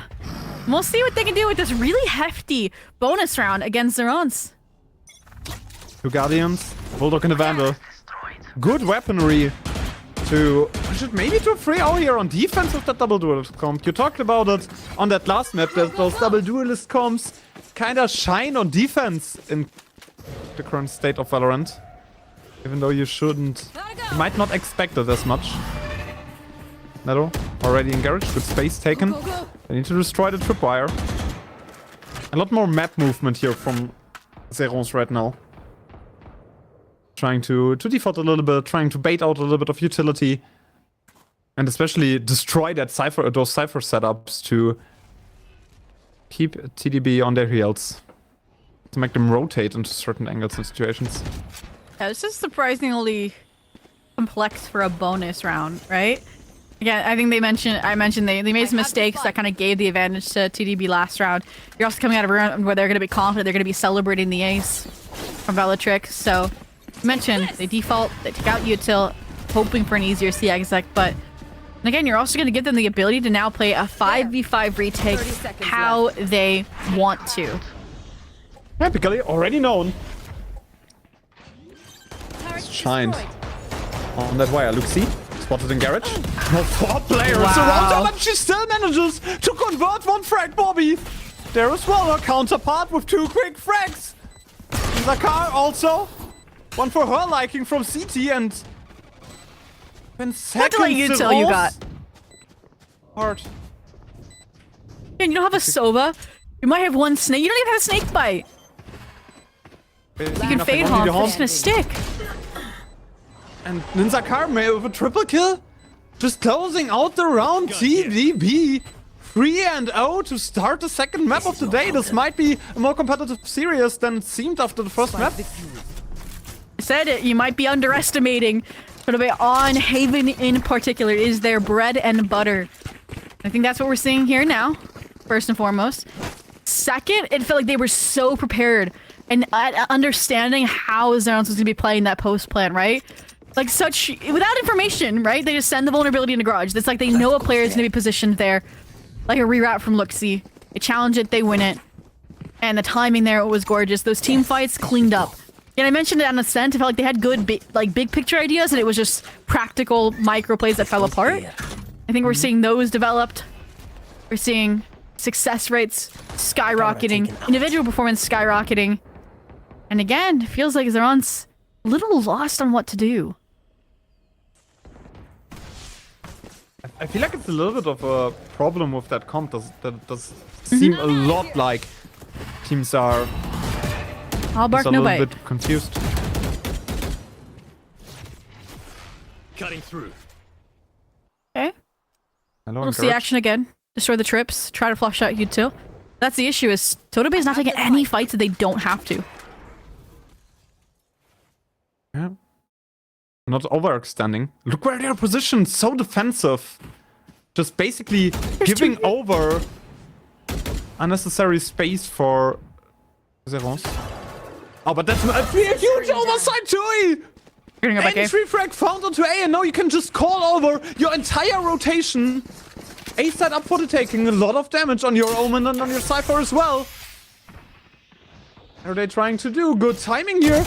And we'll see what they can do with this really hefty bonus round against Zerons. 2 Guardians, Bulldog and a Vandal. Good weaponry to push it maybe to a 3-0 here on defense with that double duelist comp. You talked about it on that last map, that those double duelist comps kinda shine on defense in the current state of Valorant. Even though you might not expect it as much. Netto already in garage, good space taken. They need to destroy the tripwire. A lot more map movement here from Zerons right now. Trying to default a little bit, trying to bait out a little bit of utility. And especially destroy that those Cypher setups to keep TDB on their heels. To make them rotate into certain angles and situations. Yeah, this is surprisingly complex for a bonus round, right? Again, I think I mentioned they made some mistakes that kind of gave the advantage to TDB last round. You're also coming out of a round where they're going to be confident, they're going to be celebrating the ace from Bellatrix, so mentioned they default, they take out util, hoping for an easier C exec, but again, you're also going to give them the ability to now play a 5v5 retake how they want to. Typically already known. Shined on that wire. Luxie spotted in garage. No 4 players around her, but she still manages to convert 1 frag. Bobby there as well, her counterpart with 2 quick frags. Zakar also. 1 for her liking from CT, and when What delay util you got? Hard. And you don't have a Sova. You might have one snake. You don't even have a snake bite. You can fade home. It's gonna stick. And Ninzakar may with a triple kill. Just closing out the round. TDB 3-0 to start the second map of the day. This might be a more competitive series than it seemed after the first map. I said it. You might be underestimating. Sort of on Haven in particular is their bread and butter. I think that's what we're seeing here now. First and foremost. Second, it felt like they were so prepared and understanding how Zeron was going to be playing that post plan, right? Like such, without information, right? They just send the vulnerability in the garage. It's like they know a player is going to be positioned there. Like a reroute from Luxie. They challenge it, they win it. And the timing there was gorgeous. Those team fights cleaned up. And I mentioned it on Ascent, it felt like they had good big picture ideas and it was just practical micro plays that fell apart. I think we're seeing those developed. We're seeing success rates skyrocketing, individual performance skyrocketing. And again, it feels like Zeron's a little lost on what to do. I feel like it's a little bit of a problem with that comp. That does seem a lot like teams are All bark, a no little bite. bit confused. Cutting through. Okay. Hello, We'll see action again. Destroy the trips. Try to flush out U2. That's the issue is Totobe is not taking any fights that they don't have to. Yeah. Not overextending. Look where they're positioned, so defensive. Just basically giving over unnecessary space for Zerons. Oh, but that's a huge oversight too! We're gonna go back A. Entry frag found onto A, and now you can just call over your entire rotation. A side up for the taking, a lot of damage on your Omen and on your Cypher as well. What are they trying to do? Good timing here.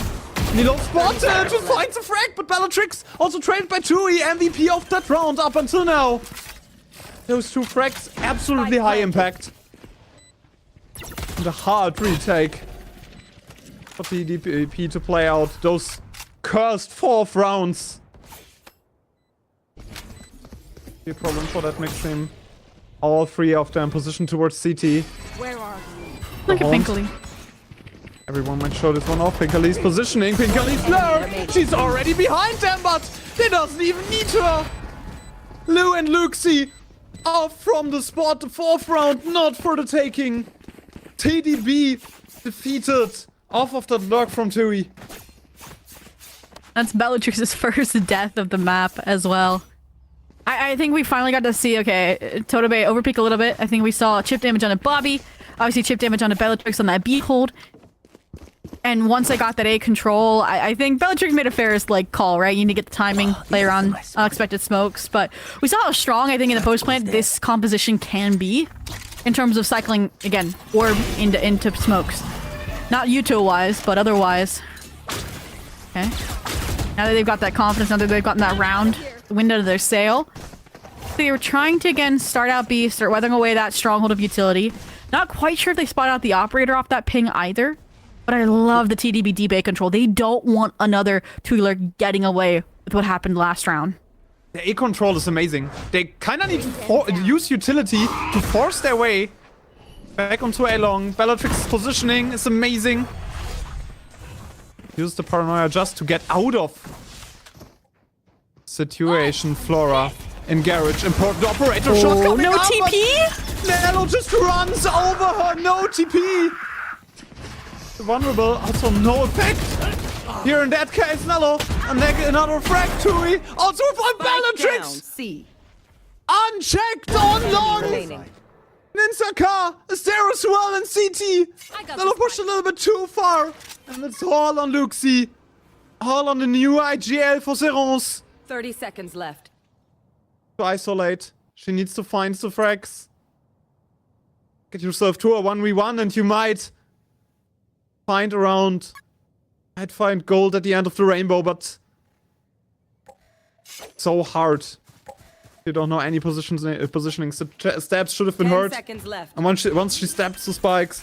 Nilo spotted to find the frag, but Bellatrix also traded by Tui, MVP of that round up until now. Those two frags, absolutely high impact. And a hard retake for the DPP to play out those cursed 4th rounds. Be a problem for that mix team. All 3 of them positioned towards CT. Where are you? Look at Pinkley. Everyone might show this one off. Pinkley's positioning. Pinkley's low. She's already behind them, but they doesn't even need her. Lou and Luxie off from the spot. The 4th round, not for the taking. TDB defeated off of that lurk from Tui. That's Bellatrix's first death of the map as well. I think we finally got to see, okay, Totobe overpeak a little bit. I think we saw chip damage on a Bobby. Obviously chip damage on a Bellatrix on that B hold. And once I got that A control, I think Bellatrix made a fair call, right? You need to get the timing, layer on unexpected smokes. But we saw how strong, I think, in the post plant this composition can be in terms of cycling, again, orb into smokes. Not util-wise, but otherwise. Okay. Now that they've got that confidence, now that they've gotten that round, the wind out of their sail. They were trying to, again, start out B, start weathering away that stronghold of utility. Not quite sure if they spot out the operator off that ping either. But I love the TDB D-Bay control. They don't want another Tuiler getting away with what happened last round. The A control is amazing. They kind of need to use utility to force their way back onto A long. Bellatrix's positioning is amazing. Use the paranoia just to get out of situation. Flora in garage. Important operator shot coming no up, TP? Nello just runs over her. No TP. Vulnerable, also no effect. Here in that case, Nello, another frag Tui. Also by Bellatrix. C. Unchecked on long. Ninsaka is there as well in CT. Nello pushed a little bit too far. And it's all on Luxie. All on the new IGL for Zerons. 30 seconds left. To isolate. She needs to find the frags. Get yourself to a 1v1 and you might find gold at the end of the rainbow, but so hard. You don't know any positioning. Stabs should have been 10 heard. seconds left. And once she stabs the spikes,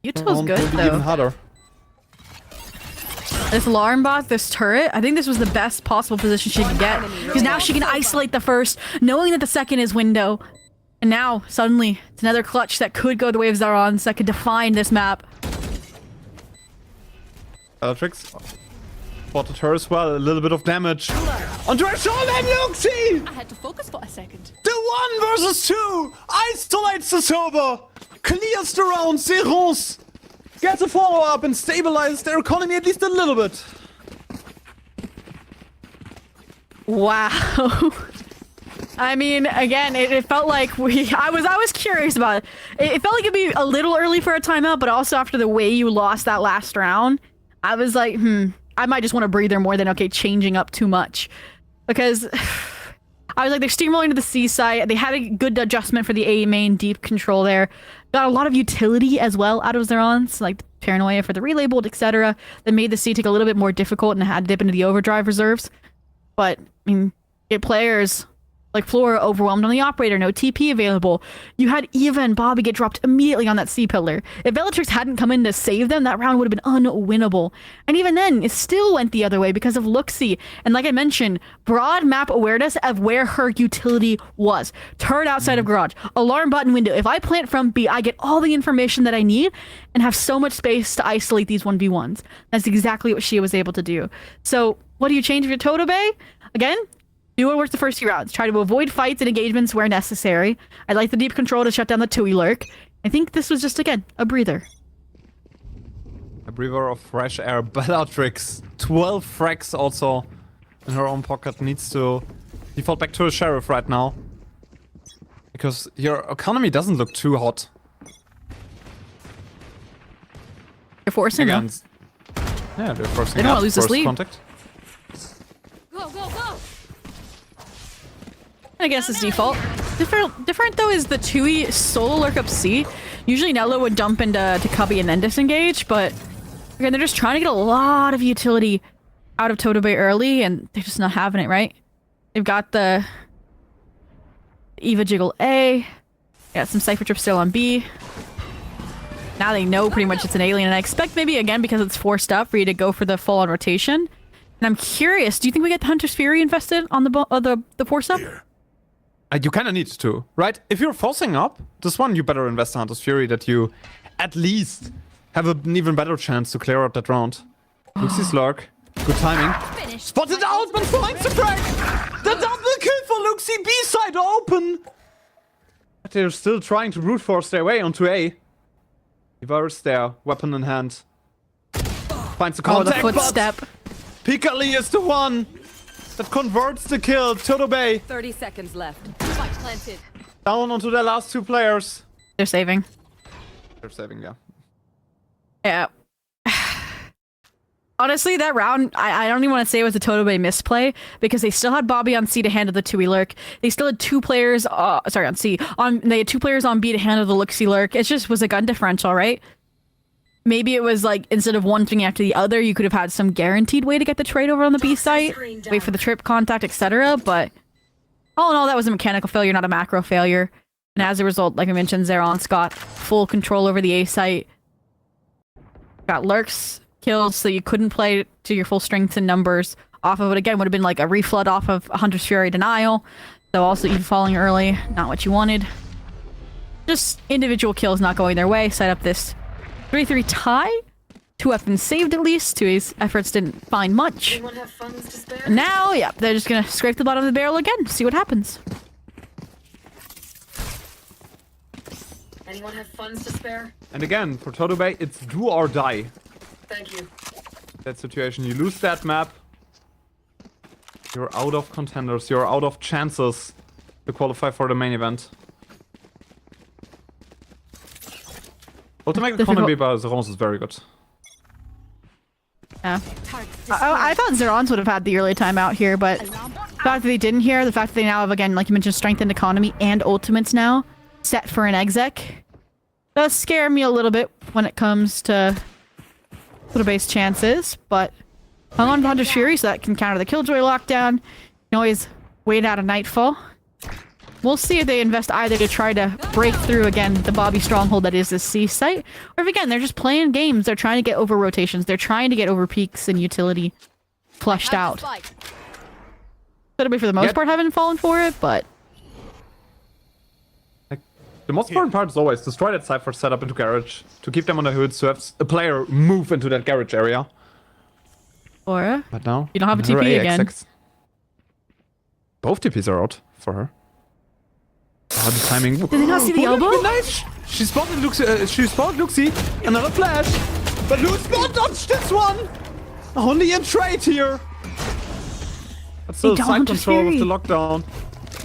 Util's good, will be even though. harder. This alarm bot, this turret, I think this was the best possible position she could get. Because now she can isolate the first, knowing that the second is window. And now, suddenly, it's another clutch that could go the way of Zarons, that could define this map. Bellatrix spotted her as well. A little bit of damage. Onto her shoulder and Luxie! I had to focus for a second. The 1 versus 2 isolates the server, clears the round. Zerons gets a follow-up and stabilizes their economy at least a little bit. Wow. I mean, again, it felt like I was curious about it. It felt like it'd be a little early for a timeout, but also after the way you lost that last round, I was like, I might just want to breathe there more than, okay, changing up too much. Because I was like, they're steamrolling to the C site. They had a good adjustment for the A main deep control there. Got a lot of utility as well out of Zerons, like Paranoia for the relabeled, etc. That made the C take a little bit more difficult and had to dip into the overdrive reserves. But, I mean, get players like Flora overwhelmed on the operator, no TP available. You had Eva and Bobby get dropped immediately on that C pillar. If Bellatrix hadn't come in to save them, that round would have been unwinnable. And even then, it still went the other way because of Luxie. And like I mentioned, broad map awareness of where her utility was. Turret outside of garage, alarm button window. If I plant from B, I get all the information that I need and have so much space to isolate these 1v1s. That's exactly what she was able to do. So what do you change for your Toto Bay? Again, do what worked the first few rounds. Try to avoid fights and engagements where necessary. I like the deep control to shut down the Tui lurk. I think this was just, again, a breather. A breather of fresh air. Bellatrix, 12 frags also in her own pocket, needs to default back to the Sheriff right now. Because your economy doesn't look too hot. They're forcing them. Yeah, they're forcing They don't want to lose this lead. Contact. Go, go, go! I guess it's default. Different though is the Tui solo lurk up C. Usually Nello would dump into Cubby and then disengage, but again, they're just trying to get a lot of utility out of Toto Bay early, and they're just not having it, right? They've got the Eva Jiggle A. Got some Cypher Trip still on B. Now they know pretty much it's an alien, and I expect maybe, again, because it's forced up for you to go for the full-on rotation. And I'm curious, do you think we get the Hunter's Fury invested on the force up? You kind of need to, right? If you're forcing up, this one you better invest in Hunter's Fury that you at least have an even better chance to clear out that round. Luxie's lurk. Good timing. Spotted out, but finds the frag! The double kill for Luxie, B side open! But they're still trying to brute force their way onto A. Ivar's there, weapon in hand. Finds the contact, the footstep. Pikali is the one that converts the kill. Toto Bay 30 seconds left. Spike planted. down onto their last 2 players. They're saving. They're saving, yeah. Yeah. Honestly, that round, I don't even want to say it was a Toto Bay misplay because they still had Bobby on C to handle the Tui lurk. They still had 2 players, on C. They had 2 players on B to handle the Luxie lurk. It just was a gun differential, right? Maybe it was like, instead of one thing after the other, you could have had some guaranteed way to get the trade over on the B site, wait for the trip contact, etc. But all in all, that was a mechanical failure, not a macro failure. And as a result, like I mentioned, Zerons got full control over the A site. Got lurks, kills, so you couldn't play to your full strength and numbers off of it. Again, would have been like a reflood off of Hunter's Fury denial. So also even falling early, not what you wanted. Just individual kills not going their way. Set up this 3-3 tie. 2 weapons saved at least. Tui's efforts didn't find much. And now, yeah, they're just gonna scrape the bottom of the barrel again. See what happens. Anyone have funds to spare? And again, for Toto Bay, it's do or die. Thank you. That situation, you lose that map, you're out of contenders, you're out of chances to qualify for the main event. Ultimate economy by Zerons is very good. Yeah. I thought Zerons would have had the early timeout here, but the fact that they didn't here, the fact that they now have, again, like you mentioned, strengthened economy and ultimates now set for an exec, does scare me a little bit when it comes to little base chances, but hung on to Hunter's Fury so that can counter the Killjoy lockdown. You can always wait out a Nightfall. We'll see if they invest either to try to break through, again, the Bobby stronghold that is the C site, or if, again, they're just playing games. They're trying to get over rotations. They're trying to get over peaks and utility flushed out. Could be for the most part haven't fallen for it, but... Like, The most important part is always destroy that Cypher setup into garage to keep them on the hoods to have a player move into that garage area. Or But now you don't have a her TP again. AXX. Both TPs are out for her. Oh, the timing. Did they not see the elbow? Nice. She spotted Luxie. Another flash. But Luke's not dodged this one. Only in trade here. But still don't side Hunter's control of Fury. the lockdown.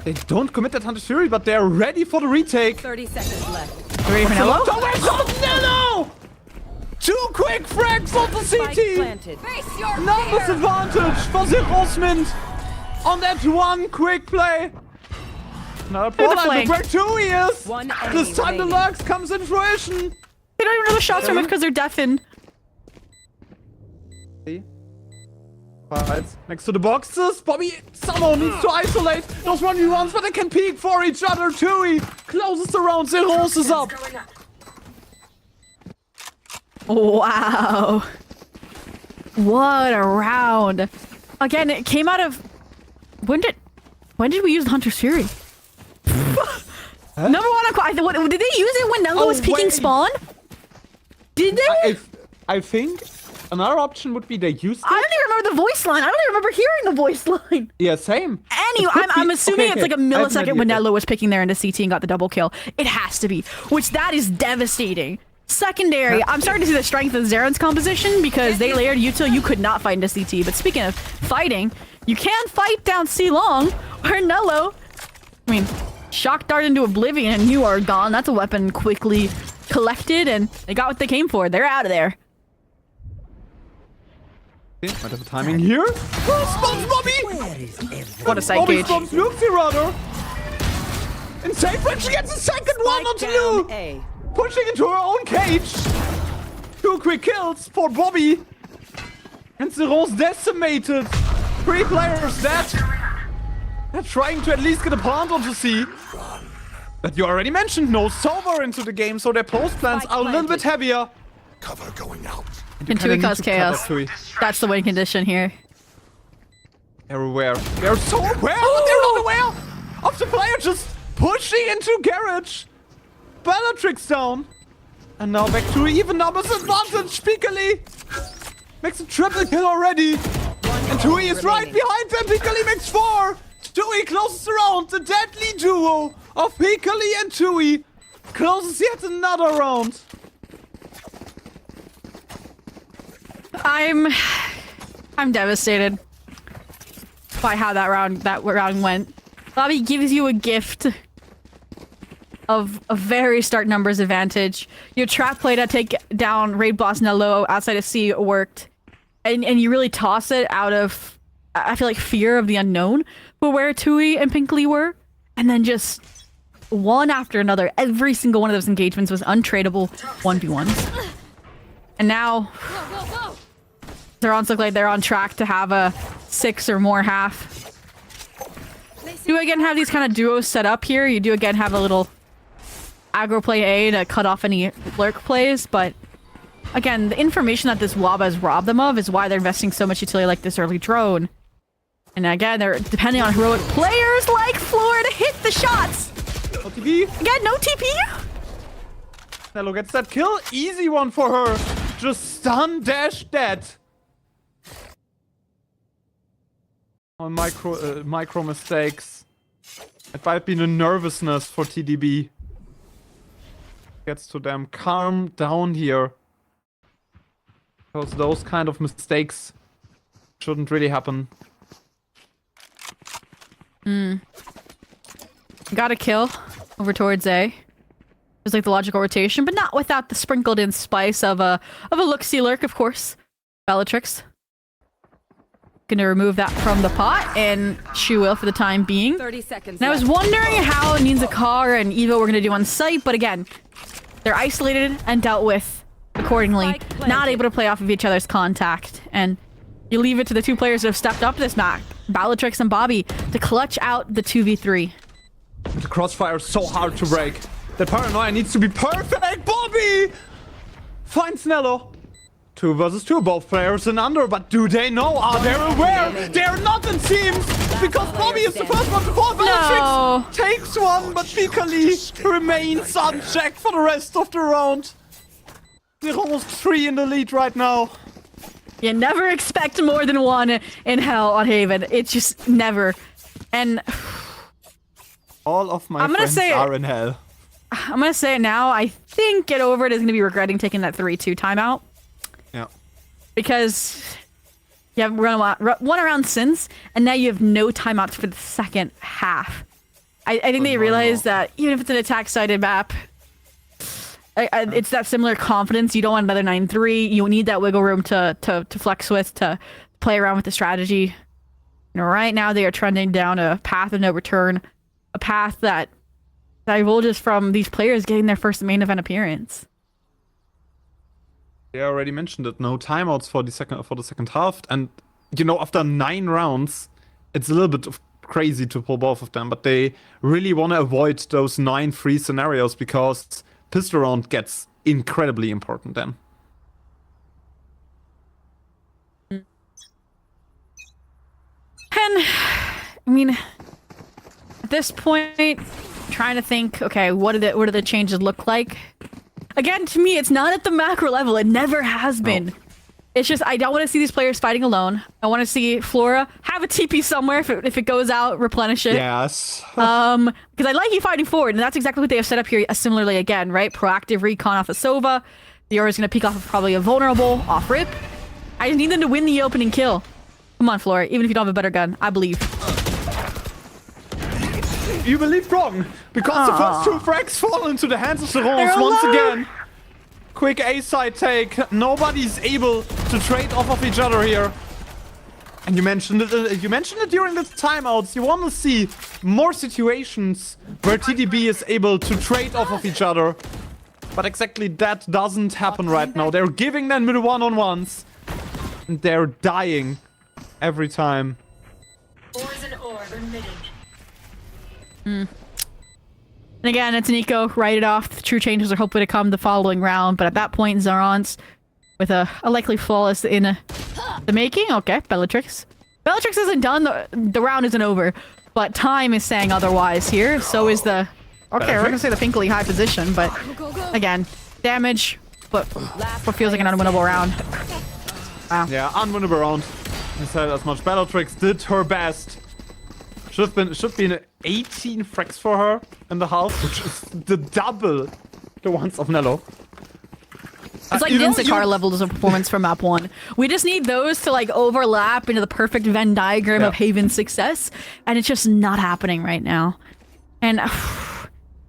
They don't commit that Hunter's Fury, but they're ready for the retake. 30 seconds left. Ready for The Nello? lockdown, where's Nello? 2 quick frags on the Spike CT. planted. Face your Numbers fear! advantage for the Rosmond on that one quick play. Another the ball, and flank. look where Tui is. One enemy This time the remaining. Lux comes in fruition. They don't even know the shots from it because they're deafened. Fights next to the boxes. Bobby somehow needs to isolate those 1v1s, but they can peek for each other. Tui closes the round. Zeros is up. Going up. Wow. What a round. Again, it came out of... When did we use the Hunter's Fury? Number one, did they use it when Nello was peeking wait. spawn? Did they? I think another option would be they used I it. don't even remember the voice line. I don't even remember hearing the voice line. Yeah, same. Anyway, It could I'm be- assuming okay, it's like a okay. I have an millisecond idea. when Nello was picking there into CT and got the double kill. It has to be, which that is devastating. Secondary, I'm starting to see the strength of Zaren's composition because they layered you till you could not fight into CT. But speaking of fighting, you can fight down C long or Nello. I mean, shock dart into oblivion and you are gone. That's a weapon quickly collected and they got what they came for. They're out of there. Might have a timing here. Oh, spawns Bobby! What a side Bobby cage. spawns Luxie rather. Insane when she gets a second one Spike onto down Luke! A. Pushing into her own cage. 2 quick kills for Bobby. And Zeron's decimated. 3 players dead. They're trying to at least get a plant onto C. But you already mentioned no Sober into the game, so their post plans Spike are a little bit planted. heavier. Cover going out. And Tui cause chaos. Tui. That's the win condition here. They're aware. They're so aware, but they're not aware of the player just pushing into garage. Bellatrix down. And now back to even numbers advantage. Pikali makes a triple kill already. And Tui is right behind them. Pikali makes 4. Tui closes the round. The deadly duo of Pikali and Tui closes yet another round. I'm devastated by how that round went. Bobby gives you a gift of a very stark numbers advantage. Your trap play to take down Raid Boss Nello outside of C worked. And you really toss it out of, I feel like, fear of the unknown for where Tui and Pinkley were. And then just one after another, every single one of those engagements was untradeable 1v1s. And now Zerons look like they're on track to have a 6 or more half. Do again have these kind of duos set up here. You do again have a little aggro play A to cut off any lurk plays, but again, the information that this WAB has robbed them of is why they're investing so much utility like this early drone. And again, they're depending on heroic players like Floor to hit the shots. No TP. Again, no TP. Nello gets that kill. Easy one for her. Just stun dash dead. On micro mistakes. It might be the nervousness for TDB. Gets to them. Calm down here. Because those kind of mistakes shouldn't really happen. Got a kill over towards A. It's like the logical rotation, but not without the sprinkled in spice of a look-see lurk, of course. Bellatrix. Gonna remove that from the pot, and she will for the time being. 30 seconds And I was left. wondering how Ninzakar and Evo were gonna do on site, but again, they're isolated and dealt with accordingly, Spike planted. not able to play off of each other's contact. And you leave it to the 2 players who have stepped up to this map, Bellatrix and Bobby, to clutch out the 2v3. The crossfire is so hard to break. The paranoia needs to be perfect. Bobby finds Nello. 2 versus 2, both players in under, but do they know? Are they aware? They're not in teams. because Bobby is the first one to fall. Bellatrix takes one, but Pikali remains unchecked for the rest of the round. They're almost 3 in the lead right now. You never expect more than one in hell on Haven. It's just never. And all of my friends are in hell. I'm gonna say it now. I think Get Over It is gonna be regretting taking that 3-2 timeout. Yeah. Because you have run one around since, and now you have no timeouts for the second half. I think they realize that even if it's an attack-sided map, it's that similar confidence. You don't want another 9-3. You need that wiggle room to flex with, to play around with the strategy. You know, right now they are trending down a path of no return, a path that divulges from these players getting their first main event appearance. They already mentioned it. No timeouts for the second half, and you know, after 9 rounds, it's a little bit crazy to pull both of them. But they really want to avoid those 9-3 scenarios because pistol round gets incredibly important then. And I mean, at this point, trying to think, okay, what do the changes look like? Again, to me, it's not at the macro level. It never has been. It's just, I don't want to see these players fighting alone. I want to see Flora have a TP somewhere. If it goes out, replenish it. Yes. Because I like you fighting forward, and that's exactly what they have set up here. Similarly, again, right? Proactive recon off of Sova. The Aura's going to peek off of probably a vulnerable off rip. I just need them to win the opening kill. Come on, Flora. Even if you don't have a better gun, I believe. You believe wrong, because the first 2 frags fall into the hands of the Rons once again. Quick A-side take. Nobody's able to trade off of each other here. And you mentioned it. You mentioned it during the timeouts. You want to see more situations where TDB is able to trade off of each other, but exactly that doesn't happen right now. They're giving them the one-on-ones, and they're dying every time. Poison orb emitted. And again, it's Nico. Write it off. The true changes are hopefully to come the following round. But at that point, Zarons, with a likely flawless in the making. Okay, Bellatrix. Bellatrix isn't done. The round isn't over. But time is saying otherwise here. So is the... Okay, we're going to say the Pinkly high position. But again, damage. But what feels like an unwinnable round. Wow. Yeah, unwinnable round. I said as much. Bellatrix did her best. Should be an 18 frags for her in the half, which is the double the ones of Nello. It's like Dinsikar levels of performance from map 1. We just need those to like overlap into the perfect Venn diagram of Haven's success, and it's just not happening right now. And I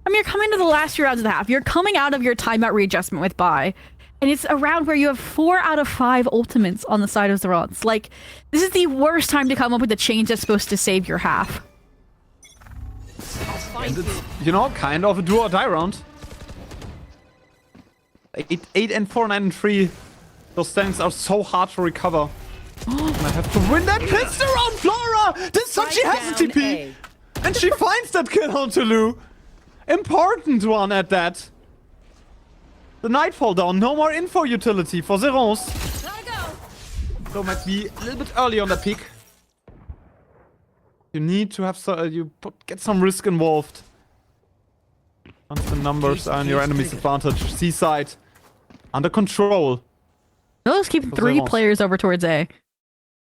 mean, you're coming to the last few rounds of the half. You're coming out of your timeout readjustment with bye. And it's a round where you have 4 out of 5 ultimates on the side of Zarons. Like, this is the worst time to come up with a change that's supposed to save your half. And it's, you know, kind of a do or die round. 8 and 4, 9 and 3. Those standings are so hard to recover. And I have to win that pistol round, Flora! This time she has a TP! And she finds that kill on Tulu. Important one at that. The Nightfall down, no more info utility for Zarons. So might be a little bit early on that peak. You need to have get some risk involved. Once the numbers are in your enemy's advantage. C-side under control. Let's keep 3 players over towards A.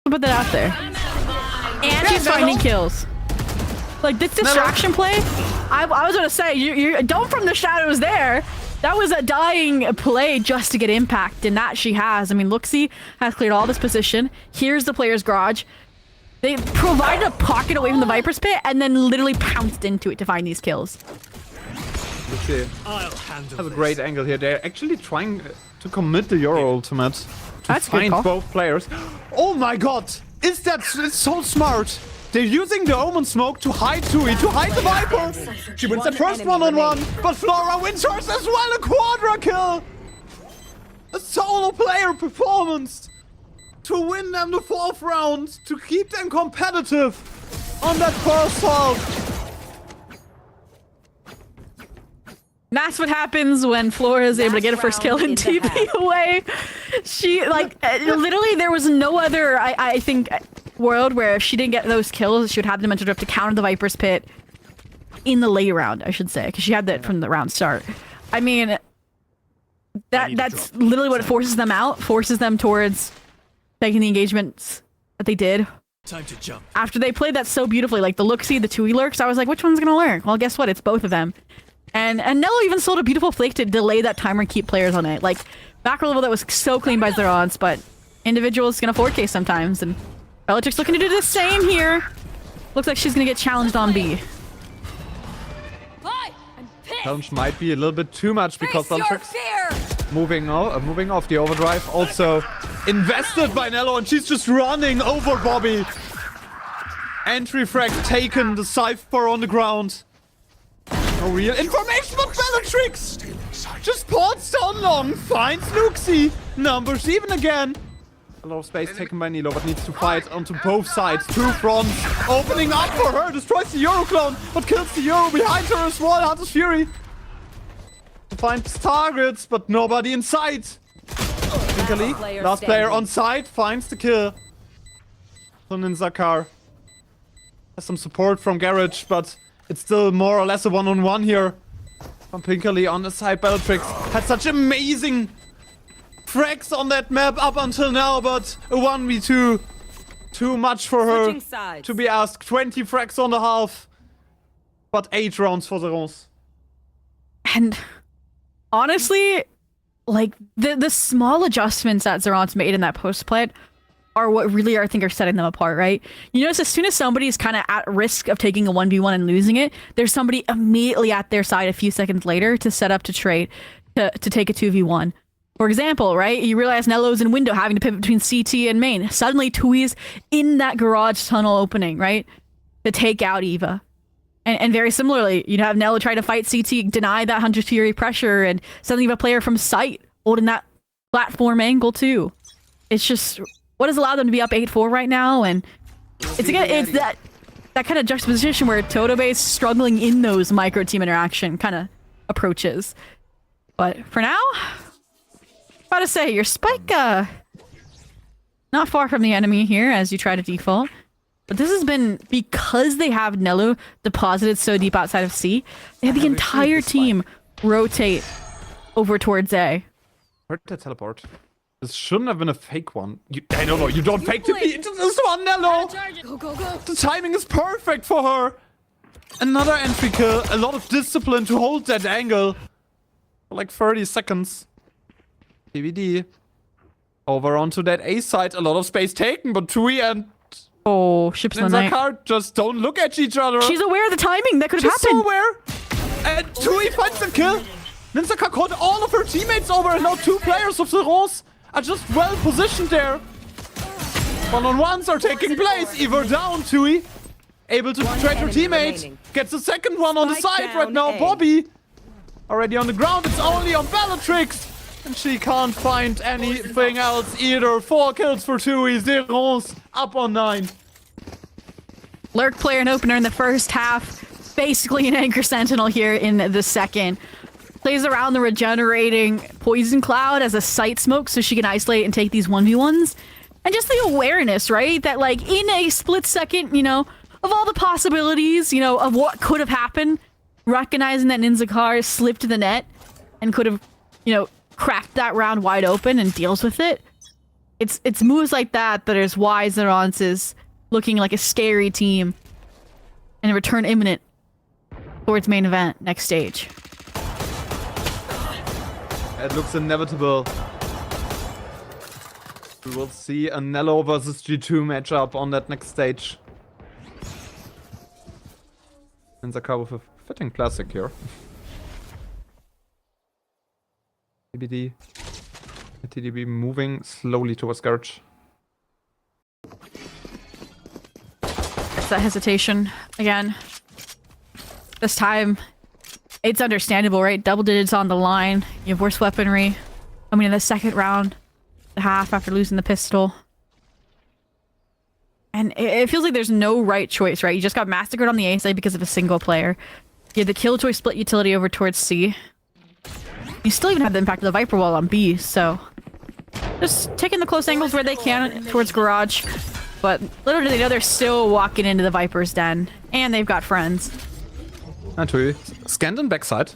Put that out there. And she's finding kills. Like this distraction play, I was gonna say, you don't from the shadows there. That was a dying play just to get impact, and that she has. I mean, Luxie has cleared all this position. Here's the player's garage. They provided a pocket away from the Viper's pit, and then literally pounced into it to find these kills. I'll handle Have a great angle here. They're actually trying to commit the Euro ultimate to find both players. Oh my god! It's so smart! They're using the Omen smoke to hide Tui, to hide the Viper! She wins that first one-on-one, but Flora wins hers as well, a quadra kill! A solo player performance to win them the 4th round, to keep them competitive on that first half. That's what happens when Flora is able to get a first kill and TP away. She, like, literally there was no other, I think... world where if she didn't get those kills, she would have the mental drift to counter the Viper's Pit in the late round, I should say, because she had that from the round start. I mean, that's literally what forces them out, forces them towards taking the engagements that they did. Time to jump. After they played that so beautifully, like the Looksee, the 2E lurks, I was like, which one's gonna lurk? Well, guess what? It's both of them. And Nello even sold a beautiful flake to delay that timer and keep players on it. Like, macro level that was so clean by Zerons, but individuals gonna 4K sometimes, and Bellatrix looking to do the same here. Looks like she's gonna get challenged on B. Challenge might be a little bit too much because Bellatrix moving off the overdrive. Also invested by Nello, and she's just running over Bobby. Entry frag taken, the Cypher on the ground. No real information about Bellatrix! Just ports down long, finds Luxie. Numbers even again. A lot of space taken by Nilo, but needs to fight onto both sides. Two fronts opening up for her. Destroys the Euro clone, but kills the Euro behind her as well. Hunter's Fury finds targets, but nobody in sight. Last player on site finds the kill. Zakar has some support from Garage, but it's still more or less a one-on-one here. From Pinkerly on the side. Bellatrix had such amazing frags on that map up until now, but a 1v2. Too much for her to be asked. 20 frags on the half, but 8 rounds for Zerons. And honestly, like the small adjustments that Zerons made in that post-plant are what really I think are setting them apart, right? You notice as soon as somebody's kind of at risk of taking a 1v1 and losing it, there's somebody immediately at their side a few seconds later to set up to trade, to take a 2v1. For example, right? You realize Nello's in window having to pivot between CT and main. Suddenly Tui's in that garage tunnel opening, right? To take out Eva. And very similarly, you'd have Nello try to fight CT, deny that Hunter's Fury pressure, and suddenly you have a player from sight holding that platform angle too. It's just what has allowed them to be up 8-4 right now, and it's that kind of juxtaposition where Totobe is struggling in those micro team interaction kind of approaches. But for now, about to say your spike not far from the enemy here as you try to default. But this has been because they have Nello deposited so deep outside of C. They have the entire team rotate over towards A. Where'd they teleport? This shouldn't have been a fake one. I don't know. You don't fake to beat this one, Nello. Go, go, go. The timing is perfect for her. Another entry kill. A lot of discipline to hold that angle. For like 30 seconds. DVD. Over onto that A side. A lot of space taken, but Tui and oh, ships in the night. Zakar just don't look at each other. She's aware of the timing that could have She's happened. so aware. And Tui finds the kill. Ninzaka caught all of her teammates over, and now 2 players of Zerons are just well positioned there. One-on-ones are taking place. Eva down, Tui. Able to trade her teammate. Gets the second one on the side right now. Bobby already on the ground. It's only on Bellatrix. And she can't find anything else either. 4 kills for Tui. Zerons up on 9. Lurk player and opener in the first half. Basically an anchor sentinel here in the second. Plays around the regenerating poison cloud as a sight smoke so she can isolate and take these 1v1s. And just the awareness, right? That like in a split second, you know, of all the possibilities, you know, of what could have happened, recognizing that Ninzakar slipped to the net and could have, you know, cracked that round wide open and deals with it. It's moves like that that is why Zerons is looking like a scary team and a return imminent towards main event next stage. It looks inevitable. We will see a Nello versus G2 matchup on that next stage. And Zakar with a fitting classic here. TBD. TDB moving slowly towards Garage. It's that hesitation again. This time, it's understandable, right? Double digits on the line. You have worse weaponry. I mean, in the second round, the half after losing the pistol. And it feels like there's no right choice, right? You just got massacred on the A side because of a single player. You have the Killjoy split utility over towards C. You still even have the impact of the Viper Wall on B, so... just taking the close angles where they can towards Garage. But little do they know they're still walking into the Viper's den. And they've got friends. Actually, scanned in backside.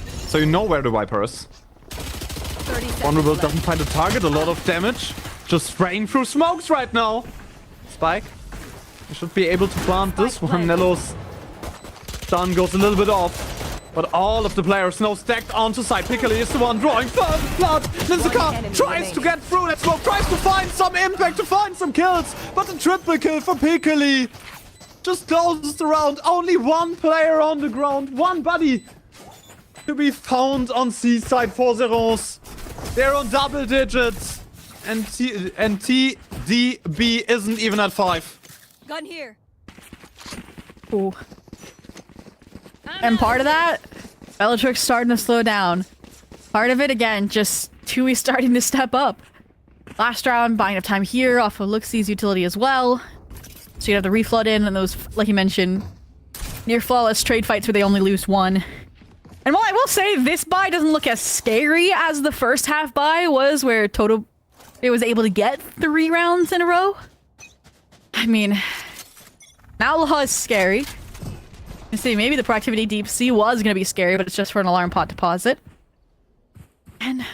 So you know where the Viper is. 30 seconds Vulnerable left. doesn't find a target, a lot of damage. Just spraying through smokes right now. Spike. You should be able to plant this one. Nello's stun goes a little bit off. But all of the players now stacked onto side. Piccoli is the one drawing first blood. Linsaka tries to get through that smoke, tries to find some impact, to find some kills. But the triple kill for Piccoli just closes the round. Only one player on the ground, one buddy to be found on C side for Zeros. They're on double digits. And TDB isn't even at 5. Gun here. Ooh. And part of that, Bellatrix starting to slow down. Part of it, again, just Tui starting to step up. Last round, buying up time here off of Luxie's utility as well. So you have the reflood in and those, like you mentioned, near flawless trade fights where they only lose one. And while I will say this buy doesn't look as scary as the first half buy was, where Toto it was able to get 3 rounds in a row. I mean, now Laha is scary. You see, maybe the proactivity deep sea was going to be scary, but it's just for an alarm pot deposit. And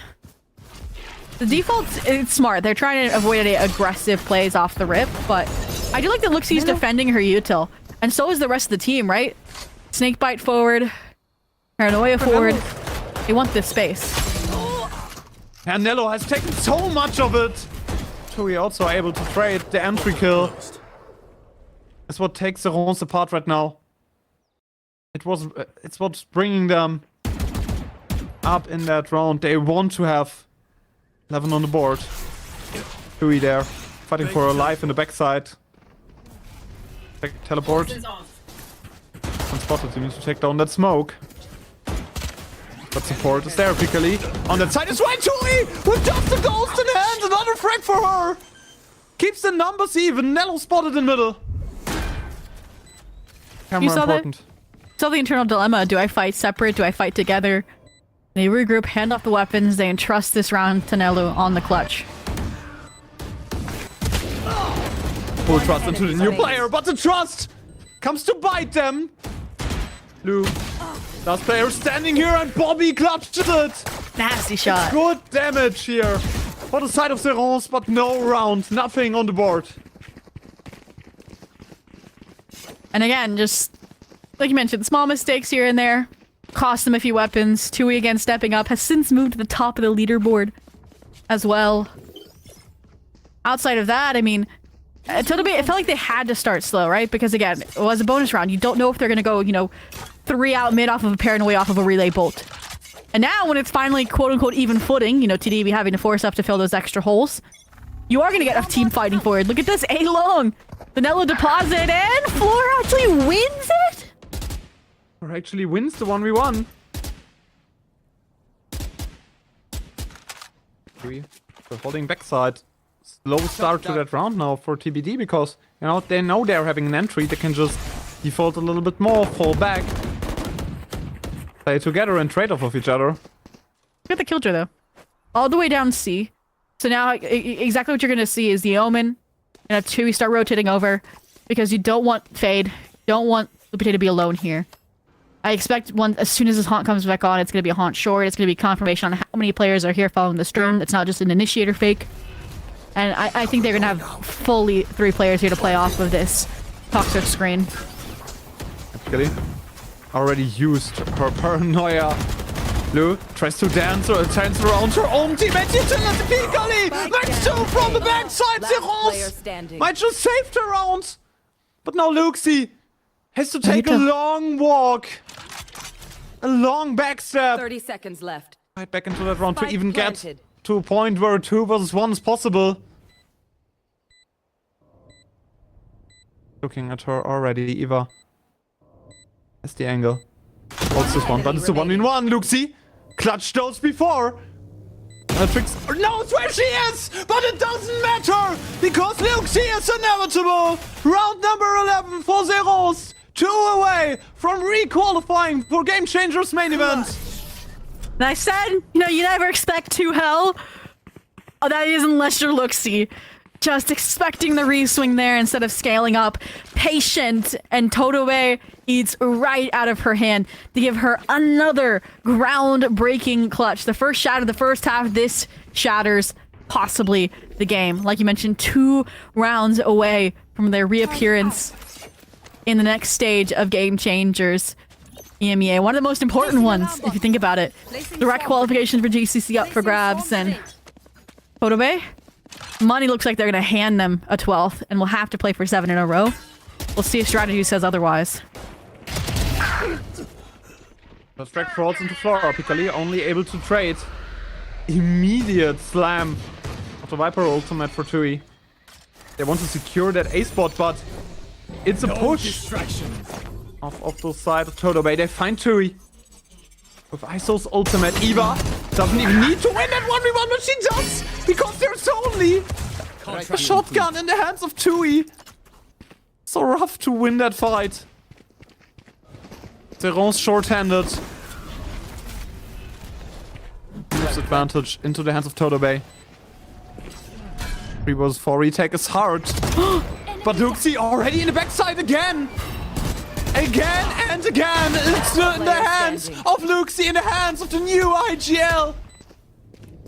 the default, it's smart. They're trying to avoid any aggressive plays off the rip, but I do like that Luxie's defending her util. And so is the rest of the team, right? Snakebite forward, Paranoia forward. They want this space. And Nello has taken so much of it. Tui also able to trade the entry kill. That's what takes the Rons apart right now. It's what's bringing them up in that round. They want to have 11 on the board. Tui there, fighting for her life in the backside. Teleport. Unspotted, you need to take down that smoke. But support is there, Piccoli. On that side is right, Tui! With just a ghost in hand, another frag for her! Keeps the numbers even, Nello spotted in middle. Camera You saw important. Still the internal dilemma. Do I fight separate? Do I fight together? They regroup, hand off the weapons, they entrust this round to Nelu on the clutch. Full trust into the new player, but the trust comes to bite them. Lu, last player standing here, and Bobby clutches it. Nasty shot. Good damage here for the side of Serons, but no round, nothing on the board. And again, just like you mentioned, small mistakes here and there cost them a few weapons. Tui, again, stepping up, has since moved to the top of the leaderboard as well. Outside of that, I mean, it felt like they had to start slow, right? Because again, it was a bonus round. You don't know if they're going to go, you know, 3 out mid off of a paranoia off of a relay bolt. And now when it's finally quote-unquote even footing, you know, TDB having to force up to fill those extra holes, you are going to get a team fighting for it. Look at this A-long. Vanilla deposit, and Floor actually wins it? Or actually wins the 1v1. They're holding backside. Slow start to that round now for TBD because, you know, they know they're having an entry. They can just default a little bit more, fall back, play together and trade off of each other. Look at the killjoy though. All the way down C. So now exactly what you're going to see is the Omen and a 2 start rotating over because you don't want Fade. You don't want Lupita to be alone here. I expect as soon as this haunt comes back on, it's going to be a haunt short. It's going to be confirmation on how many players are here following the stream. It's not just an initiator fake. And I think they're going to have fully 3 players here to play off of this toxic screen. Piccoli already used her paranoia. Lu tries to dance around her own teammate utility. Piccoli makes 2 from the backside. Zerons might just save the round. But now Luxie has to take a long walk. A long backstep. 30 seconds left. Right back into that round to Spike even planted. get to a point where 2 versus 1 is possible. Looking at her already, Eva. That's the angle. What's this one? But it's a 1v1, Luxie. Clutched those before. Tricks knows where she is, but it doesn't matter because Luxie is inevitable. Round number 11 for Zeros. 2 away from re-qualifying for Game Changers main event. And I said, you know, you never expect 2 hell. Oh, that is unless you're Luxie. just expecting the re-swing there instead of scaling up. Patient, and Totobe eats right out of her hand to give her another ground-breaking clutch. The first shatter of the first half, this shatters possibly the game. Like you mentioned, 2 rounds away from their reappearance in the next stage of Game Changers. EMEA, one of the most important ones, if you think about it. Direct qualification for GCC up for grabs, and Totobe? Money looks like they're going to hand them a 12th, and we'll have to play for 7 in a row. We'll see if strategy says otherwise. The strike crawls into Flora. Picali only able to trade. Immediate slam of the Viper ultimate for Tui. They want to secure that A spot, but it's a push of the side of Totobe. They find Tui with Iso's ultimate. Eva doesn't even need to win that 1v1, but she does, because there's only a shotgun in the hands of Tui. So rough to win that fight. Zeron's short-handed. Moves advantage into the hands of Totobe. 3 vs 4 retake is hard. But Luxi already in the backside again. Again and again. It's in the hands of Luxi, in the hands of the new IGL.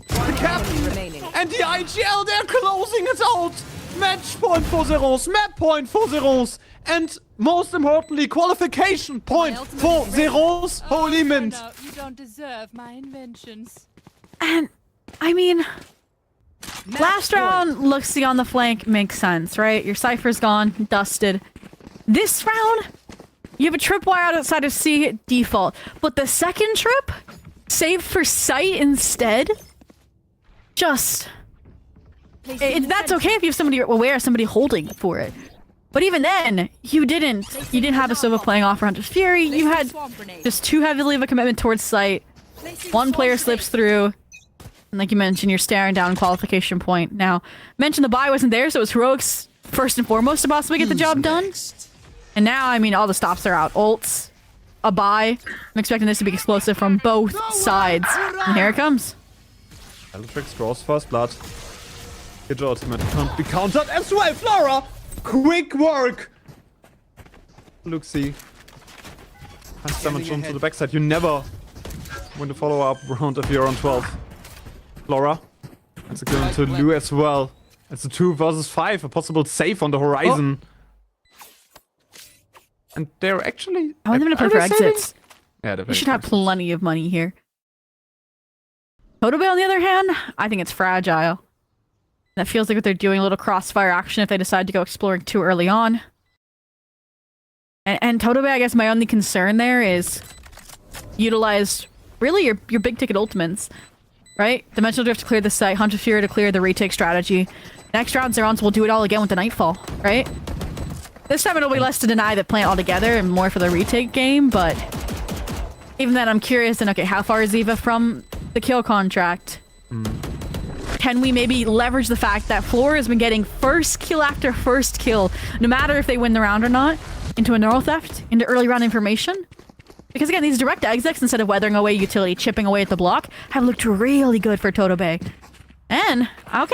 The captain and the IGL, they're closing it out. Match point for Zeros, map point for Zeros, and most importantly, qualification point for Zeros. Holy mint. No, you don't deserve my inventions. And, I mean, last round, Luxi on the flank makes sense, right? Your Cypher's gone, dusted. This round, you have a tripwire outside of C default, but the second trip, saved for sight instead, just... that's okay if you have somebody aware, somebody holding for it. But even then, you didn't have a Sova playing off for Hunter's Fury. You had just too heavily of a commitment towards sight. One player slips through. And like you mentioned, you're staring down qualification point. Now, mentioned the buy wasn't there, so it was Heroics first and foremost to possibly get the job done. And now, I mean, all the stops are out. Ults, a buy. I'm expecting this to be explosive from both sides. And here it comes. Electrix draws first blood. His ultimate can't be countered as well. Flora! Quick work! Luxi. Finds damage onto the backside. You never win the follow-up round if you're on 12. Flora. That's a kill into Lu as well. It's a 2 vs 5. A possible save on the horizon. And they're actually... I want them to play for exits. Yeah, they're You should have plenty of money here. Totobe, on the other hand, I think it's fragile. That feels like what they're doing, a little crossfire action if they decide to go exploring too early on. And Totobe, I guess my only concern there is utilize really your big ticket ultimates, right? Dimensional Drift to clear the site, Hunter Fury to clear the retake strategy. Next round, Zerons will do it all again with the Nightfall, right? This time it'll be less to deny the plant altogether and more for the retake game, but even then I'm curious, and okay, how far is Eva from the kill contract? Can we maybe leverage the fact that Floor has been getting first kill after first kill, no matter if they win the round or not, into a neural theft, into early round information? Because again, these direct exits, instead of weathering away utility, chipping away at the block, have looked really good for Totobe. And,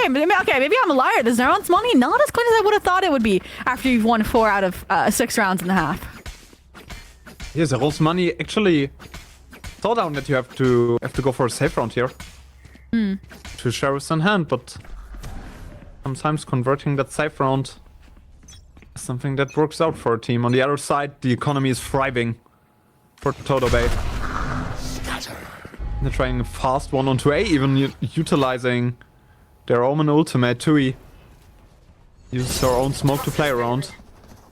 maybe I'm a liar. The Zeron's money, not as clean as I would have thought it would be after you've won 4 out of 6 rounds and a half. Yeah, Zeron's money actually thought down that you have to go for a safe round here. 2 sheriffs in hand, but sometimes converting that safe round is something that works out for a team. On the other side, the economy is thriving for Totobe. They're trying a fast 1-on-2A, even utilizing their Omen ultimate. Tui uses her own smoke to play around,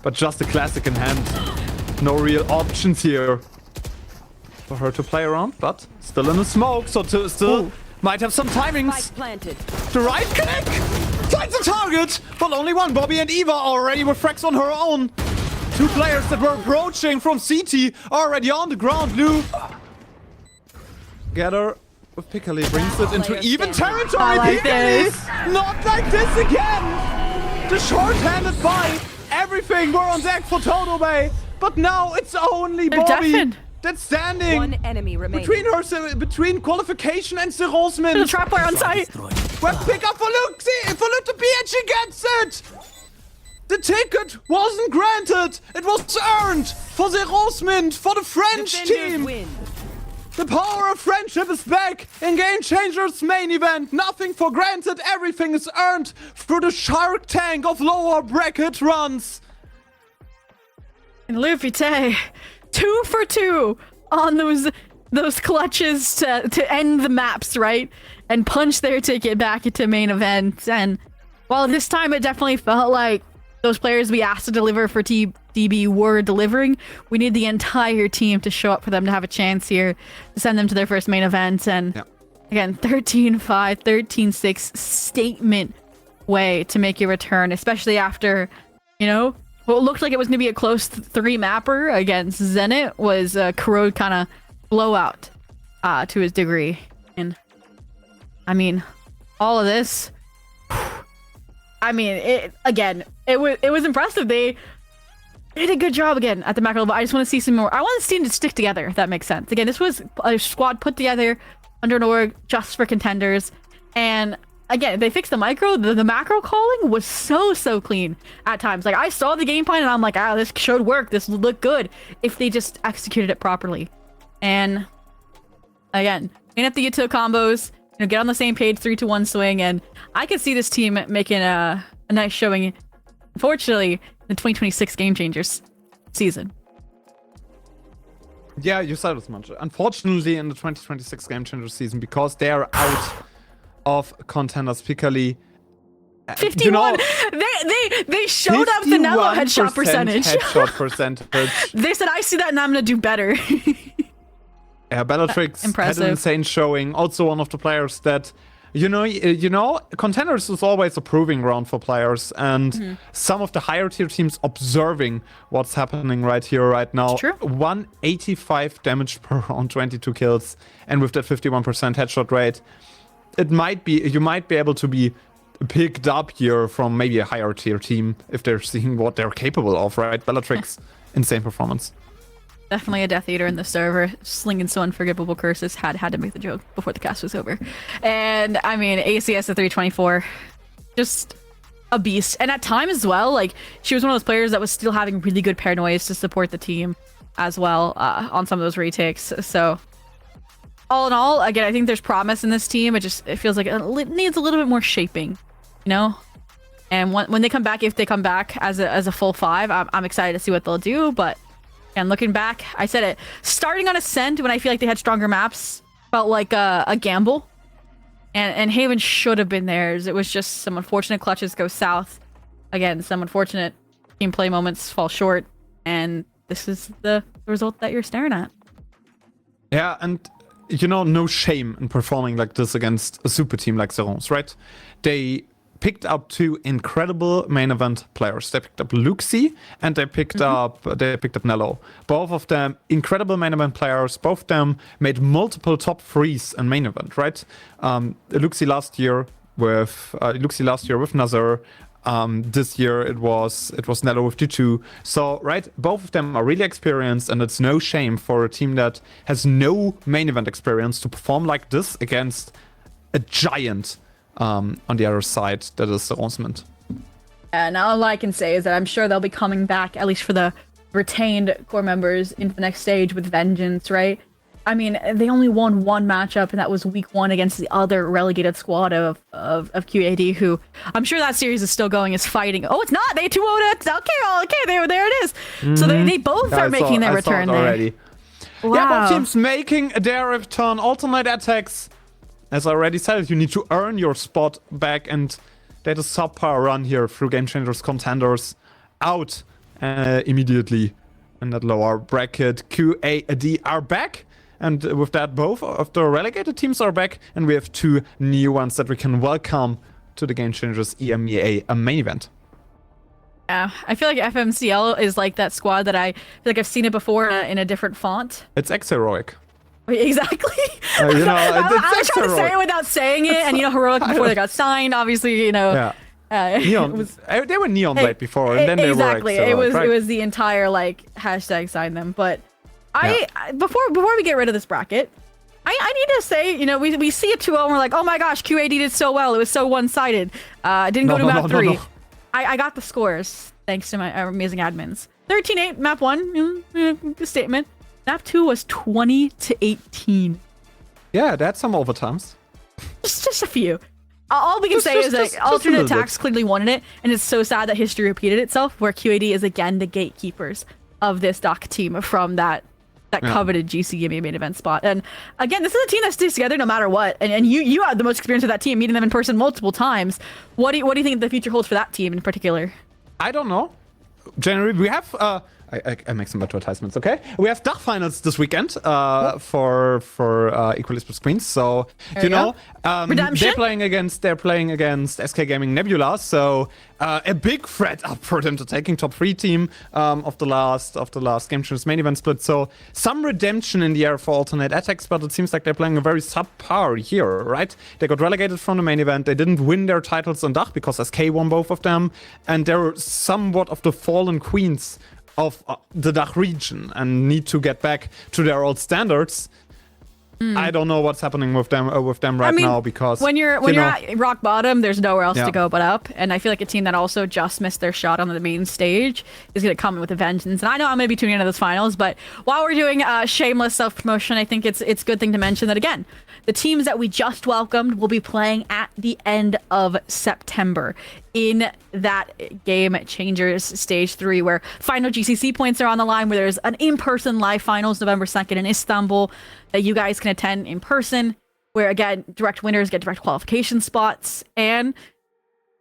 but just a classic in hand. No real options here for her to play around, but still in the smoke, so still might have some timings. The right click finds the target, but only one. Bobby and Eva already with frags on her own. 2 players that were approaching from CT already on the ground. Lu Gather with Picali brings it into even territory. I like this. Not like this again. The short-handed buy. Everything were on deck for Totobe, but now it's only They're Bobby. deafened. That's standing One enemy remaining. between qualification and the Roseman. The trap wire on site. Well, pick up for Luxie, for Luke and she gets it. The ticket wasn't granted. It was earned for the Rosemint, for the French Defenders team. win. The power of friendship is back in Game Changers main event. Nothing for granted. Everything is earned through the Shark Tank of lower bracket runs. And Lufite, 2 for 2 on those clutches to end the maps, right? And punch their ticket back into main event. And while this time it definitely felt like those players we asked to deliver for DB were delivering, we need the entire team to show up for them to have a chance here to send them to their first main event. And again, 13-5, 13-6 statement way to make your return, especially after, you know, what looked like it was going to be a close 3-mapper against Zenit was a corrode kind of blowout to his degree. And I mean, all of this, I mean, it was impressive. They did a good job again at the macro level. I just want to see some more. I want the team to stick together, if that makes sense. Again, this was a squad put together under an org just for contenders. And again, they fixed the micro. The macro calling was so clean at times. Like, I saw the game plan and I'm like, this should work. This would look good if they just executed it properly. And again, clean up the util combos, you know, get on the same page, 3-1 swing, and I could see this team making a nice showing. Unfortunately, the 2026 Game Changers season. Yeah, you said as much. Unfortunately, in the 2026 Game Changers season, because they are out of contenders, particularly 51. You know, they showed up the Nello headshot percentage. Headshot percentage. They said, I see that and I'm gonna do better. Yeah, Bellatrix had Impressive. an insane showing. Also, one of the players that, you know, Contenders is always a proving ground for players, and some of the higher tier teams observing what's happening right here, right now. It's true. 185 damage per round, 22 kills, and with that 51% headshot rate, you might be able to be picked up here from maybe a higher tier team if they're seeing what they're capable of, right? Bellatrix, insane performance. Definitely a Death Eater in the server, slinging so unforgivable curses. Had to make the joke before the cast was over. And I mean, ACS at 324, just a beast. And at times as well, like, she was one of those players that was still having really good paranoias to support the team as well on some of those retakes. So all in all, again, I think there's promise in this team. It feels like it needs a little bit more shaping, you know? And when they come back, if they come back as a full 5, I'm excited to see what they'll do. But and looking back, I said it, starting on Ascent when I feel like they had stronger maps felt like a gamble. And Haven should have been theirs. It was just some unfortunate clutches go south. Again, some unfortunate gameplay moments fall short. And this is the result that you're staring at. Yeah, and you know, no shame in performing like this against a super team like Zerons, right? They picked up 2 incredible main event players. They picked up Luxie and they picked up Nello. Both of them incredible main event players. Both of them made multiple top 3s in main event, right? Luxie last year with Nazar. This year it was Nello with G2. So, right, both of them are really experienced, and it's no shame for a team that has no main event experience to perform like this against a giant on the other side that is the Ronsement. And all I can say is that I'm sure they'll be coming back, at least for the retained core members, into the next stage with vengeance, right? I mean, they only won 1 matchup, and that was week 1 against the other relegated squad of QAD, who I'm sure that series is still going, is fighting. Oh, it's not! They 2-0'd it! Okay, there it is! So they both are making their return there. Already. Wow. Yeah, both teams making their return. Alternate attacks. As I already said, you need to earn your spot back, and they had a subpar run here through Game Changers Contenders out immediately in that lower bracket. QAD are back, and with that, both of the relegated teams are back, and we have 2 new ones that we can welcome to the Game Changers EMEA main event. Yeah, I feel like FMCL is like that squad that I feel like I've seen it before in a different font. It's X-Heroic. Exactly. You know, I was trying to say it without saying it, and you know, Heroic before they got signed, obviously, you know. Yeah. Neon. They were Neon Blade before, and then they were exactly. X-Heroic, right? It was the entire like hashtag sign them, but Before we get rid of this bracket, I need to say, you know, we see a 2-0 and we're like, oh my gosh, QAD did so well. It was so one-sided. Didn't go to map 3. I got the scores thanks to my amazing admins. 13-8, map 1, good statement. Map 2 was 20-18. Yeah, that's some overtimes. Just a few. All we can say is that alternate attacks clearly wanted it, and it's so sad that history repeated itself, where QAD is again the gatekeepers of this doc team from that coveted GC EMEA main event spot. And again, this is a team that stays together no matter what. And you have the most experience with that team, meeting them in person multiple times. What do you think the future holds for that team in particular? I don't know. Generally, we have I make some advertisements, okay? We have DACH finals this weekend for Equal Esports Queens. So you know, they're playing against SK Gaming Nebula. So a big threat up for them to taking top 3 team of the last Game Changers main event split. So some redemption in the air for alternate attacks, but it seems like they're playing a very subpar here, right? They got relegated from the main event. They didn't win their titles in DACH because SK won both of them, and they're somewhat of the fallen queens of the DACH region and need to get back to their old standards. I don't know what's happening with them right now, because when you're at rock bottom, there's nowhere else to go but up. And I feel like a team that also just missed their shot on the main stage is going to come in with a vengeance. And I know I'm going to be tuning into those finals, but while we're doing shameless self-promotion, I think it's a good thing to mention that, again, the teams that we just welcomed will be playing at the end of September in that Game Changers Stage 3, where final GCC points are on the line, where there's an in-person live finals November 2nd in Istanbul that you guys can attend in person, where, again, direct winners get direct qualification spots. And,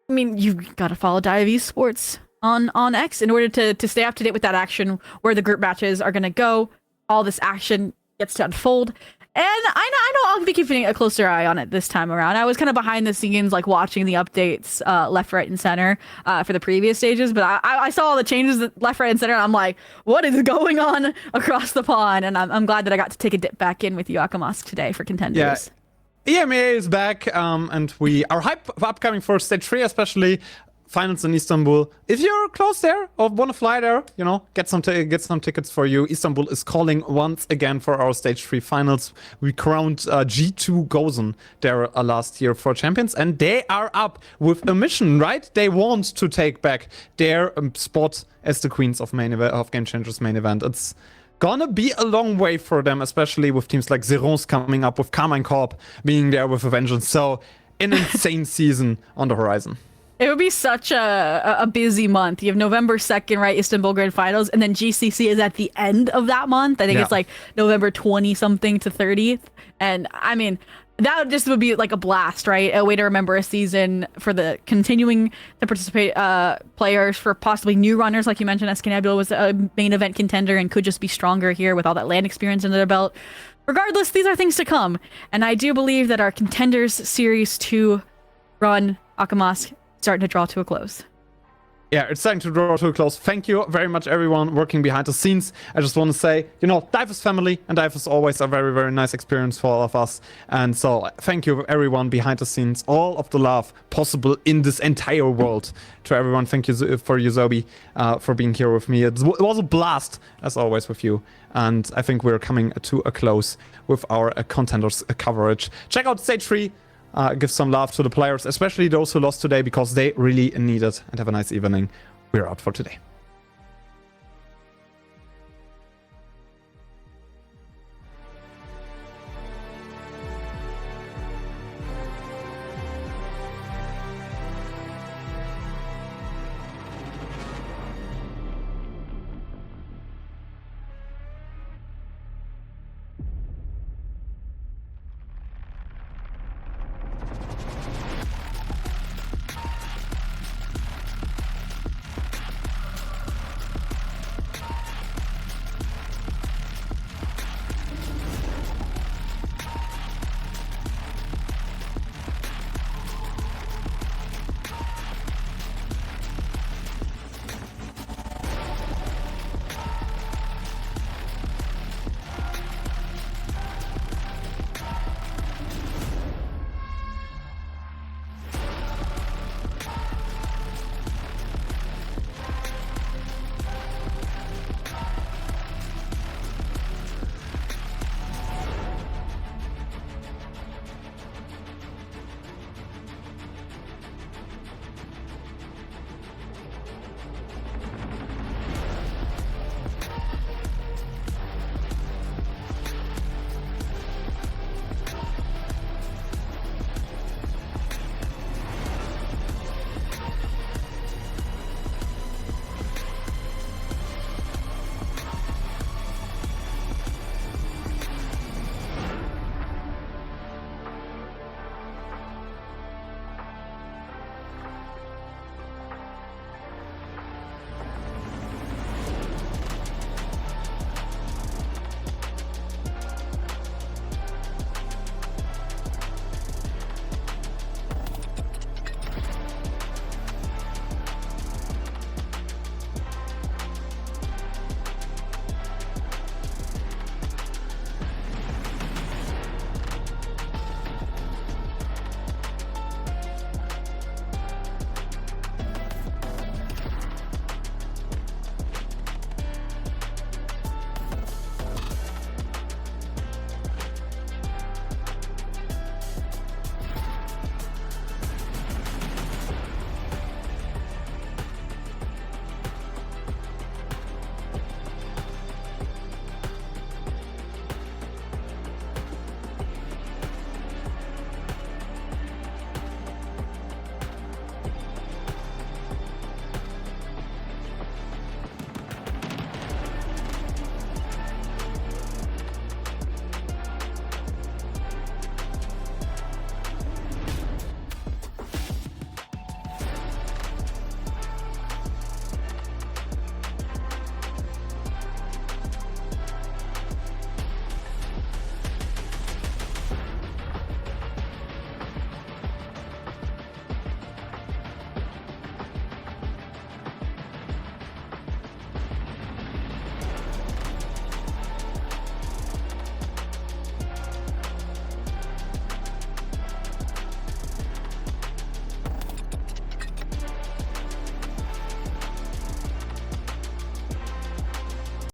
I mean, you've got to follow Dive Esports on X in order to stay up to date with that action, where the group matches are going to go. All this action gets to unfold. And I know I'll be keeping a closer eye on it this time around. I was kind of behind the scenes, like watching the updates left, right, and center for the previous stages. But I saw all the changes left, right, and center. And I'm like, what is going on across the pond? And I'm glad that I got to take a dip back in with you, Akamask, today for Contenders. Yeah, EMEA is back, and we are hyped for upcoming for Stage 3, especially finals in Istanbul. If you're close there or want to fly there, you know, get some tickets for you. Istanbul is calling once again for our Stage 3 finals. We crowned G2 Gozen there last year for champions, and they are up with a mission, right? They want to take back their spot as the queens of Game Changers main event. It's gonna be a long way for them, especially with teams like Zerons coming up, with Carmine Corp being there with a vengeance. So an insane season on the horizon. It would be such a busy month. You have November 2nd, right, Istanbul Grand Finals, and then GCC is at the end of that month. I think it's like November 20-something to 30th. And, I mean, that just would be like a blast, right? A way to remember a season for the continuing to participate players, for possibly new runners. Like you mentioned, SK Nebula was a main event contender and could just be stronger here with all that land experience under their belt. Regardless, these are things to come. And I do believe that our Contenders Series 2 run, Akamask, starting to draw to a close. Yeah, it's starting to draw to a close. Thank you very much, everyone working behind the scenes. I just want to say, you know, Dive is family, and Dive is always a very, very nice experience for all of us. And so thank you, everyone behind the scenes. All of the love possible in this entire world. To everyone, thank you for you, Zobi, for being here with me. It was a blast, as always, with you. And I think we're coming to a close with our Contenders coverage. Check out Stage 3. Give some love to the players, especially those who lost today, because they really need it. And have a nice evening. We're out for today.